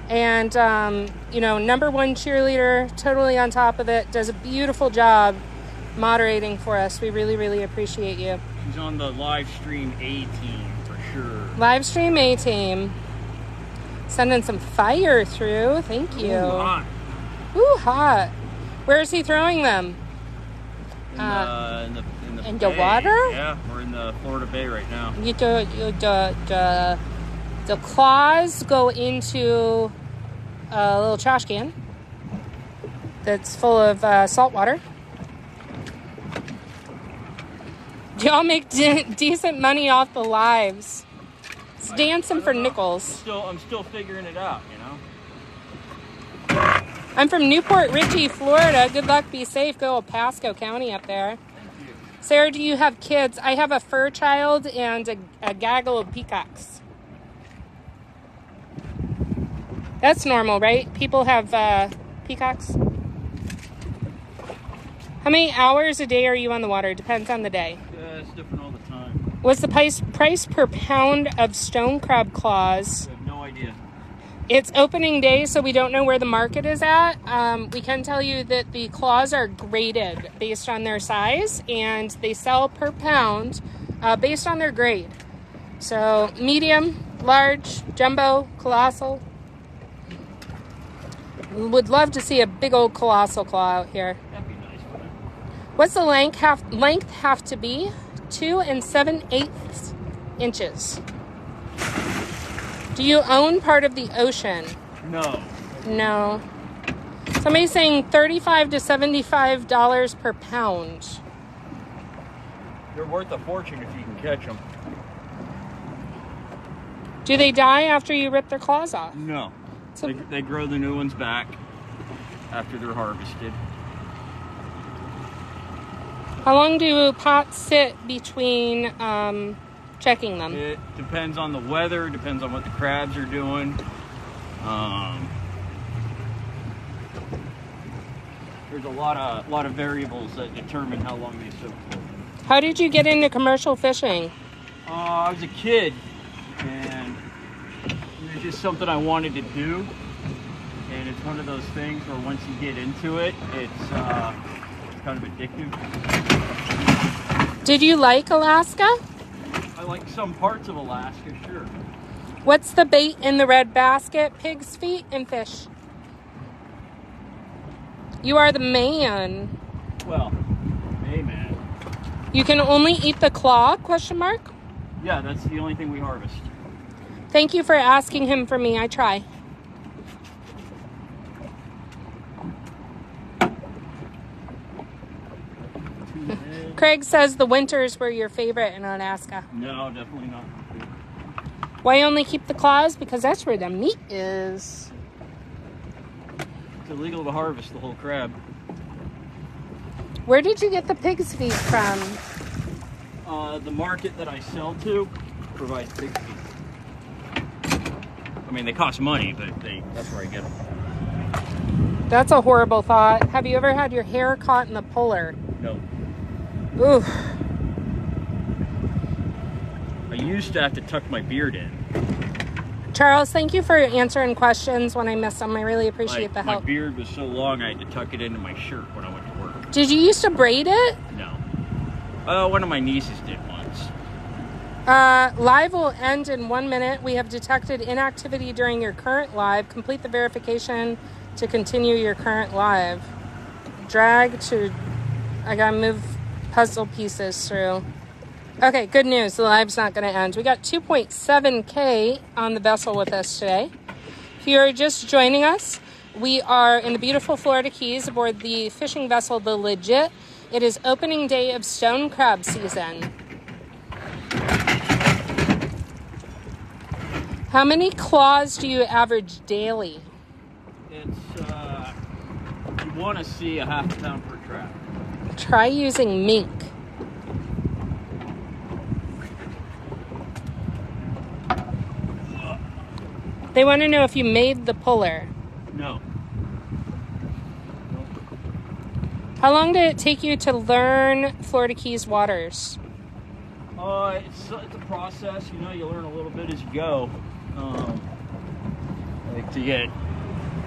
Speaker 1: And, number one cheerleader, totally on top of it, does a beautiful job moderating for us. We really, really appreciate you.
Speaker 2: She's on the live stream A team for sure.
Speaker 1: Live stream A team. Sending some fire through. Thank you.
Speaker 2: Ooh, hot.
Speaker 1: Ooh, hot. Where is he throwing them?
Speaker 2: In
Speaker 1: in
Speaker 2: the
Speaker 1: the water?
Speaker 2: Yeah, we're in the Florida Bay right now.
Speaker 1: The claws go into a little trash can that's full of salt water. Y'all make decent money off the lives. It's dancing for nickels.
Speaker 2: I'm still figuring it out, you know?
Speaker 1: I'm from Newport Richey, Florida. Good luck, be safe. Go to Pasco County up there.
Speaker 2: Thank you.
Speaker 1: Sarah, do you have kids? I have a fur child and a gaggle of peacocks. That's normal, right? People have peacocks. How many hours a day are you on the water? Depends on the day.
Speaker 2: Yeah, it's different all the time.
Speaker 1: What's the price per pound of stone crab claws?
Speaker 2: I have no idea.
Speaker 1: It's opening day, so we don't know where the market is at. We can tell you that the claws are graded based on their size, and they sell per pound based on their grade. So medium, large, jumbo, colossal. Would love to see a big old colossal claw out here.
Speaker 2: That'd be nice, wouldn't it?
Speaker 1: What's the length have to be? 2 7/8 inches. Do you own part of the ocean?
Speaker 2: No.
Speaker 1: No. Somebody's saying $35 to $75 per pound.
Speaker 2: They're worth a fortune if you can catch them.
Speaker 1: Do they die after you rip their claws off?
Speaker 2: No.
Speaker 1: So,
Speaker 2: They grow the new ones back after they're harvested.
Speaker 1: how long do pots sit between checking them?
Speaker 2: It depends on the weather, depends on what the crabs are doing. There's a lot of variables that determine how long they soak for.
Speaker 1: How did you get into commercial fishing?
Speaker 2: I was a kid, and it was just something I wanted to do. And it's one of those things where once you get into it, it's kind of addictive.
Speaker 1: Did you like Alaska?
Speaker 2: I like some parts of Alaska, sure.
Speaker 1: What's the bait in the red basket? Pig's feet and fish. You are the man.
Speaker 2: Well, hey man.
Speaker 1: You can only eat the claw? Question mark.
Speaker 2: Yeah, that's the only thing we harvest.
Speaker 1: Thank you for asking him for me. I try. Craig says the winters were your favorite in Alaska.
Speaker 2: No, definitely not.
Speaker 1: Why only keep the claws? Because that's where the meat is.
Speaker 2: It's illegal to harvest the whole crab.
Speaker 1: Where did you get the pig's feet from?
Speaker 2: The market that I sell to provides pig feet. I mean, they cost money, but that's where I get them.
Speaker 1: That's a horrible thought. Have you ever had your hair caught in the puller?
Speaker 2: No.
Speaker 1: Oof.
Speaker 2: I used to have to tuck my beard in.
Speaker 1: Charles, thank you for answering questions when I miss them. I really appreciate the help.
Speaker 2: My beard was so long I had to tuck it into my shirt when I went to work.
Speaker 1: Did you used to braid it?
Speaker 2: No. One of my nieces did once.
Speaker 1: Live will end in 1 minute. We have detected inactivity during your current live. Complete the verification to continue your current live. Drag to... I gotta move puzzle pieces through. Okay, good news. The live's not going to end. We got 2.7K on the vessel with us today. If you are just joining us, we are in the beautiful Florida Keys aboard the fishing vessel, The Legit. It is opening day of stone crab season. How many claws do you average daily?
Speaker 2: It's, you want to see a half a pound per trap.
Speaker 1: Try using mink. They want to know if you made the puller.
Speaker 2: No.
Speaker 1: How long did it take you to learn Florida Keys waters?
Speaker 2: It's a process. You know, you learn a little bit as you go. Like to get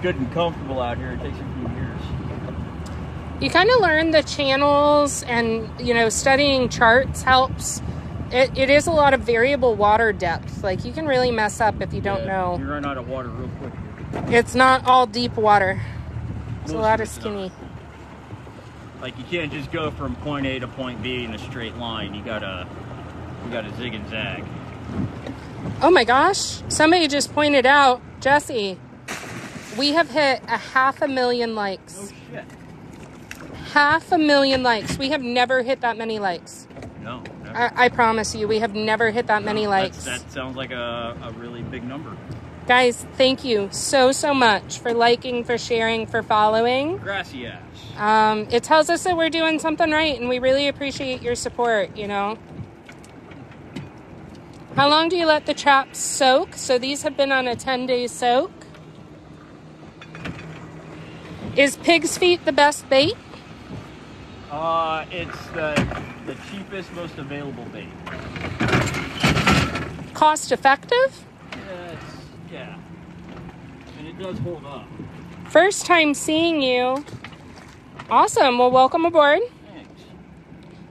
Speaker 2: good and comfortable out here, it takes a few years.
Speaker 1: You kind of learn the channels, and you know, studying charts helps. It is a lot of variable water depth. Like you can really mess up if you don't know.
Speaker 2: You run out of water real quick here.
Speaker 1: It's not all deep water. It's a
Speaker 2: Most
Speaker 1: lot
Speaker 2: of
Speaker 1: of
Speaker 2: it's
Speaker 1: skinny.
Speaker 2: not. Like you can't just go from point A to point B in a straight line. You gotta zig and zag.
Speaker 1: Oh my gosh! Somebody just pointed out, Jesse, we have hit 500,000 likes.
Speaker 2: Oh shit.
Speaker 1: 500,000 likes. We have never hit that many likes.
Speaker 2: No, never.
Speaker 1: I promise you, we have never hit that many likes.
Speaker 2: That sounds like a really big number.
Speaker 1: Guys, thank you so much for liking, for sharing, for following.
Speaker 2: Gracias.
Speaker 1: It tells us that we're doing something right, and we really appreciate your support, you know. How long do you let the traps soak? So these have been on a 10-day soak. Is pig's feet the best bait?
Speaker 2: It's the cheapest, most available bait.
Speaker 1: Cost effective?
Speaker 2: Yeah. And it does hold up.
Speaker 1: First time seeing you. Awesome. Well, welcome aboard.
Speaker 2: Thanks.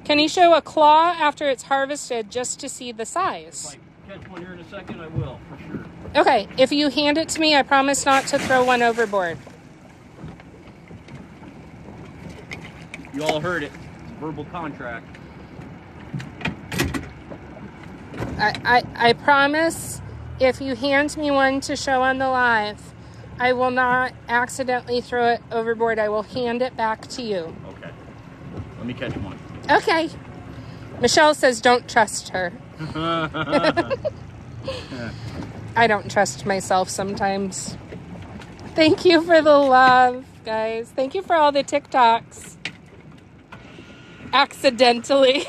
Speaker 1: Can you show a claw after it's harvested just to see the size?
Speaker 2: If I catch one here in a second, I will, for sure.
Speaker 1: Okay. If you hand it to me, I promise not to throw one overboard.
Speaker 2: You all heard it. It's a verbal contract.
Speaker 1: I promise if you hand me one to show on the live, I will not accidentally throw it overboard. I will hand it back to you.
Speaker 2: Okay. Let me catch one.
Speaker 1: Okay. Michelle says don't trust her. I don't trust myself sometimes. Thank you for the love, guys. Thank you for all the TikToks. Accidentally.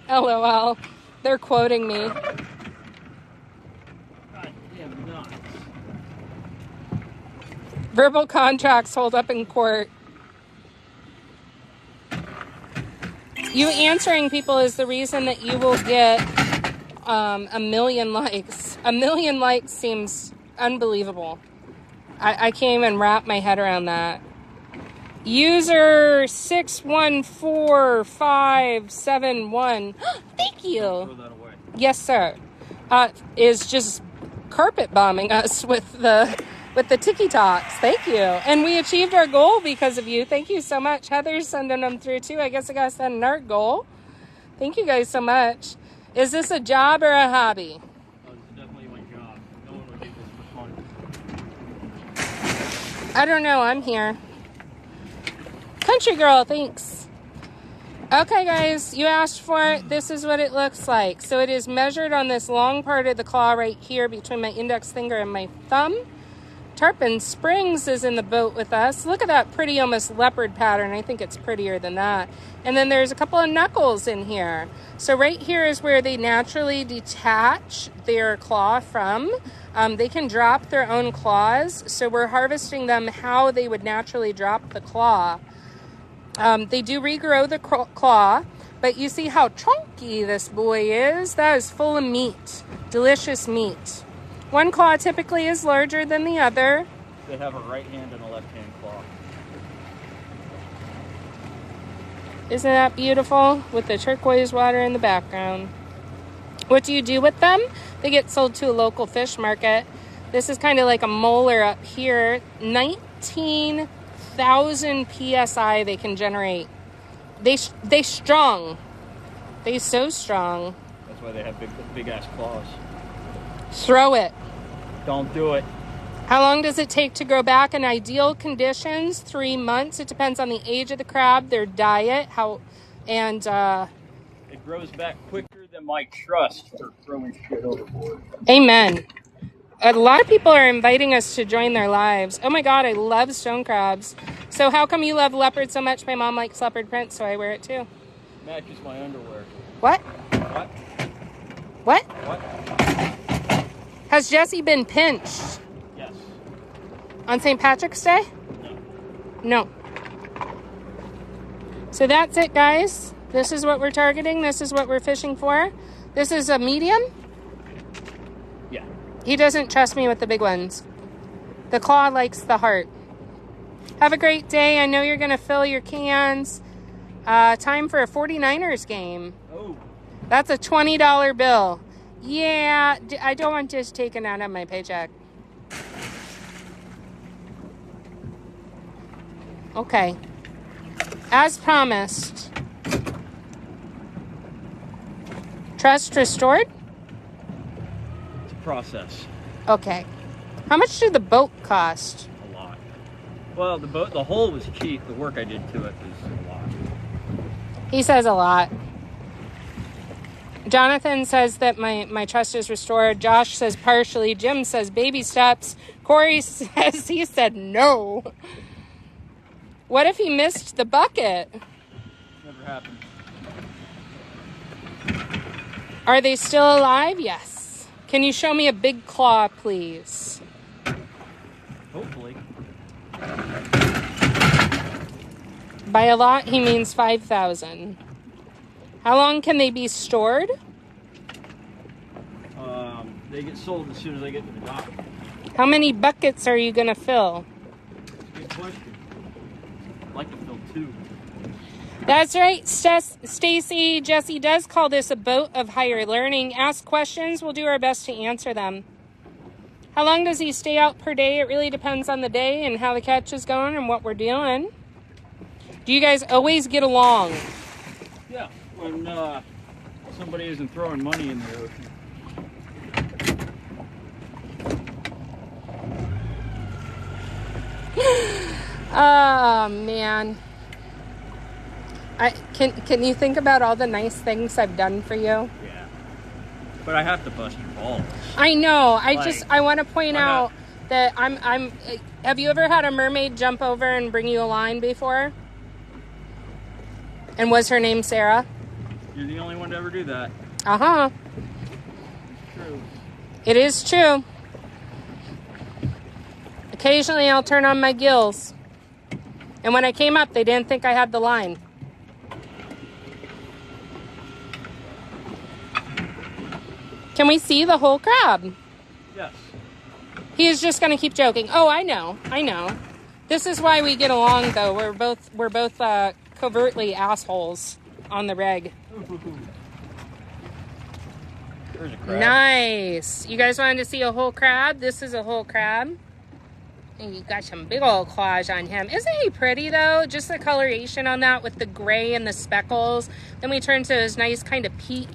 Speaker 1: LOL. They're quoting me.
Speaker 2: Goddamn nuts.
Speaker 1: Verbal contracts hold up in court. You answering people is the reason that you will get 1 million likes. 1 million likes seems unbelievable. I can't even wrap my head around that. User 614571. Thank you.
Speaker 2: Throw that away.
Speaker 1: Yes, sir. Is just carpet bombing us with the TikToks. Thank you. And we achieved our goal because of you. Thank you so much. Heather's sending them through too. I guess I gotta send an art goal. Thank you guys so much. Is this a job or a hobby?
Speaker 2: Oh, this is definitely my job. No one would do this for fun.
Speaker 1: I don't know. I'm here. Country girl, thanks. Okay, guys, you asked for it. This is what it looks like. So it is measured on this long part of the claw right here between my index finger and my thumb. Tarpon Springs is in the boat with us. Look at that pretty almost leopard pattern. I think it's prettier than that. And then there's a couple of knuckles in here. So right here is where they naturally detach their claw from. They can drop their own claws. So we're harvesting them how they would naturally drop the claw. They do regrow the claw, but you see how chunky this boy is? That is full of meat. Delicious meat. One claw typically is larger than the other.
Speaker 2: They have a right hand and a left hand claw.
Speaker 1: Isn't that beautiful? With the turquoise water in the background. What do you do with them? They get sold to a local fish market. This is kind of like a molar up here. 19,000 PSI they can generate. They strong. They so strong.
Speaker 2: That's why they have big ass claws.
Speaker 1: Throw it.
Speaker 2: Don't do it.
Speaker 1: How long does it take to grow back? In ideal conditions, 3 months. It depends on the age of the crab, their diet,
Speaker 2: It grows back quicker than my trust for throwing shit overboard.
Speaker 1: Amen. A lot of people are inviting us to join their lives. Oh my God, I love stone crabs. So how come you love leopard so much? My mom likes leopard print, so I wear it too.
Speaker 2: Matches my underwear.
Speaker 1: What?
Speaker 2: What?
Speaker 1: What?
Speaker 2: What?
Speaker 1: Has Jesse been pinched
Speaker 2: Yes.
Speaker 1: on St. Patrick's Day?
Speaker 2: No.
Speaker 1: No. So that's it, guys. This is what we're targeting. This is what we're fishing for. This is a medium.
Speaker 2: Yeah.
Speaker 1: He doesn't trust me with the big ones. The claw likes the heart. Have a great day. I know you're going to fill your cans. Time for a 49ers game.
Speaker 2: Oh.
Speaker 1: That's a $20 bill. Yeah, I don't want this taken out of my paycheck. Okay. As promised. Trust restored?
Speaker 2: It's a process.
Speaker 1: Okay. How much did the boat cost?
Speaker 2: A lot. Well, the hole was cheap. The work I did to it was a lot.
Speaker 1: He says a lot. Jonathan says that my trust is restored. Josh says partially. Jim says baby steps. Corey says he said no. What if he missed the bucket?
Speaker 2: Never happened.
Speaker 1: Are they still alive? Yes. Can you show me a big claw, please?
Speaker 2: Hopefully.
Speaker 1: By a lot, he means 5,000. How long can they be stored?
Speaker 2: They get sold as soon as I get to the dock.
Speaker 1: How many buckets are you going to fill?
Speaker 2: Good question. I'd like to fill 2.
Speaker 1: That's right, Stacy. Jesse does call this a boat of higher learning. Ask questions. We'll do our best to answer them. How long does he stay out per day? It really depends on the day and how the catch is going and what we're doing. Do you guys always get along?
Speaker 2: Yeah, when somebody isn't throwing money in the ocean.
Speaker 1: Oh, man. Can you think about all the nice things I've done for you?
Speaker 2: Yeah. But I have to bust your balls.
Speaker 1: I know. I want to point out that I'm have you ever had a mermaid jump over and bring you a line before? And was her name Sarah?
Speaker 2: You're the only one to ever do that.
Speaker 1: Uh-huh.
Speaker 2: It's true.
Speaker 1: It is true. Occasionally I'll turn on my gills. And when I came up, they didn't think I had the line. Can we see the whole crab?
Speaker 2: Yes.
Speaker 1: He's just going to keep joking. Oh, I know. This is why we get along, though. We're both covertly assholes on the reg.
Speaker 2: There's a crab.
Speaker 1: Nice. You guys wanted to see a whole crab? This is a whole crab. And you got some big old claws on him. Isn't he pretty, though? Just the coloration on that with the gray and the speckles. Then we turn to his nice kind of pinky,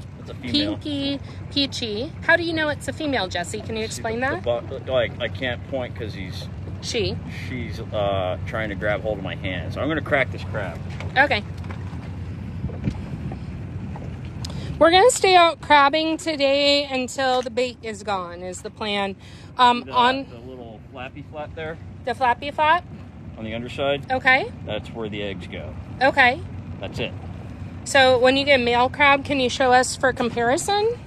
Speaker 1: peachy. How do you know it's a female, Jesse? Can you explain that?
Speaker 2: I can't point because she's trying to grab hold of my hand. So I'm going to crack this crab.
Speaker 1: Okay. We're going to stay out crabbing today until the bait is gone, is the plan. On
Speaker 2: the little flappy flat there,
Speaker 1: the flappy flap?
Speaker 2: on the underside,
Speaker 1: Okay.
Speaker 2: that's where the eggs go.
Speaker 1: Okay.
Speaker 2: That's it.
Speaker 1: So when you get a male crab, can you show us for comparison?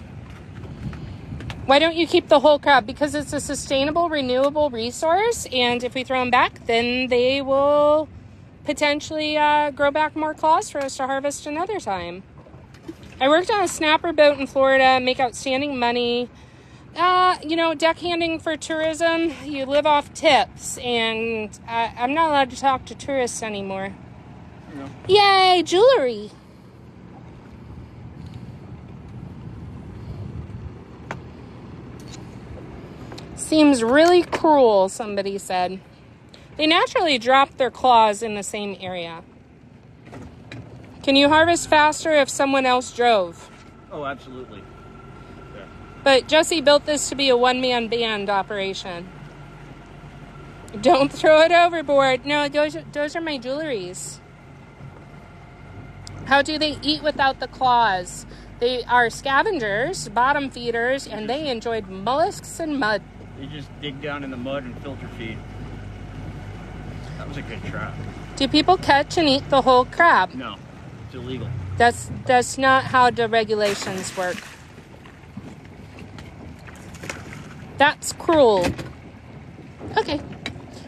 Speaker 1: Why don't you keep the whole crab? Because it's a sustainable, renewable resource. And if we throw them back, then they will potentially grow back more claws for us to harvest another time. I worked on a snapper boat in Florida, make outstanding money. Deckhanding for tourism, you live off tips. And I'm not allowed to talk to tourists anymore.
Speaker 2: No.
Speaker 1: Yay, jewelry. Seems really cruel, somebody said. They naturally drop their claws in the same area. Can you harvest faster if someone else drove?
Speaker 2: Oh, absolutely. Yeah.
Speaker 1: But Jesse built this to be a one-man band operation. Don't throw it overboard. No, those are my jewelries. How do they eat without the claws? They are scavengers, bottom feeders, and they enjoyed mollusks and mud.
Speaker 2: You just dig down in the mud and filter feed. That was a good trap.
Speaker 1: Do people catch and eat the whole crab?
Speaker 2: No, it's illegal.
Speaker 1: That's not how the regulations work. That's cruel. Okay.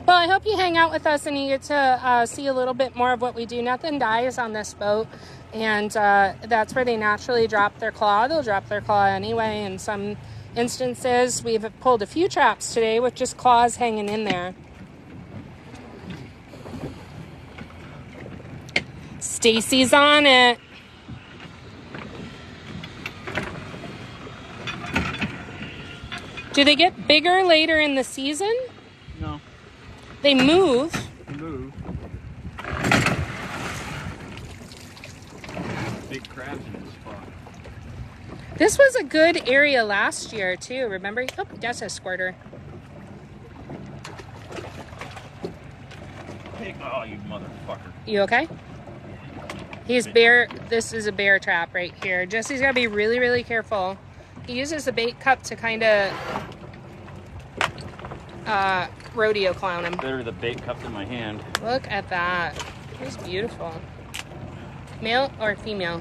Speaker 1: Well, I hope you hang out with us and you get to see a little bit more of what we do. Nothing dies on this boat, and that's where they naturally drop their claw. They'll drop their claw anyway. In some instances, we've pulled a few traps today with just claws hanging in there. Stacy's on it. Do they get bigger later in the season?
Speaker 2: No.
Speaker 1: They move.
Speaker 2: Big crabs in this spot.
Speaker 1: This was a good area last year too, remember? Oh, that's a squirter.
Speaker 2: Oh, you motherfucker.
Speaker 1: You okay? He's bear. This is a bear trap right here. Jesse's got to be really, really careful. He uses the bait cup to kind of rodeo clown him.
Speaker 2: Better the bait cup in my hand.
Speaker 1: Look at that. He's beautiful. Male or female?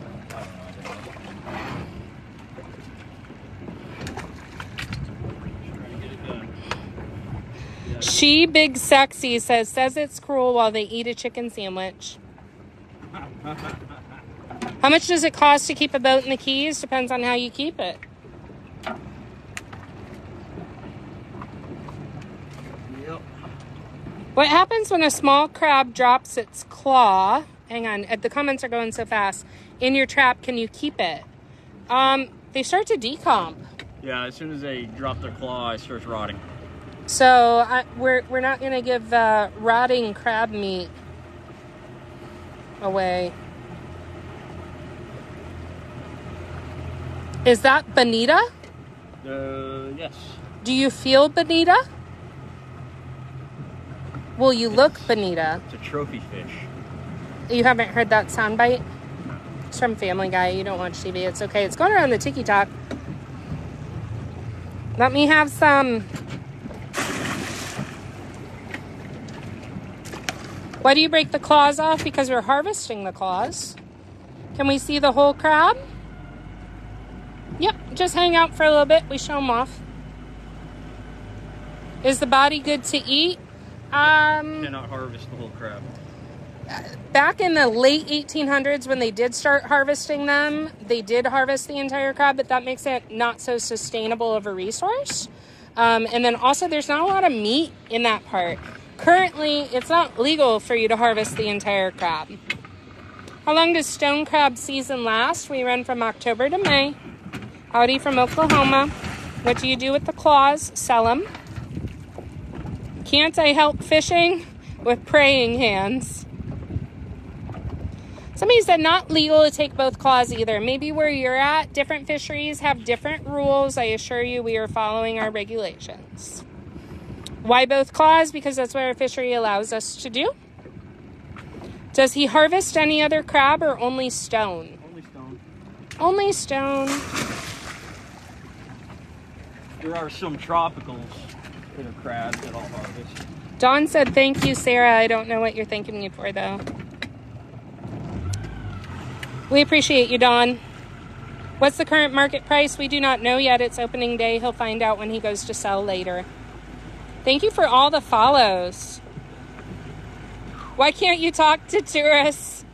Speaker 1: She Big Sexy says it's cruel while they eat a chicken sandwich. How much does it cost to keep a boat in the Keys? Depends on how you keep it.
Speaker 2: Yep.
Speaker 1: What happens when a small crab drops its claw? Hang on, the comments are going so fast. In your trap, can you keep it? They start to decomp.
Speaker 2: Yeah, as soon as they drop their claw, it starts rotting.
Speaker 1: So we're not gonna give rotting crab meat away. Is that bonita?
Speaker 2: Yes.
Speaker 1: Do you feel bonita? Well, you look bonita.
Speaker 2: It's a trophy fish.
Speaker 1: You haven't heard that soundbite? It's from Family Guy. You don't watch TV. It's okay. It's going around the TikTok. Let me have some. Why do you break the claws off? Because we're harvesting the claws. Can we see the whole crab? Yep, just hang out for a little bit. We show them off. Is the body good to eat?
Speaker 2: Cannot harvest the whole crab.
Speaker 1: Back in the late 1800s when they did start harvesting them, they did harvest the entire crab, but that makes it not so sustainable of a resource. And then also there's not a lot of meat in that part. Currently, it's not legal for you to harvest the entire crab. How long does stone crab season last? We run from October to May. Howdy from Oklahoma. What do you do with the claws? Sell them. Can't I help fishing? With praying hands. Somebody said not legal to take both claws either. Maybe where you're at, different fisheries have different rules. I assure you we are following our regulations. Why both claws? Because that's what our fishery allows us to do. Does he harvest any other crab or only stone?
Speaker 2: Only stone.
Speaker 1: Only stone.
Speaker 2: There are some tropicals that are crabs that I'll harvest.
Speaker 1: Dawn said, thank you, Sarah. I don't know what you're thanking me for, though. We appreciate you, Dawn. What's the current market price? We do not know yet. It's opening day. He'll find out when he goes to sell later. Thank you for all the follows. Why can't you talk to tourists?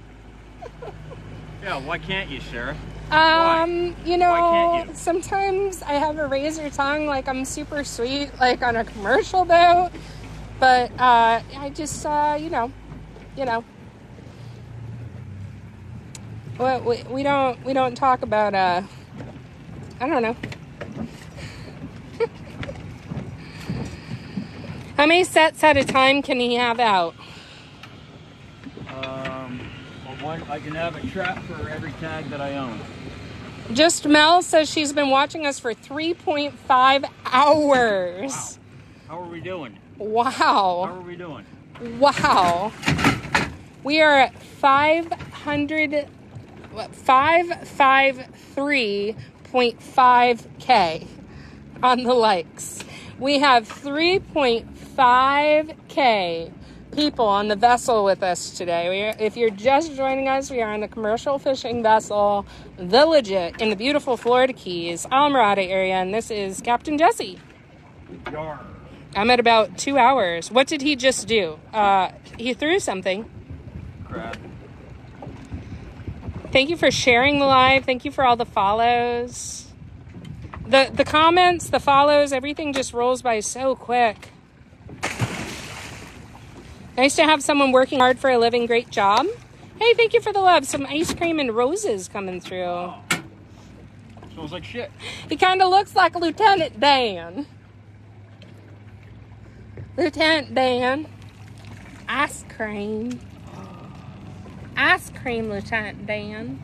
Speaker 2: Yeah, why can't you, Sarah?
Speaker 1: You know,
Speaker 2: Why can't you?
Speaker 1: Sometimes I have a razor tongue, like I'm super sweet, like on a commercial boat. But I just, you know. Well, we don't talk about, I don't know. How many sets at a time can he have out?
Speaker 2: One, I can have a trap for every tag that I own.
Speaker 1: Just Mel says she's been watching us for 3.5 hours.
Speaker 2: Wow. How are we doing?
Speaker 1: Wow.
Speaker 2: How are we doing?
Speaker 1: Wow. We are at 553.5K on the likes. We have 3.5K people on the vessel with us today. If you're just joining us, we are on the commercial fishing vessel, The Legit, in the beautiful Florida Keys, Almirada area, and this is Captain Jesse.
Speaker 2: Yar.
Speaker 1: I'm at about 2 hours. What did he just do? He threw something.
Speaker 2: Crab.
Speaker 1: Thank you for sharing the live. Thank you for all the follows. The comments, the follows, everything just rolls by so quick. Nice to have someone working hard for a living. Great job. Hey, thank you for the love. Some ice cream and roses coming through.
Speaker 2: Oh. Smells like shit.
Speaker 1: He kind of looks like Lieutenant Dan. Lieutenant Dan. Ice cream. Ice cream, Lieutenant Dan.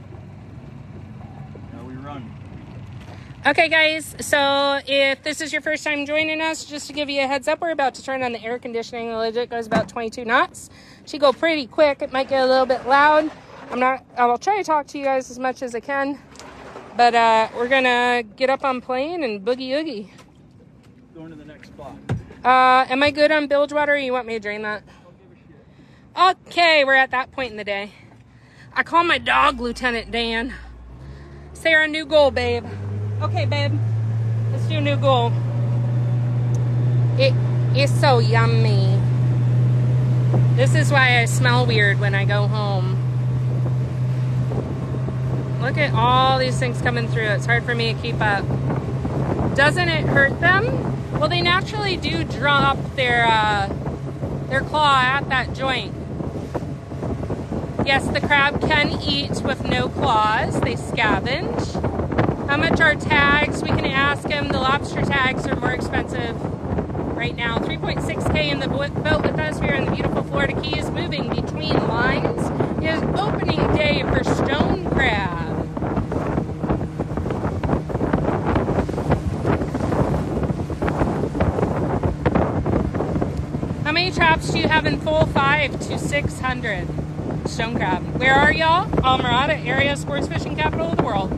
Speaker 2: Now we run.
Speaker 1: Okay, guys, so if this is your first time joining us, just to give you a heads up, we're about to turn on the air conditioning. The legit goes about 22 knots. Should go pretty quick. It might get a little bit loud. I'll try to talk to you guys as much as I can. But we're going to get up on plane and boogie oogie.
Speaker 2: Going to the next spot.
Speaker 1: Am I good on bilge water, or you want me to drain that?
Speaker 2: I'll give a shit.
Speaker 1: Okay, we're at that point in the day. I call my dog Lieutenant Dan. Say our new goal, babe. Okay, babe. Let's do a new goal. It's so yummy. This is why I smell weird when I go home. Look at all these things coming through. It's hard for me to keep up. Doesn't it hurt them? Well, they naturally do drop their claw at that joint. Yes, the crab can eat with no claws. They scavenge. How much are tags? We can ask him. The lobster tags are more expensive right now. 3.6K in the boat with us here in the beautiful Florida Keys, moving between lines. It is opening day for stone crab. How many traps do you have in full? 5 to 600 stone crab. Where are y'all? Almirada area, sports fishing capital of the world.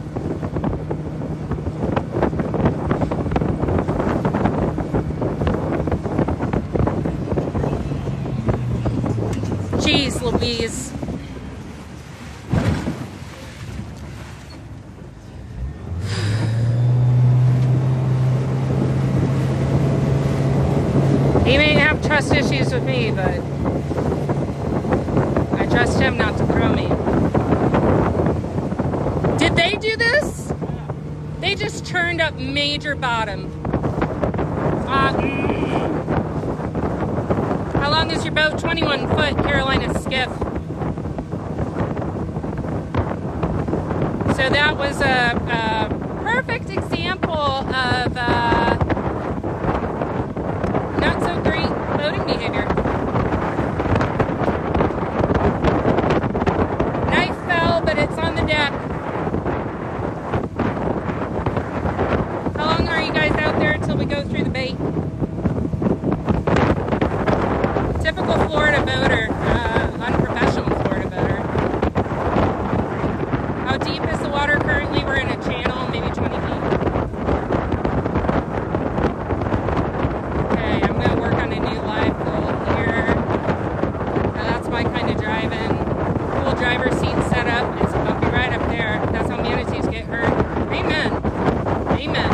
Speaker 1: Jeez Louise. He may have trust issues with me, but I trust him not to throw me. Did they do this? They just turned up major bottom. How long is your boat? 21 foot, Carolina skiff. So that was a perfect example of not so great boating behavior. Knife fell, but it's on the deck. How long are you guys out there until we go through the bait? Typical Florida boater, unprofessional Florida boater. How deep is the water currently? We're in a channel, maybe 20 feet. Okay, I'm going to work on a new live goal here. Now that's my kind of driving. Cool driver seat setup. It's a bumpy ride up there. That's how manatees get hurt. Amen. Amen.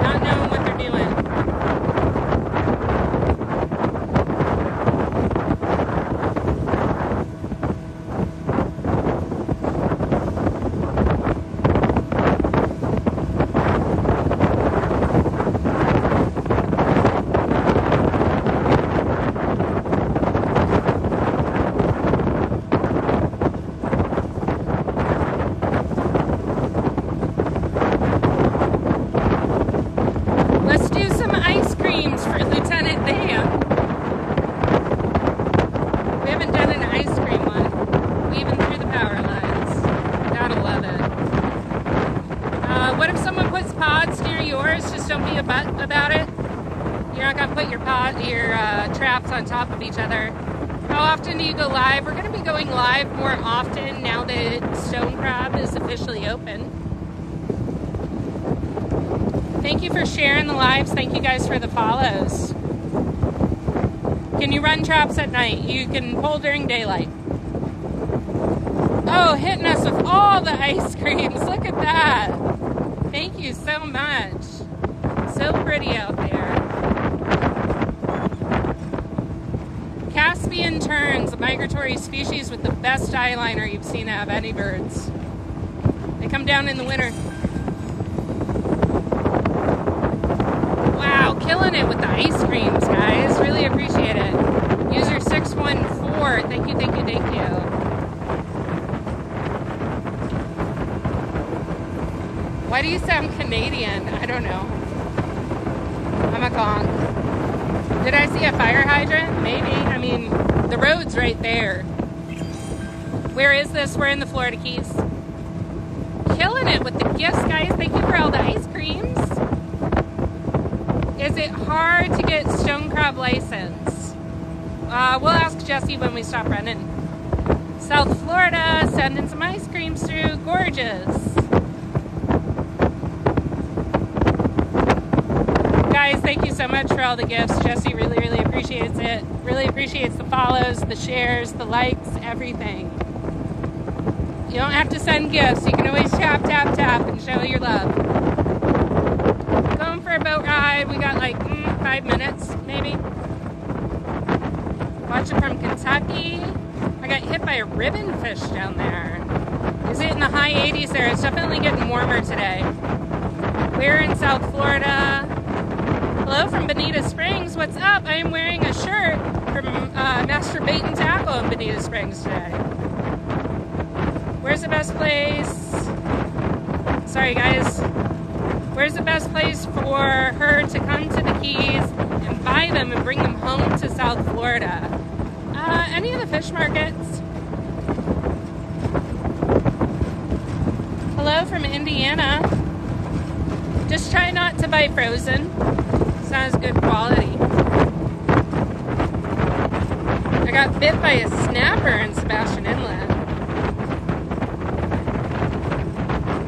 Speaker 1: Not knowing what they're doing. Let's do some ice creams for Lieutenant Dan. We haven't done an ice cream one. We even threw the power lines. Gotta love it. What if someone puts pods near yours? Just don't be a butt about it. You're not gonna put your traps on top of each other. How often do you go live? We're gonna be going live more often now that Stone Crab is officially open. Thank you for sharing the lives. Thank you guys for the follows. Can you run traps at night? You can pull during daylight. Oh, hitting us with all the ice creams. Look at that. Thank you so much. So pretty out there. Caspian terns, a migratory species with the best eyeliner you've seen out of any birds. They come down in the winter. Wow, killing it with the ice creams, guys. Really appreciate it. User 614, thank you, thank you, thank you. Why do you sound Canadian? I don't know. I'm a conch. Did I see a fire hydrant? Maybe. I mean, the road's right there. Where is this? We're in the Florida Keys. Killing it with the gifts, guys. Thank you for all the ice creams. Is it hard to get stone crab license? We'll ask Jesse when we stop running. South Florida, sending some ice creams through. Gorgeous. Guys, thank you so much for all the gifts. Jesse really, really appreciates it. Really appreciates the follows, the shares, the likes, everything. You don't have to send gifts. You can always tap, tap, tap and show your love. Going for a boat ride. We got like 5 minutes, maybe. Watching from Kentucky. I got hit by a ribbon fish down there. Is it in the high 80s there? It's definitely getting warmer today. We're in South Florida. Hello from Bonita Springs. What's up? I am wearing a shirt from Master Bait and Tackle in Bonita Springs today. Where's the best place? Sorry, guys. Where's the best place for her to come to the Keys and buy them and bring them home to South Florida? Any of the fish markets. Hello from Indiana. Just try not to buy frozen. It's not as good quality. I got bit by a snapper in Sebastian Inlet.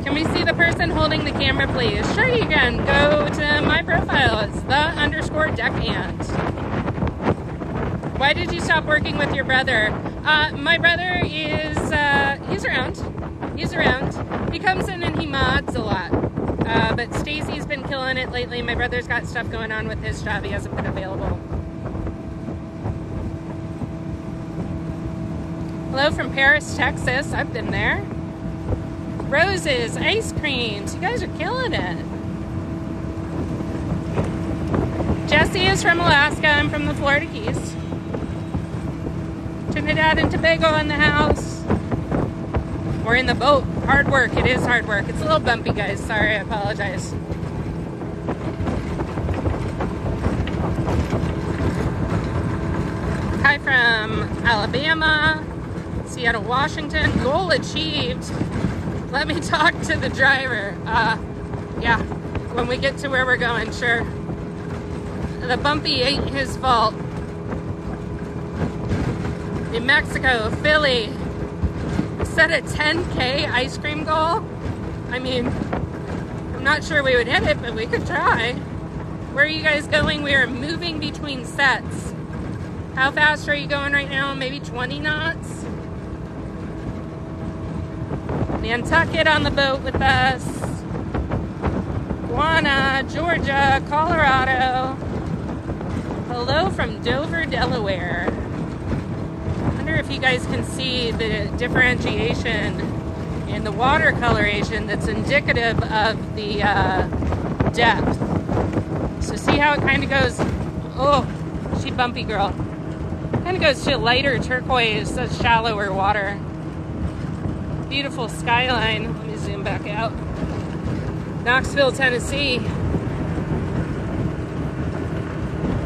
Speaker 1: Can we see the person holding the camera, please? Sure you can. Go to my profile. It's _deckhand. Why did you stop working with your brother? My brother is, he's around. He's around. He comes in and he mods a lot. But Stacy's been killing it lately. My brother's got stuff going on with his job. He hasn't been available. Hello from Paris, Texas. I've been there. Roses, ice creams. You guys are killing it. Jesse is from Alaska. I'm from the Florida Keys. Trinidad and Tobago in the house. We're in the boat. Hard work. It is hard work. It's a little bumpy, guys. Sorry, I apologize. Hi from Alabama, Seattle, Washington. Goal achieved. Let me talk to the driver. Yeah, when we get to where we're going, sure. The bumpy ain't his fault. New Mexico, Philly. Set a 10K ice cream goal. I mean, I'm not sure we would hit it, but we could try. Where are you guys going? We are moving between sets. How fast are you going right now? Maybe 20 knots? Nantucket on the boat with us. Guana, Georgia, Colorado. Hello from Dover, Delaware. I wonder if you guys can see the differentiation in the watercoloration that's indicative of the depth. So see how it kind of goes, oh, she bumpy girl. Kind of goes to lighter turquoise, such shallower water. Beautiful skyline. Let me zoom back out. Knoxville, Tennessee.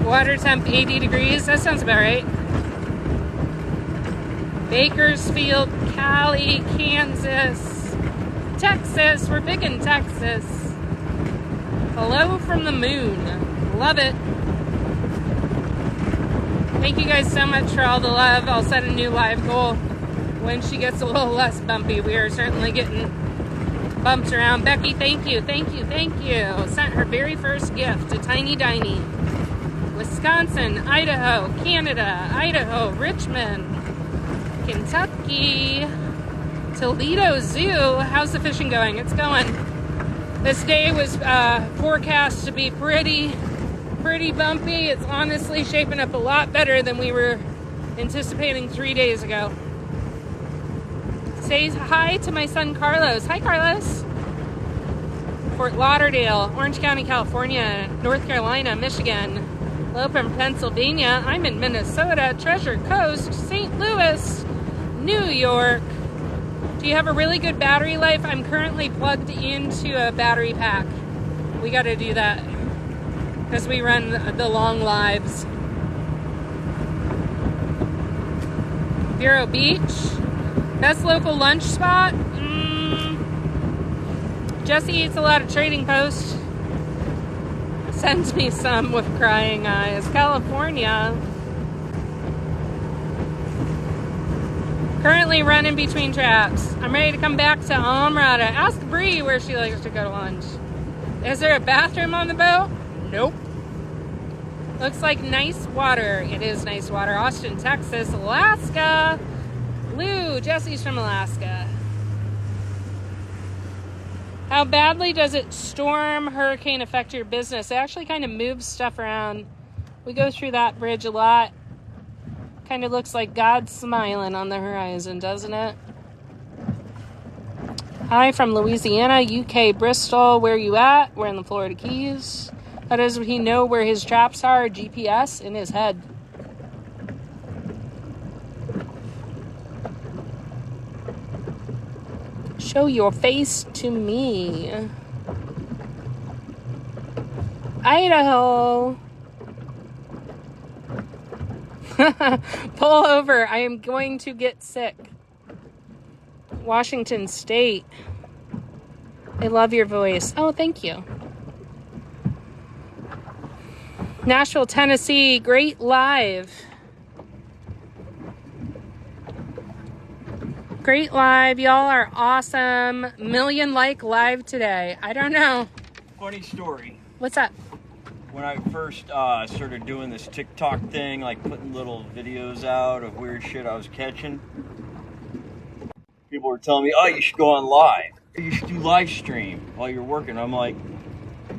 Speaker 1: Water temp 80 degrees. That sounds about right. Bakersfield, Cali, Kansas, Texas. We're big in Texas. Hello from the moon. Love it. Thank you guys so much for all the love. I'll set a new live goal when she gets a little less bumpy. We are certainly getting bumped around. Becky, thank you, thank you, thank you. Sent her very first gift, a tiny diny. Wisconsin, Idaho, Canada, Idaho, Richmond, Kentucky, Toledo Zoo. How's the fishing going? It's going. This day was forecast to be pretty bumpy. It's honestly shaping up a lot better than we were Anticipating 3 days ago. Say hi to my son Carlos. Hi, Carlos. Fort Lauderdale, Orange County, California, North Carolina, Michigan, Lopen, Pennsylvania. I'm in Minnesota, Treasure Coast, St. Louis, New York. Do you have a really good battery life? I'm currently plugged into a battery pack. We got to do that because we run the long lives. Vero Beach, best local lunch spot. Jesse eats a lot of Trading Post. Sends me some with crying eyes. California. Currently running between traps. I'm ready to come back to Almrata. Ask Bree where she likes to go to lunch. Is there a bathroom on the boat? Nope. Looks like nice water. It is nice water. Austin, Texas, Alaska. Lou, Jesse's from Alaska. How badly does it storm, hurricane affect your business? It actually kind of moves stuff around. We go through that bridge a lot. Kind of looks like God smiling on the horizon, doesn't it? Hi from Louisiana, UK, Bristol. Where you at? We're in the Florida Keys. How does he know where his traps are? GPS in his head. Show your face to me. Idaho. Pull over. I am going to get sick. Washington State. I love your voice. Oh, thank you. Nashville, Tennessee. Great live. Great live. Y'all are awesome. Million like live today. I don't know.
Speaker 2: Funny story.
Speaker 1: What's up?
Speaker 2: When I first started doing this TikTok thing, like putting little videos out of weird shit I was catching, people were telling me, oh, you should go on live. You should do live stream while you're working. I'm like,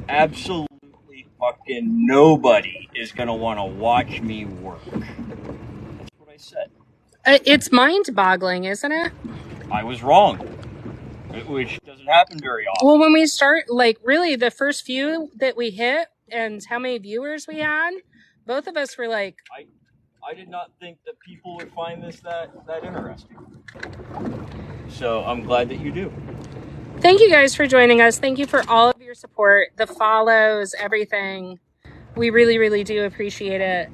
Speaker 2: absolutely fucking nobody is going to want to watch me work. That's what I said.
Speaker 1: It's mind-boggling, isn't it?
Speaker 2: I was wrong. Which doesn't happen very often.
Speaker 1: Well, when we start, like, really, the first few that we hit and how many viewers we had, both of us were like...
Speaker 2: I did not think that people would find this that interesting. So I'm glad that you do.
Speaker 1: Thank you guys for joining us. Thank you for all of your support, the follows, everything. We really, really do appreciate it.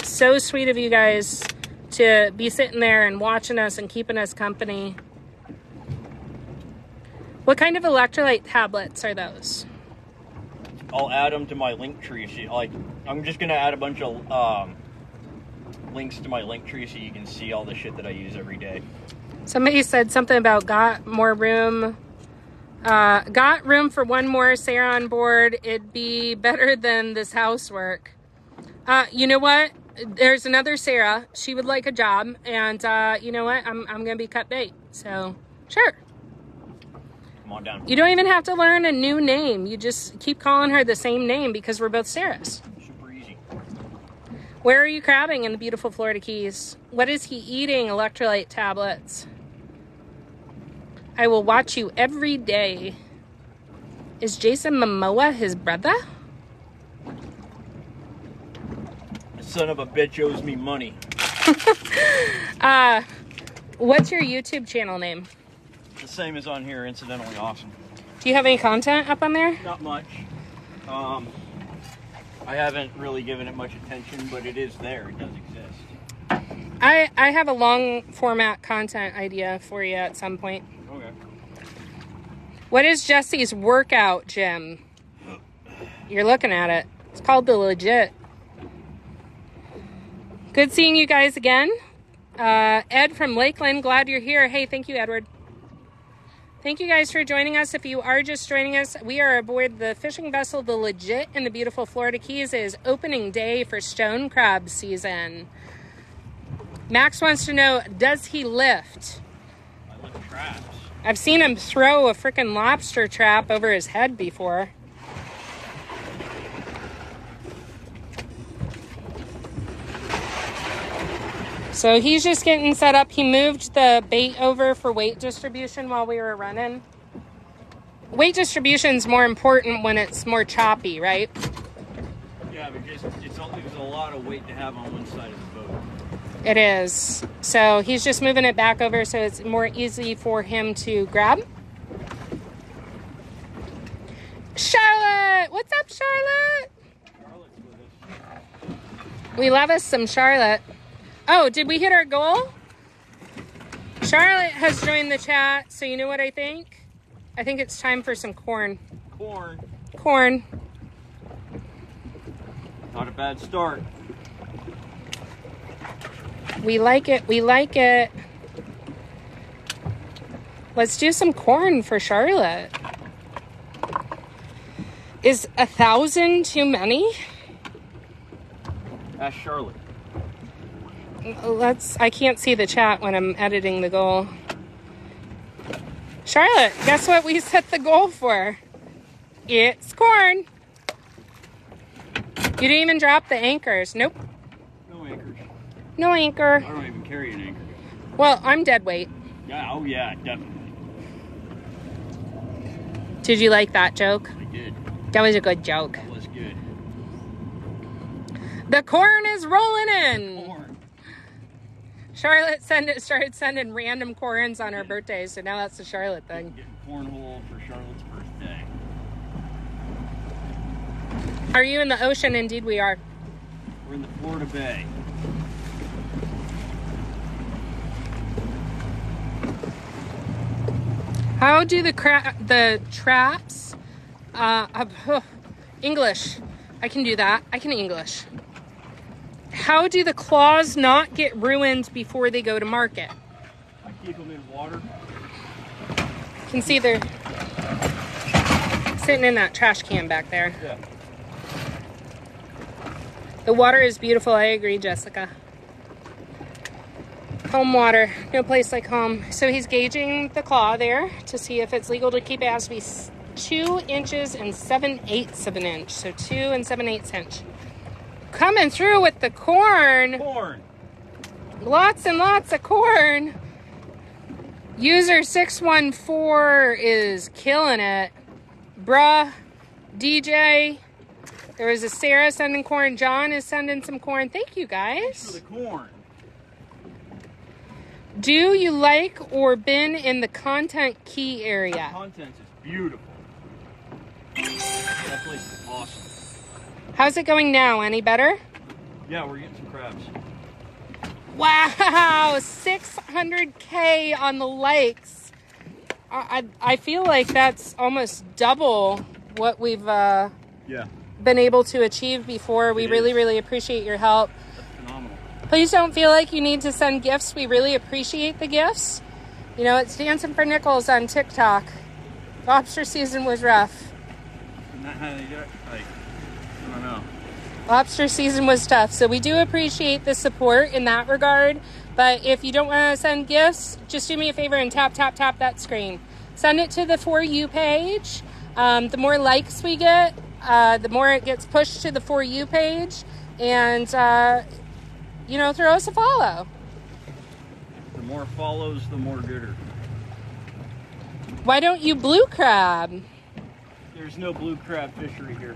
Speaker 1: So sweet of you guys to be sitting there and watching us and keeping us company. What kind of electrolyte tablets are those?
Speaker 2: I'll add them to my link tree. So, like, I'm just gonna add a bunch of links to my link tree so you can see all the shit that I use every day.
Speaker 1: Somebody said something about got more room. Got room for one more Sarah on board. It'd be better than this housework. You know what? There's another Sarah. She would like a job, and you know what? I'm gonna be cut bait. So sure.
Speaker 2: Come on down.
Speaker 1: You don't even have to learn a new name. You just keep calling her the same name because we're both Sarahs.
Speaker 2: Super easy.
Speaker 1: Where are you crabbing in the beautiful Florida Keys? What is he eating? Electrolyte tablets. I will watch you every day. Is Jason Momoa his brother?
Speaker 2: The son of a bitch owes me money.
Speaker 1: What's your YouTube channel name?
Speaker 2: The same as on here, Incidentally Awesome.
Speaker 1: Do you have any content up on there?
Speaker 2: Not much. I haven't really given it much attention, but it is there. It does exist.
Speaker 1: I have a long format content idea for you at some point.
Speaker 2: Okay.
Speaker 1: What is Jesse's workout gym? You're looking at it. It's called The Legit. Good seeing you guys again. Ed from Lakeland, glad you're here. Hey, thank you, Edward. Thank you guys for joining us. If you are just joining us, we are aboard the fishing vessel The Legit in the beautiful Florida Keys. It is opening day for stone crab season. Max wants to know, does he lift?
Speaker 2: I lift traps.
Speaker 1: I've seen him throw a freaking lobster trap over his head before. So he's just getting set up. He moved the bait over for weight distribution while we were running. Weight distribution is more important when it's more choppy, right?
Speaker 2: Yeah, because it's a lot of weight to have on one side of the boat.
Speaker 1: It is. So he's just moving it back over so it's more easy for him to grab. Charlotte! What's up, Charlotte?
Speaker 2: Charlotte's with us.
Speaker 1: We love us some Charlotte. Oh, did we hit our goal? Charlotte has joined the chat, so you know what I think? I think it's time for some corn.
Speaker 2: Corn.
Speaker 1: Corn.
Speaker 2: Not a bad start.
Speaker 1: We like it. We like it. Let's do some corn for Charlotte. Is 1,000 too many?
Speaker 2: Ask Charlotte.
Speaker 1: I can't see the chat when I'm editing the goal. Charlotte, guess what we set the goal for? It's corn. You didn't even drop the anchors. Nope.
Speaker 2: No anchors.
Speaker 1: No anchor.
Speaker 2: I don't even carry an anchor.
Speaker 1: Well, I'm dead weight.
Speaker 2: Yeah, oh yeah, definitely.
Speaker 1: Did you like that joke?
Speaker 2: I did.
Speaker 1: That was a good joke.
Speaker 2: That was good.
Speaker 1: The corn is rolling in.
Speaker 2: Corn.
Speaker 1: Charlotte started sending random corns on her birthday, so now that's the Charlotte thing.
Speaker 2: Getting cornhole for Charlotte's birthday.
Speaker 1: Are you in the ocean? Indeed we are.
Speaker 2: We're in the Florida Bay.
Speaker 1: How do the traps, English, I can do that. I can English. How do the claws not get ruined before they go to market?
Speaker 2: I keep them in water.
Speaker 1: You can see they're sitting in that trash can back there.
Speaker 2: Yeah.
Speaker 1: The water is beautiful. I agree, Jessica. Home water. No place like home. So he's gauging the claw there to see if it's legal to keep it. It has to be 2 inches and 7/8 of an inch. So 2 and 7/8 inch. Coming through with the corn.
Speaker 2: Corn.
Speaker 1: Lots and lots of corn. User 614 is killing it. Bruh. DJ. There was a Sarah sending corn. John is sending some corn. Thank you,
Speaker 2: Thanks for
Speaker 1: guys.
Speaker 2: the corn.
Speaker 1: Do you like or been in the content key area?
Speaker 2: Content is beautiful. That place is awesome.
Speaker 1: How's it going now? Any better?
Speaker 2: Yeah, we're getting some crabs.
Speaker 1: Wow, 600K on the likes. I feel like that's almost double what we've
Speaker 2: Yeah,
Speaker 1: been able to achieve before. We
Speaker 2: It
Speaker 1: really,
Speaker 2: is.
Speaker 1: really appreciate your help.
Speaker 2: that's phenomenal.
Speaker 1: Please don't feel like you need to send gifts. We really appreciate the gifts. You know, it's Dancing for Nickels on TikTok. Lobster season was rough.
Speaker 2: Isn't that how they do it? Like, I don't know.
Speaker 1: Lobster season was tough. So we do appreciate the support in that regard. But if you don't want to send gifts, just do me a favor and tap that screen. Send it to the For You page. The more likes we get, the more it gets pushed to the For You page. And, you know, throw us a follow.
Speaker 2: The more follows, the more gooder.
Speaker 1: Why don't you blue crab?
Speaker 2: There's no blue crab fishery here.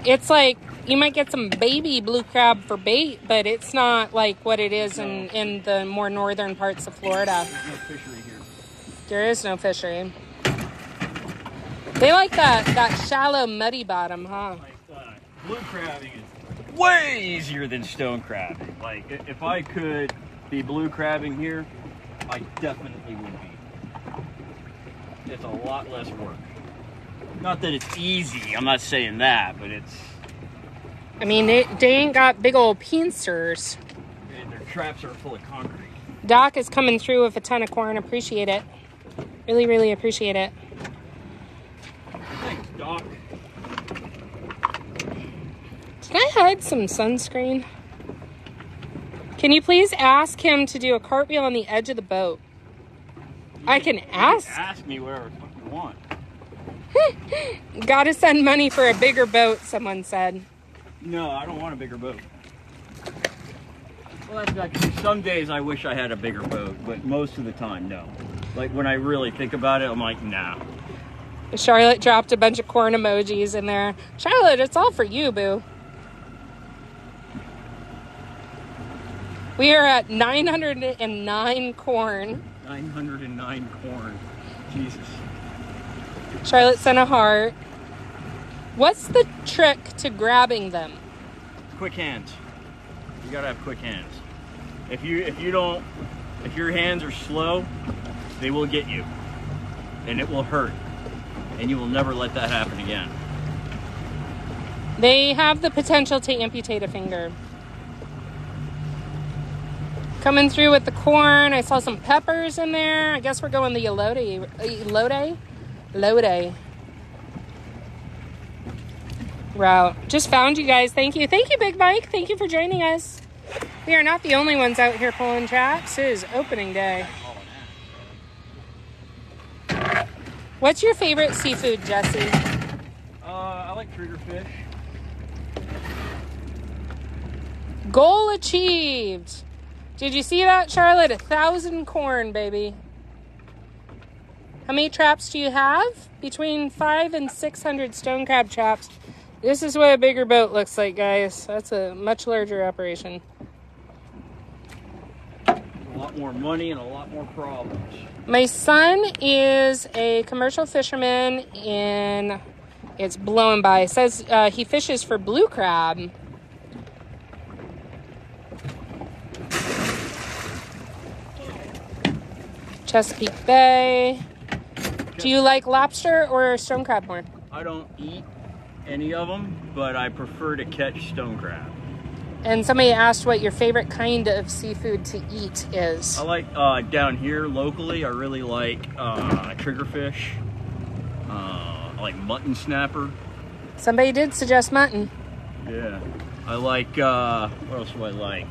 Speaker 1: It's like you might get some baby blue crab for bait, but it's not like what it is in the more northern parts of Florida.
Speaker 2: There's no fishery here.
Speaker 1: There is no fishery. They like that shallow, muddy bottom, huh?
Speaker 2: Like, blue crabbing is way easier than stone crabbing. Like, if I could be blue crabbing here, I definitely would be. It's a lot less work. Not that it's easy, I'm not saying that, but it's...
Speaker 1: I mean, they ain't got big old pincers.
Speaker 2: Their traps are full of concrete.
Speaker 1: Doc is coming through with a ton of corn. Appreciate it. Really, really appreciate it.
Speaker 2: Thanks, Doc.
Speaker 1: Can I hide some sunscreen? Can you please ask him to do a cartwheel on the edge of the boat? I can ask.
Speaker 2: Ask me whatever the fuck you want.
Speaker 1: Gotta send money for a bigger boat, someone said.
Speaker 2: No, I don't want a bigger boat. Well, that's not true. Some days I wish I had a bigger boat, but most of the time, no. Like when I really think about it, I'm like, nah.
Speaker 1: Charlotte dropped a bunch of corn emojis in there. Charlotte, it's all for you, boo. We are at 909 corn.
Speaker 2: 909 corn. Jesus.
Speaker 1: Charlotte sent a heart. What's the trick to grabbing them?
Speaker 2: Quick hands. You gotta have quick hands. If your hands are slow, they will get you. And it will hurt. And you will never let that happen again.
Speaker 1: They have the potential to amputate a finger. Coming through with the corn. I saw some peppers in there. I guess we're going the elote route. Just found you guys. Thank you. Thank you, Big Mike. Thank you for joining us. We are not the only ones out here pulling tracks. It is opening day. What's your favorite seafood, Jesse?
Speaker 2: I like triggerfish.
Speaker 1: Goal achieved. Did you see that, Charlotte? 1,000 corn, baby. How many traps do you have? Between 500 and 600 stone crab traps. This is what a bigger boat looks like, guys. That's a much larger operation.
Speaker 2: A lot more money and a lot more problems.
Speaker 1: My son is a commercial fisherman in, it's blowing by. It says he fishes for blue crab. Chesapeake Bay. Do you like lobster or stone crab more?
Speaker 2: I don't eat any of them, but I prefer to catch stone crab.
Speaker 1: And somebody asked what your favorite kind of seafood to eat is.
Speaker 2: I like, down here locally, I really like triggerfish. I like mutton snapper.
Speaker 1: Somebody did suggest mutton.
Speaker 2: Yeah. I like, what else do I like?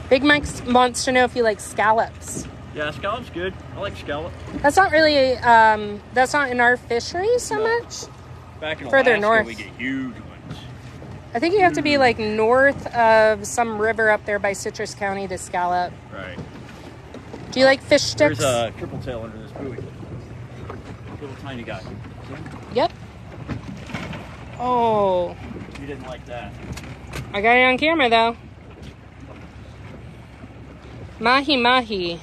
Speaker 1: Big Mike wants to know if you like scallops.
Speaker 2: Yeah, scallop's good. I like scallop.
Speaker 1: That's not really, that's not in our fishery so much.
Speaker 2: Back in
Speaker 1: Further
Speaker 2: Alaska,
Speaker 1: north.
Speaker 2: we get huge ones.
Speaker 1: I think you have to be like north of some river up there by Citrus County to scallop.
Speaker 2: Right.
Speaker 1: Do you like fish sticks?
Speaker 2: There's a triple tail under this buoy. Little tiny guy.
Speaker 1: Yep. Oh.
Speaker 2: You didn't like that.
Speaker 1: I got it on camera though. Mahi mahi.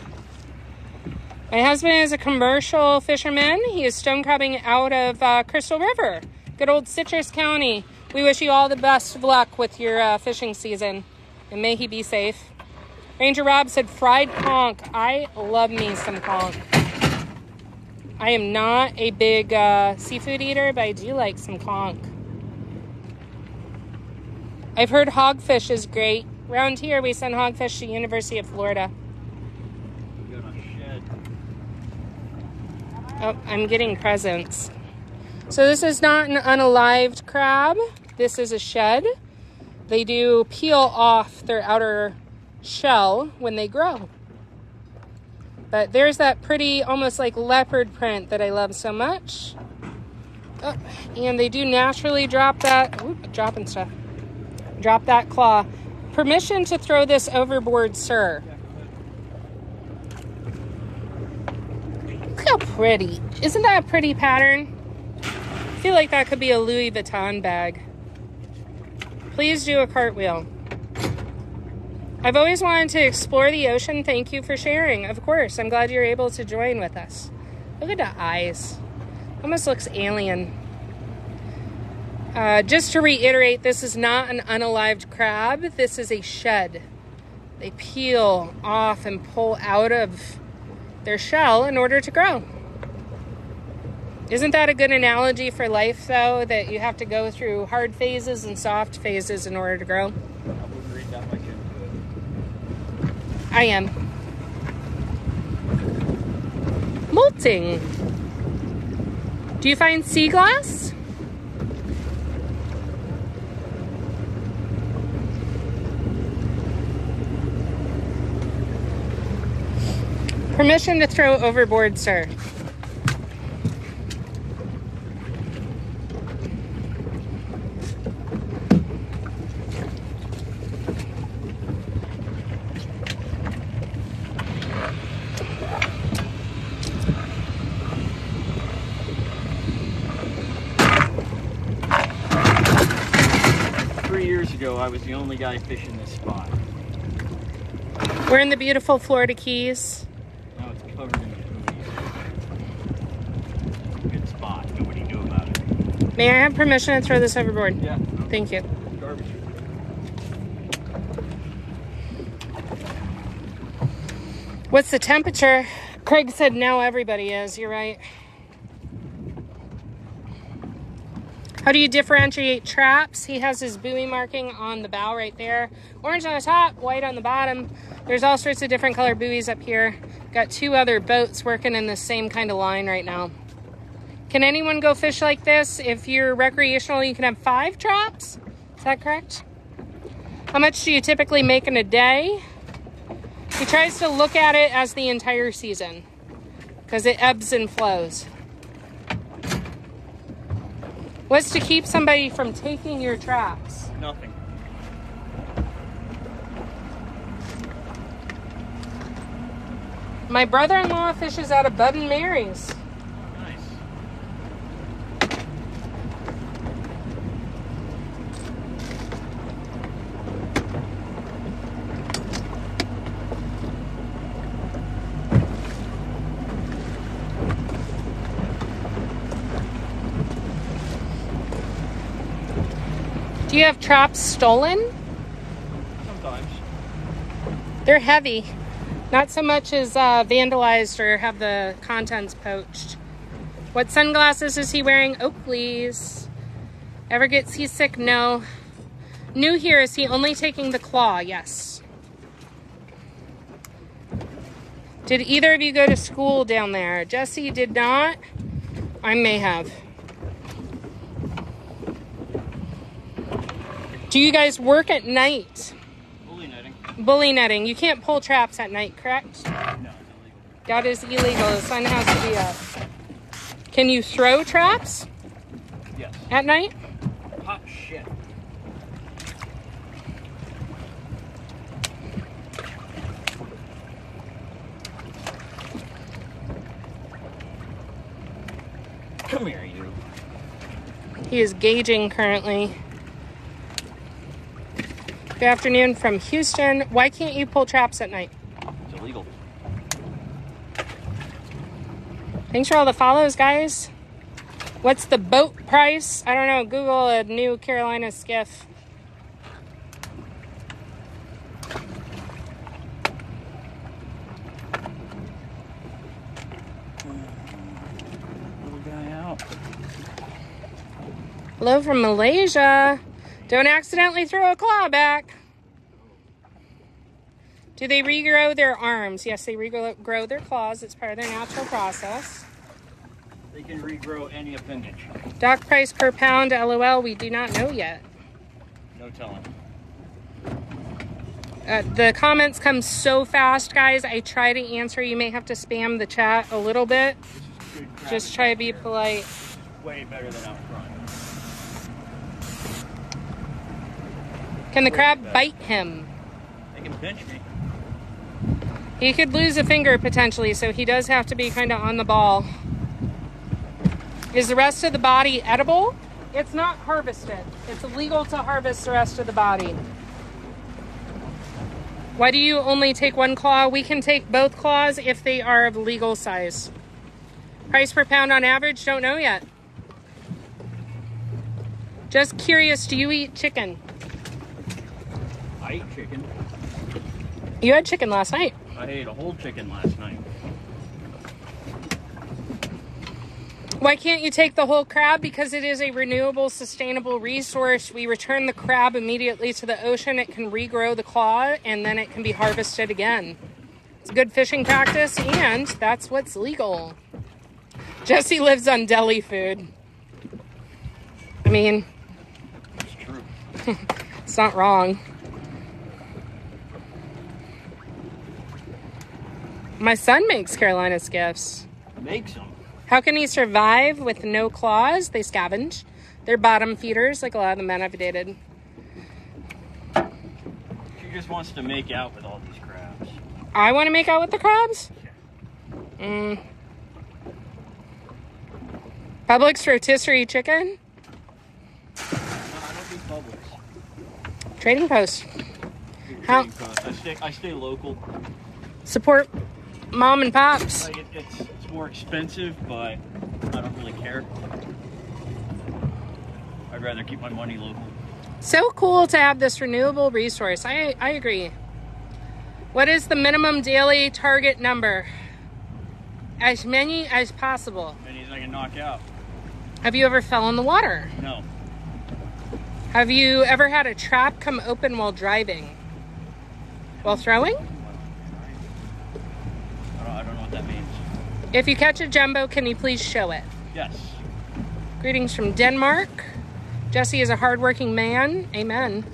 Speaker 1: My husband is a commercial fisherman. He is stone crabbing out of Crystal River. Good old Citrus County. We wish you all the best of luck with your fishing season. And may he be safe. Ranger Rob said fried conch. I love me some conch. I am not a big seafood eater, but I do like some conch. I've heard hogfish is great. Around here, we send hogfish to University of Florida.
Speaker 2: We got a shed.
Speaker 1: Oh, I'm getting presents. So this is not an unalived crab. This is a shed. They do peel off their outer shell when they grow. But there's that pretty, almost like leopard print that I love so much. Oh, and they do naturally drop that, dropping stuff. Drop that claw. Permission to throw this overboard, sir. Look how pretty. Isn't that a pretty pattern? I feel like that could be a Louis Vuitton bag. Please do a cartwheel. I've always wanted to explore the ocean. Thank you for sharing. Of course, I'm glad you're able to join with us. Look at the eyes. Almost looks alien. Just to reiterate, this is not an unalived crab. This is a shed. They peel off and pull out of their shell in order to grow. Isn't that a good analogy for life, though, that you have to go through hard phases and soft phases in order to grow?
Speaker 2: I wouldn't read that much into it.
Speaker 1: I am. Molting. Do you find sea glass? Permission to throw overboard, sir.
Speaker 2: ago, I was the only guy fishing this spot.
Speaker 1: We're in the beautiful Florida Keys.
Speaker 2: Now it's covered in cooties. Good spot. Nobody knew about it.
Speaker 1: May I have permission to throw this overboard?
Speaker 2: Yeah.
Speaker 1: Thank you.
Speaker 2: Garbage.
Speaker 1: What's the temperature? Craig said now everybody is. You're right. How do you differentiate traps? He has his buoy marking on the bow right there. Orange on the top, white on the bottom. There's all sorts of different color buoys up here. Got 2 other boats working in the same kind of line right now. Can anyone go fish like this? If you're recreational, you can have 5 traps. Is that correct? How much do you typically make in a day? He tries to look at it as the entire season because it ebbs and flows. What's to keep somebody from taking your traps?
Speaker 2: Nothing.
Speaker 1: My brother-in-law fishes out of Bud and Mary's.
Speaker 2: Nice.
Speaker 1: Do you have traps stolen?
Speaker 2: Sometimes.
Speaker 1: They're heavy. Not so much as vandalized or have the contents poached. What sunglasses is he wearing? Oakley's. Ever get seasick? No. New here, is he only taking the claw? Yes. Did either of you go to school down there? Jesse did not. I may have. Do you guys work at night?
Speaker 2: Bully netting.
Speaker 1: Bully netting. You can't pull traps at night, correct?
Speaker 2: No, it's illegal.
Speaker 1: That is illegal. The sun has to be up. Can you throw traps
Speaker 2: Yes.
Speaker 1: at night?
Speaker 2: Hot shit. Come here, you.
Speaker 1: He is gauging currently. Good afternoon from Houston. Why can't you pull traps at night?
Speaker 2: It's illegal.
Speaker 1: Thanks for all the follows, guys. What's the boat price? I don't know. Google a new Carolina skiff.
Speaker 2: Little guy out.
Speaker 1: Hello from Malaysia. Don't accidentally throw a claw back. Do they regrow their arms? Yes, they regrow their claws. It's part of their natural process.
Speaker 2: They can regrow any appendage.
Speaker 1: Dock price per pound, LOL, we do not know yet.
Speaker 2: No telling.
Speaker 1: The comments come so fast, guys. I try to answer. You may have to spam the chat a little bit.
Speaker 2: Good crap.
Speaker 1: Just try to be polite.
Speaker 2: Way better than out front.
Speaker 1: Can the crab bite him?
Speaker 2: They can pinch me.
Speaker 1: He could lose a finger potentially, so he does have to be kind of on the ball. Is the rest of the body edible? It's not harvested. It's illegal to harvest the rest of the body. Why do you only take one claw? We can take both claws if they are of legal size. Price per pound on average? Don't know yet. Just curious, do you eat chicken?
Speaker 2: I ate chicken.
Speaker 1: You had chicken last night.
Speaker 2: I ate a whole chicken last night.
Speaker 1: Why can't you take the whole crab? Because it is a renewable, sustainable resource. We return the crab immediately to the ocean. It can regrow the claw, and then it can be harvested again. It's a good fishing practice, and that's what's legal. Jesse lives on deli food. I mean,
Speaker 2: It's true.
Speaker 1: it's not wrong. My son makes Carolina skiffs.
Speaker 2: Makes them.
Speaker 1: How can he survive with no claws? They scavenge. They're bottom feeders, like a lot of the men I've dated.
Speaker 2: She just wants to make out with all these crabs.
Speaker 1: I want to make out with the crabs? Publix rotisserie chicken?
Speaker 2: No, I don't do Publix.
Speaker 1: Trading Post. How
Speaker 2: I stay local.
Speaker 1: support mom and pops.
Speaker 2: Like it's more expensive, but I don't really care. I'd rather keep my money local.
Speaker 1: So cool to have this renewable resource. I agree. What is the minimum daily target number? As many as possible.
Speaker 2: Many as I can knock out.
Speaker 1: Have you ever fell in the water?
Speaker 2: No.
Speaker 1: Have you ever had a trap come open while driving? While throwing?
Speaker 2: I don't know what that means.
Speaker 1: If you catch a jumbo, can you please show it?
Speaker 2: Yes.
Speaker 1: Greetings from Denmark. Jesse is a hardworking man. Amen.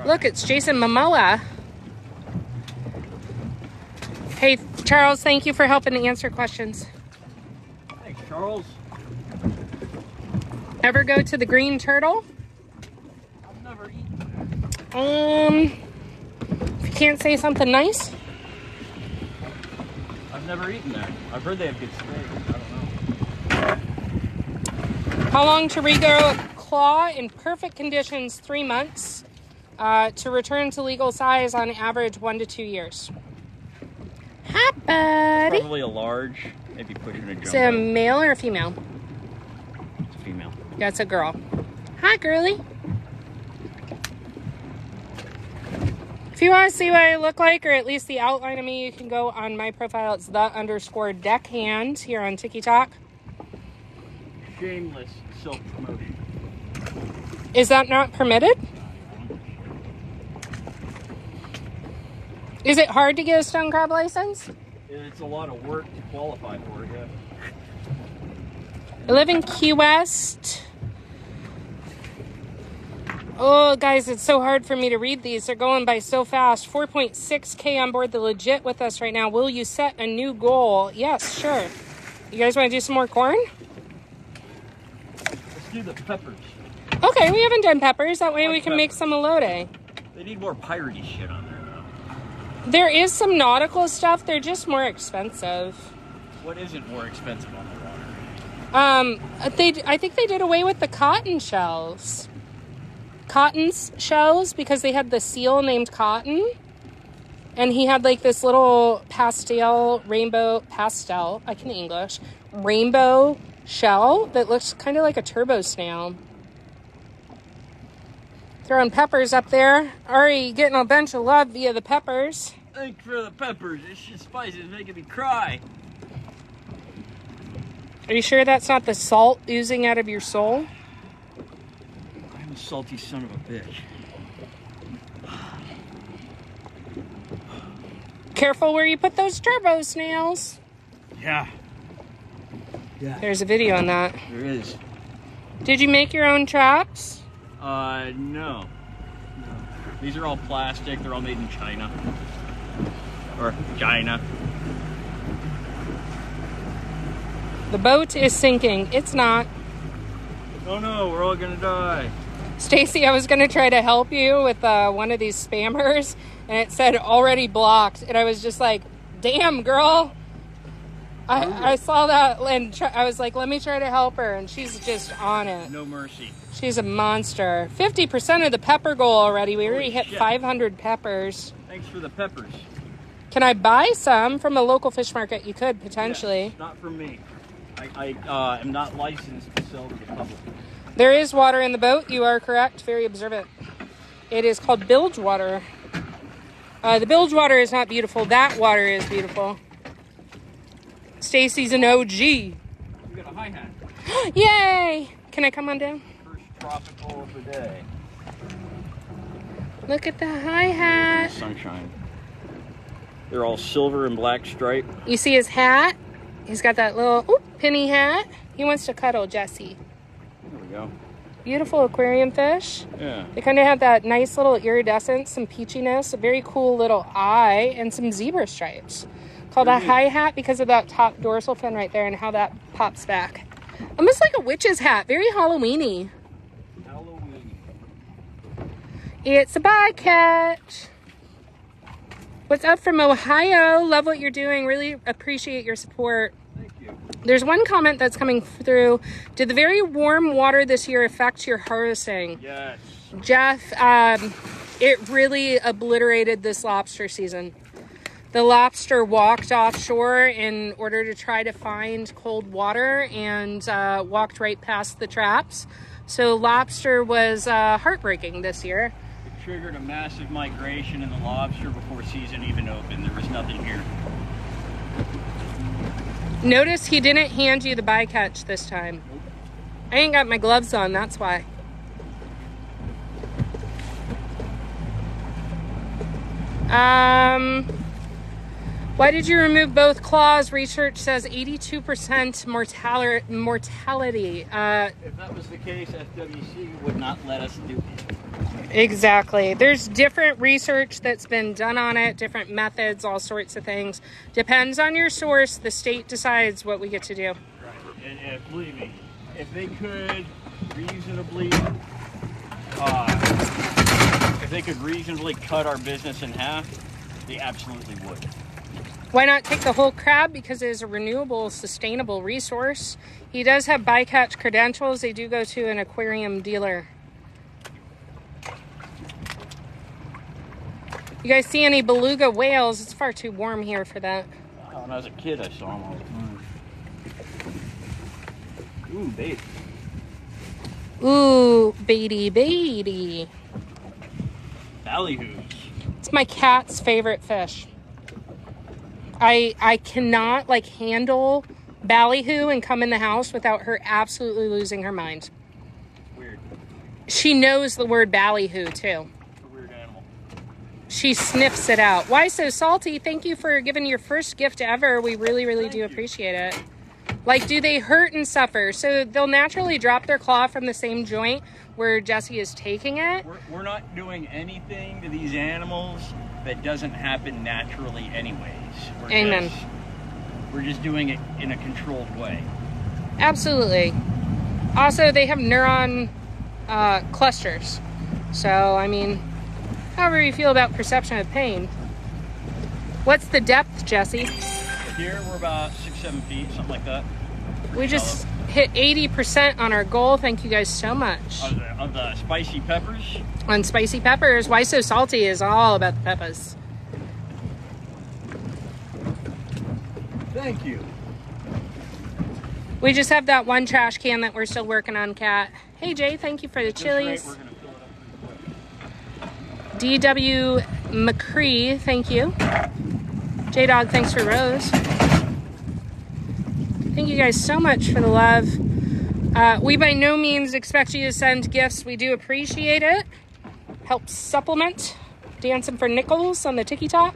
Speaker 1: Look, it's Jason Momoa. Hey, Charles, thank you for helping to answer questions.
Speaker 2: Thanks, Charles.
Speaker 1: Ever go to the Green Turtle?
Speaker 2: I've never eaten.
Speaker 1: If you can't say something nice.
Speaker 2: I've never eaten there. I've heard they have good steak. I don't know.
Speaker 1: How long to regrow a claw in perfect conditions? 3 months. To return to legal size, on average, 1 to 2 years. Hi, buddy.
Speaker 2: Probably a large, maybe pushing a jumbo.
Speaker 1: Is it a male or a female?
Speaker 2: It's a female.
Speaker 1: That's a girl. Hi, girly. If you want to see what I look like, or at least the outline of me, you can go on my profile. It's _deckhand here on TikTok.
Speaker 2: Shameless self-promotion.
Speaker 1: Is that not permitted? Is it hard to get a stone crab license?
Speaker 2: It's a lot of work to qualify for it, yeah.
Speaker 1: I live in Key West. Oh, guys, it's so hard for me to read these. They're going by so fast. 4.6K on board the Legit with us right now. Will you set a new goal? Yes, sure. You guys want to do some more corn?
Speaker 2: Let's do the peppers.
Speaker 1: Okay, we haven't done peppers. That way
Speaker 2: I like
Speaker 1: we can make
Speaker 2: peppers.
Speaker 1: some elote.
Speaker 2: They need more piratey shit on there, though.
Speaker 1: There is some nautical stuff. They're just more expensive.
Speaker 2: What isn't more expensive on the water?
Speaker 1: I think they did away with the cotton shells. Cotton's shells, because they had the seal named Cotton. And he had like this little rainbow shell that looks kind of like a turbo snail. Throwing peppers up there. Already getting a bunch of love via the peppers.
Speaker 2: Thanks for the peppers. This shit's spicy. It's making me cry.
Speaker 1: Are you sure that's not the salt oozing out of your soul?
Speaker 2: I'm a salty son of a bitch.
Speaker 1: Careful where you put those turbo snails.
Speaker 2: Yeah. Yeah.
Speaker 1: There's a video on that.
Speaker 2: There is.
Speaker 1: Did you make your own traps?
Speaker 2: No. These are all plastic. They're all made in China. Or China.
Speaker 1: The boat is sinking. It's not.
Speaker 2: Oh no, we're all gonna die.
Speaker 1: Stacy, I was going to try to help you with one of these spammers, and it said already blocked. And I was just like, damn, girl. I saw that, and I was like, let me try to help her. And she's just on it.
Speaker 2: No mercy.
Speaker 1: She's a monster. 50% of the pepper goal already. We already hit 500 peppers.
Speaker 2: Thanks for the peppers.
Speaker 1: Can I buy some from a local fish market? You could, potentially.
Speaker 2: Yes, not from me. I am not licensed to sell to the public.
Speaker 1: There is water in the boat. You are correct. Very observant. It is called bilge water. The bilge water is not beautiful. That water is beautiful. Stacy's an OG.
Speaker 2: We got a hi-hat.
Speaker 1: Yay! Can I come on down?
Speaker 2: First tropical of the day.
Speaker 1: Look at the hi-hat.
Speaker 2: Sunshine. They're all silver and black stripe.
Speaker 1: You see his hat? He's got that little penny hat. He wants to cuddle Jesse.
Speaker 2: There we go.
Speaker 1: Beautiful aquarium fish.
Speaker 2: Yeah.
Speaker 1: They kind of have that nice little iridescence, some peachiness, a very cool little eye, and some zebra stripes. Called a hi hat because of that top dorsal fin right there and how that pops back. Almost like a witch's hat. Very Halloween-y.
Speaker 2: Halloween.
Speaker 1: It's a bycatch. What's up from Ohio? Love what you're doing. Really appreciate your support.
Speaker 2: Thank you.
Speaker 1: There's one comment that's coming through. Did the very warm water this year affect your harvesting?
Speaker 2: Yes.
Speaker 1: Jeff, It really obliterated this lobster season. The lobster walked offshore in order to try to find cold water and walked right past the traps. So lobster was heartbreaking this year.
Speaker 2: It triggered a massive migration in the lobster before season even opened. There was nothing here.
Speaker 1: Notice he didn't hand you the bycatch this time.
Speaker 2: Nope.
Speaker 1: I ain't got my gloves on, that's why. Why did you remove both claws? Research says 82% mortality.
Speaker 2: If that was the case, FWC would not let us do it.
Speaker 1: Exactly. There's different research that's been done on it, different methods, all sorts of things. Depends on your source. The state decides what we get to do.
Speaker 2: Right. And believe me, if they could reasonably cut our business in half, they absolutely would.
Speaker 1: Why not take the whole crab? Because it is a renewable, sustainable resource. He does have bycatch credentials. They do go to an aquarium dealer. You guys see any beluga whales? It's far too warm here for that.
Speaker 2: When I was a kid, I saw them all the time. Ooh, baby.
Speaker 1: Ooh, baity.
Speaker 2: Ballyhoos.
Speaker 1: It's my cat's favorite fish. I cannot handle ballyhoo and come in the house without her absolutely losing her mind.
Speaker 2: Weird.
Speaker 1: She knows the word ballyhoo too.
Speaker 2: It's a weird animal.
Speaker 1: She sniffs it out. Why so salty? Thank you for giving your first gift ever. We really do appreciate it. Do they hurt and suffer? So they'll naturally drop their claw from the same joint where Jesse is taking it.
Speaker 2: We're not doing anything to these animals that doesn't happen naturally anyways.
Speaker 1: Amen.
Speaker 2: We're just doing it in a controlled way.
Speaker 1: Absolutely. Also, they have neuron clusters. So, I mean, however you feel about perception of pain. What's the depth, Jesse?
Speaker 2: Here we're about 6-7 feet, something like that.
Speaker 1: We just hit 80% on our goal. Thank you guys so much.
Speaker 2: Of the spicy peppers.
Speaker 1: On spicy peppers. Why So Salty is all about the peppers.
Speaker 2: Thank you.
Speaker 1: We just have that one trash can that we're still working on, Kat. Hey, Jay, thank you for the chilies.
Speaker 2: We're gonna fill it up pretty quick.
Speaker 1: DW McCree, thank you. J-Dog, thanks for Rose. Thank you guys so much for the love. We by no means expect you to send gifts. We do appreciate it. Helps supplement Dancing for Nickels on the TikTok.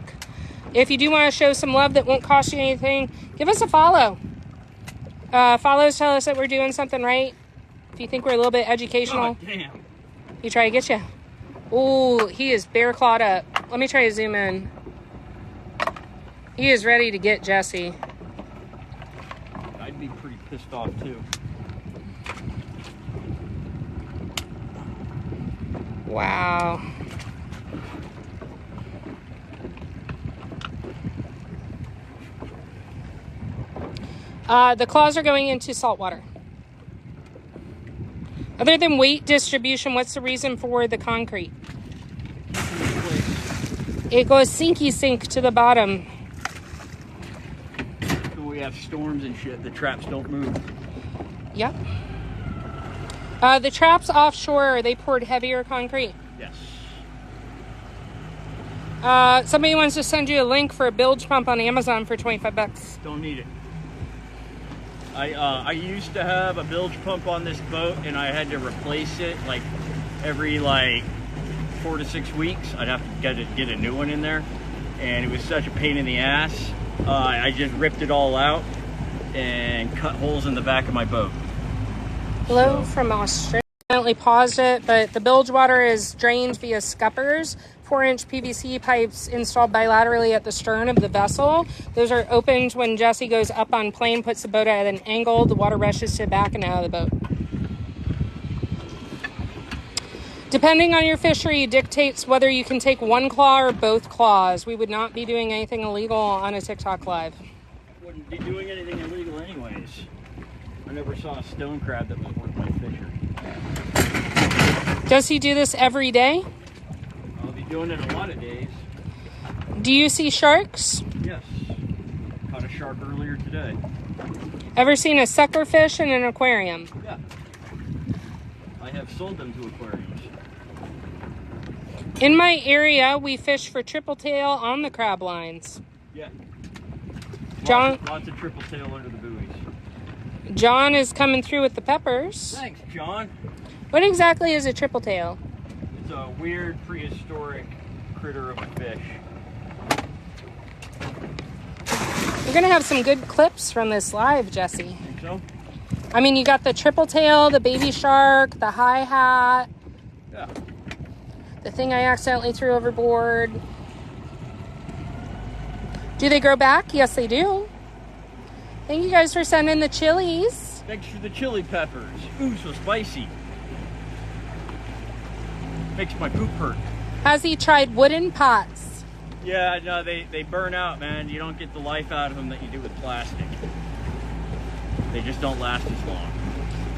Speaker 1: If you do want to show some love that won't cost you anything, give us a follow. Follows tell us that we're doing something right. If you think we're a little bit educational.
Speaker 2: God damn.
Speaker 1: He try to get you. Ooh, he is bear clawed up. Let me try to zoom in. He is ready to get Jesse.
Speaker 2: I'd be pretty pissed off too.
Speaker 1: Wow. The claws are going into salt water. Other than weight distribution, what's the reason for the concrete? It goes sinky sink to the bottom.
Speaker 2: When we have storms and shit, the traps don't move.
Speaker 1: Yep. The traps offshore, are they poured heavier concrete?
Speaker 2: Yes.
Speaker 1: Somebody wants to send you a link for a bilge pump on Amazon for $25.
Speaker 2: Don't need it. I used to have a bilge pump on this boat, and I had to replace it every 4 to 6 weeks. I'd have to get a new one in there, and it was such a pain in the ass. I just ripped it all out and cut holes in the back of my boat.
Speaker 1: Hello from Australia. Definitely paused it, but the bilge water is drained via scuppers. 4-inch PVC pipes installed bilaterally at the stern of the vessel. Those are opened when Jesse goes up on plane, puts the boat at an angle. The water rushes to the back and out of the boat. Depending on your fishery dictates whether you can take one claw or both claws. We would not be doing anything illegal on a TikTok live.
Speaker 2: Wouldn't be doing anything illegal anyways. I never saw a stone crab that was worth my fishery.
Speaker 1: Does he do this every day?
Speaker 2: Well, Doing it a lot of days.
Speaker 1: Do you see sharks?
Speaker 2: Yes. Caught a shark earlier today.
Speaker 1: Ever seen a sucker fish in an aquarium?
Speaker 2: Yeah. I have sold them to aquariums.
Speaker 1: In my area, we fish for triple tail on the crab lines.
Speaker 2: Yeah.
Speaker 1: John,
Speaker 2: Lots of triple tail under the buoys.
Speaker 1: John is coming through with the peppers.
Speaker 2: Thanks, John.
Speaker 1: What exactly is a triple tail?
Speaker 2: It's a weird prehistoric critter of a fish.
Speaker 1: We're gonna have some good clips from this live, Jesse.
Speaker 2: Think so?
Speaker 1: I mean, you got the triple tail, the baby shark, the high hat,
Speaker 2: Yeah.
Speaker 1: the thing I accidentally threw overboard. Do they grow back? Yes, they do. Thank you guys for sending the chilies.
Speaker 2: Thanks for the chili peppers. Ooh, so spicy. Makes my poop hurt.
Speaker 1: Has he tried wooden pots?
Speaker 2: Yeah, no, they burn out, man. You don't get the life out of them that you do with plastic. They just don't last as long.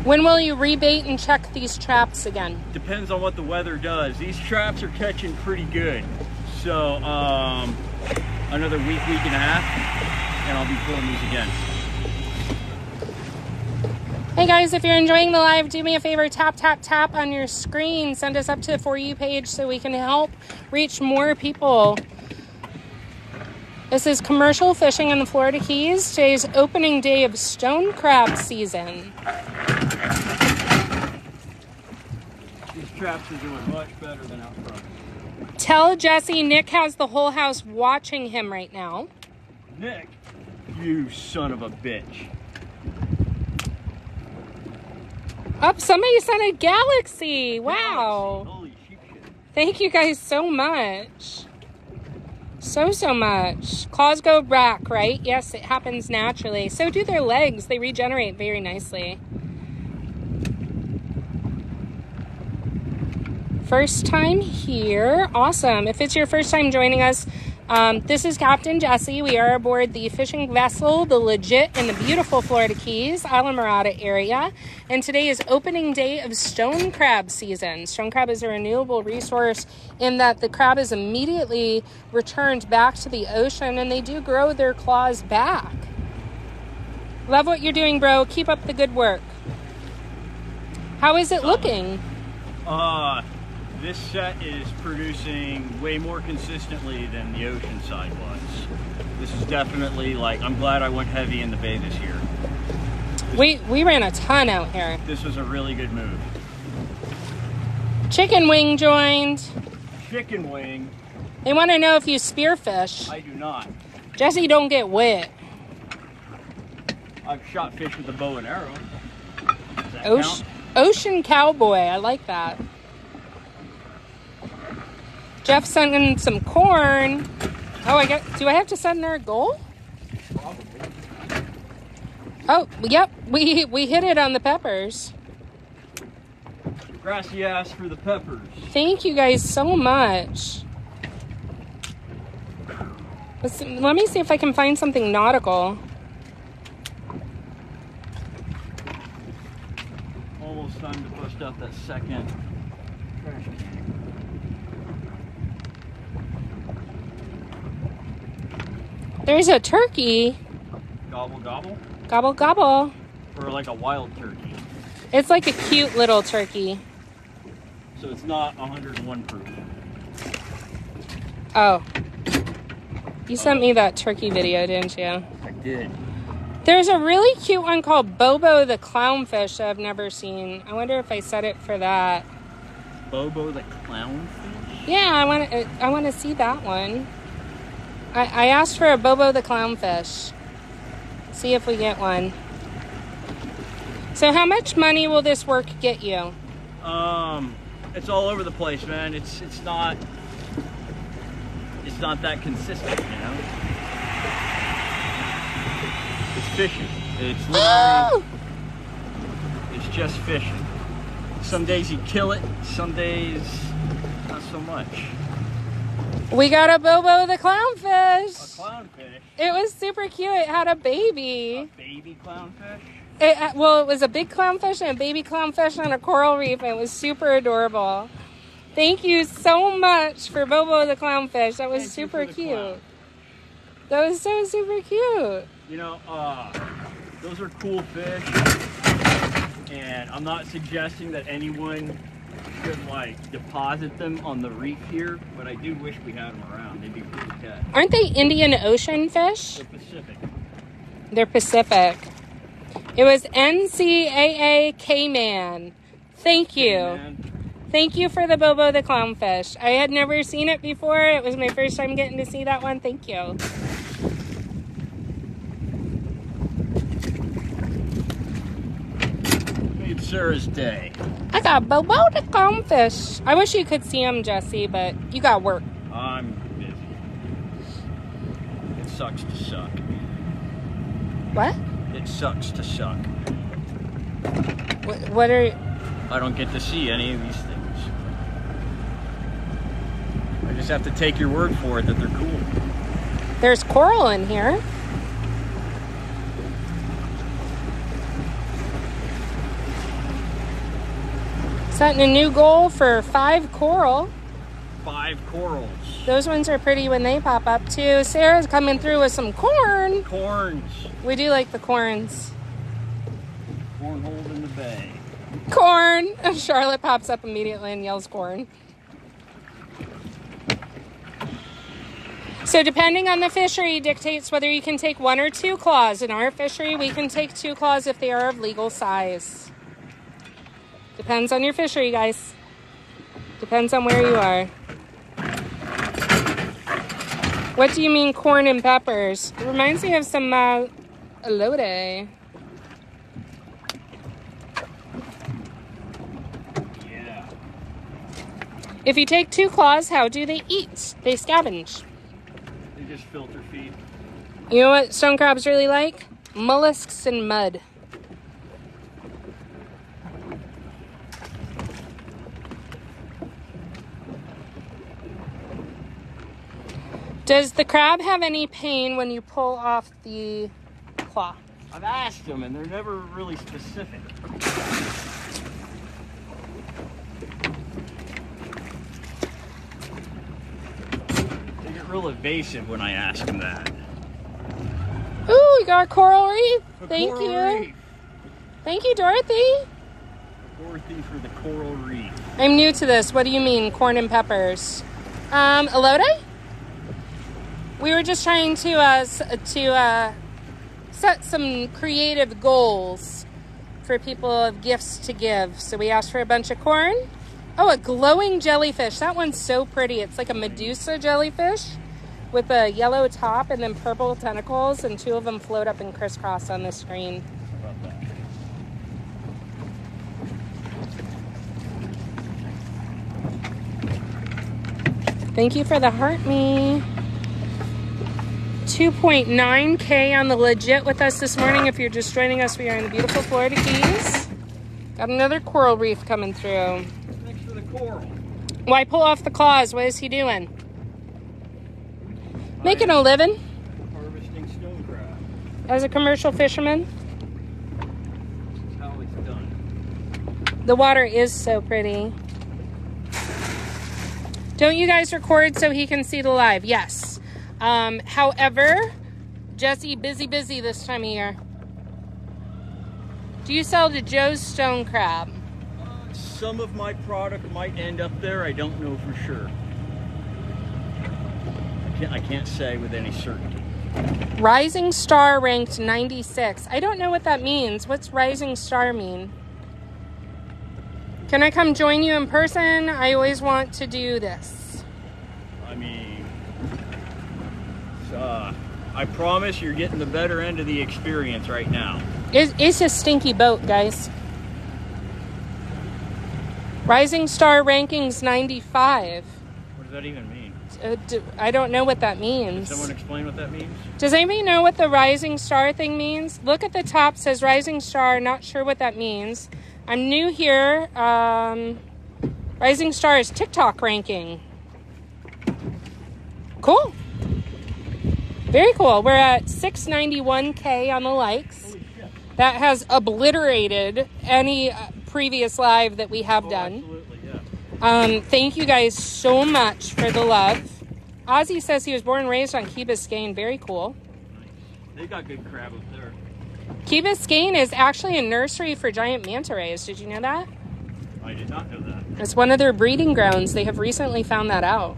Speaker 1: When will you rebait and check these traps again?
Speaker 2: Depends on what the weather does. These traps are catching pretty good. So, another week and a half, and I'll be pulling these again.
Speaker 1: Hey guys, if you're enjoying the live, do me a favor, tap, tap, tap on your screen. Send us up to the For You page so we can help reach more people. This is commercial fishing in the Florida Keys. Today's opening day of stone crab season.
Speaker 2: These traps are doing much better than out front.
Speaker 1: Tell Jesse Nick has the whole house watching him right now.
Speaker 2: Nick, you son of a bitch.
Speaker 1: Oh, somebody sent a galaxy. Wow.
Speaker 2: Holy sheep shit.
Speaker 1: Thank you guys so much. So much. Claws go back, right? Yes, it happens naturally. So do their legs. They regenerate very nicely. First time here. Awesome. If it's your first time joining us, this is Captain Jesse. We are aboard the fishing vessel, the Legit, in the beautiful Florida Keys, Islamorada area. And today is opening day of stone crab season. Stone crab is a renewable resource in that the crab is immediately returned back to the ocean and they do grow their claws back. Love what you're doing, bro. Keep up the good work. How is it looking?
Speaker 2: This set is producing way more consistently than the ocean side was. This is definitely like, I'm glad I went heavy in the bay this year.
Speaker 1: We ran a ton out here.
Speaker 2: This was a really good move.
Speaker 1: Chicken Wing joined.
Speaker 2: Chicken Wing.
Speaker 1: They want to know if you spearfish.
Speaker 2: I do not.
Speaker 1: Jesse don't get wet.
Speaker 2: I've shot fish with a bow and arrow. Does that count?
Speaker 1: Ocean cowboy. I like that. Jeff sent in some corn. Oh, do I have to send her a goal?
Speaker 2: Probably.
Speaker 1: Oh, yep. We hit it on the peppers.
Speaker 2: Grassy ass for the peppers.
Speaker 1: Thank you guys so much. Let me see if I can find something nautical.
Speaker 2: Almost time to bust out that second trash can.
Speaker 1: There's a turkey.
Speaker 2: Gobble gobble?
Speaker 1: Gobble gobble.
Speaker 2: Or like a wild turkey.
Speaker 1: It's like a cute little turkey.
Speaker 2: So it's not 101 proof.
Speaker 1: Oh. You sent me that turkey video, didn't you?
Speaker 2: I did.
Speaker 1: There's a really cute one called Bobo the clownfish that I've never seen. I wonder if I set it for that.
Speaker 2: Bobo the clownfish?
Speaker 1: Yeah, I want to see that one. I asked for a Bobo the clownfish. See if we get one. So how much money will this work get you?
Speaker 2: It's all over the place, man. It's not that consistent, you know. It's fishing. It's literally it's just fishing. Some days you kill it, some days not so much.
Speaker 1: We got a Bobo the
Speaker 2: A
Speaker 1: clownfish.
Speaker 2: clownfish?
Speaker 1: It was super cute. It had a baby.
Speaker 2: A baby clownfish?
Speaker 1: It was a big clownfish and a baby clownfish on a coral reef. And it was super adorable. Thank you so much for Bobo the clownfish. That was super cute.
Speaker 2: Clown.
Speaker 1: That was so super cute.
Speaker 2: You know, those are cool fish, and I'm not suggesting that anyone should like deposit them on the reef here, but I do wish we had them around. They'd be pretty catch.
Speaker 1: Aren't they Indian Ocean fish?
Speaker 2: They're Pacific.
Speaker 1: They're Pacific. It was NCAA K-Man. Thank you.
Speaker 2: Man.
Speaker 1: Thank you for the Bobo the clownfish. I had never seen it before. It was my first time getting to see that one. Thank you.
Speaker 2: Made Sarah's day.
Speaker 1: I got Bobo the clownfish. I wish you could see him, Jesse, but you got work.
Speaker 2: I'm busy. It sucks to suck.
Speaker 1: What?
Speaker 2: It sucks to suck.
Speaker 1: What are...
Speaker 2: I don't get to see any of these things. I just have to take your word for it that they're cool.
Speaker 1: There's coral in here. Setting a new goal for 5 coral.
Speaker 2: 5 corals.
Speaker 1: Those ones are pretty when they pop up too. Sarah's coming through with some corn.
Speaker 2: Corns.
Speaker 1: We do like the corns.
Speaker 2: Cornhole in the bay.
Speaker 1: Corn! Charlotte pops up immediately and yells corn. So depending on the fishery dictates whether you can take 1 or 2 claws. In our fishery, we can take 2 claws if they are of legal size. Depends on your fishery, guys. Depends on where you are. What do you mean corn and peppers? It reminds me of some elote.
Speaker 2: Yeah.
Speaker 1: If you take 2 claws, how do they eat? They scavenge.
Speaker 2: They just filter feed.
Speaker 1: You know what stone crabs really like? Mollusks and mud. Does the crab have any pain when you pull off the claw?
Speaker 2: I've asked them and they're never really specific. They get real evasive when I ask them that.
Speaker 1: Ooh, we got a coral reef. Thank
Speaker 2: Coral
Speaker 1: you.
Speaker 2: reef.
Speaker 1: Thank you, Dorothy.
Speaker 2: Dorothy for the coral reef.
Speaker 1: I'm new to this. What do you mean, corn and peppers? Elote? We were just trying to set some creative goals for people of gifts to give. So we asked for a bunch of corn. Oh, a glowing jellyfish. That one's so pretty. It's like a Medusa jellyfish with a yellow top and then purple tentacles, and 2 of them float up and crisscross on the screen.
Speaker 2: How about that?
Speaker 1: Thank you for the heart me. 2.9K on the legit with us this morning. If you're just joining us, we are in the beautiful Florida Keys. Got another coral reef coming through.
Speaker 2: Thanks for the coral.
Speaker 1: Why pull off the claws? What is he doing? Making a living
Speaker 2: Harvesting stone crab.
Speaker 1: as a commercial fisherman.
Speaker 2: That's how it's done.
Speaker 1: The water is so pretty. Don't you guys record so he can see the live? Yes. However, Jesse, busy this time of year. Do you sell to Joe's Stone Crab?
Speaker 2: Some of my product might end up there. I don't know for sure. I can't say with any certainty.
Speaker 1: Rising Star ranked 96. I don't know what that means. What's Rising Star mean? Can I come join you in person? I always want to do this.
Speaker 2: I mean, I promise you're getting the better end of the experience right now.
Speaker 1: It's a stinky boat, guys. Rising Star rankings 95.
Speaker 2: What does that even mean?
Speaker 1: I don't know what that
Speaker 2: Can
Speaker 1: means.
Speaker 2: someone explain what that means?
Speaker 1: Does anybody know what the Rising Star thing means? Look at the top, says Rising Star. Not sure what that means. I'm new here. Rising Star is TikTok ranking. Cool. Very cool. We're at 691K on the likes.
Speaker 2: Holy shit.
Speaker 1: That has obliterated any previous live that we have done.
Speaker 2: Absolutely, yeah.
Speaker 1: Thank you guys so much for the love. Ozzy says he was born and raised on Key Biscayne. Very cool.
Speaker 2: Nice. They got good crab up there.
Speaker 1: Key Biscayne is actually a nursery for giant manta rays. Did you know that?
Speaker 2: I did not know that.
Speaker 1: It's one of their breeding grounds. They have recently found that out.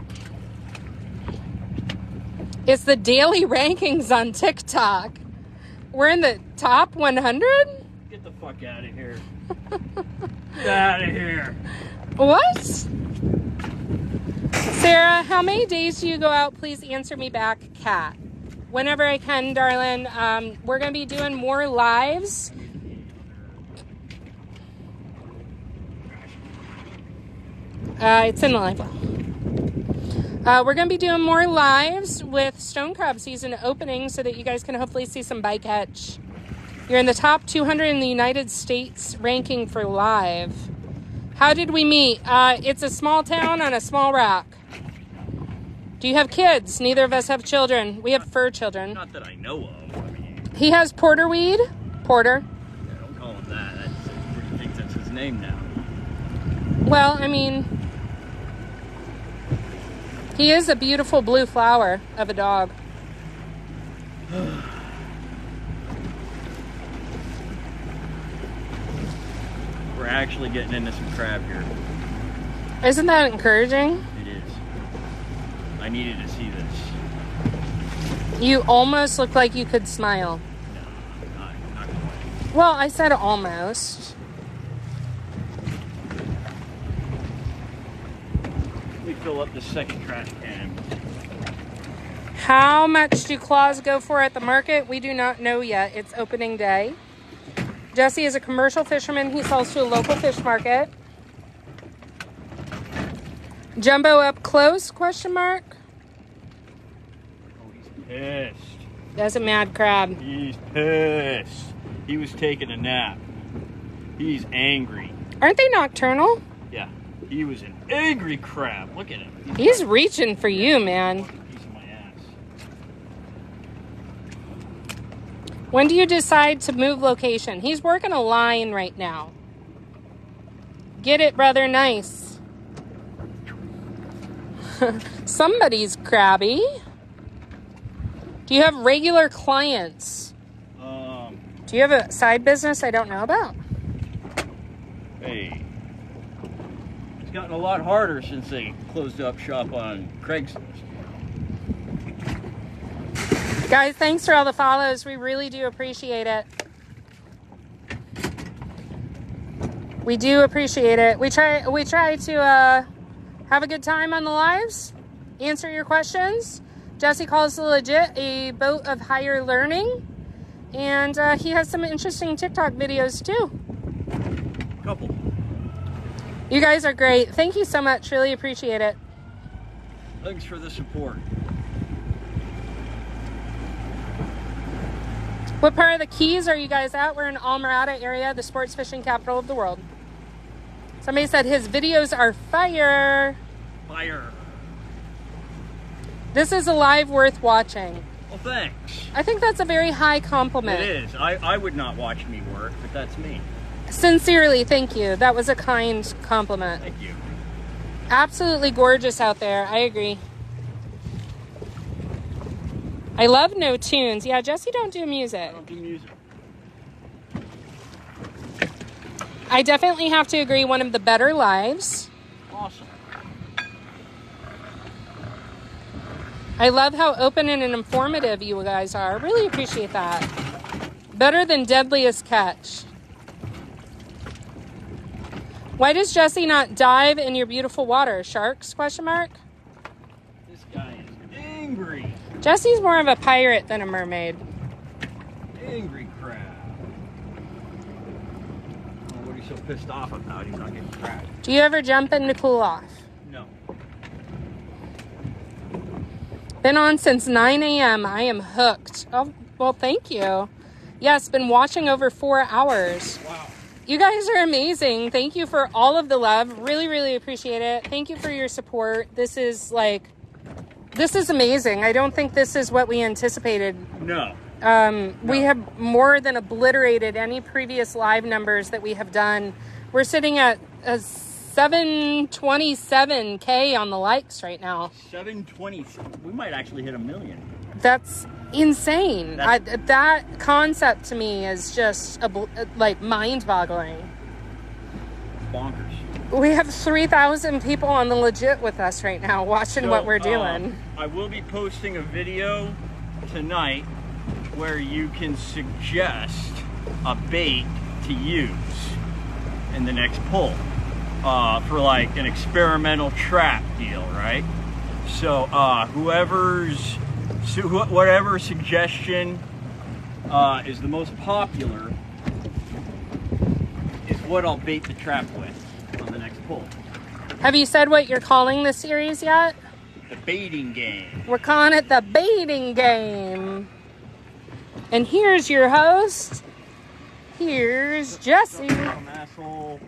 Speaker 1: It's the daily rankings on TikTok. We're in the top 100?
Speaker 2: Get the fuck out of here. Get out of here.
Speaker 1: What? Sarah, how many days do you go out? Please answer me back, Kat. Whenever I can, darling. We're going to be doing more lives. It's in the live well. We're going to be doing more lives with stone crab season opening so that you guys can hopefully see some bycatch. You're in the top 200 in the United States ranking for live. How did we meet? It's a small town on a small rock. Do you have kids? Neither of us have children. We have fur children.
Speaker 2: Not that I know of. I mean,
Speaker 1: He has porterweed. Porter.
Speaker 2: yeah, don't call him that. I think that's his name now.
Speaker 1: Well, I mean, he is a beautiful blue flower of a dog.
Speaker 2: We're actually getting into some crab here.
Speaker 1: Isn't that encouraging?
Speaker 2: It is. I needed to see this.
Speaker 1: You almost look like you could smile.
Speaker 2: No, not quite.
Speaker 1: Well, I said almost.
Speaker 2: Let me fill up the second trash can.
Speaker 1: How much do claws go for at the market? We do not know yet. It's opening day. Jesse is a commercial fisherman. He sells to a local fish market. Jumbo up close, question mark?
Speaker 2: Oh, he's pissed.
Speaker 1: That's a mad crab.
Speaker 2: He's pissed. He was taking a nap. He's angry.
Speaker 1: Aren't they nocturnal?
Speaker 2: Yeah, he was an angry crab. Look at him.
Speaker 1: He's reaching for you, man.
Speaker 2: Piece of my ass.
Speaker 1: When do you decide to move location? He's working a line right now. Get it, brother. Nice. Somebody's crabby. Do you have regular clients? Do you have a side business I don't know about?
Speaker 2: Hey. It's gotten a lot harder since they closed up shop on Craigslist.
Speaker 1: Guys, thanks for all the follows. We really do appreciate it. We do appreciate it. We try to have a good time on the lives, answer your questions. Jesse calls the legit a boat of higher learning, and he has some interesting TikTok videos too.
Speaker 2: Couple.
Speaker 1: You guys are great. Thank you so much. Really appreciate it.
Speaker 2: Thanks for the support.
Speaker 1: What part of the Keys are you guys at? We're in Almirada area, the sports fishing capital of the world. Somebody said his videos are fire.
Speaker 2: Fire.
Speaker 1: This is a live worth watching.
Speaker 2: Well, thanks.
Speaker 1: I think that's a very high compliment.
Speaker 2: It is. I would not watch me work, but that's me.
Speaker 1: Sincerely, thank you. That was a kind compliment.
Speaker 2: Thank you.
Speaker 1: Absolutely gorgeous out there. I agree. I love no tunes. Yeah, Jesse don't do music.
Speaker 2: I don't do music.
Speaker 1: I definitely have to agree, one of the better lives.
Speaker 2: Awesome.
Speaker 1: I love how open and informative you guys are. Really appreciate that. Better than Deadliest Catch. Why does Jesse not dive in your beautiful water? Sharks? Question mark.
Speaker 2: This guy is angry.
Speaker 1: Jesse's more of a pirate than a mermaid.
Speaker 2: Angry crab. Oh, what are you so pissed off about? He's not getting crab.
Speaker 1: Do you ever jump in to cool off?
Speaker 2: No.
Speaker 1: Been on since 9 a.m. I am hooked. Oh, well, thank you. Yes, been watching over 4 hours.
Speaker 2: Wow.
Speaker 1: You guys are amazing. Thank you for all of the love. Really, really appreciate it. Thank you for your support. This is amazing. I don't think this is what we anticipated.
Speaker 2: No.
Speaker 1: We have more than obliterated any previous live numbers that we have done. We're sitting at 727K on the likes right now.
Speaker 2: 720. We might actually hit 1 million.
Speaker 1: That's insane. That concept to me is just like mind-boggling.
Speaker 2: Bonkers.
Speaker 1: We have 3,000 people on the legit with us right now watching what we're doing.
Speaker 2: I will be posting a video tonight where you can suggest a bait to use in the next pull for like an experimental trap deal, right? So whatever suggestion is the most popular is what I'll bait the trap with on the next pull.
Speaker 1: Have you said what you're calling the series yet?
Speaker 2: The baiting game.
Speaker 1: We're calling it the baiting game. And here's your host. Here's Jesse.
Speaker 2: Some asshole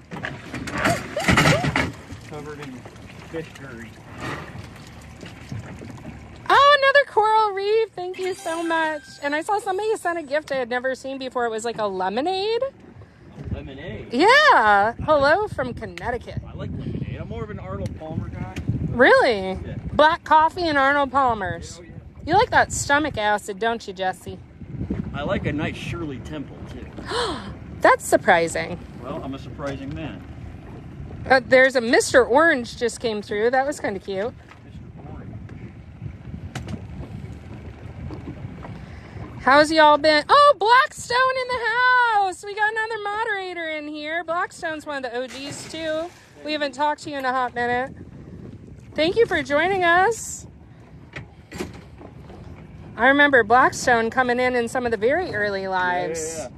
Speaker 2: covered in fish curry.
Speaker 1: Oh, another coral reef. Thank you so much. And I saw somebody sent a gift I had never seen before. It was like a lemonade.
Speaker 2: Lemonade?
Speaker 1: Yeah. Hello from Connecticut.
Speaker 2: I like lemonade. I'm more of an Arnold Palmer guy.
Speaker 1: Really?
Speaker 2: Yeah.
Speaker 1: Black coffee and Arnold Palmer's.
Speaker 2: Oh, yeah.
Speaker 1: You like that stomach acid, don't you, Jesse?
Speaker 2: I like a nice Shirley Temple, too.
Speaker 1: That's surprising.
Speaker 2: Well, I'm a surprising man.
Speaker 1: There's a Mr. Orange just came through. That was kind of cute.
Speaker 2: Mr. Orange.
Speaker 1: How's y'all been? Oh, Blackstone in the house. We got another moderator in here. Blackstone's one of the OGs, too. We haven't talked to you in a hot minute. Thank you for joining us. I remember Blackstone coming in some of the very early lives.
Speaker 2: Yeah.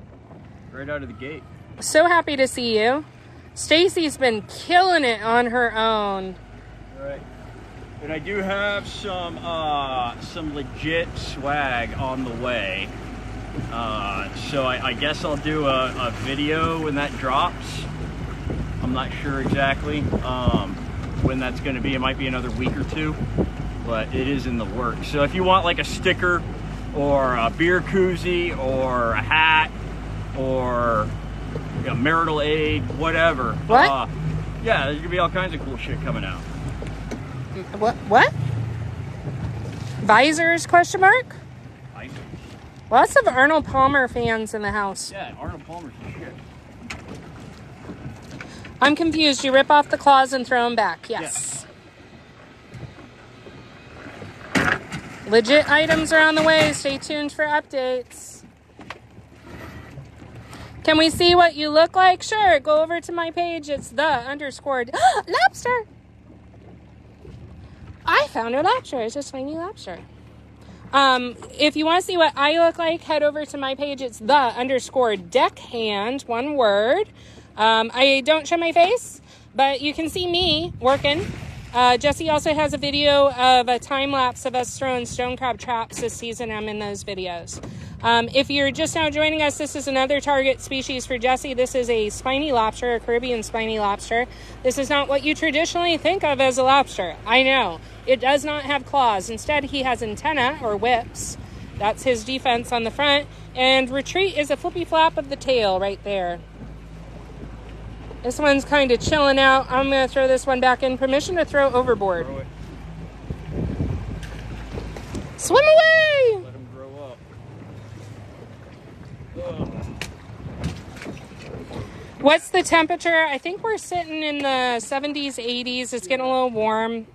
Speaker 2: Right out of the gate.
Speaker 1: So happy to see you. Stacy's been killing it on her own.
Speaker 2: Right. And I do have some legit swag on the way. So I guess I'll do a video when that drops. I'm not sure exactly when that's going to be. It might be another week or two, but it is in the works. So if you want like a sticker or a beer koozie or a hat or a marital aid, whatever.
Speaker 1: What?
Speaker 2: Yeah, there's gonna be all kinds of cool shit coming out.
Speaker 1: What? Visors, question mark?
Speaker 2: Visors.
Speaker 1: Lots of Arnold Palmer fans in the house.
Speaker 2: Yeah, Arnold Palmer's the shit.
Speaker 1: I'm confused. You rip off the claws and throw them back. Yes. Yeah. Legit items are on the way. Stay tuned for updates. Can we see what you look like? Sure. Go over to my page. It's _. Lobster. I found a lobster. It's just tiny lobster. If you want to see what I look like, head over to my page. It's _deckhand, one word. I don't show my face, but you can see me working. Jesse also has a video of a time lapse of us throwing stone crab traps this season. I'm in those videos. If you're just now joining us, this is another target species for Jesse. This is a spiny lobster, a Caribbean spiny lobster. This is not what you traditionally think of as a lobster. I know. It does not have claws. Instead, he has antenna or whips. That's his defense on the front. And retreat is a flippy flap of the tail right there. This one's kind of chilling out. I'm going to throw this one back in. Permission to throw overboard.
Speaker 2: Throw it.
Speaker 1: Swim away!
Speaker 2: Let him grow up. Ugh.
Speaker 1: What's the temperature? I think we're sitting in the 70s, 80s. It's getting a little warm.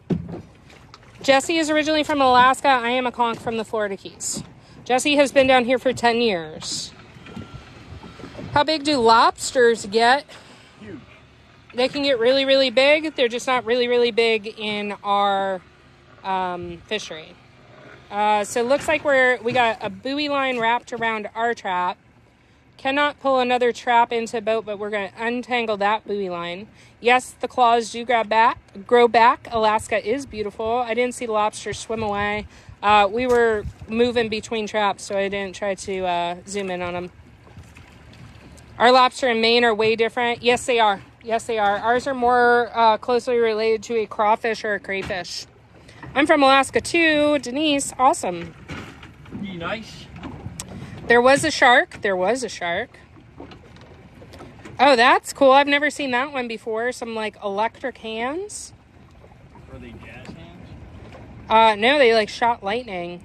Speaker 1: Jesse is originally from Alaska. I am a conch from the Florida Keys. Jesse has been down here for 10 years. How big do lobsters get?
Speaker 2: Huge.
Speaker 1: They can get really, really big. They're just not really, really big in our fishery. So it looks like we got a buoy line wrapped around our trap. Cannot pull another trap into a boat, but we're going to untangle that buoy line. Yes, the claws do grow back. Alaska is beautiful. I didn't see the lobsters swim away. We were moving between traps, so I didn't try to zoom in on them. Our lobster in Maine are way different. Yes, they are. Yes, they are. Ours are more closely related to a crawfish or a crayfish. I'm from Alaska too. Denise, awesome.
Speaker 2: Be nice.
Speaker 1: There was a shark. Oh, that's cool. I've never seen that one before. Some like electric hands.
Speaker 2: Are they jazz hands?
Speaker 1: No, they like shot lightning.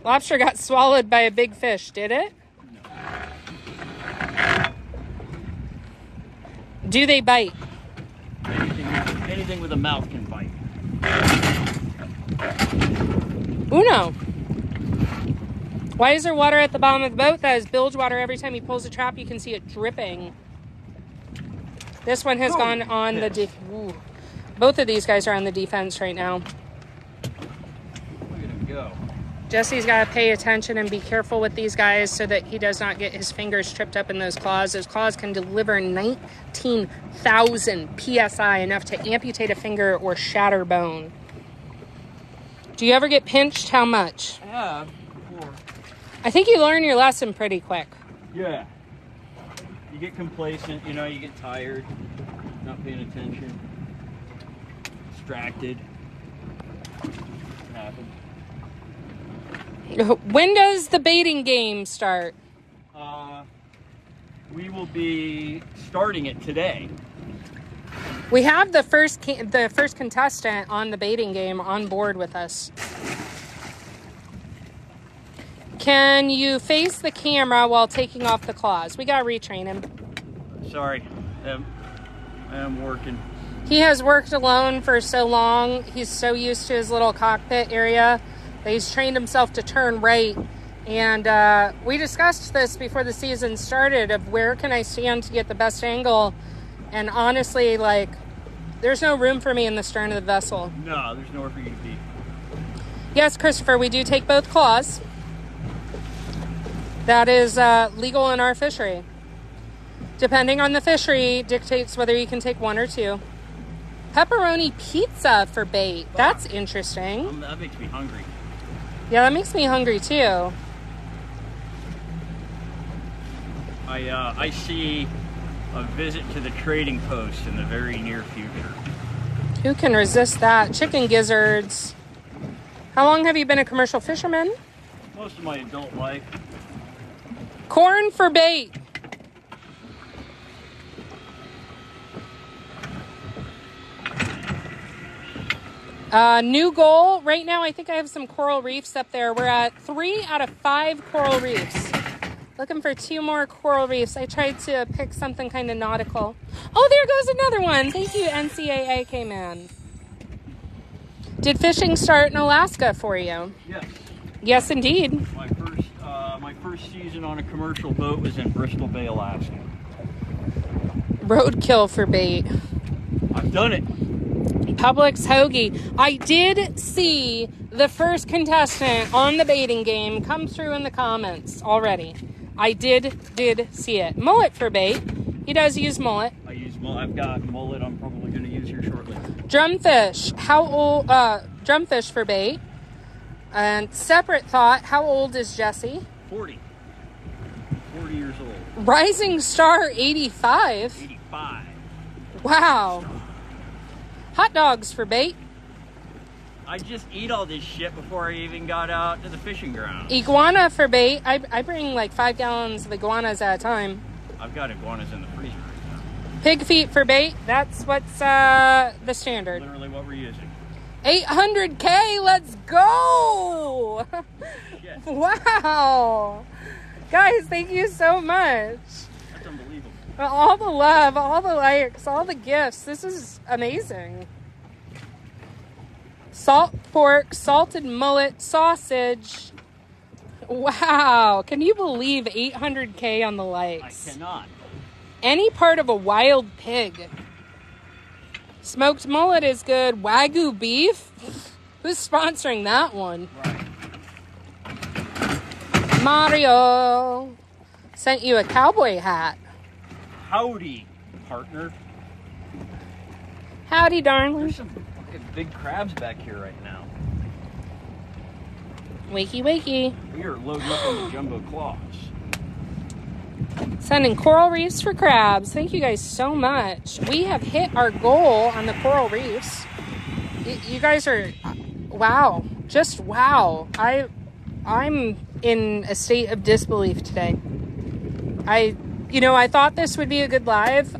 Speaker 1: Lobster got swallowed by a big fish, did it?
Speaker 2: No.
Speaker 1: Do they bite?
Speaker 2: Anything with a mouth can bite.
Speaker 1: Uno. Why is there water at the bottom of the boat? That is bilge water. Every time he pulls the trap, you can see it dripping. This one has gone on the... Both of these guys are on the defense right now.
Speaker 2: Look at him go.
Speaker 1: Jesse's got to pay attention and be careful with these guys so that he does not get his fingers tripped up in those claws. Those claws can deliver 19,000 PSI, enough to amputate a finger or shatter bone. Do you ever get pinched? How much?
Speaker 2: I have before.
Speaker 1: I think you learn your lesson pretty quick.
Speaker 2: Yeah. You get complacent, you know, you get tired, not paying attention, distracted. It happens.
Speaker 1: When does the baiting game start?
Speaker 2: We will be starting it today.
Speaker 1: We have the first contestant on the baiting game on board with us. Can you face the camera while taking off the claws? We gotta retrain him.
Speaker 2: Sorry, I am working.
Speaker 1: He has worked alone for so long. He's so used to his little cockpit area that he's trained himself to turn right. And we discussed this before the season started of where can I stand to get the best angle. And honestly, like, there's no room for me in the stern of the vessel.
Speaker 2: No, there's nowhere for you to be.
Speaker 1: Yes, Christopher, we do take both claws. That is legal in our fishery. Depending on the fishery, dictates whether you can take one or two. Pepperoni pizza for bait. That's interesting.
Speaker 2: That makes me hungry.
Speaker 1: Yeah, that makes me hungry too.
Speaker 2: I see a visit to the trading post in the very near future.
Speaker 1: Who can resist that? Chicken gizzards. How long have you been a commercial fisherman?
Speaker 2: Most of my adult life.
Speaker 1: Corn for bait. New goal. Right now, I think I have some coral reefs up there. We're at 3 out of 5 coral reefs. Looking for 2 more coral reefs. I tried to pick something kind of nautical. Oh, there goes another one. Thank you, NCAA K-Man. Did fishing start in Alaska for you?
Speaker 2: Yes.
Speaker 1: Yes, indeed.
Speaker 2: My first season on a commercial boat was in Bristol Bay, Alaska.
Speaker 1: Roadkill for bait.
Speaker 2: I've done it.
Speaker 1: Publix hoagie. I did see the first contestant on the baiting game come through in the comments already. I did see it. Mullet for bait. He does use mullet.
Speaker 2: I use mullet. I've got mullet I'm probably going to use here shortly.
Speaker 1: Drumfish. How old? Drumfish for bait. And separate thought, how old is Jesse?
Speaker 2: 40 years old.
Speaker 1: Rising Star 85.
Speaker 2: 85.
Speaker 1: Wow. Hot dogs for bait.
Speaker 2: I just eat all this shit before I even got out to the fishing ground.
Speaker 1: Iguana for bait. I bring like 5 gallons of iguanas at a time.
Speaker 2: I've got iguanas in the freezer right now.
Speaker 1: Pig feet for bait. That's what's the standard.
Speaker 2: Literally what we're using.
Speaker 1: 800K. Let's go.
Speaker 2: Shit.
Speaker 1: Wow. Guys, thank you so much.
Speaker 2: That's unbelievable.
Speaker 1: All the love, all the likes, all the gifts. This is amazing. Salt pork, salted mullet, sausage. Wow. Can you believe 800K on the likes?
Speaker 2: I cannot.
Speaker 1: Any part of a wild pig. Smoked mullet is good. Wagyu beef? Who's sponsoring that one?
Speaker 2: Right.
Speaker 1: Mario sent you a cowboy hat.
Speaker 2: Howdy, partner.
Speaker 1: Howdy, darling.
Speaker 2: There's some fucking big crabs back here right now.
Speaker 1: Wakey, wakey.
Speaker 2: We are loading up on the jumbo claws.
Speaker 1: Sending coral reefs for crabs. Thank you guys so much. We have hit our goal on the coral reefs. You guys are, wow. Just wow. I'm in a state of disbelief today. You know, I thought this would be a good live.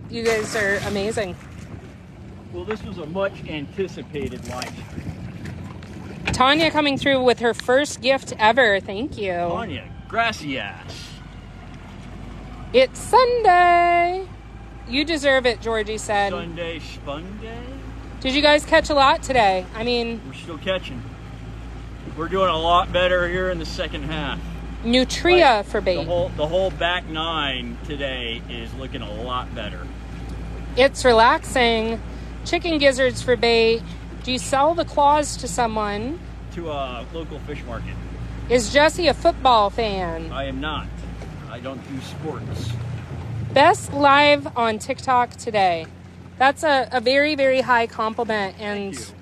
Speaker 1: You guys are amazing.
Speaker 2: Well, this was a much anticipated live stream.
Speaker 1: Tanya coming through with her first gift ever. Thank you.
Speaker 2: Tanya, gracias.
Speaker 1: It's Sunday. You deserve it, Georgie said.
Speaker 2: Sunday Spunday?
Speaker 1: Did you guys catch a lot today? I mean,
Speaker 2: we're still catching. We're doing a lot better here in the second half.
Speaker 1: Nutria for bait.
Speaker 2: The whole back nine today is looking a lot better.
Speaker 1: It's relaxing. Chicken gizzards for bait. Do you sell the claws to someone?
Speaker 2: To a local fish market.
Speaker 1: Is Jesse a football fan?
Speaker 2: I am not. I don't do sports.
Speaker 1: Best live on TikTok today. That's a very, very high compliment, and
Speaker 2: Thank you.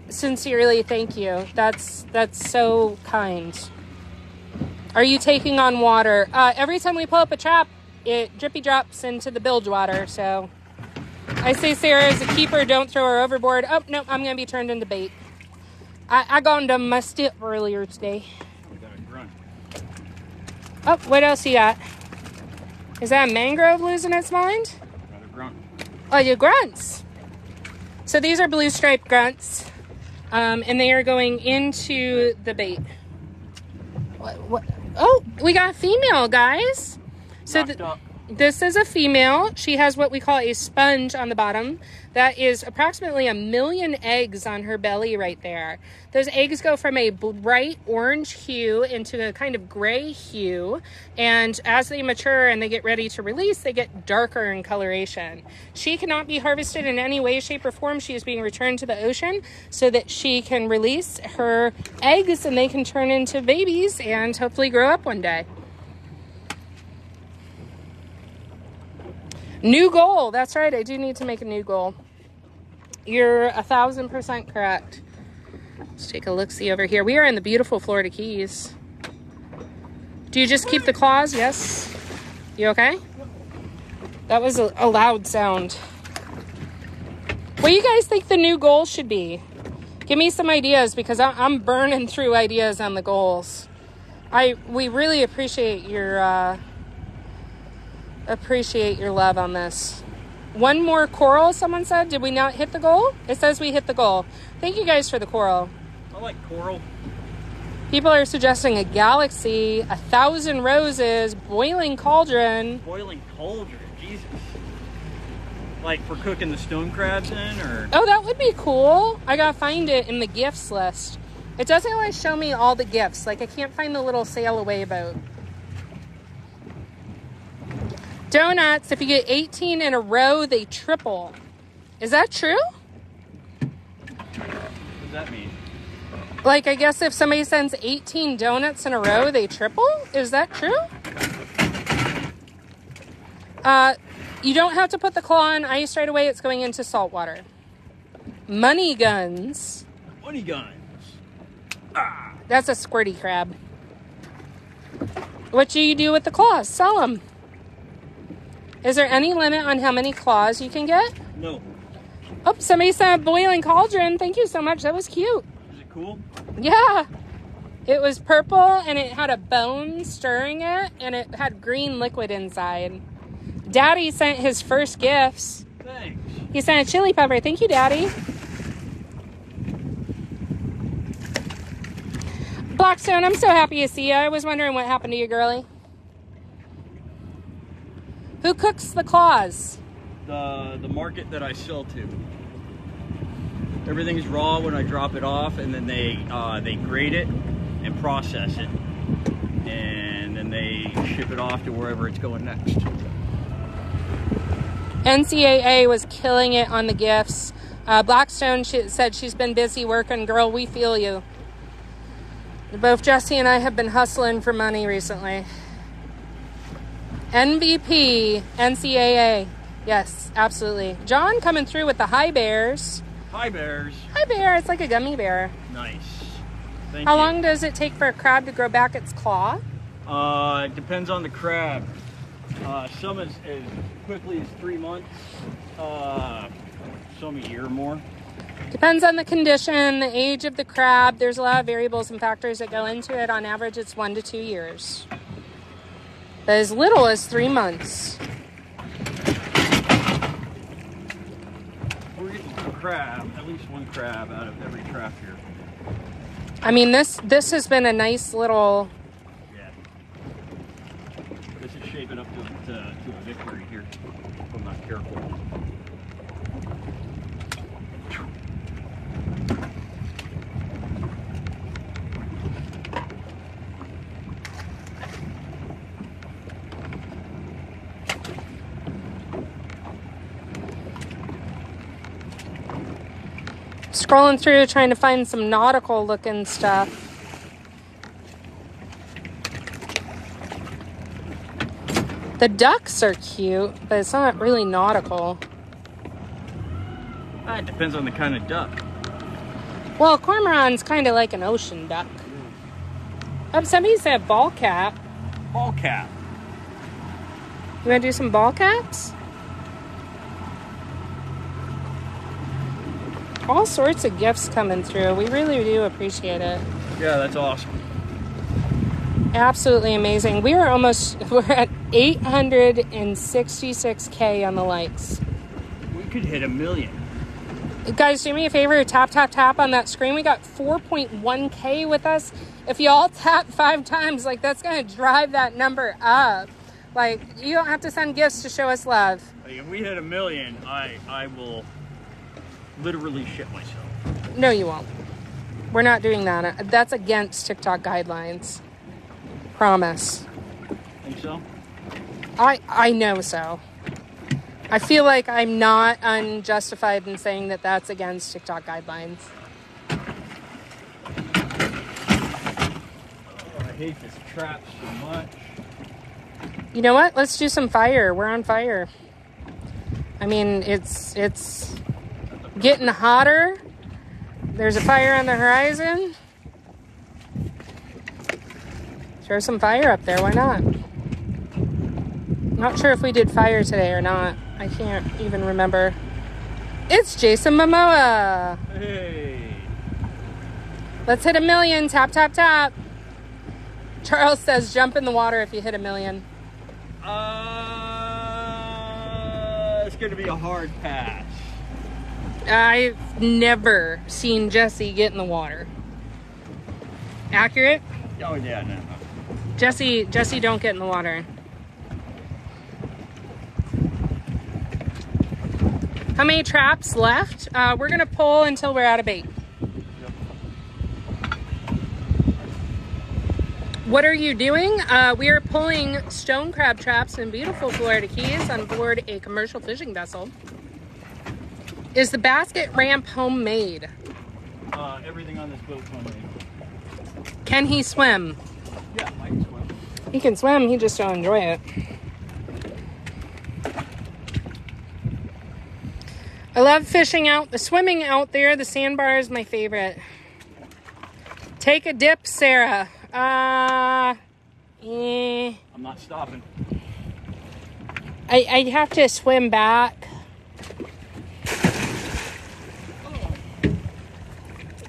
Speaker 1: Sincerely, thank you. That's so kind. Are you taking on water? Every time we pull up a trap, it drippy drops into the bilge water. So I say, Sarah, as a keeper, don't throw her overboard. Oh, no, I'm going to be turned into bait. I got into my stip earlier today.
Speaker 2: We got a grunt.
Speaker 1: Oh, what else you got? Is that a mangrove losing its mind?
Speaker 2: Got a grunt.
Speaker 1: Oh, you grunts. So these are blue striped grunts. And they are going into the bait. What? Oh, we got a female, guys. So this is a female. She has what we call a sponge on the bottom. That is approximately 1 million eggs on her belly right there. Those eggs go from a bright orange hue into a kind of gray hue. And as they mature and they get ready to release, they get darker in coloration. She cannot be harvested in any way, shape, or form. She is being returned to the ocean so that she can release her eggs and they can turn into babies and hopefully grow up one day. New goal. That's right. I do need to make a new goal. You're 1,000% correct. Let's take a look-see over here. We are in the beautiful Florida Keys. Do you just keep the claws? Yes. You okay? That was a loud sound. What do you guys think the new goal should be? Give me some ideas because I'm burning through ideas on the goals. We really appreciate your love on this. One more coral, someone said. Did we not hit the goal? It says we hit the goal. Thank you guys for the coral.
Speaker 2: I like coral.
Speaker 1: People are suggesting a galaxy, 1,000 roses, boiling cauldron.
Speaker 2: Boiling cauldron, Jesus. Like for cooking the stone crabs in, or?
Speaker 1: Oh, that would be cool. I gotta find it in the gifts list. It doesn't always show me all the gifts. Like I can't find the little sail away boat. Donuts, if you get 18 in a row, they triple. Is that true?
Speaker 2: What does that mean?
Speaker 1: Like, I guess if somebody sends 18 donuts in a row, they triple? Is that true? You don't have to put the claw on ice right away. It's going into salt water. Money guns.
Speaker 2: Money guns.
Speaker 1: That's a squirty crab. What do you do with the claws? Sell them. Is there any limit on how many claws you can get?
Speaker 2: No.
Speaker 1: Oh, somebody sent a boiling cauldron. Thank you so much. That was cute.
Speaker 2: Is it cool?
Speaker 1: Yeah. It was purple and it had a bone stirring it and it had green liquid inside. Daddy sent his first gifts.
Speaker 2: Thanks.
Speaker 1: He sent a chili pepper. Thank you, Daddy. Blackstone, I'm so happy to see you. I was wondering what happened to you, girlie. Who cooks the claws?
Speaker 2: The market that I sell to. Everything's raw when I drop it off, and then they grate it and process it, and then they ship it off to wherever it's going next.
Speaker 1: NCAA was killing it on the gifts. Blackstone said she's been busy working. Girl, we feel you. Both Jesse and I have been hustling for money recently. MVP, NCAA. Yes, absolutely. John coming through with the hi bears.
Speaker 2: Hi bears.
Speaker 1: Hi bear, it's like a gummy bear.
Speaker 2: Nice. Thank
Speaker 1: How
Speaker 2: you.
Speaker 1: long does it take for a crab to grow back its claw?
Speaker 2: It depends on the crab. Some as quickly as 3 months. Some a year or more.
Speaker 1: Depends on the condition, the age of the crab. There's a lot of variables and factors that go into it. On average, it's 1 to 2 years. but as little as 3 months.
Speaker 2: We're getting a crab, at least one crab out of every trap here.
Speaker 1: I mean, this has been a nice little...
Speaker 2: Yeah. This is shaping up to a victory here, if I'm not careful.
Speaker 1: Scrolling through trying to find some nautical looking stuff. The ducks are cute, but it's not really nautical.
Speaker 2: It depends on the kind of duck.
Speaker 1: Well, cormorant's kind of like an ocean duck. Oh, somebody said ball cap.
Speaker 2: Ball cap.
Speaker 1: You want to do some ball caps? All sorts of gifts coming through. We really do appreciate it.
Speaker 2: Yeah, that's awesome.
Speaker 1: Absolutely amazing. We're at 866K on the likes.
Speaker 2: We could hit 1 million.
Speaker 1: Guys, do me a favor, tap, tap, tap on that screen. We got 4.1K with us. If you all tap 5 times, like, that's going to drive that number up. Like, you don't have to send gifts to show us love.
Speaker 2: If we hit 1 million, I will literally shit myself.
Speaker 1: No, you won't. We're not doing that. That's against TikTok guidelines. Promise.
Speaker 2: Think so?
Speaker 1: I know so. I feel like I'm not unjustified in saying that that's against TikTok guidelines.
Speaker 2: Oh, I hate this trap so much.
Speaker 1: You know what? Let's do some fire. We're on fire. I mean, it's getting hotter. There's a fire on the horizon. Throw some fire up there. Why not? Not sure if we did fire today or not. I can't even remember. It's Jason Momoa.
Speaker 2: Hey.
Speaker 1: Let's hit 1 million. Tap, tap, tap. Charles says jump in the water if you hit 1 million.
Speaker 2: It's going to be a hard pass.
Speaker 1: I've never seen Jesse get in the water. Accurate?
Speaker 2: Oh, yeah, no.
Speaker 1: Jesse, don't get in the water. How many traps left? We're going to pull until we're out of bait. What are you doing? We are pulling stone crab traps in beautiful Florida Keys on board a commercial fishing vessel. Is the basket ramp homemade?
Speaker 2: Everything on this boat's homemade.
Speaker 1: Can he swim?
Speaker 2: Yeah, I can swim.
Speaker 1: He can swim, he just don't enjoy it. I love fishing out, the swimming out there. The sandbar is my favorite. Take a dip, Sarah.
Speaker 2: I'm not stopping.
Speaker 1: I'd have to swim back.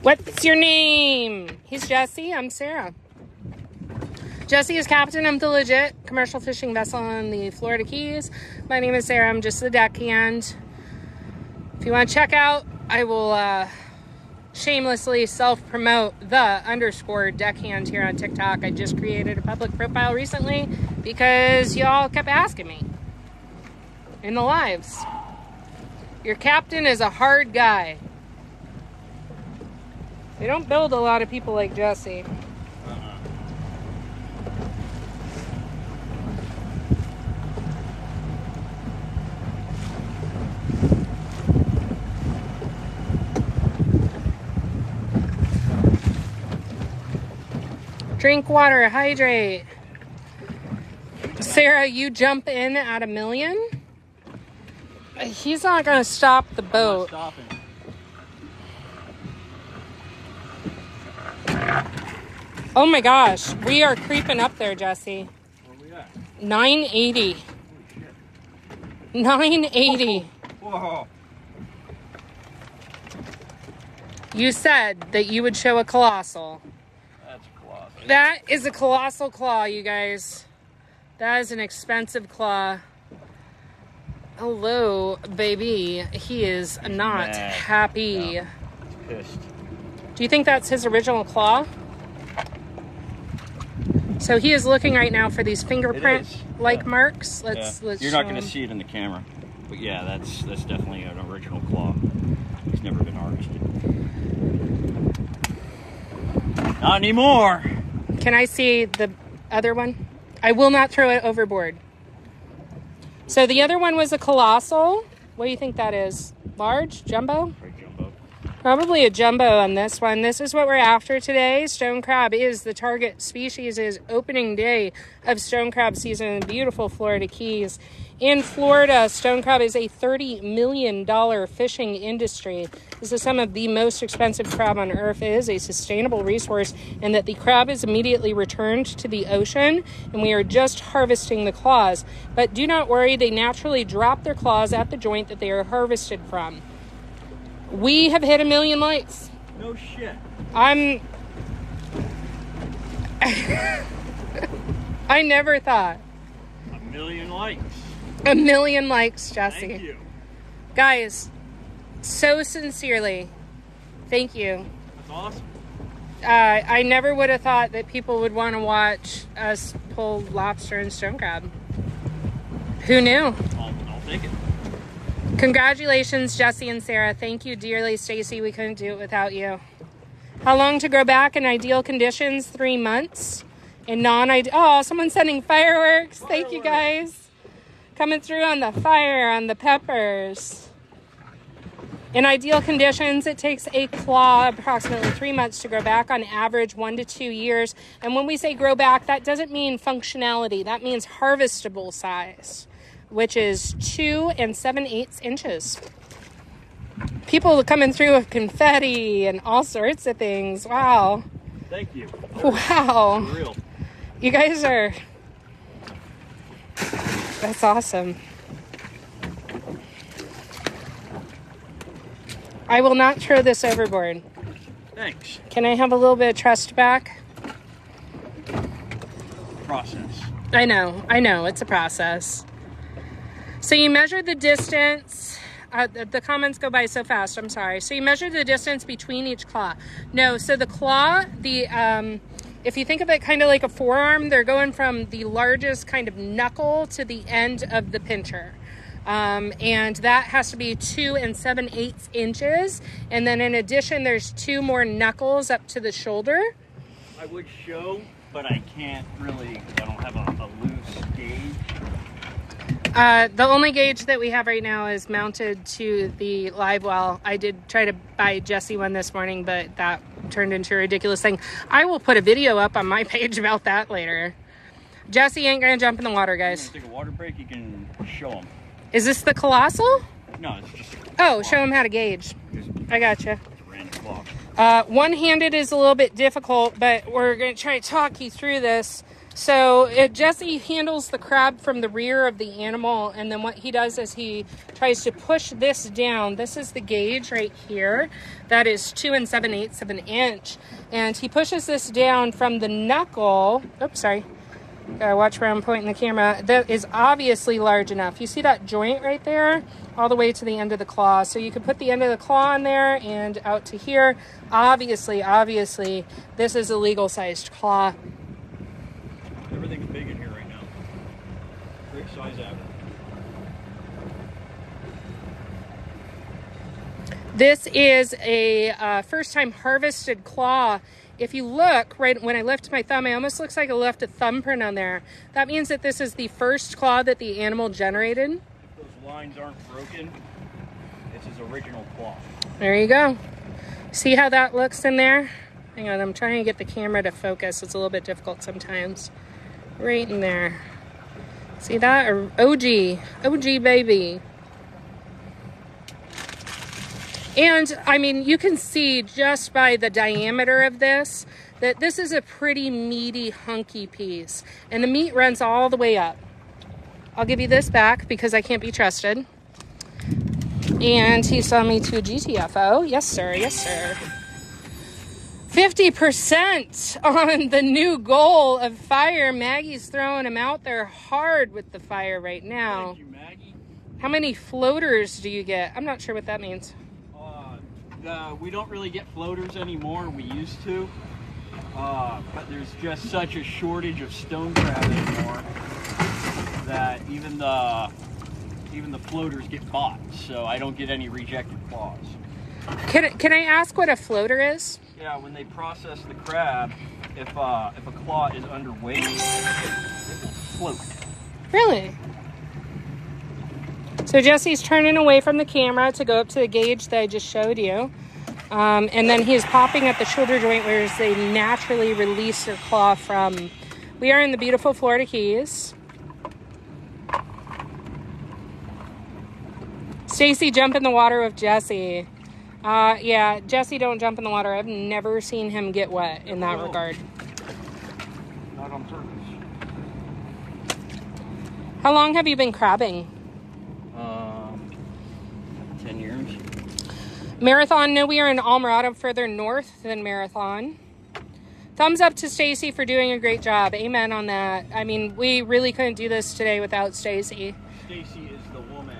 Speaker 1: What's your name? He's Jesse. I'm Sarah. Jesse is captain of the legit commercial fishing vessel on the Florida Keys. My name is Sarah. I'm just the deckhand. If you want to check out, I will shamelessly self-promote the _ deckhand here on TikTok. I just created a public profile recently because y'all kept asking me in the lives. Your captain is a hard guy. They don't build a lot of people like Jesse. Drink water, hydrate. Sarah, you jump in at 1 million? He's not going to stop the boat.
Speaker 2: I'm not stopping.
Speaker 1: Oh my gosh, we are creeping up there, Jesse.
Speaker 2: Where we at?
Speaker 1: 980.
Speaker 2: Holy shit.
Speaker 1: 980.
Speaker 2: Whoa.
Speaker 1: You said that you would show a colossal.
Speaker 2: That's colossal.
Speaker 1: That is a colossal claw, you guys. That is an expensive claw. Hello, baby. He is not
Speaker 2: mad.
Speaker 1: happy.
Speaker 2: Yeah, he's pissed.
Speaker 1: Do you think that's his original claw? So he is looking right now for these fingerprint-like marks. Let's
Speaker 2: You're not going to see it in the camera, but yeah, that's definitely an original claw. He's never been harvested. Not anymore.
Speaker 1: Can I see the other one? I will not throw it overboard. So the other one was a colossal. What do you think that is? Large? Jumbo?
Speaker 2: Pretty jumbo.
Speaker 1: Probably a jumbo on this one. This is what we're after today. Stone crab is the target species. It is opening day of stone crab season in the beautiful Florida Keys. In Florida, stone crab is a $30 million fishing industry. This is some of the most expensive crab on earth. It is a sustainable resource, and that the crab is immediately returned to the ocean, and we are just harvesting the claws. But do not worry, they naturally drop their claws at the joint that they are harvested from. We have hit 1 million likes.
Speaker 2: No shit.
Speaker 1: I never thought.
Speaker 2: 1 million likes.
Speaker 1: 1 million likes, Jesse.
Speaker 2: Thank you.
Speaker 1: Guys, so sincerely, thank you.
Speaker 2: That's awesome.
Speaker 1: I never would have thought that people would want to watch us pull lobster and stone crab. Who knew?
Speaker 2: I'll take it.
Speaker 1: Congratulations, Jesse and Sarah. Thank you dearly, Stacy. We couldn't do it without you. How long to grow back in ideal conditions? 3 months. In non-ideal... Oh, someone's sending fireworks. Thank you, guys. Coming through on the fire, on the peppers. In ideal conditions, it takes a claw approximately 3 months to grow back, on average 1 to 2 years. And when we say grow back, that doesn't mean functionality. That means harvestable size, which is 2 7/8 inches. People coming through with confetti and all sorts of things. Wow.
Speaker 2: Thank you.
Speaker 1: Wow.
Speaker 2: For real.
Speaker 1: You guys are... That's awesome. I will not throw this overboard.
Speaker 2: Thanks.
Speaker 1: Can I have a little bit of trust back?
Speaker 2: Process.
Speaker 1: I know. It's a process. So you measure the distance. The comments go by so fast. I'm sorry. So you measure the distance between each claw. No, so the claw, if you think of it kind of like a forearm, they're going from the largest kind of knuckle to the end of the pincher. And that has to be 2 7/8 inches. And then in addition, there's 2 more knuckles up to the shoulder.
Speaker 2: I would show, but I can't really, I don't have a loose gauge.
Speaker 1: The only gauge that we have right now is mounted to the live well. I did try to buy Jesse one this morning, but that turned into a ridiculous thing. I will put a video up on my page about that later. Jesse ain't gonna jump in the water, guys.
Speaker 2: Take a water break, you can show them.
Speaker 1: Is this the colossal?
Speaker 2: No, it's just...
Speaker 1: Oh, show them how to gauge. I gotcha.
Speaker 2: It's a random clock.
Speaker 1: One-handed is a little bit difficult, but we're going to try to talk you through this. So Jesse handles the crab from the rear of the animal, and then what he does is he tries to push this down. This is the gauge right here. That is 2 7/8 of an inch. And he pushes this down from the knuckle. Oops, sorry. Gotta watch where I'm pointing the camera. That is obviously large enough. You see that joint right there? All the way to the end of the claw. So you could put the end of the claw in there and out to here. Obviously, this is a legal sized claw.
Speaker 2: Everything's big in here right now. Great size out.
Speaker 1: This is a first-time harvested claw. If you look, right when I lift my thumb, it almost looks like I left a thumbprint on there. That means that this is the first claw that the animal generated.
Speaker 2: Those lines aren't broken. It's his original claw.
Speaker 1: There you go. See how that looks in there? Hang on, I'm trying to get the camera to focus. It's a little bit difficult sometimes. Right in there. See that? OG baby. And, I mean, you can see just by the diameter of this, that this is a pretty meaty, hunky piece. And the meat runs all the way up. I'll give you this back because I can't be trusted. And he saw me to GTFO. Yes, sir. Yes, sir. 50% on the new goal of fire. Maggie's throwing him out there hard with the fire right now.
Speaker 2: Thank you, Maggie.
Speaker 1: How many floaters do you get? I'm not sure what that means.
Speaker 2: We don't really get floaters anymore. We used to. But there's just such a shortage of stone crab anymore that even the floaters get bought. So I don't get any rejected claws.
Speaker 1: Can I ask what a floater is?
Speaker 2: Yeah, when they process the crab, if a claw is underweight, it will float.
Speaker 1: Really? So Jesse's turning away from the camera to go up to the gauge that I just showed you. And then he is popping at the shoulder joint where they naturally release their claw from. We are in the beautiful Florida Keys. Stacy, jump in the water with Jesse. Yeah, Jesse, don't jump in the water. I've never seen him get wet in that regard.
Speaker 2: Not on purpose.
Speaker 1: How long have you been crabbing?
Speaker 2: 10 years.
Speaker 1: Marathon, no, we are in Almirado, further north than Marathon. Thumbs up to Stacy for doing a great job. Amen on that. I mean, we really couldn't do this today without Stacy.
Speaker 2: Stacy is the woman.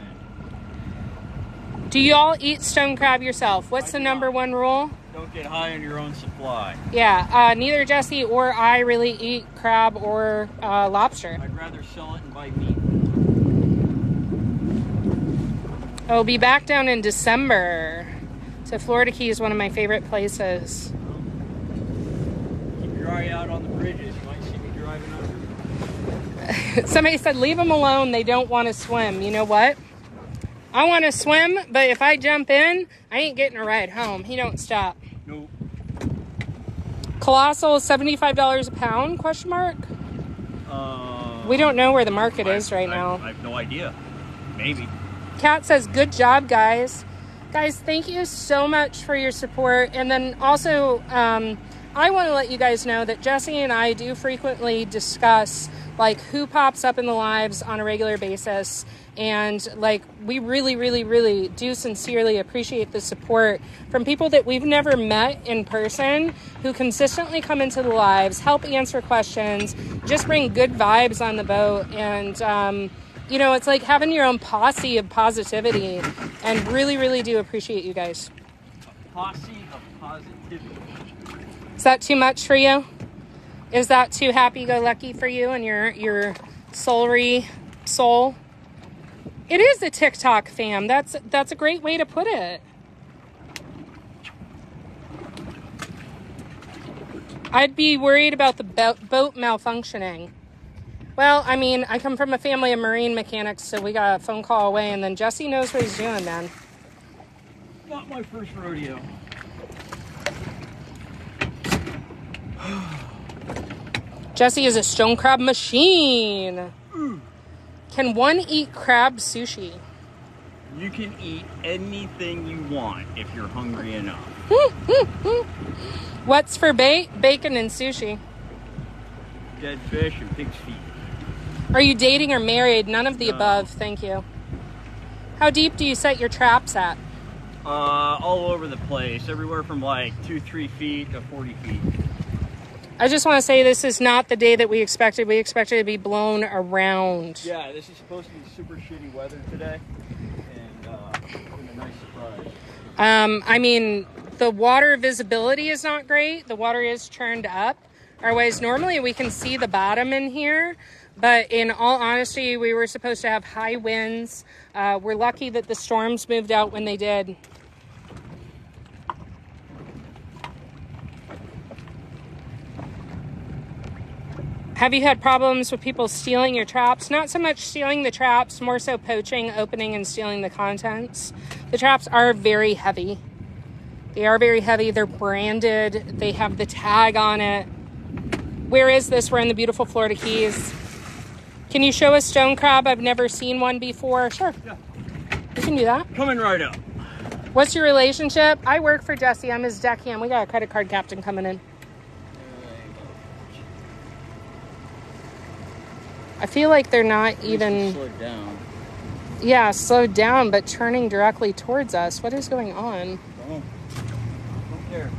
Speaker 1: Do you all eat stone crab yourself? What's the number one rule?
Speaker 2: Don't get high on your own supply.
Speaker 1: Yeah, neither Jesse or I really eat crab or lobster.
Speaker 2: I'd rather sell it and buy meat.
Speaker 1: I'll be back down in December. So Florida Key is one of my favorite places.
Speaker 2: Keep your eye out on the bridges. You might see me driving under.
Speaker 1: Somebody said, leave them alone. They don't want to swim. You know what? I want to swim, but if I jump in, I ain't getting a ride home. He don't stop.
Speaker 2: Nope.
Speaker 1: Colossal, $75 a pound, question mark? We don't know where the market is right now.
Speaker 2: I have no idea. Maybe.
Speaker 1: Kat says, good job, guys. Guys, thank you so much for your support. And then also, I want to let you guys know that Jesse and I do frequently discuss like who pops up in the lives on a regular basis. And like, we really, really, really do sincerely appreciate the support from people that we've never met in person, who consistently come into the lives, help answer questions, just bring good vibes on the boat. And, you know, it's like having your own posse of positivity, and really, really do appreciate you guys.
Speaker 2: A posse of positivity.
Speaker 1: Is that too much for you? Is that too happy-go-lucky for you and your soul? It is a TikTok fam. That's a great way to put it. I'd be worried about the boat malfunctioning. Well, I mean, I come from a family of marine mechanics, so we got a phone call away, and then Jesse knows what he's doing, man.
Speaker 2: Not my first rodeo.
Speaker 1: Jesse is a stone crab machine. Can one eat crab sushi?
Speaker 2: You can eat anything you want if you're hungry enough.
Speaker 1: What's for bait? Bacon and sushi.
Speaker 2: Dead fish and pig's feet.
Speaker 1: Are you dating or married? None of the above, thank you. How deep do you set your traps at?
Speaker 2: All over the place. Everywhere from like 2-3 feet to 40 feet.
Speaker 1: I just want to say this is not the day that we expected. We expected it to be blown around.
Speaker 2: Yeah, this is supposed to be super shitty weather today. And it's been a nice surprise.
Speaker 1: I mean, the water visibility is not great. The water is churned up. Otherwise, normally we can see the bottom in here. But in all honesty, we were supposed to have high winds. We're lucky that the storms moved out when they did. Have you had problems with people stealing your traps? Not so much stealing the traps, more so poaching, opening, and stealing the contents. The traps are very heavy. They are very heavy. They're branded. They have the tag on it. Where is this? We're in the beautiful Florida Keys. Can you show a stone crab? I've never seen one before. Sure.
Speaker 2: Yeah.
Speaker 1: You can do that.
Speaker 2: Coming right up.
Speaker 1: What's your relationship? I work for Jesse. I'm his deckhand. We got a credit card captain coming in. I feel like they're not even...
Speaker 2: Slowed down.
Speaker 1: Yeah, slowed down, but turning directly towards us. What is going on?
Speaker 2: Oh. Don't care.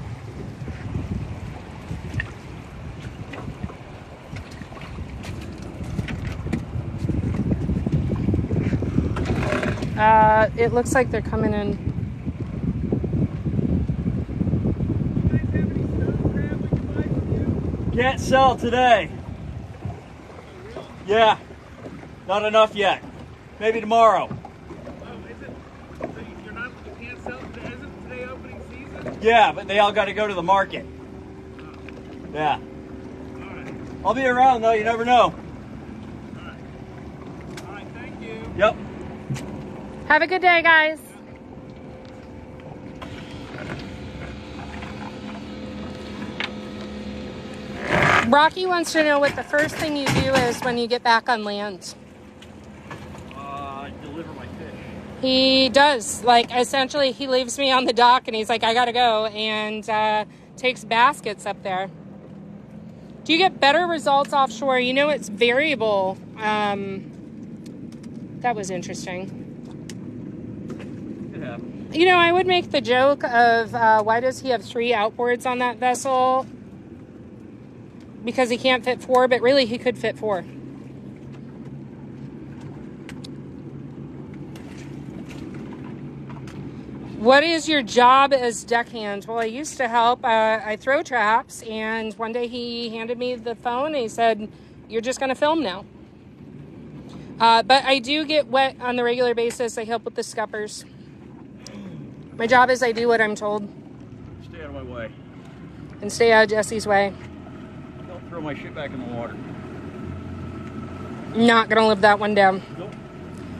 Speaker 1: It looks like they're coming in.
Speaker 2: Can't sell today. Yeah, not enough yet. Maybe tomorrow.
Speaker 3: Oh, is it? So you can't sell today? Isn't today opening season?
Speaker 2: Yeah, but they all got to go to the market. Yeah.
Speaker 3: All right.
Speaker 2: I'll be around though, you never know.
Speaker 3: All right. All right, thank you.
Speaker 2: Yep.
Speaker 1: Have a good day, guys. Rocky wants to know what the first thing you do is when you get back on land.
Speaker 2: Deliver my fish.
Speaker 1: He does. Like, essentially, he leaves me on the dock and he's like, I gotta go, and takes baskets up there. Do you get better results offshore? You know, it's variable. That was interesting.
Speaker 2: Yeah.
Speaker 1: You know, I would make the joke of why does he have 3 outboards on that vessel? Because he can't fit 4, but really he could fit 4. What is your job as deckhand? Well, I used to help. I throw traps, and one day he handed me the phone and he said, "You're just going to film now." But I do get wet on the regular basis. I help with the scuppers. My job is I do what I'm told.
Speaker 2: Stay out of my way.
Speaker 1: And stay out of Jesse's way.
Speaker 2: Don't throw my shit back in the water.
Speaker 1: Not going to live that one down.
Speaker 2: Nope.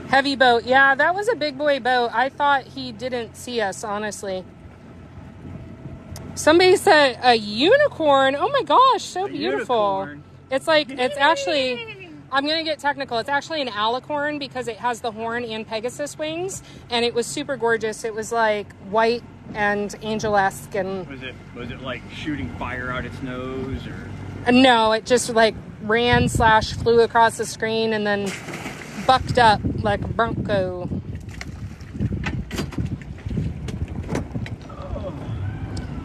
Speaker 1: Heavy boat. Yeah, that was a big boy boat. I thought he didn't see us, honestly. Somebody said a unicorn. Oh my gosh, so
Speaker 2: A
Speaker 1: beautiful.
Speaker 2: unicorn.
Speaker 1: It's like, it's actually, I'm going to get technical. It's actually an alicorn because it has the horn and Pegasus wings. And it was super gorgeous. It was like white and angel-esque. And
Speaker 2: Was it like shooting fire out its nose or?
Speaker 1: no, it just like ran / flew across the screen and then bucked up like a bronco.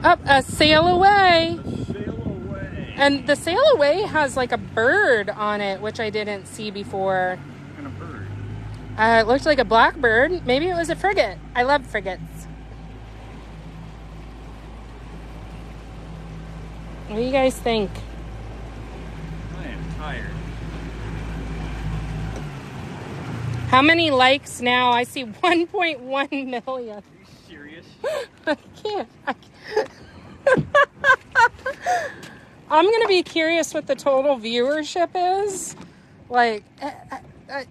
Speaker 1: Up a sail away.
Speaker 2: Sail away.
Speaker 1: And the sail away has like a bird on it, which I didn't see before.
Speaker 2: What kind of bird?
Speaker 1: It looked like a blackbird. Maybe it was a frigate. I love frigates. What do you guys think?
Speaker 2: I am tired.
Speaker 1: How many likes now? I see 1.1 million.
Speaker 2: Are you serious?
Speaker 1: I can't. I'm going to be curious what the total viewership is. Like,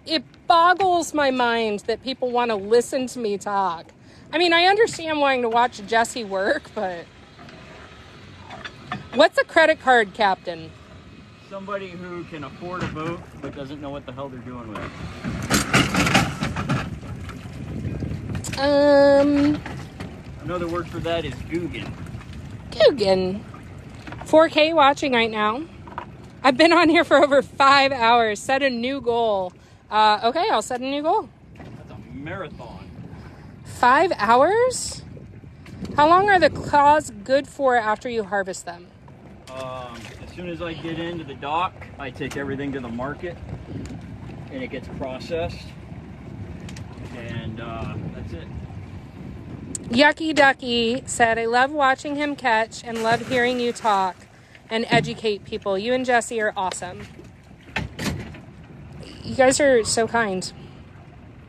Speaker 1: it boggles my mind that people want to listen to me talk. I mean, I understand wanting to watch Jesse work, but what's a credit card captain?
Speaker 2: Somebody who can afford a boat but doesn't know what the hell they're doing with it. Another word for that is Googan.
Speaker 1: Googan. 4K watching right now. I've been on here for over 5 hours. Set a new goal. Okay, I'll set a new goal.
Speaker 2: That's a marathon.
Speaker 1: 5 hours? How long are the claws good for after you harvest them?
Speaker 2: As soon as I get into the dock, I take everything to the market and it gets processed. And that's it.
Speaker 1: Yucky Ducky said, I love watching him catch and love hearing you talk and educate people. You and Jesse are awesome. You guys are so kind.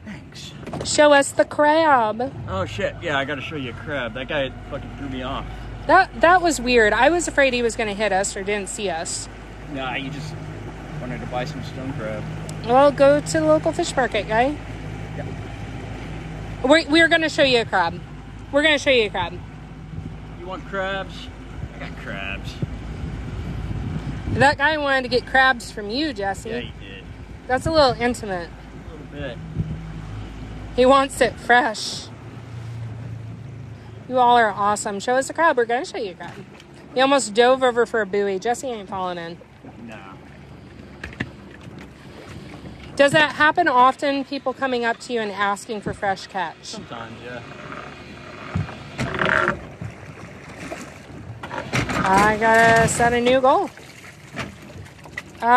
Speaker 2: Thanks.
Speaker 1: Show us the crab.
Speaker 2: Oh shit, yeah, I gotta show you a crab. That guy fucking threw me off.
Speaker 1: That was weird. I was afraid he was going to hit us or didn't see us.
Speaker 2: Nah, you just wanted to buy some stone crab.
Speaker 1: Well, go to the local fish market, guy.
Speaker 2: Yeah.
Speaker 1: We're going to show you a crab. We're going to show you a crab.
Speaker 2: You want crabs? I got crabs.
Speaker 1: That guy wanted to get crabs from you, Jesse.
Speaker 2: Yeah, he did.
Speaker 1: That's a little intimate.
Speaker 2: A little bit.
Speaker 1: He wants it fresh. You all are awesome. Show us a crab. We're going to show you a crab. He almost dove over for a buoy. Jesse ain't falling in.
Speaker 2: Nah.
Speaker 1: Does that happen often? People coming up to you and asking for fresh catch?
Speaker 2: Sometimes, yeah.
Speaker 1: I gotta set a new goal.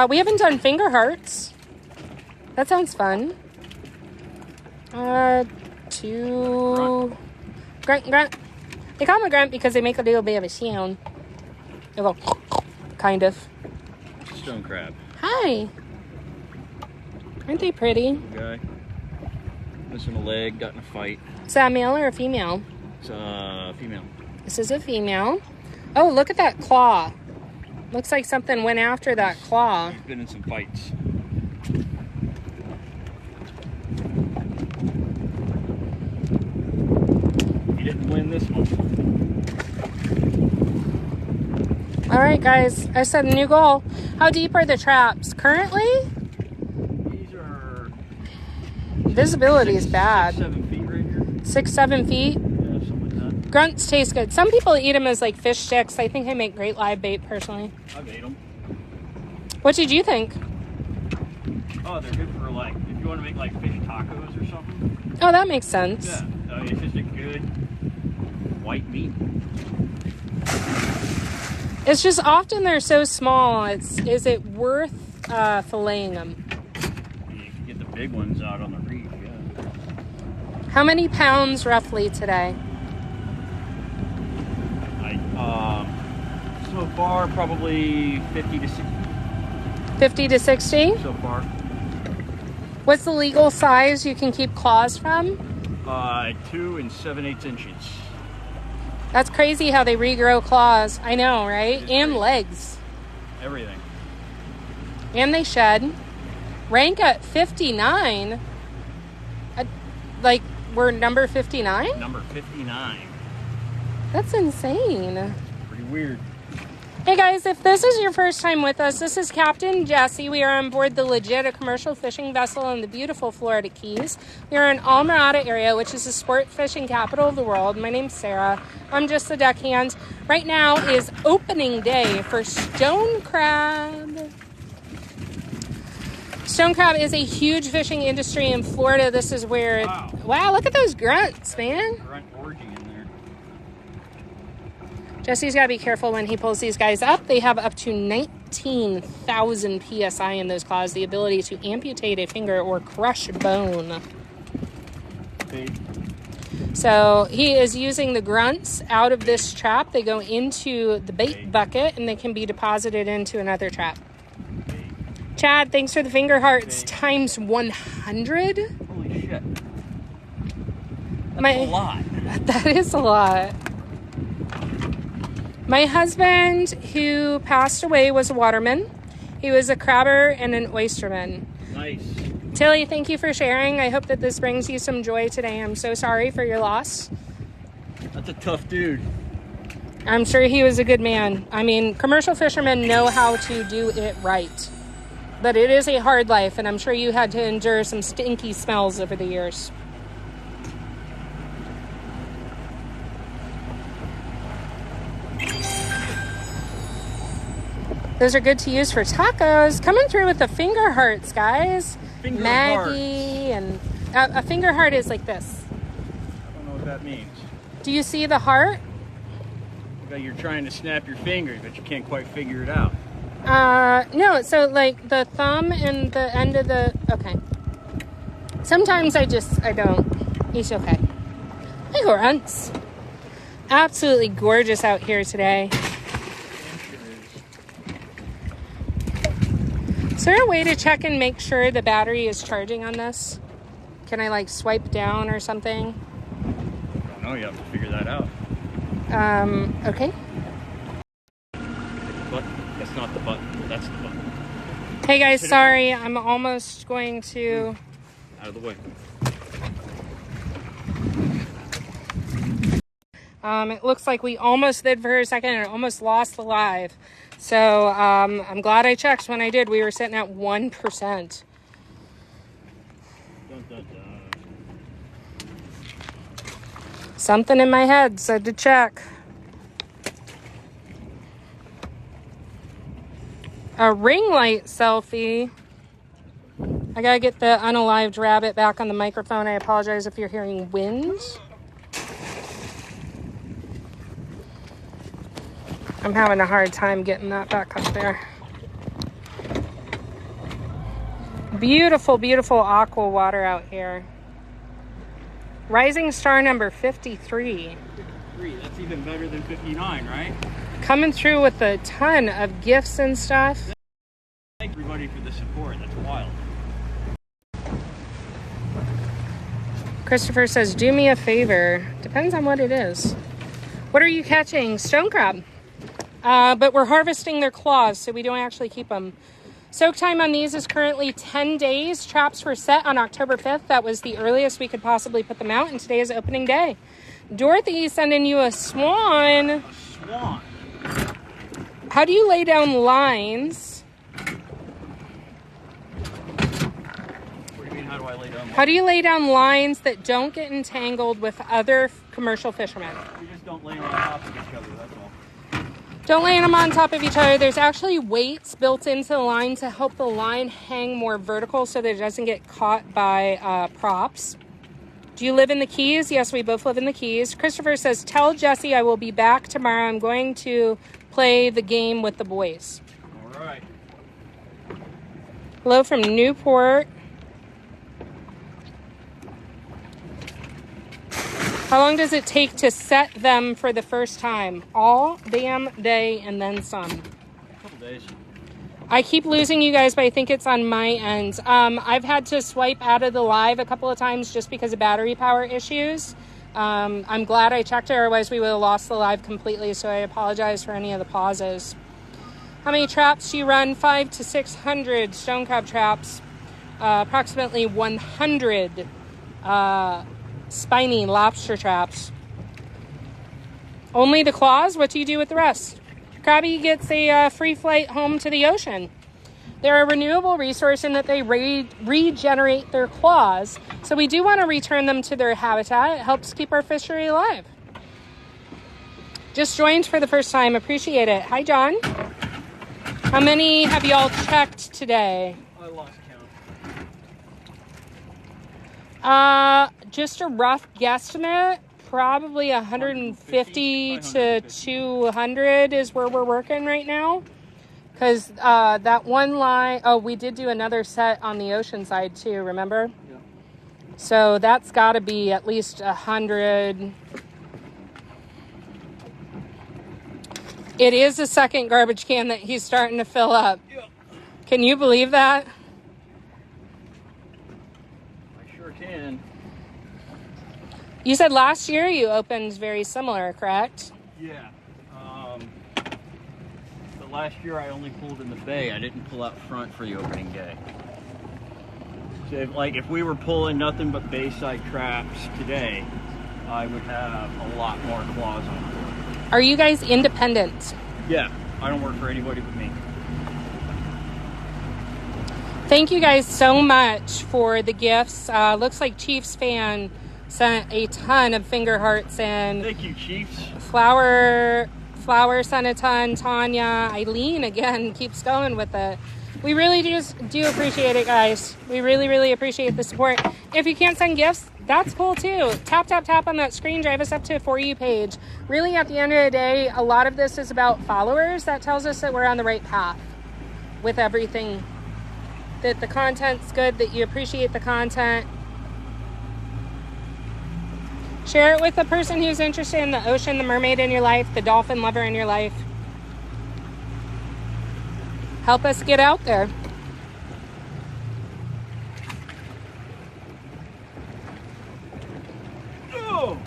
Speaker 1: We haven't done finger hearts. That sounds fun. Two. Grunt. They call them a grunt because they make a little bit of a sound. A little, kind of.
Speaker 2: Stone crab.
Speaker 1: Hi. Aren't they pretty?
Speaker 2: Guy. Missing a leg, got in a fight.
Speaker 1: Is that a male or a female?
Speaker 2: It's a female.
Speaker 1: This is a female. Oh, look at that claw. Looks like something went after that claw.
Speaker 2: He's been in some fights. He didn't win this one.
Speaker 1: All right, guys. I set a new goal. How deep are the traps? Currently,
Speaker 2: These are
Speaker 1: visibility is bad.
Speaker 2: 7 feet right here.
Speaker 1: 6-7 feet.
Speaker 2: Yeah, something like that.
Speaker 1: Grunts taste good. Some people eat them as like fish sticks. I think they make great live bait, personally.
Speaker 2: I've ate them.
Speaker 1: What did you think?
Speaker 2: Oh, they're good for like, if you want to make like fish tacos or something.
Speaker 1: Oh, that makes sense.
Speaker 2: Yeah, it's just a good white meat.
Speaker 1: It's just often they're so small. Is it worth filleting them?
Speaker 2: You can get the big ones out on the reef, yeah.
Speaker 1: How many pounds roughly today?
Speaker 2: So far, probably 50 to 60
Speaker 1: 50 to 60?
Speaker 2: so far.
Speaker 1: What's the legal size you can keep claws from?
Speaker 2: 2 7/8 inches.
Speaker 1: That's crazy how they regrow claws. I know, right?
Speaker 2: It's
Speaker 1: And
Speaker 2: crazy.
Speaker 1: legs.
Speaker 2: Everything.
Speaker 1: And they shed. Rank at 59. Like, we're number 59?
Speaker 2: Number 59.
Speaker 1: That's insane.
Speaker 2: Pretty weird.
Speaker 1: Hey guys, if this is your first time with us, this is Captain Jesse. We are on board the Legit, a commercial fishing vessel in the beautiful Florida Keys. We are in Almirada area, which is the sport fishing capital of the world. My name's Sarah. I'm just the deckhand. Right now is opening day for stone crab. Stone crab is a huge fishing industry in Florida. This is where... Wow, look at those grunts, man.
Speaker 2: Grunt orgy in there.
Speaker 1: Jesse's got to be careful when he pulls these guys up. They have up to 19,000 PSI in those claws, the ability to amputate a finger or crush bone.
Speaker 2: Big.
Speaker 1: So he is using the grunts out of this trap. They go into the bait bucket and they can be deposited into another trap. Chad, thanks for the finger hearts times 100.
Speaker 2: Holy shit. That's
Speaker 1: My-
Speaker 2: a lot.
Speaker 1: That is a lot. My husband, who passed away, was a waterman. He was a crabber and an oysterman.
Speaker 2: Nice.
Speaker 1: Tilly, thank you for sharing. I hope that this brings you some joy today. I'm so sorry for your loss.
Speaker 2: That's a tough dude.
Speaker 1: I'm sure he was a good man. I mean, commercial fishermen know how to do it right. But it is a hard life, and I'm sure you had to endure some stinky smells over the years. Those are good to use for tacos. Coming through with the finger hearts, guys.
Speaker 2: Finger
Speaker 1: Maggie and a finger heart is like this.
Speaker 2: I don't know what that means.
Speaker 1: Do you see the heart?
Speaker 2: Okay, you're trying to snap your fingers, but you can't quite figure it out.
Speaker 1: No, so like the thumb and the end of the, okay. Sometimes I don't. It's okay. Hey, grunts. Absolutely gorgeous out here today. Is there a way to check and make sure the battery is charging on this? Can I like swipe down or something?
Speaker 2: I don't know, you have to figure that out.
Speaker 1: Okay.
Speaker 2: But that's not the button. That's the button.
Speaker 1: Hey guys, sorry, I'm almost going to...
Speaker 2: Out of the way.
Speaker 1: It looks like we almost did for a second and almost lost the live. So I'm glad I checked when I did. We were sitting at 1%.
Speaker 2: Dun, dun, dun.
Speaker 1: Something in my head said to check. A ring light selfie. I gotta get the unalived rabbit back on the microphone. I apologize if you're hearing wind. I'm having a hard time getting that back up there. Beautiful, beautiful aqua water out here. Rising star number 53.
Speaker 2: 53, that's even better than 59, right?
Speaker 1: Coming through with a ton of gifts and stuff.
Speaker 2: Thank everybody for the support. That's wild.
Speaker 1: Christopher says, do me a favor. Depends on what it is. What are you catching? Stone crab. But we're harvesting their claws, so we don't actually keep them. Soak time on these is currently 10 days. Traps were set on October 5th. That was the earliest we could possibly put them out, and today is opening day. Dorothy sending you a swan.
Speaker 2: A swan.
Speaker 1: How do you lay down lines?
Speaker 2: How do I lay down?
Speaker 1: How do you lay down lines that don't get entangled with other commercial fishermen?
Speaker 2: We just don't lay them on top of each other, that's all.
Speaker 1: Don't lay them on top of each other. There's actually weights built into the line to help the line hang more vertical so that it doesn't get caught by props. Do you live in the Keys? Yes, we both live in the Keys. Christopher says, tell Jesse I will be back tomorrow. I'm going to play the game with the boys.
Speaker 2: All right.
Speaker 1: Hello from Newport. How long does it take to set them for the first time? All damn day and then some.
Speaker 2: A couple days.
Speaker 1: I keep losing you guys, but I think it's on my end. I've had to swipe out of the live a couple of times just because of battery power issues. I'm glad I checked it, otherwise we would have lost the live completely, so I apologize for any of the pauses. How many traps do you run? 500 to 600 stone crab traps. Approximately 100 spiny lobster traps. Only the claws? What do you do with the rest? Krabby gets a free flight home to the ocean. They're a renewable resource in that they regenerate their claws. So we do want to return them to their habitat. It helps keep our fishery alive. Just joined for the first time. Appreciate it. Hi, John. How many have y'all checked today?
Speaker 2: I lost count.
Speaker 1: Just a rough guesstimate. Probably 150 to 200 is where we're working right now. Because that one line, oh, we did do another set on the ocean side too, remember?
Speaker 2: Yeah.
Speaker 1: So that's got to be at least 100. It is the second garbage can that he's starting to fill up.
Speaker 2: Yeah.
Speaker 1: Can you believe that?
Speaker 2: I sure can.
Speaker 1: You said last year you opened very similar, correct?
Speaker 2: Yeah. But last year I only pulled in the bay. I didn't pull out front for the opening day. So if we were pulling nothing but bayside traps today, I would have a lot more claws on board.
Speaker 1: Are you guys independent?
Speaker 2: Yeah. I don't work for anybody but me.
Speaker 1: Thank you guys so much for the gifts. Looks like Chiefs fan sent a ton of finger hearts and
Speaker 2: Thank you, Chiefs.
Speaker 1: Flower sent a ton. Tanya, Eileen again keeps going with it. We really do appreciate it, guys. We really, really appreciate the support. If you can't send gifts, that's cool too. Tap, tap, tap on that screen. Drive us up to a For You page. Really, at the end of the day, a lot of this is about followers. That tells us that we're on the right path with everything. That the content's good, that you appreciate the content. Share it with the person who's interested in the ocean, the mermaid in your life, the dolphin lover in your life. Help us get out there.
Speaker 2: Oh.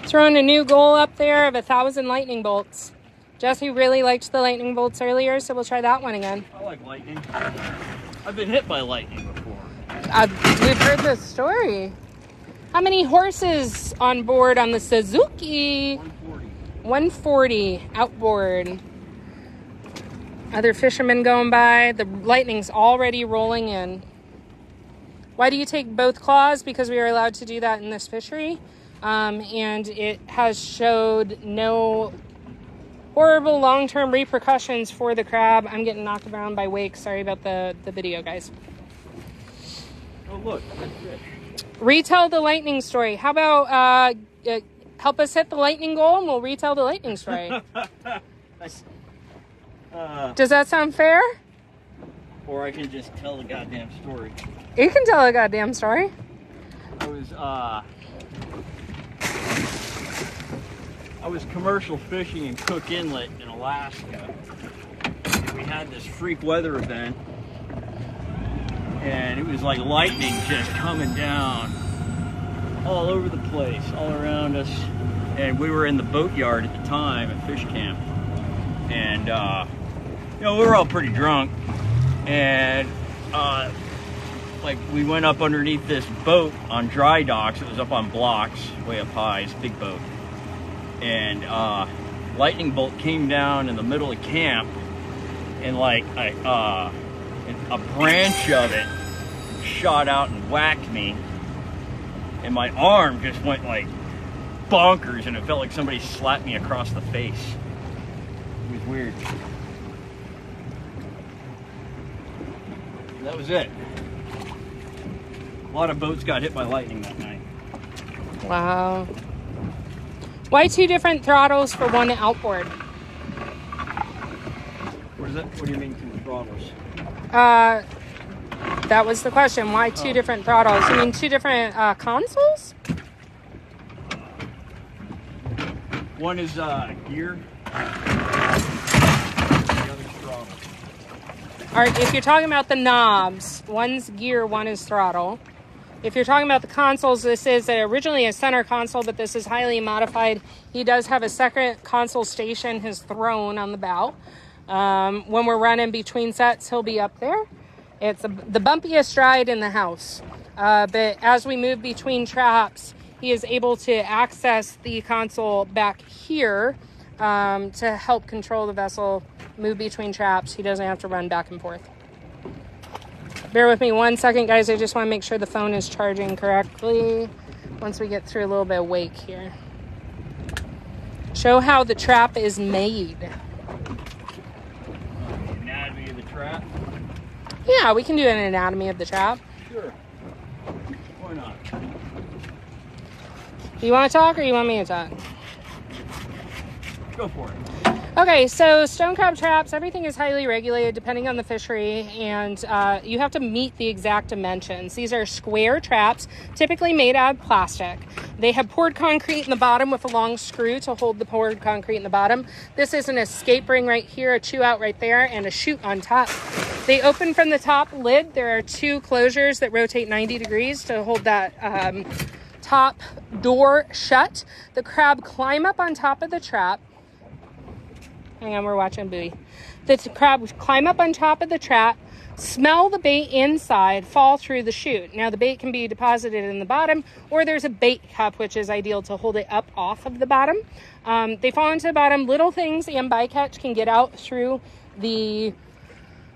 Speaker 1: Throwing a new goal up there of 1,000 lightning bolts. Jesse really liked the lightning bolts earlier, so we'll try that one again.
Speaker 2: I like lightning. I've been hit by lightning before.
Speaker 1: We've heard this story. How many horses on board on the Suzuki?
Speaker 2: 140.
Speaker 1: 140 outboard. Other fishermen going by. The lightning's already rolling in. Why do you take both claws? Because we are allowed to do that in this fishery. And it has showed no horrible long-term repercussions for the crab. I'm getting knocked around by wakes. Sorry about the video, guys.
Speaker 2: Oh, look, that's fish.
Speaker 1: Retell the lightning story. How about help us hit the lightning goal and we'll retell the lightning story. Does that sound fair?
Speaker 2: Or I can just tell the goddamn story.
Speaker 1: You can tell a goddamn story.
Speaker 2: I was commercial fishing in Cook Inlet in Alaska. We had this freak weather event, and it was like lightning just coming down all over the place, all around us. And we were in the boatyard at the time at fish camp, and we were all pretty drunk, and like we went up underneath this boat on dry docks. It was up on blocks, way up high. It's a big boat, and lightning bolt came down in the middle of camp, and like a branch of it shot out and whacked me, and my arm just went like bonkers, and it felt like somebody slapped me across the face. It was weird. That was it. A lot of boats got hit by lightning that night.
Speaker 1: Wow. Why 2 different throttles for one outboard?
Speaker 2: What is that? What do you mean 2 throttles?
Speaker 1: That was the question. Why 2 different throttles? You mean 2 different consoles?
Speaker 2: One is gear. The other's throttle.
Speaker 1: All right, if you're talking about the knobs, one's gear, one is throttle. If you're talking about the consoles, this is originally a center console, but this is highly modified. He does have a second console station, his throne on the bow. When we're running between sets, he'll be up there. It's the bumpiest ride in the house. But as we move between traps, he is able to access the console back here to help control the vessel move between traps. He doesn't have to run back and forth. Bear with me 1 second, guys. I just want to make sure the phone is charging correctly once we get through a little bit of wake here. Show how the trap is made.
Speaker 2: Anatomy of the trap?
Speaker 1: Yeah, we can do an anatomy of the trap.
Speaker 2: Sure. Why not?
Speaker 1: Do you want to talk or you want me to talk?
Speaker 2: Go for it.
Speaker 1: Okay, so stone crab traps, everything is highly regulated depending on the fishery, and you have to meet the exact dimensions. These are square traps, typically made out of plastic. They have poured concrete in the bottom with a long screw to hold the poured concrete in the bottom. This is an escape ring right here, a chew out right there, and a chute on top. They open from the top lid. There are 2 closures that rotate 90 degrees to hold that top door shut. The crab climb up on top of the trap. Hang on, we're watching buoy. The crab climb up on top of the trap, smell the bait inside, fall through the chute. Now the bait can be deposited in the bottom, or there's a bait cup, which is ideal to hold it up off of the bottom. They fall into the bottom. Little things and bycatch can get out through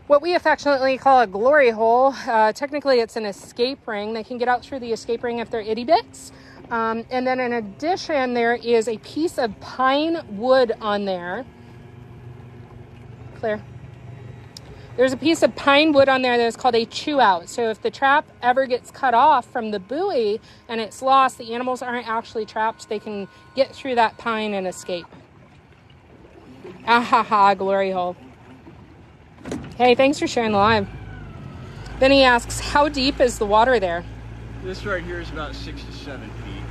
Speaker 1: what we affectionately call a glory hole. Technically, it's an escape ring. They can get out through the escape ring if they're itty bits. And then in addition, there is a piece of pine wood on there. Clear. There's a piece of pine wood on there that's called a chew out. So if the trap ever gets cut off from the buoy and it's lost, the animals aren't actually trapped. They can get through that pine and escape. Ah ha ha, glory hole. Hey, thanks for sharing the live. Then he asks, how deep is the water there?
Speaker 2: This right here is about 6 to 7 feet.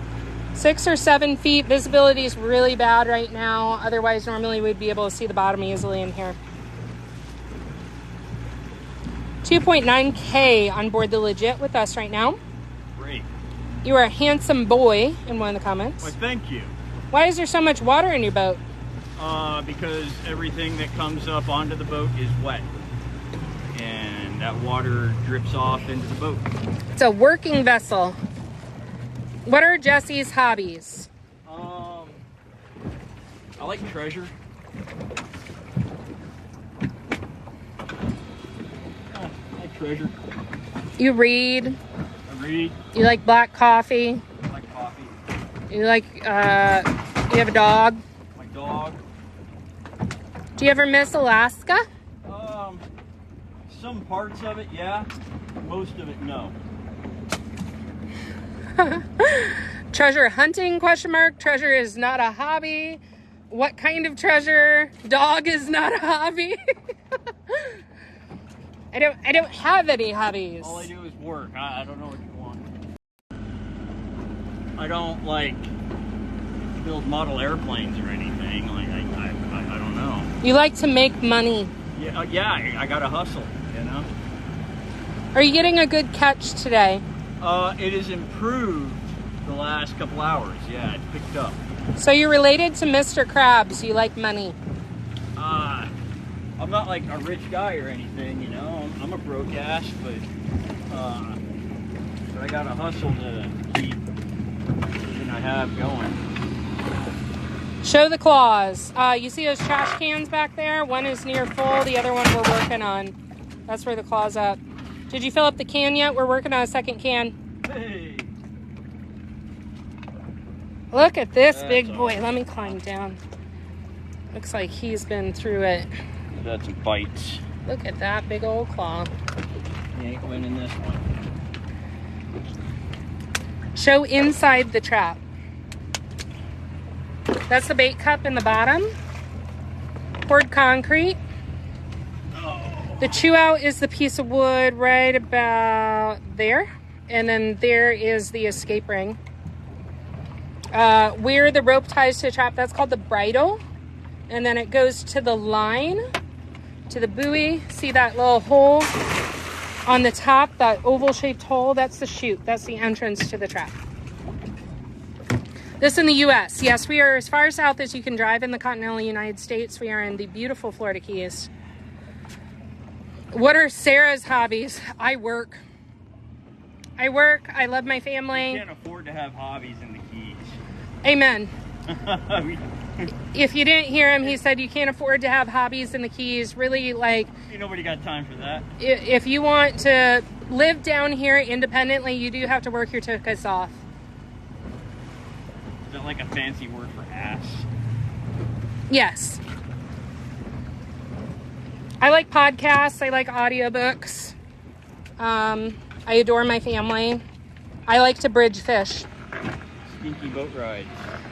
Speaker 1: 6 or 7 feet. Visibility is really bad right now. Otherwise, normally we'd be able to see the bottom easily in here. 2.9K on board the Legit with us right now.
Speaker 2: Great.
Speaker 1: You are a handsome boy in one of the comments.
Speaker 2: Why, thank you.
Speaker 1: Why is there so much water in your boat?
Speaker 2: Because everything that comes up onto the boat is wet. And that water drips off into the boat.
Speaker 1: It's a working vessel. What are Jesse's hobbies?
Speaker 2: I like treasure. I like treasure.
Speaker 1: You read.
Speaker 2: I read.
Speaker 1: You like black coffee.
Speaker 2: I like coffee.
Speaker 1: You like, you have a dog.
Speaker 2: My dog.
Speaker 1: Do you ever miss Alaska?
Speaker 2: Some parts of it, yeah. Most of it, no.
Speaker 1: Treasure hunting, question mark. Treasure is not a hobby. What kind of treasure? Dog is not a hobby. I don't have any hobbies.
Speaker 2: All I do is work. I don't know what you want. I don't like build model airplanes or anything. Like I don't know.
Speaker 1: You like to make money.
Speaker 2: Yeah, I gotta hustle, you know?
Speaker 1: Are you getting a good catch today?
Speaker 2: It has improved the last couple hours. Yeah, it picked up.
Speaker 1: So you're related to Mr. Krabs. You like money.
Speaker 2: I'm not like a rich guy or anything, you know? I'm a broke ass, but I gotta hustle to keep everything I have going.
Speaker 1: Show the claws. You see those trash cans back there? One is near full, the other one we're working on. That's where the claw's up. Did you fill up the can yet? We're working on a second can.
Speaker 2: Hey!
Speaker 1: Look at this
Speaker 2: That's
Speaker 1: big boy.
Speaker 2: awesome.
Speaker 1: Let me climb down. Looks like he's been through it.
Speaker 2: That's some bites.
Speaker 1: Look at that big old claw.
Speaker 2: You ain't winning this one.
Speaker 1: Show inside the trap. That's the bait cup in the bottom. Poured concrete. The chew out is the piece of wood right about there. And then there is the escape ring. Where the rope ties to the trap, that's called the bridle. And then it goes to the line, to the buoy. See that little hole on the top, that oval shaped hole? That's the chute. That's the entrance to the trap. This in the U.S. Yes, we are as far south as you can drive in the continental United States. We are in the beautiful Florida Keys. What are Sarah's hobbies? I work. I love my family.
Speaker 2: You can't afford to have hobbies in the Keys.
Speaker 1: Amen. If you didn't hear him, he said you can't afford to have hobbies in the Keys. Really, like,
Speaker 2: Ain't nobody got time for that.
Speaker 1: if you want to live down here independently, you do have to work your tuchus off.
Speaker 2: Is that like a fancy word for ass?
Speaker 1: Yes. I like podcasts. I like audiobooks. I adore my family. I like to bridge fish.
Speaker 2: Stinky boat rides.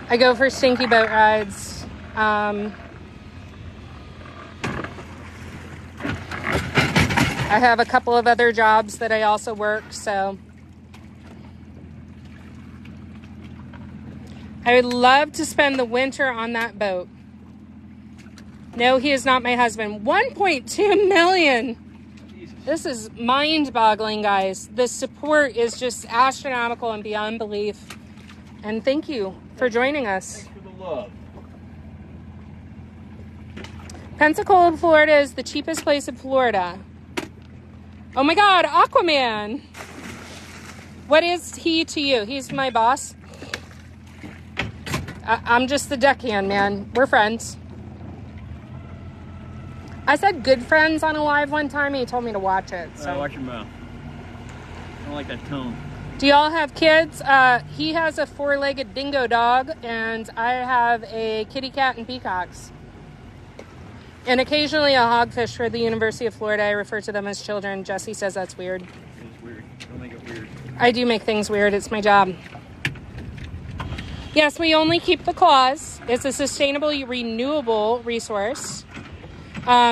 Speaker 1: I go for stinky boat rides. I have a couple of other jobs that I also work, so I would love to spend the winter on that boat. No, he is not my husband. 1.2 million.
Speaker 2: Jesus.
Speaker 1: This is mind-boggling, guys. The support is just astronomical and beyond belief. And thank you for joining us.
Speaker 2: Thanks for the love.
Speaker 1: Pensacola, Florida is the cheapest place in Florida. Oh my God, Aquaman. What is he to you? He's my boss. I'm just the deckhand, man. We're friends. I said good friends on a live one time and he told me to watch it. So
Speaker 2: Watch your mouth. I don't like that tone.
Speaker 1: do y'all have kids? He has a 4-legged dingo dog and I have a kitty cat and peacocks. And occasionally a hogfish for the University of Florida. I refer to them as children. Jesse says that's weird.
Speaker 2: It's weird. Don't make it weird.
Speaker 1: I do make things weird. It's my job. Yes, we only keep the claws. It's a sustainable, renewable resource.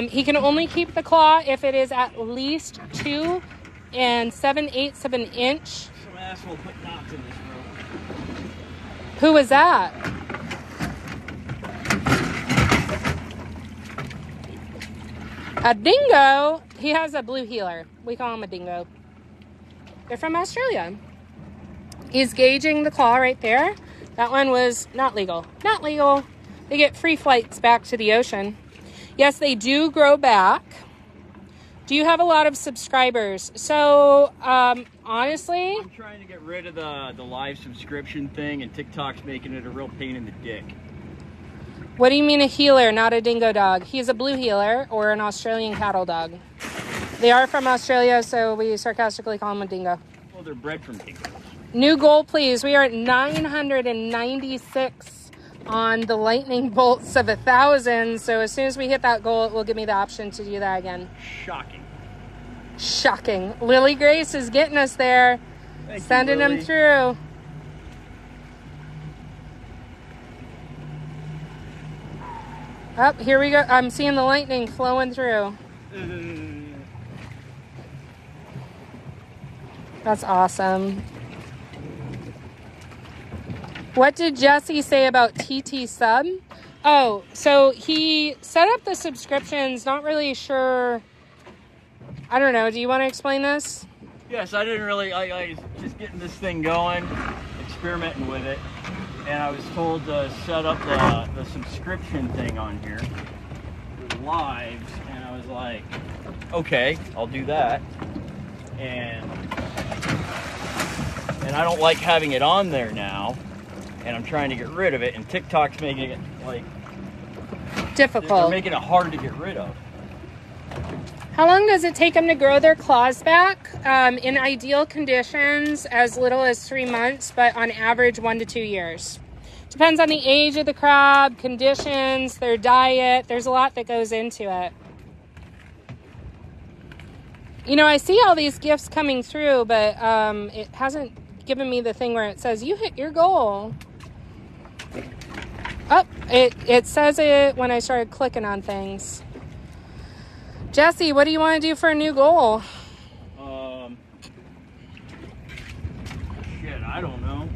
Speaker 1: He can only keep the claw if it is at least 2 7/8 of an inch.
Speaker 2: Some asshole put knots in this rope.
Speaker 1: Who was that? A dingo? He has a blue heeler. We call him a dingo. They're from Australia. He's gauging the claw right there. That one was not legal. Not legal. They get free flights back to the ocean. Yes, they do grow back. Do you have a lot of subscribers? So, honestly,
Speaker 2: I'm trying to get rid of the live subscription thing, and TikTok's making it a real pain in the dick.
Speaker 1: what do you mean a heeler, not a dingo dog? He's a blue heeler or an Australian cattle dog. They are from Australia, so we sarcastically call them a dingo.
Speaker 2: Well, they're bred from dingoes.
Speaker 1: New goal, please. We are at 996 on the lightning bolts of 1,000. So as soon as we hit that goal, it will give me the option to do that again.
Speaker 2: Shocking.
Speaker 1: Shocking. Lily Grace is getting us there.
Speaker 2: Thank you,
Speaker 1: Sending them
Speaker 2: Lily.
Speaker 1: through. Up, here we go. I'm seeing the lightning flowing through. That's awesome. What did Jesse say about TT Sub? Oh, so he set up the subscriptions, not really sure. I don't know. Do you want to explain this?
Speaker 2: Yes, I didn't really, I was just getting this thing going, experimenting with it, and I was told to set up the subscription thing on here, with lives, and I was like, okay, I'll do that, and I don't like having it on there now, and I'm trying to get rid of it, and TikTok's making it, like,
Speaker 1: difficult.
Speaker 2: They're making it hard to get rid of.
Speaker 1: How long does it take them to grow their claws back? In ideal conditions, as little as 3 months, but on average, 1 to 2 years. Depends on the age of the crab, conditions, their diet. There's a lot that goes into it. You know, I see all these gifts coming through, but it hasn't given me the thing where it says, you hit your goal. Oh, it says it when I started clicking on things. Jesse, what do you want to do for a new goal?
Speaker 2: Shit, I don't know.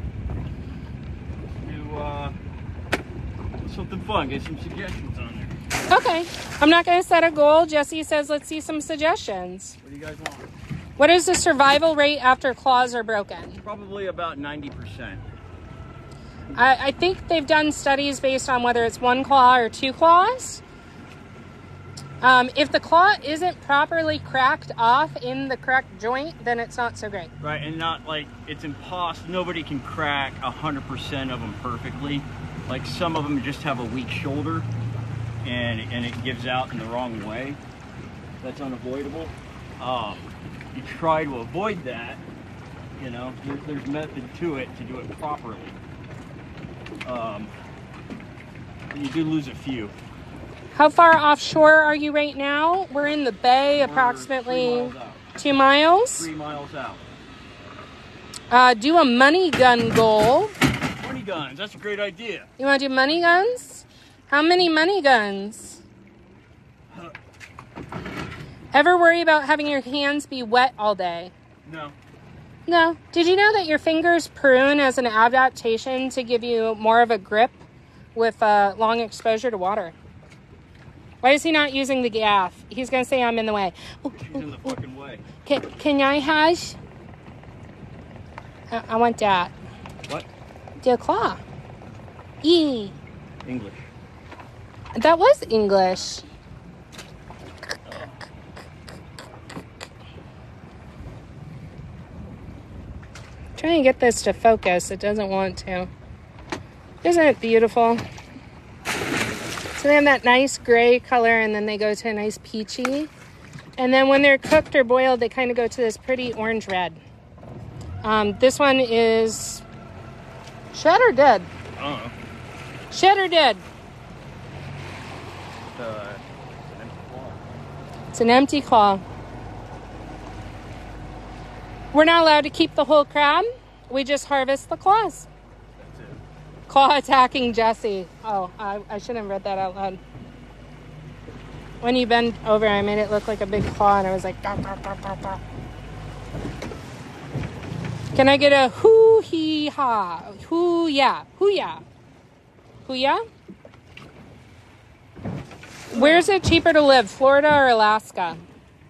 Speaker 2: Do something fun. Get some suggestions on there.
Speaker 1: Okay, I'm not going to set a goal. Jesse says, let's see some suggestions.
Speaker 2: What do you guys want?
Speaker 1: What is the survival rate after claws are broken?
Speaker 2: Probably about 90%.
Speaker 1: I think they've done studies based on whether it's 1 claw or 2 claws. If the claw isn't properly cracked off in the correct joint, then it's not so great.
Speaker 2: Right, and not like, it's impossible, nobody can crack 100% of them perfectly. Like some of them just have a weak shoulder and it gives out in the wrong way. That's unavoidable. You try to avoid that, you know, there's method to it to do it properly. You do lose a few.
Speaker 1: How far offshore are you right now? We're in the bay, approximately 2 miles.
Speaker 2: 3 miles out.
Speaker 1: Do a money gun goal.
Speaker 2: Money guns, that's a great idea.
Speaker 1: You want to do money guns? How many money guns? Ever worry about having your hands be wet all day?
Speaker 2: No.
Speaker 1: No. Did you know that your fingers prune as an adaptation to give you more of a grip with long exposure to water? Why is he not using the gaff? He's going to say I'm in the way.
Speaker 2: She's in the fucking way.
Speaker 1: Can I have? I want that.
Speaker 2: What?
Speaker 1: The claw. E.
Speaker 2: English.
Speaker 1: That was English. Trying to get this to focus. It doesn't want to. Isn't it beautiful? So they have that nice gray color, and then they go to a nice peachy. And then when they're cooked or boiled, they kind of go to this pretty orange red. This one is shed or dead?
Speaker 2: I don't know.
Speaker 1: Shed or dead? It's an empty claw. We're not allowed to keep the whole crab. We just harvest the claws.
Speaker 2: That's it.
Speaker 1: Claw attacking Jesse. Oh, I shouldn't have read that out loud. When you bend over, I made it look like a big claw, and I was like, "Gah, gah, gah, gah, gah." Can I get a hoo-hee-ha? Hoo-ya. Hoo-ya. Hoo-ya? Where's it cheaper to live, Florida or Alaska?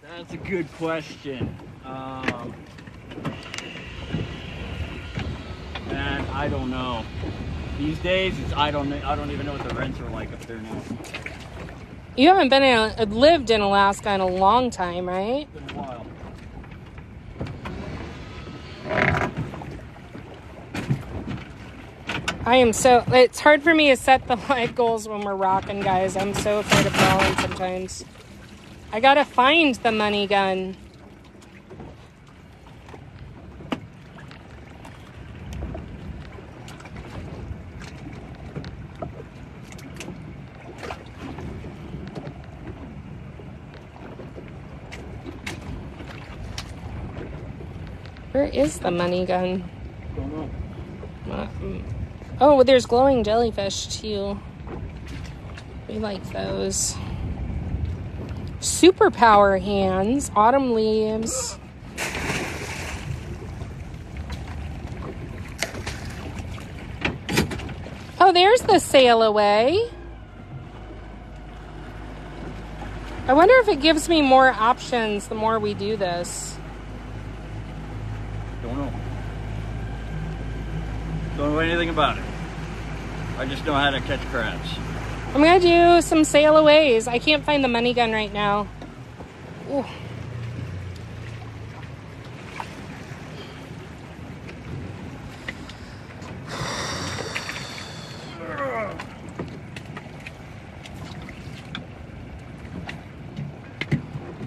Speaker 2: That's a good question. Man, I don't know. These days, I don't even know what the rents are like up there now.
Speaker 1: You haven't lived in Alaska in a long time, right?
Speaker 2: It's been a while.
Speaker 1: It's hard for me to set the life goals when we're rocking, guys. I'm so afraid of falling sometimes. I gotta find the money gun. Where is the money gun?
Speaker 2: Don't know.
Speaker 1: Oh, there's glowing jellyfish too. We like those. Superpower hands, autumn leaves. Oh, there's the sail away. I wonder if it gives me more options the more we do this.
Speaker 2: Don't know. Don't know anything about it. I just know how to catch crabs.
Speaker 1: I'm gonna do some sail aways. I can't find the money gun right now. Ooh.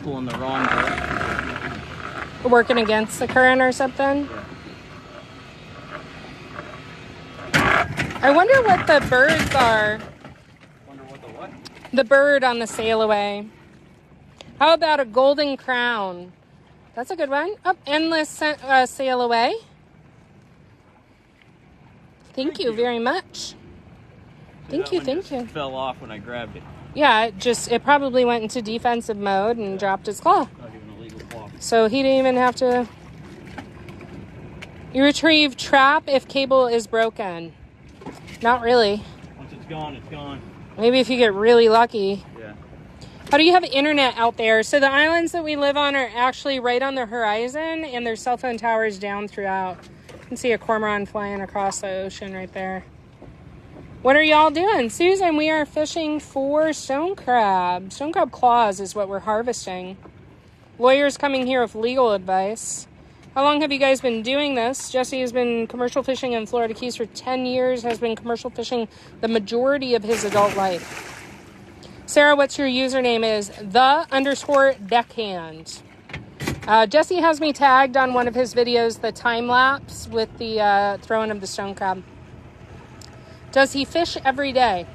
Speaker 2: Pulling the wrong boat.
Speaker 1: Working against the current or something. I wonder what the birds are.
Speaker 2: Wonder what the what?
Speaker 1: The bird on the sail away. How about a golden crown? That's a good one. Oh, endless sail away. Thank you very much. Thank you.
Speaker 2: Fell off when I grabbed it.
Speaker 1: Yeah, it probably went into defensive mode and dropped its claw.
Speaker 2: Not even a legal claw.
Speaker 1: So he didn't even have to. You retrieve trap if cable is broken. Not really.
Speaker 2: Once it's gone, it's gone.
Speaker 1: Maybe if you get really lucky.
Speaker 2: Yeah.
Speaker 1: How do you have internet out there? So the islands that we live on are actually right on the horizon, and there's cell phone towers down throughout. You can see a cormorant flying across the ocean right there. What are y'all doing? Susan, we are fishing for stone crab. Stone crab claws is what we're harvesting. Lawyers coming here with legal advice. How long have you guys been doing this? Jesse has been commercial fishing in Florida Keys for 10 years, has been commercial fishing the majority of his adult life. Sarah, what's your username is _deckhand. Jesse has me tagged on one of his videos, the time lapse with the throwing of the stone crab. Does he fish every day?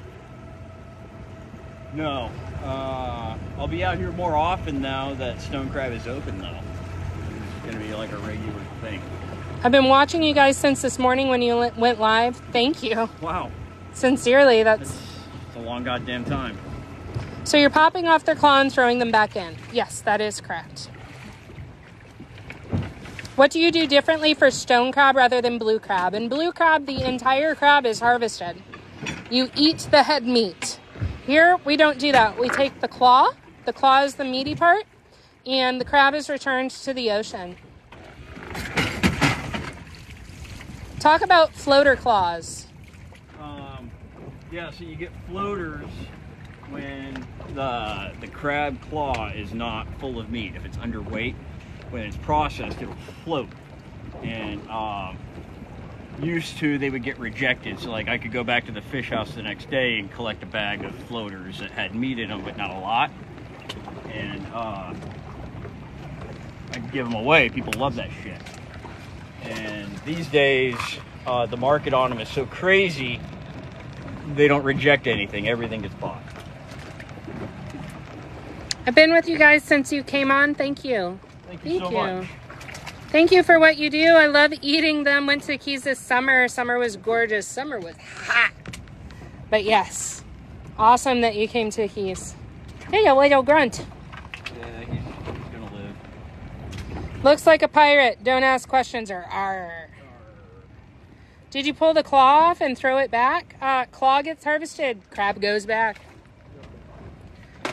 Speaker 2: No. I'll be out here more often now that stone crab is open, though. It's going to be like a regular thing.
Speaker 1: I've been watching you guys since this morning when you went live. Thank you.
Speaker 2: Wow.
Speaker 1: Sincerely,
Speaker 2: It's a long goddamn time.
Speaker 1: So you're popping off their claw and throwing them back in. Yes, that is correct. What do you do differently for stone crab rather than blue crab? In blue crab, the entire crab is harvested. You eat the head meat. Here, we don't do that. We take the claw. The claw is the meaty part, and the crab is returned to the ocean. Talk about floater claws.
Speaker 2: Yeah, so you get floaters when the crab claw is not full of meat. If it's underweight, when it's processed, it'll float. And used to, they would get rejected. So like I could go back to the fish house the next day and collect a bag of floaters that had meat in them, but not a lot. And I'd give them away. People love that shit. And these days, the market on them is so crazy, they don't reject anything. Everything gets bought.
Speaker 1: I've been with you guys since you came on. Thank you.
Speaker 2: Thank you so much.
Speaker 1: Thank you for what you do. I love eating them. Went to the Keys this summer. Summer was gorgeous. Summer was hot. But yes, awesome that you came to the Keys. Hey, a little grunt.
Speaker 2: Yeah, he's gonna live.
Speaker 1: Looks like a pirate. Don't ask questions or arr. Did you pull the claw off and throw it back? Claw gets harvested. Crab goes back.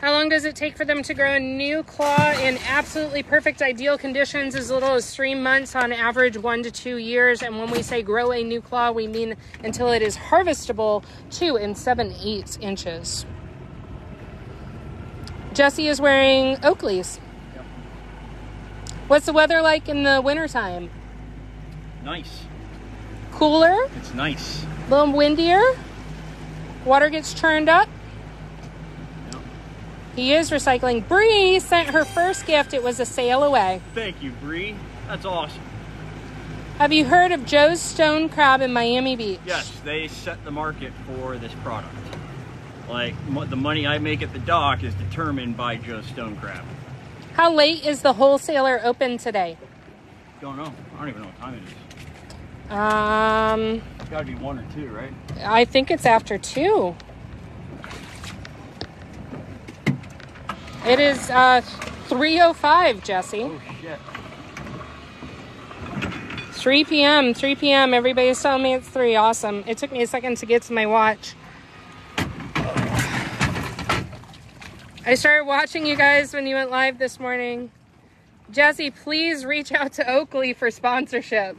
Speaker 1: How long does it take for them to grow a new claw in absolutely perfect ideal conditions? As little as 3 months, on average 1 to 2 years. And when we say grow a new claw, we mean until it is harvestable 2 and 7/8 inches. Jesse is wearing Oakleys.
Speaker 2: Yep.
Speaker 1: What's the weather like in the wintertime?
Speaker 2: Nice.
Speaker 1: Cooler?
Speaker 2: It's nice.
Speaker 1: A little windier? Water gets churned up?
Speaker 2: Yep.
Speaker 1: He is recycling. Bree sent her first gift. It was a sail away.
Speaker 2: Thank you, Bree. That's awesome.
Speaker 1: Have you heard of Joe's Stone Crab in Miami Beach?
Speaker 2: Yes, they set the market for this product. Like, the money I make at the dock is determined by Joe's Stone Crab.
Speaker 1: How late is the wholesaler open today?
Speaker 2: Don't know. I don't even know what time it is.
Speaker 1: Um,
Speaker 2: It's gotta be 1 or 2, right?
Speaker 1: I think it's after 2. It is 3:05, Jesse.
Speaker 2: Oh shit.
Speaker 1: 3 p.m. 3 p.m. Everybody's telling me it's 3. Awesome. It took me a second to get to my watch. I started watching you guys when you went live this morning. Jesse, please reach out to Oakley for sponsorship.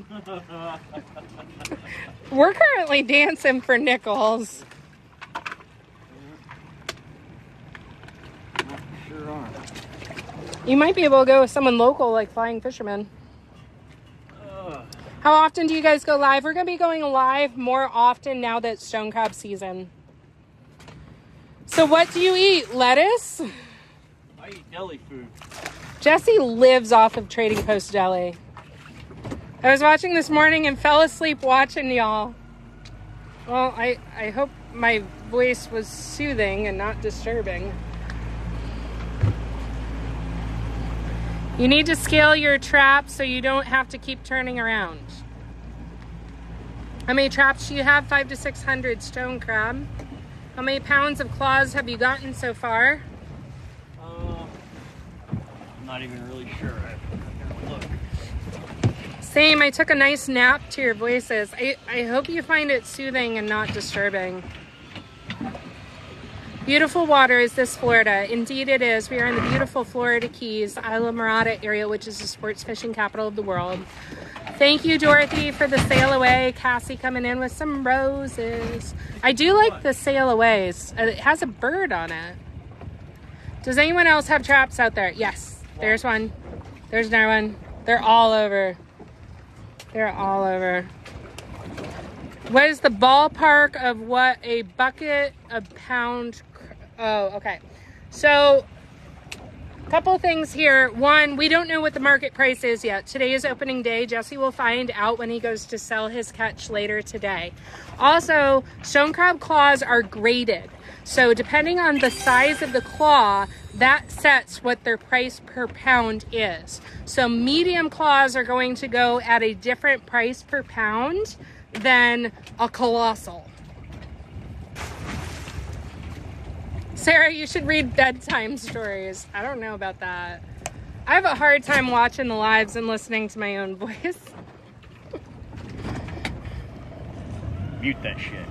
Speaker 1: We're currently dancing for nickels.
Speaker 2: Sure are.
Speaker 1: You might be able to go with someone local like Flying Fisherman. How often do you guys go live? We're going to be going live more often now that it's stone crab season. So what do you eat? Lettuce?
Speaker 2: I eat deli food.
Speaker 1: Jesse lives off of Trading Post Deli. I was watching this morning and fell asleep watching y'all. Well, I hope my voice was soothing and not disturbing. You need to scale your traps so you don't have to keep turning around. How many traps do you have? 500 to 600 stone crab. How many pounds of claws have you gotten so far?
Speaker 2: I'm not even really sure. I gotta look.
Speaker 1: Same, I took a nice nap to your voices. I hope you find it soothing and not disturbing. Beautiful water, is this Florida? Indeed it is. We are in the beautiful Florida Keys, Isla Mirada area, which is the sports fishing capital of the world. Thank you, Dorothy, for the sail away. Cassie coming in with some roses. I do like the sail aways. It has a bird on it. Does anyone else have traps out there? Yes. There's one. There's another one. They're all over. They're all over. What is the ballpark of what a bucket, a pound? Oh, okay. So, a couple things here. One, we don't know what the market price is yet. Today is opening day. Jesse will find out when he goes to sell his catch later today. Also, stone crab claws are graded. So depending on the size of the claw, that sets what their price per pound is. So medium claws are going to go at a different price per pound than a colossal. Sarah, you should read bedtime stories. I don't know about that. I have a hard time watching the lives and listening to my own voice.
Speaker 2: Mute that shit.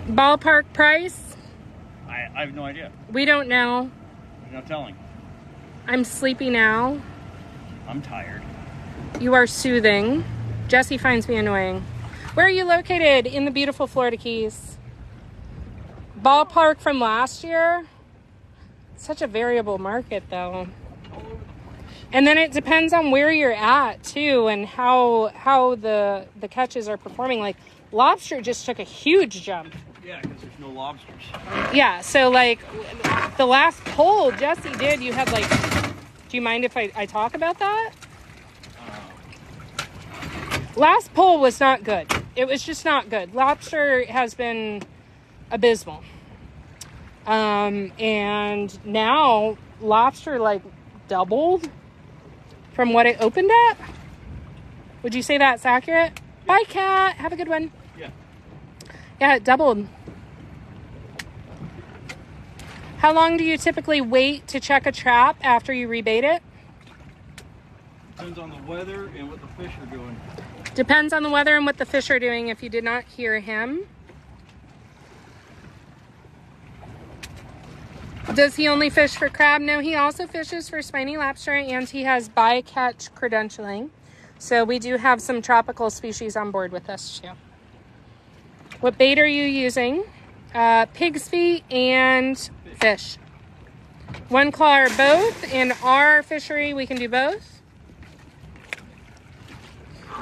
Speaker 1: Ballpark price?
Speaker 2: I have no idea.
Speaker 1: We don't know.
Speaker 2: There's no telling.
Speaker 1: I'm sleepy now.
Speaker 2: I'm tired.
Speaker 1: You are soothing. Jesse finds me annoying. Where are you located? In the beautiful Florida Keys. Ballpark from last year? Such a variable market, though. And then it depends on where you're at, too, and how the catches are performing. Like, lobster just took a huge jump.
Speaker 2: Yeah, because there's no lobsters.
Speaker 1: Yeah, so, like, the last poll Jesse did, you had, like... Do you mind if I talk about that? Last poll was not good. It was just not good. Lobster has been abysmal. And now lobster like doubled from what it opened at. Would you say that's accurate? Yeah. Bye, Kat. Have a good one.
Speaker 2: Yeah.
Speaker 1: Yeah, it doubled. How long do you typically wait to check a trap after you rebait it?
Speaker 2: Depends on the weather and what the fish are doing.
Speaker 1: Depends on the weather and what the fish are doing, if you did not hear him. Does he only fish for crab? No, he also fishes for spiny lobster, and he has bycatch credentialing. So we do have some tropical species on board with us too. What bait are you using? Pig's feet and fish. One claw or both. In our fishery, we can do both.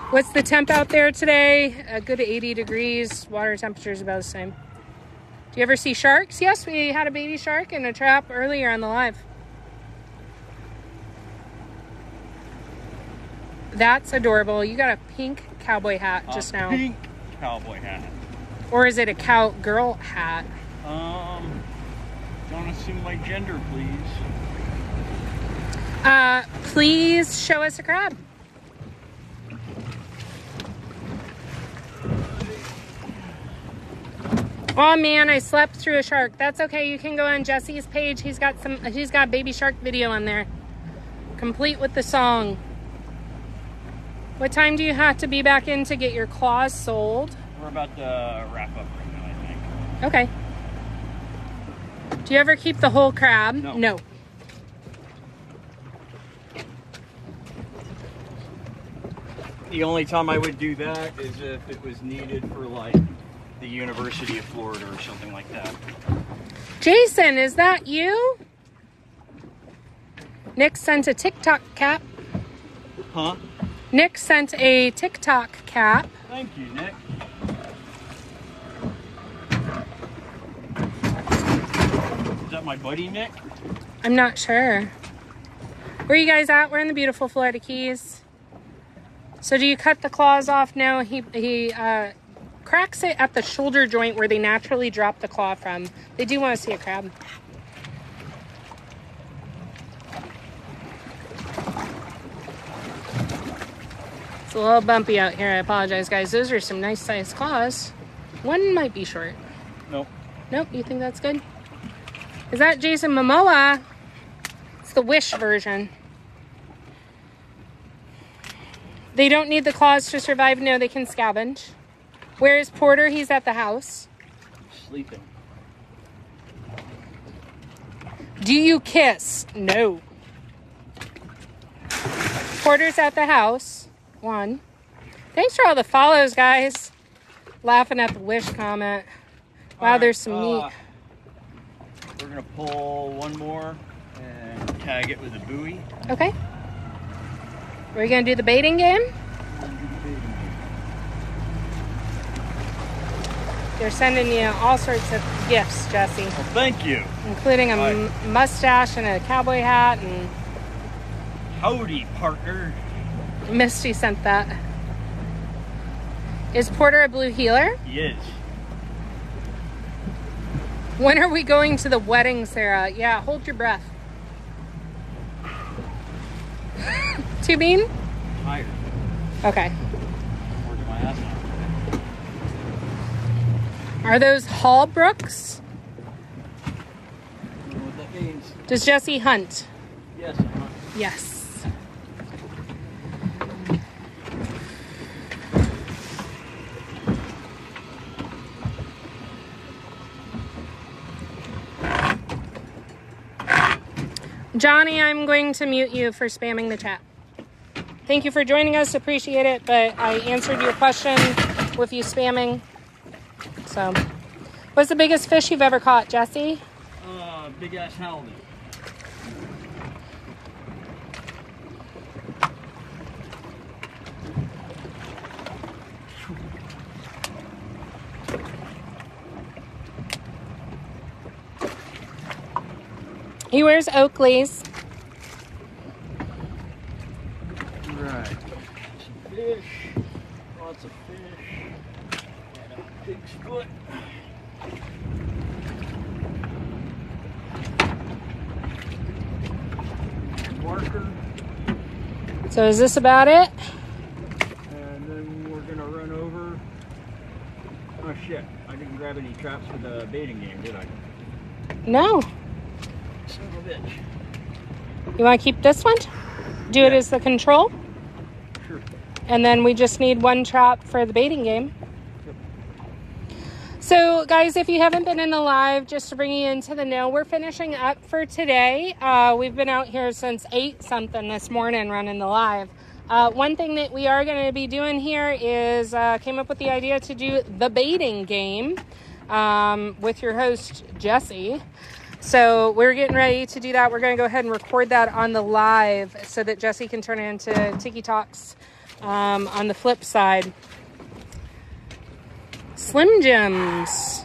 Speaker 1: What's the temp out there today? A good 80 degrees. Water temperature is about the same. Do you ever see sharks? Yes, we had a baby shark in a trap earlier on the live. That's adorable. You got a pink cowboy hat just now.
Speaker 2: Pink cowboy hat.
Speaker 1: Or is it a cowgirl hat?
Speaker 2: Don't assume my gender, please.
Speaker 1: Please show us a crab. Oh man, I slept through a shark. That's okay. You can go on Jesse's page. He's got baby shark video on there, complete with the song. What time do you have to be back in to get your claws sold?
Speaker 2: We're about to wrap up right now, I think.
Speaker 1: Okay. Do you ever keep the whole crab?
Speaker 2: No. The only time I would do that is if it was needed for like the University of Florida or something like that.
Speaker 1: Jason, is that you? Nick sent a TikTok cap.
Speaker 2: Huh?
Speaker 1: Nick sent a TikTok cap.
Speaker 2: Thank you, Nick. Is that my buddy Nick?
Speaker 1: I'm not sure. Where are you guys at? We're in the beautiful Florida Keys. So do you cut the claws off? No, he cracks it at the shoulder joint where they naturally drop the claw from. They do want to see a crab. It's a little bumpy out here. I apologize, guys. Those are some nice sized claws. One might be short.
Speaker 2: Nope.
Speaker 1: Nope, you think that's good? Is that Jason Momoa? It's the Wish version. They don't need the claws to survive. No, they can scavenge. Where is Porter? He's at the house.
Speaker 2: Sleeping.
Speaker 1: Do you kiss? No. Porter's at the house. One. Thanks for all the follows, guys. Laughing at the Wish comment. Wow, there's some meat.
Speaker 2: We're going to pull one more and tag it with a buoy.
Speaker 1: Okay. We're going to do the baiting game? They're sending you all sorts of gifts, Jesse.
Speaker 2: Well, thank you.
Speaker 1: Including a mustache and a cowboy hat. And
Speaker 2: howdy, partner.
Speaker 1: Misty sent that. Is Porter a blue healer?
Speaker 2: He is.
Speaker 1: When are we going to the wedding, Sarah? Yeah, hold your breath. Too mean?
Speaker 2: Tired.
Speaker 1: Okay.
Speaker 2: I'm working my ass off.
Speaker 1: Are those Hallbrooks?
Speaker 2: I don't know what that means.
Speaker 1: Does Jesse hunt?
Speaker 2: Yes, I'm not.
Speaker 1: Yes. Johnny, I'm going to mute you for spamming the chat. Thank you for joining us. Appreciate it, but I answered your question with you spamming. So, what's the biggest fish you've ever caught, Jesse?
Speaker 2: Big ass halibut.
Speaker 1: He wears Oakleys.
Speaker 2: Right. Some fish. Lots of fish. And a pig's foot. Marker.
Speaker 1: So is this about it?
Speaker 2: And then we're gonna run over. Oh shit! I didn't grab any traps for the baiting game, did I?
Speaker 1: No.
Speaker 2: Son of a bitch.
Speaker 1: You want to keep this one? Do it as the control?
Speaker 2: Sure.
Speaker 1: And then we just need one trap for the baiting game.
Speaker 2: Yep.
Speaker 1: So, guys, if you haven't been in the live, just to bring you into the know, we're finishing up for today. We've been out here since 8-something this morning running the live. One thing that we are going to be doing here is came up with the idea to do the baiting game with your host, Jesse. So we're getting ready to do that. We're going to go ahead and record that on the live so that Jesse can turn it into Tiki Talks on the flip side. Slim Jims.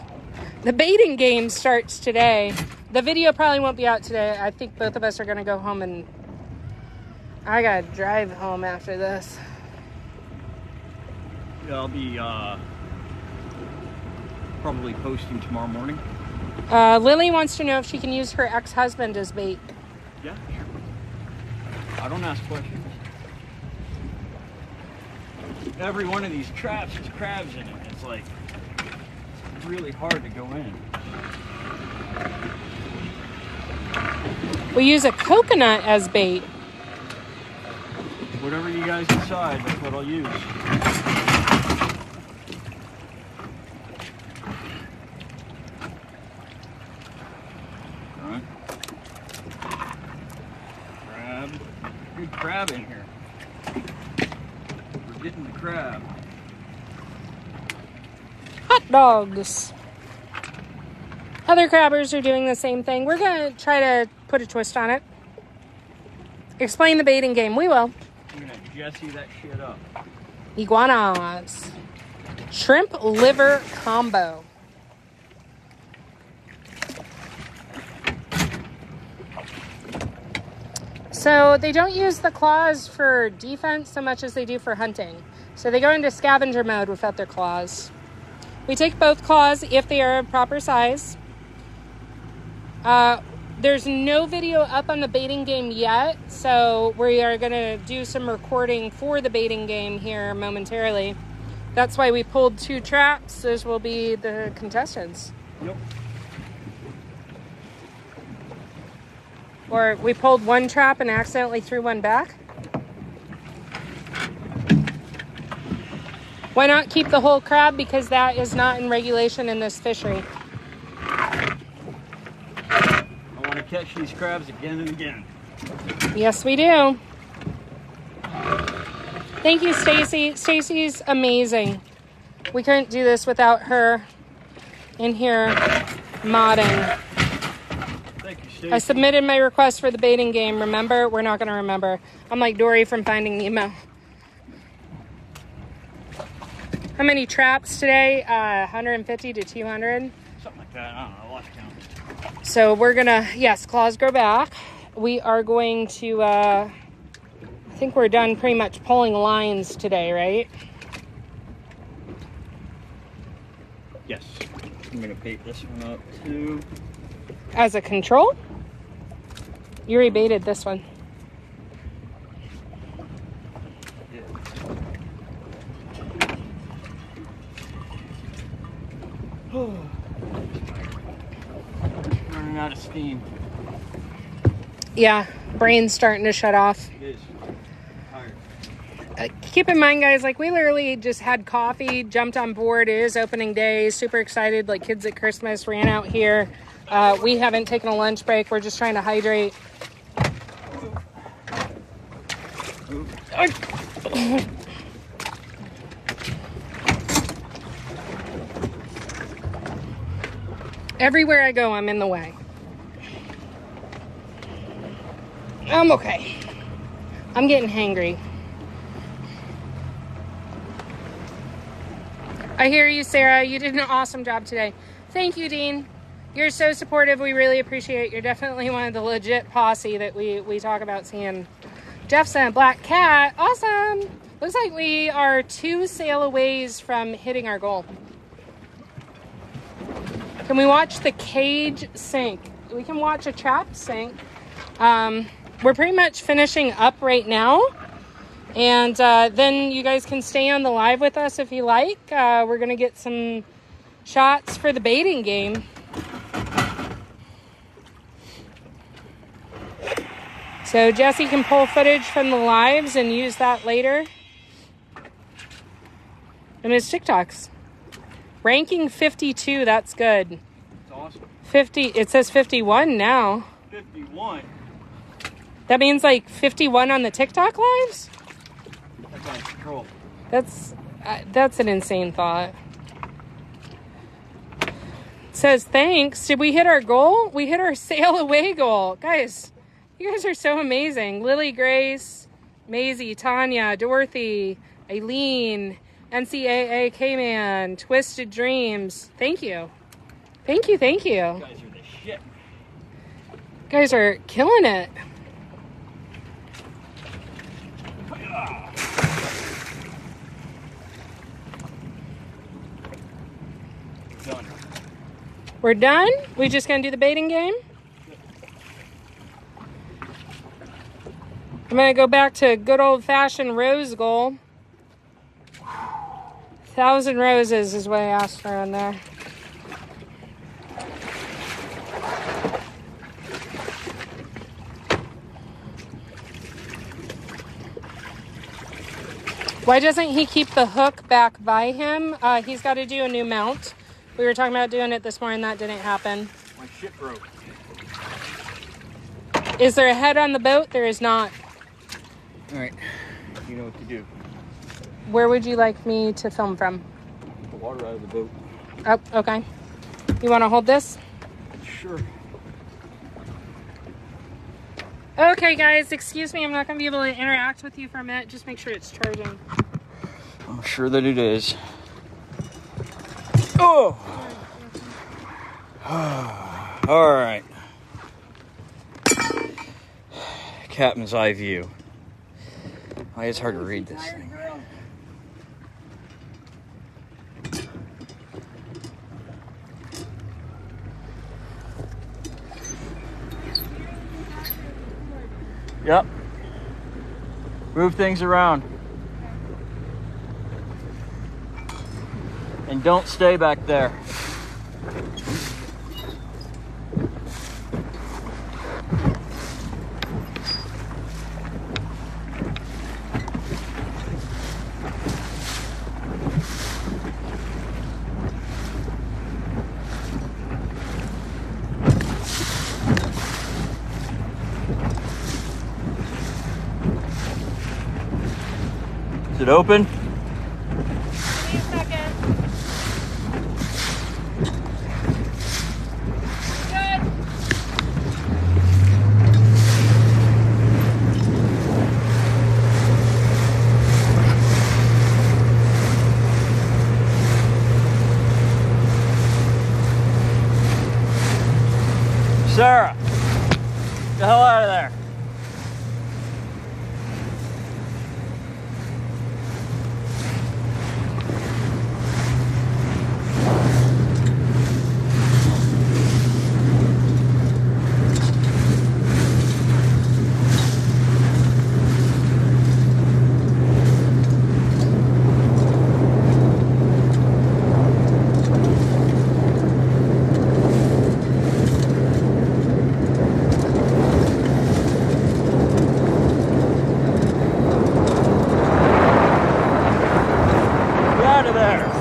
Speaker 1: The baiting game starts today. The video probably won't be out today. I think both of us are going to go home and I got to drive home after this.
Speaker 2: Yeah, I'll be probably posting tomorrow morning.
Speaker 1: Lily wants to know if she can use her ex-husband as bait.
Speaker 2: Yeah, sure. I don't ask questions. Every one of these traps has crabs in it. It's like really hard to go in.
Speaker 1: We use a coconut as bait.
Speaker 2: Whatever you guys decide, that's what I'll use. Alright. Crab. Good crab in here. We're getting the crab.
Speaker 1: Hot dogs. Other crabbers are doing the same thing. We're going to try to put a twist on it. Explain the baiting game. We will.
Speaker 2: I'm going to Jesse that shit up.
Speaker 1: Iguanas. Shrimp liver combo. So they don't use the claws for defense so much as they do for hunting. So they go into scavenger mode without their claws. We take both claws if they are a proper size. There's no video up on the baiting game yet, so we are going to do some recording for the baiting game here momentarily. That's why we pulled 2 traps. Those will be the contestants.
Speaker 2: Yep.
Speaker 1: Or we pulled 1 trap and accidentally threw 1 back. Why not keep the whole crab? Because that is not in regulation in this fishery.
Speaker 2: I want to catch these crabs again and again.
Speaker 1: Yes, we do. Thank you, Stacy. Stacy's amazing. We couldn't do this without her in here modding.
Speaker 2: Thank you, Stacy.
Speaker 1: I submitted my request for the baiting game. Remember? We're not going to remember. I'm like Dory from Finding Nemo. How many traps today? 150 to 200.
Speaker 2: Something like that. I don't know. I lost count.
Speaker 1: So we're going to, yes, claws grow back. We are going to, I think we're done pretty much pulling lines today, right?
Speaker 2: Yes. I'm going to bait this one up too.
Speaker 1: As a control? You already baited this one.
Speaker 2: Running out of steam.
Speaker 1: Yeah, brain's starting to shut off.
Speaker 2: It is. Tired.
Speaker 1: Keep in mind, guys, like we literally just had coffee, jumped on board. It is opening day, super excited, like kids at Christmas, ran out here. We haven't taken a lunch break. We're just trying to hydrate. Everywhere I go, I'm in the way. I'm okay. I'm getting hangry. I hear you, Sarah. You did an awesome job today. Thank you, Dean. You're so supportive. We really appreciate it. You're definitely one of the legit posse that we talk about seeing. Jeff sent a black cat. Awesome. Looks like we are 2 sail aways from hitting our goal. Can we watch the cage sink? We can watch a trap sink. We're pretty much finishing up right now. And then you guys can stay on the live with us if you like. We're going to get some shots for the baiting game. So Jesse can pull footage from the lives and use that later. And his TikToks. Ranking 52, that's good.
Speaker 2: That's awesome.
Speaker 1: 50, it says 51 now.
Speaker 2: 51.
Speaker 1: That means like 51 on the TikTok lives?
Speaker 2: That's on control.
Speaker 1: That's an insane thought. It says thanks. Did we hit our goal? We hit our sail away goal. Guys, you guys are so amazing. Lily Grace, Maisie, Tanya, Dorothy, Aileen, NCAA K-Man, Twisted Dreams. Thank you. Thank you, thank you.
Speaker 2: You guys are the shit.
Speaker 1: You guys are killing it.
Speaker 2: Done.
Speaker 1: We're done? We just gonna do the baiting game? I'm gonna go back to good old-fashioned rose goal. 1,000 roses is what I asked for on there. Why doesn't he keep the hook back by him? He's got to do a new mount. We were talking about doing it this morning. That didn't happen.
Speaker 2: My shit broke.
Speaker 1: Is there a head on the boat? There is not.
Speaker 2: All right, you know what to do.
Speaker 1: Where would you like me to film from?
Speaker 2: The water out of the boat.
Speaker 1: Oh, okay. You want to hold this?
Speaker 2: Sure.
Speaker 1: Okay, guys, excuse me. I'm not going to be able to interact with you for a minute. Just make sure it's charging.
Speaker 2: I'm sure that it is. Oh! All right. Captain's eye view. Oh, it's hard to read this thing. Yep. Move things around. And don't stay back there. Is it open?
Speaker 1: Give me a second. Good.
Speaker 2: Sarah, get the hell out of there. Get out of there.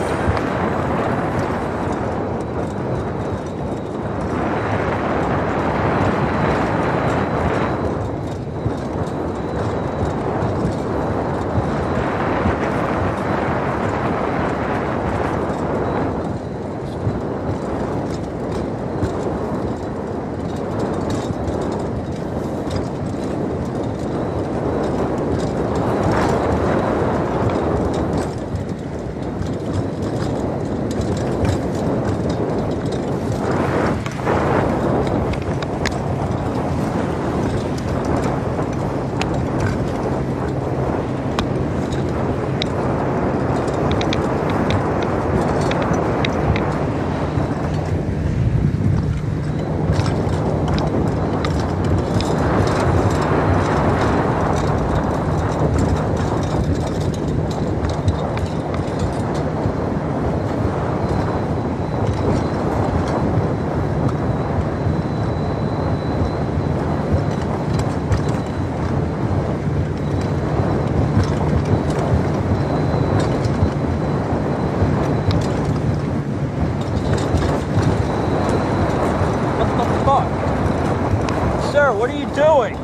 Speaker 2: Sir, what are you doing?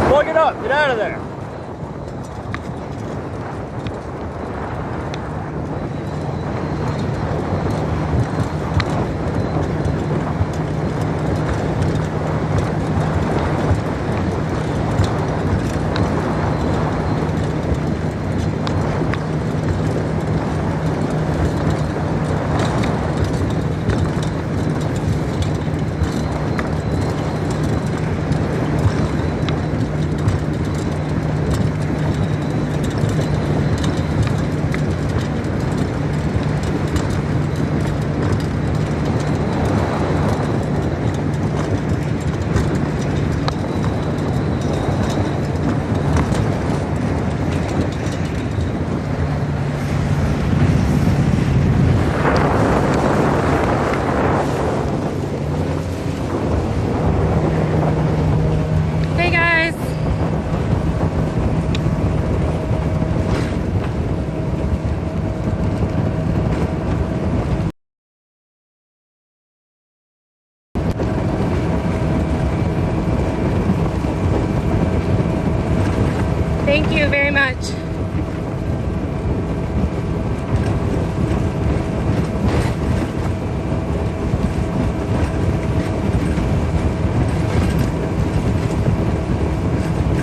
Speaker 2: Plug it up, get out of there.
Speaker 1: you very much.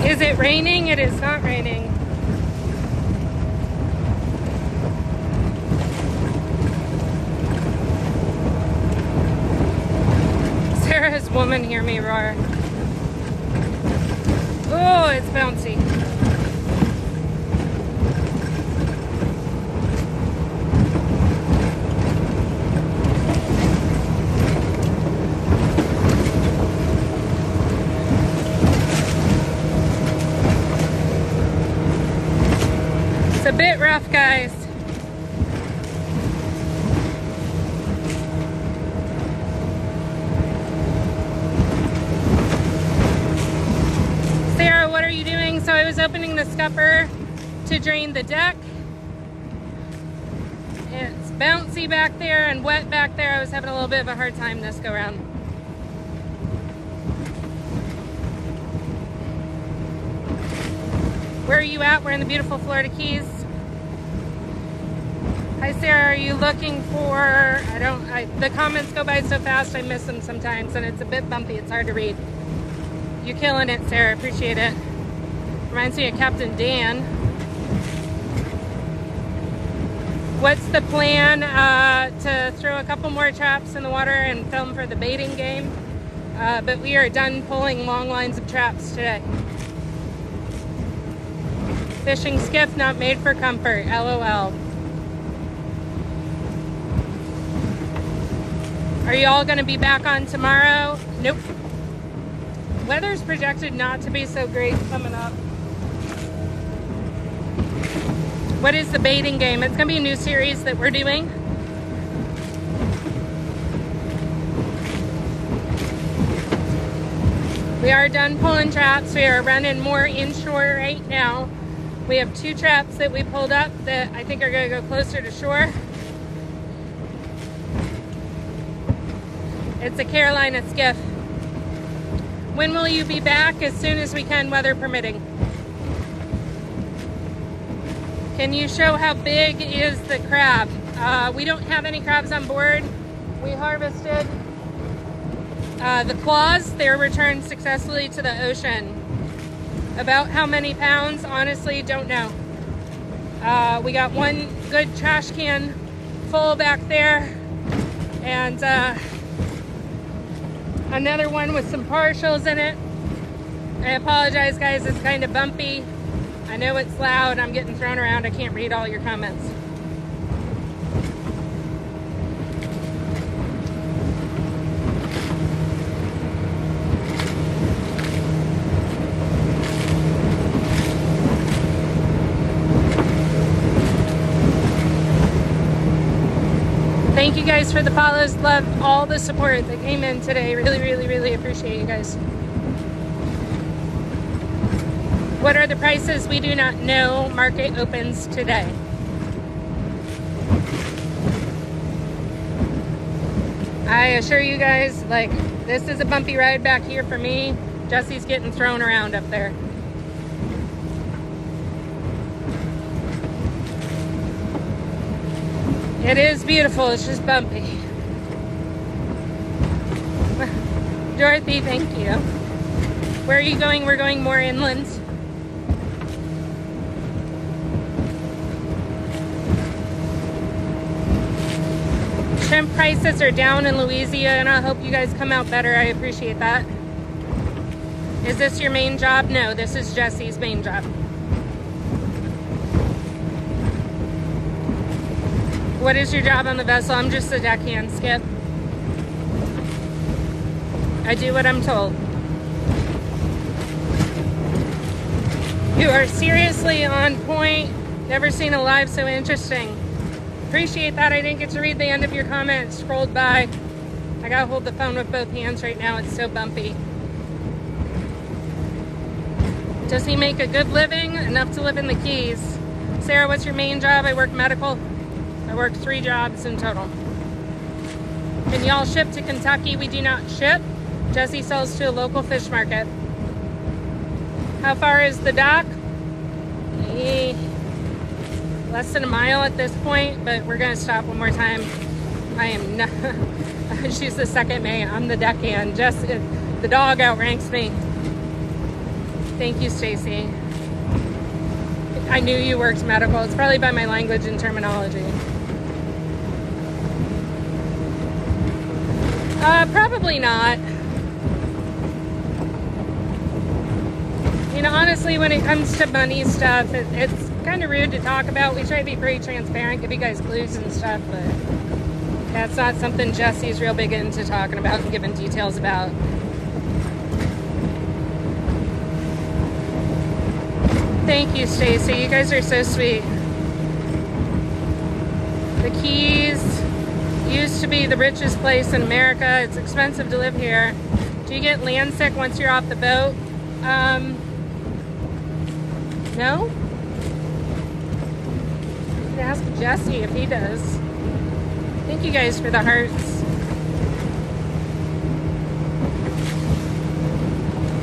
Speaker 1: Is it raining? It is not raining. Sarah's woman hear me roar. Oh, it's bouncy. It's a bit rough, guys. Sarah, what are you doing? So I was opening the scupper to drain the deck. It's bouncy back there and wet back there. I was having a little bit of a hard time this go round. Where are you at? We're in the beautiful Florida Keys. Hi Sarah, are you looking for, the comments go by so fast I miss them sometimes and it's a bit bumpy, it's hard to read. You're killing it, Sarah, appreciate it. Reminds me of Captain Dan. What's the plan? To throw a couple more traps in the water and film for the baiting game. But we are done pulling long lines of traps today. Fishing skiff not made for comfort, LOL. Are you all gonna be back on tomorrow? Nope. Weather's projected not to be so great coming up. What is the baiting game? It's gonna be a new series that we're doing. We are done pulling traps. We are running more inshore right now. We have 2 traps that we pulled up that I think are gonna go closer to shore. It's a Carolina skiff. When will you be back? As soon as we can, weather permitting. Can you show how big is the crab? We don't have any crabs on board. We harvested the claws. They were returned successfully to the ocean. About how many pounds? Honestly, don't know. We got one good trash can full back there and another one with some partials in it. I apologize guys, it's kind of bumpy. I know it's loud, I'm getting thrown around, I can't read all your comments. Thank you guys for the follows. Love all the support that came in today. Really, really, really appreciate you guys. What are the prices? We do not know. Market opens today. I assure you guys, like, this is a bumpy ride back here for me. Jesse's getting thrown around up there. It is beautiful, it's just bumpy. Dorothy, thank you. Where are you going? We're going more inland. Shrimp prices are down in Louisiana. I hope you guys come out better. I appreciate that. Is this your main job? No, this is Jesse's main job. What is your job on the vessel? I'm just a deckhand, Skip. I do what I'm told. You are seriously on point. Never seen a live so interesting. Appreciate that. I didn't get to read the end of your comment. It scrolled by. I gotta hold the phone with both hands right now. It's so bumpy. Does he make a good living? Enough to live in the Keys. Sarah, what's your main job? I work medical. I work 3 jobs in total. Can y'all ship to Kentucky? We do not ship. Jesse sells to a local fish market. How far is the dock? less than a mile at this point, but we're gonna stop one more time. I am not, she's the second mate, I'm the deckhand. Just, the dog outranks me. Thank you, Stacy. I knew you worked medical. It's probably by my language and terminology. Probably not. You know, honestly, when it comes to money stuff, it's kind of rude to talk about. We try to be pretty transparent, give you guys clues and stuff, but that's not something Jesse's real big into talking about and giving details about. Thank you, Stacy. You guys are so sweet. The Keys used to be the richest place in America. It's expensive to live here. Do you get land sick once you're off the boat? No? Ask Jesse if he does. Thank you guys for the hearts.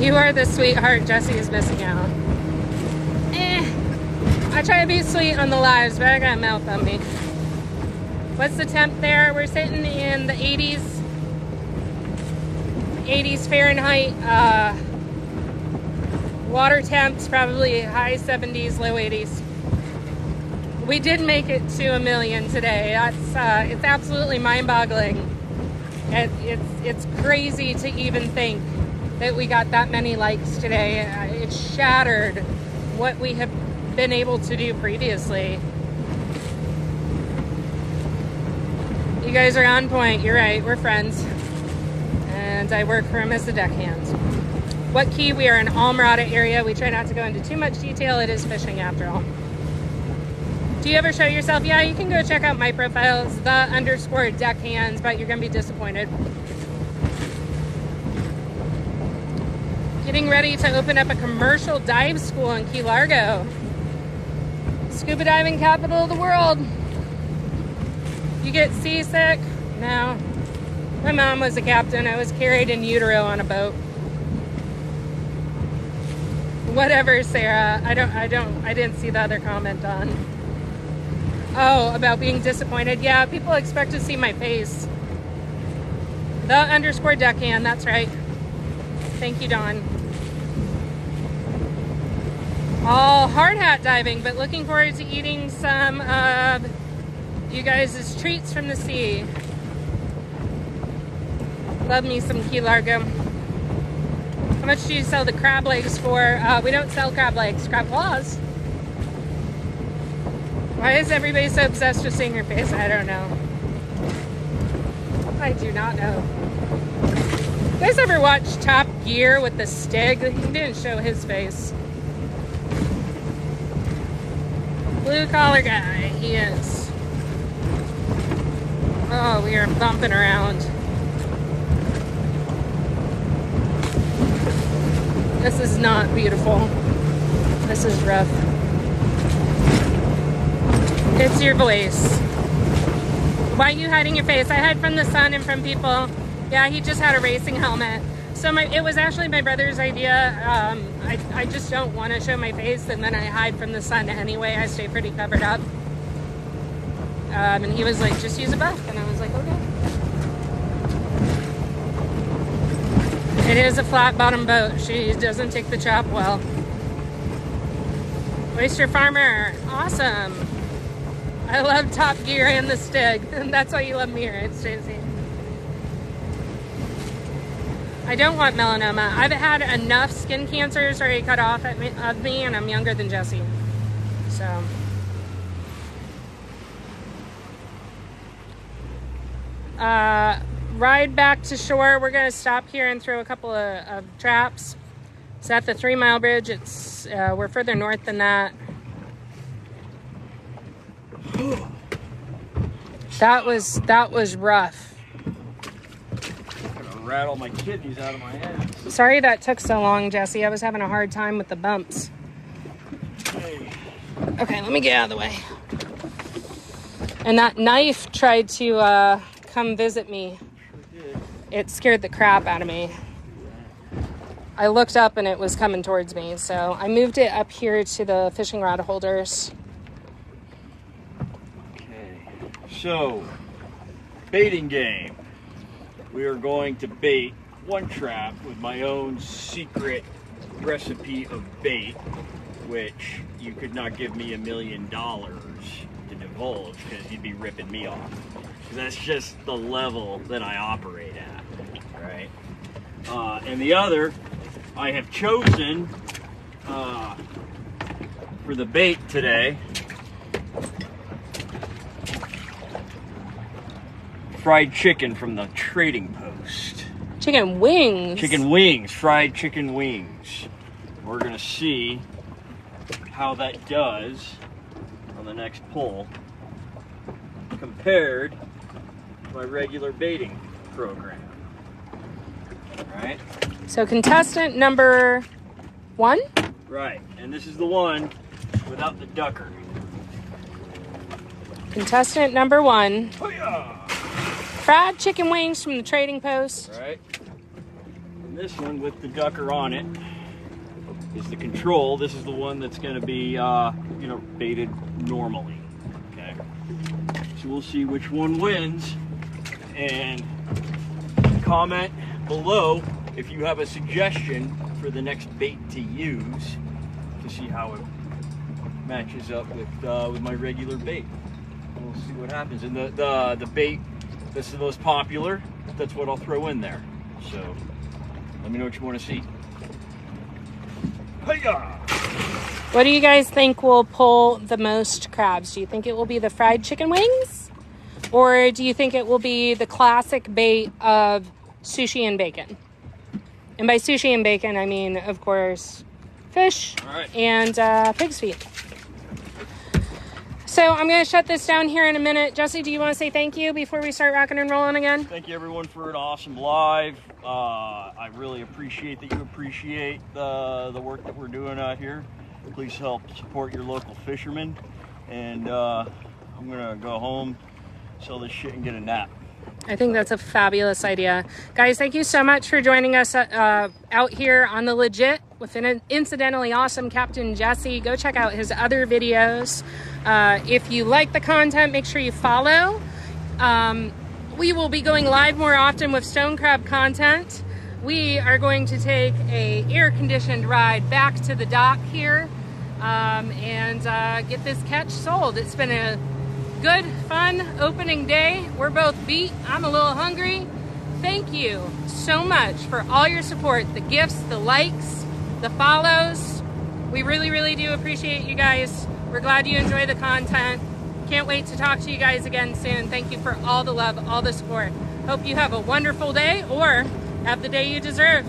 Speaker 1: You are the sweetheart Jesse is missing out. I try to be sweet on the lives, but I got a mouth on me. What's the temp there? We're sitting in the 80s. 80s Fahrenheit. Water temps probably high 70s, low 80s. We did make it to 1 million today. That's it's absolutely mind-boggling. It's crazy to even think that we got that many likes today. It shattered what we have been able to do previously. You guys are on point. You're right. We're friends. And I work for him as the deckhand. What key? We are in Almirada area. We try not to go into too much detail. It is fishing after all. Do you ever show yourself? Yeah, you can go check out my profile. It's _deckhands, but you're going to be disappointed. Getting ready to open up a commercial dive school in Key Largo. Scuba diving capital of the world. You get seasick? No. My mom was a captain. I was carried in utero on a boat. Whatever, Sarah. I didn't see the other comment on. Oh, about being disappointed. Yeah, people expect to see my face. The _deckhand, that's right. Thank you, Dawn. All hard hat diving, but looking forward to eating some of you guys' treats from the sea. Love me some Key Largo. How much do you sell the crab legs for? We don't sell crab legs, crab claws. Why is everybody so obsessed with seeing her face? I don't know. I do not know. You guys ever watch Top Gear with the Stig? He didn't show his face. Blue collar guy, he is. Oh, we are bumping around. This is not beautiful. This is rough. It's your voice. Why are you hiding your face? I hide from the sun and from people. Yeah, he just had a racing helmet. So it was actually my brother's idea. I just don't want to show my face, and then I hide from the sun anyway. I stay pretty covered up. And he was like, just use a buff. And I was like, okay. It is a flat bottom boat. She doesn't take the chop well. Oyster Farmer, awesome. I love Top Gear and the Stig. That's why you love me, right, Stacey? I don't want melanoma. I've had enough skin cancers already cut off of me, and I'm younger than Jesse. So. Ride back to shore. We're going to stop here and throw a couple of traps. It's at the 3 Mile Bridge. It's we're further north than that. That was rough.
Speaker 2: I'm gonna rattle my kidneys out of my head.
Speaker 1: Sorry that took so long, Jesse. I was having a hard time with the bumps.
Speaker 2: Hey.
Speaker 1: Okay, let me get out of the way. And that knife tried to come visit me. It scared the crap out of me. I looked up and it was coming towards me, so I moved it up here to the fishing rod holders.
Speaker 2: So, baiting game. We are going to bait one trap with my own secret recipe of bait, which you could not give me $1 million to divulge because you'd be ripping me off. That's just the level that I operate at, right? And the other, I have chosen for the bait today, fried chicken from the Trading Post.
Speaker 1: Chicken wings.
Speaker 2: Chicken wings, fried chicken wings. We're gonna see how that does on the next pull compared to my regular baiting program. All right?
Speaker 1: So contestant number 1.
Speaker 2: Right, and this is the one without the ducker.
Speaker 1: Contestant number 1.
Speaker 2: Hoo-yah!
Speaker 1: Fried chicken wings from the Trading Post.
Speaker 2: Right. And this one with the ducker on it is the control. This is the one that's going to be, baited normally. Okay. So we'll see which one wins. And comment below if you have a suggestion for the next bait to use to see how it matches up with my regular bait. We'll see what happens. And the bait that's the most popular, that's what I'll throw in there. So let me know what you want to see. Hi-ya!
Speaker 1: What do you guys think will pull the most crabs? Do you think it will be the fried chicken wings? Or do you think it will be the classic bait of sushi and bacon? And by sushi and bacon, I mean, of course, fish and pig's feet. So I'm going to shut this down here in a minute. Jesse, do you want to say thank you before we start rocking and rolling again?
Speaker 2: Thank you, everyone, for an awesome live. I really appreciate that you appreciate the work that we're doing out here. Please help support your local fishermen. And I'm going to go home, sell this shit, and get a nap.
Speaker 1: I think that's a fabulous idea. Guys, thank you so much for joining us out here on The Legit with an incidentally awesome Captain Jesse. Go check out his other videos. If you like the content, make sure you follow. We will be going live more often with stone crab content. We are going to take a air-conditioned ride back to the dock here and get this catch sold. It's been a good, fun opening day. We're both beat. I'm a little hungry. Thank you so much for all your support, the gifts, the likes, the follows. We really, really do appreciate you guys. We're glad you enjoy the content. Can't wait to talk to you guys again soon. Thank you for all the love, all the support. Hope you have a wonderful day or have the day you deserve.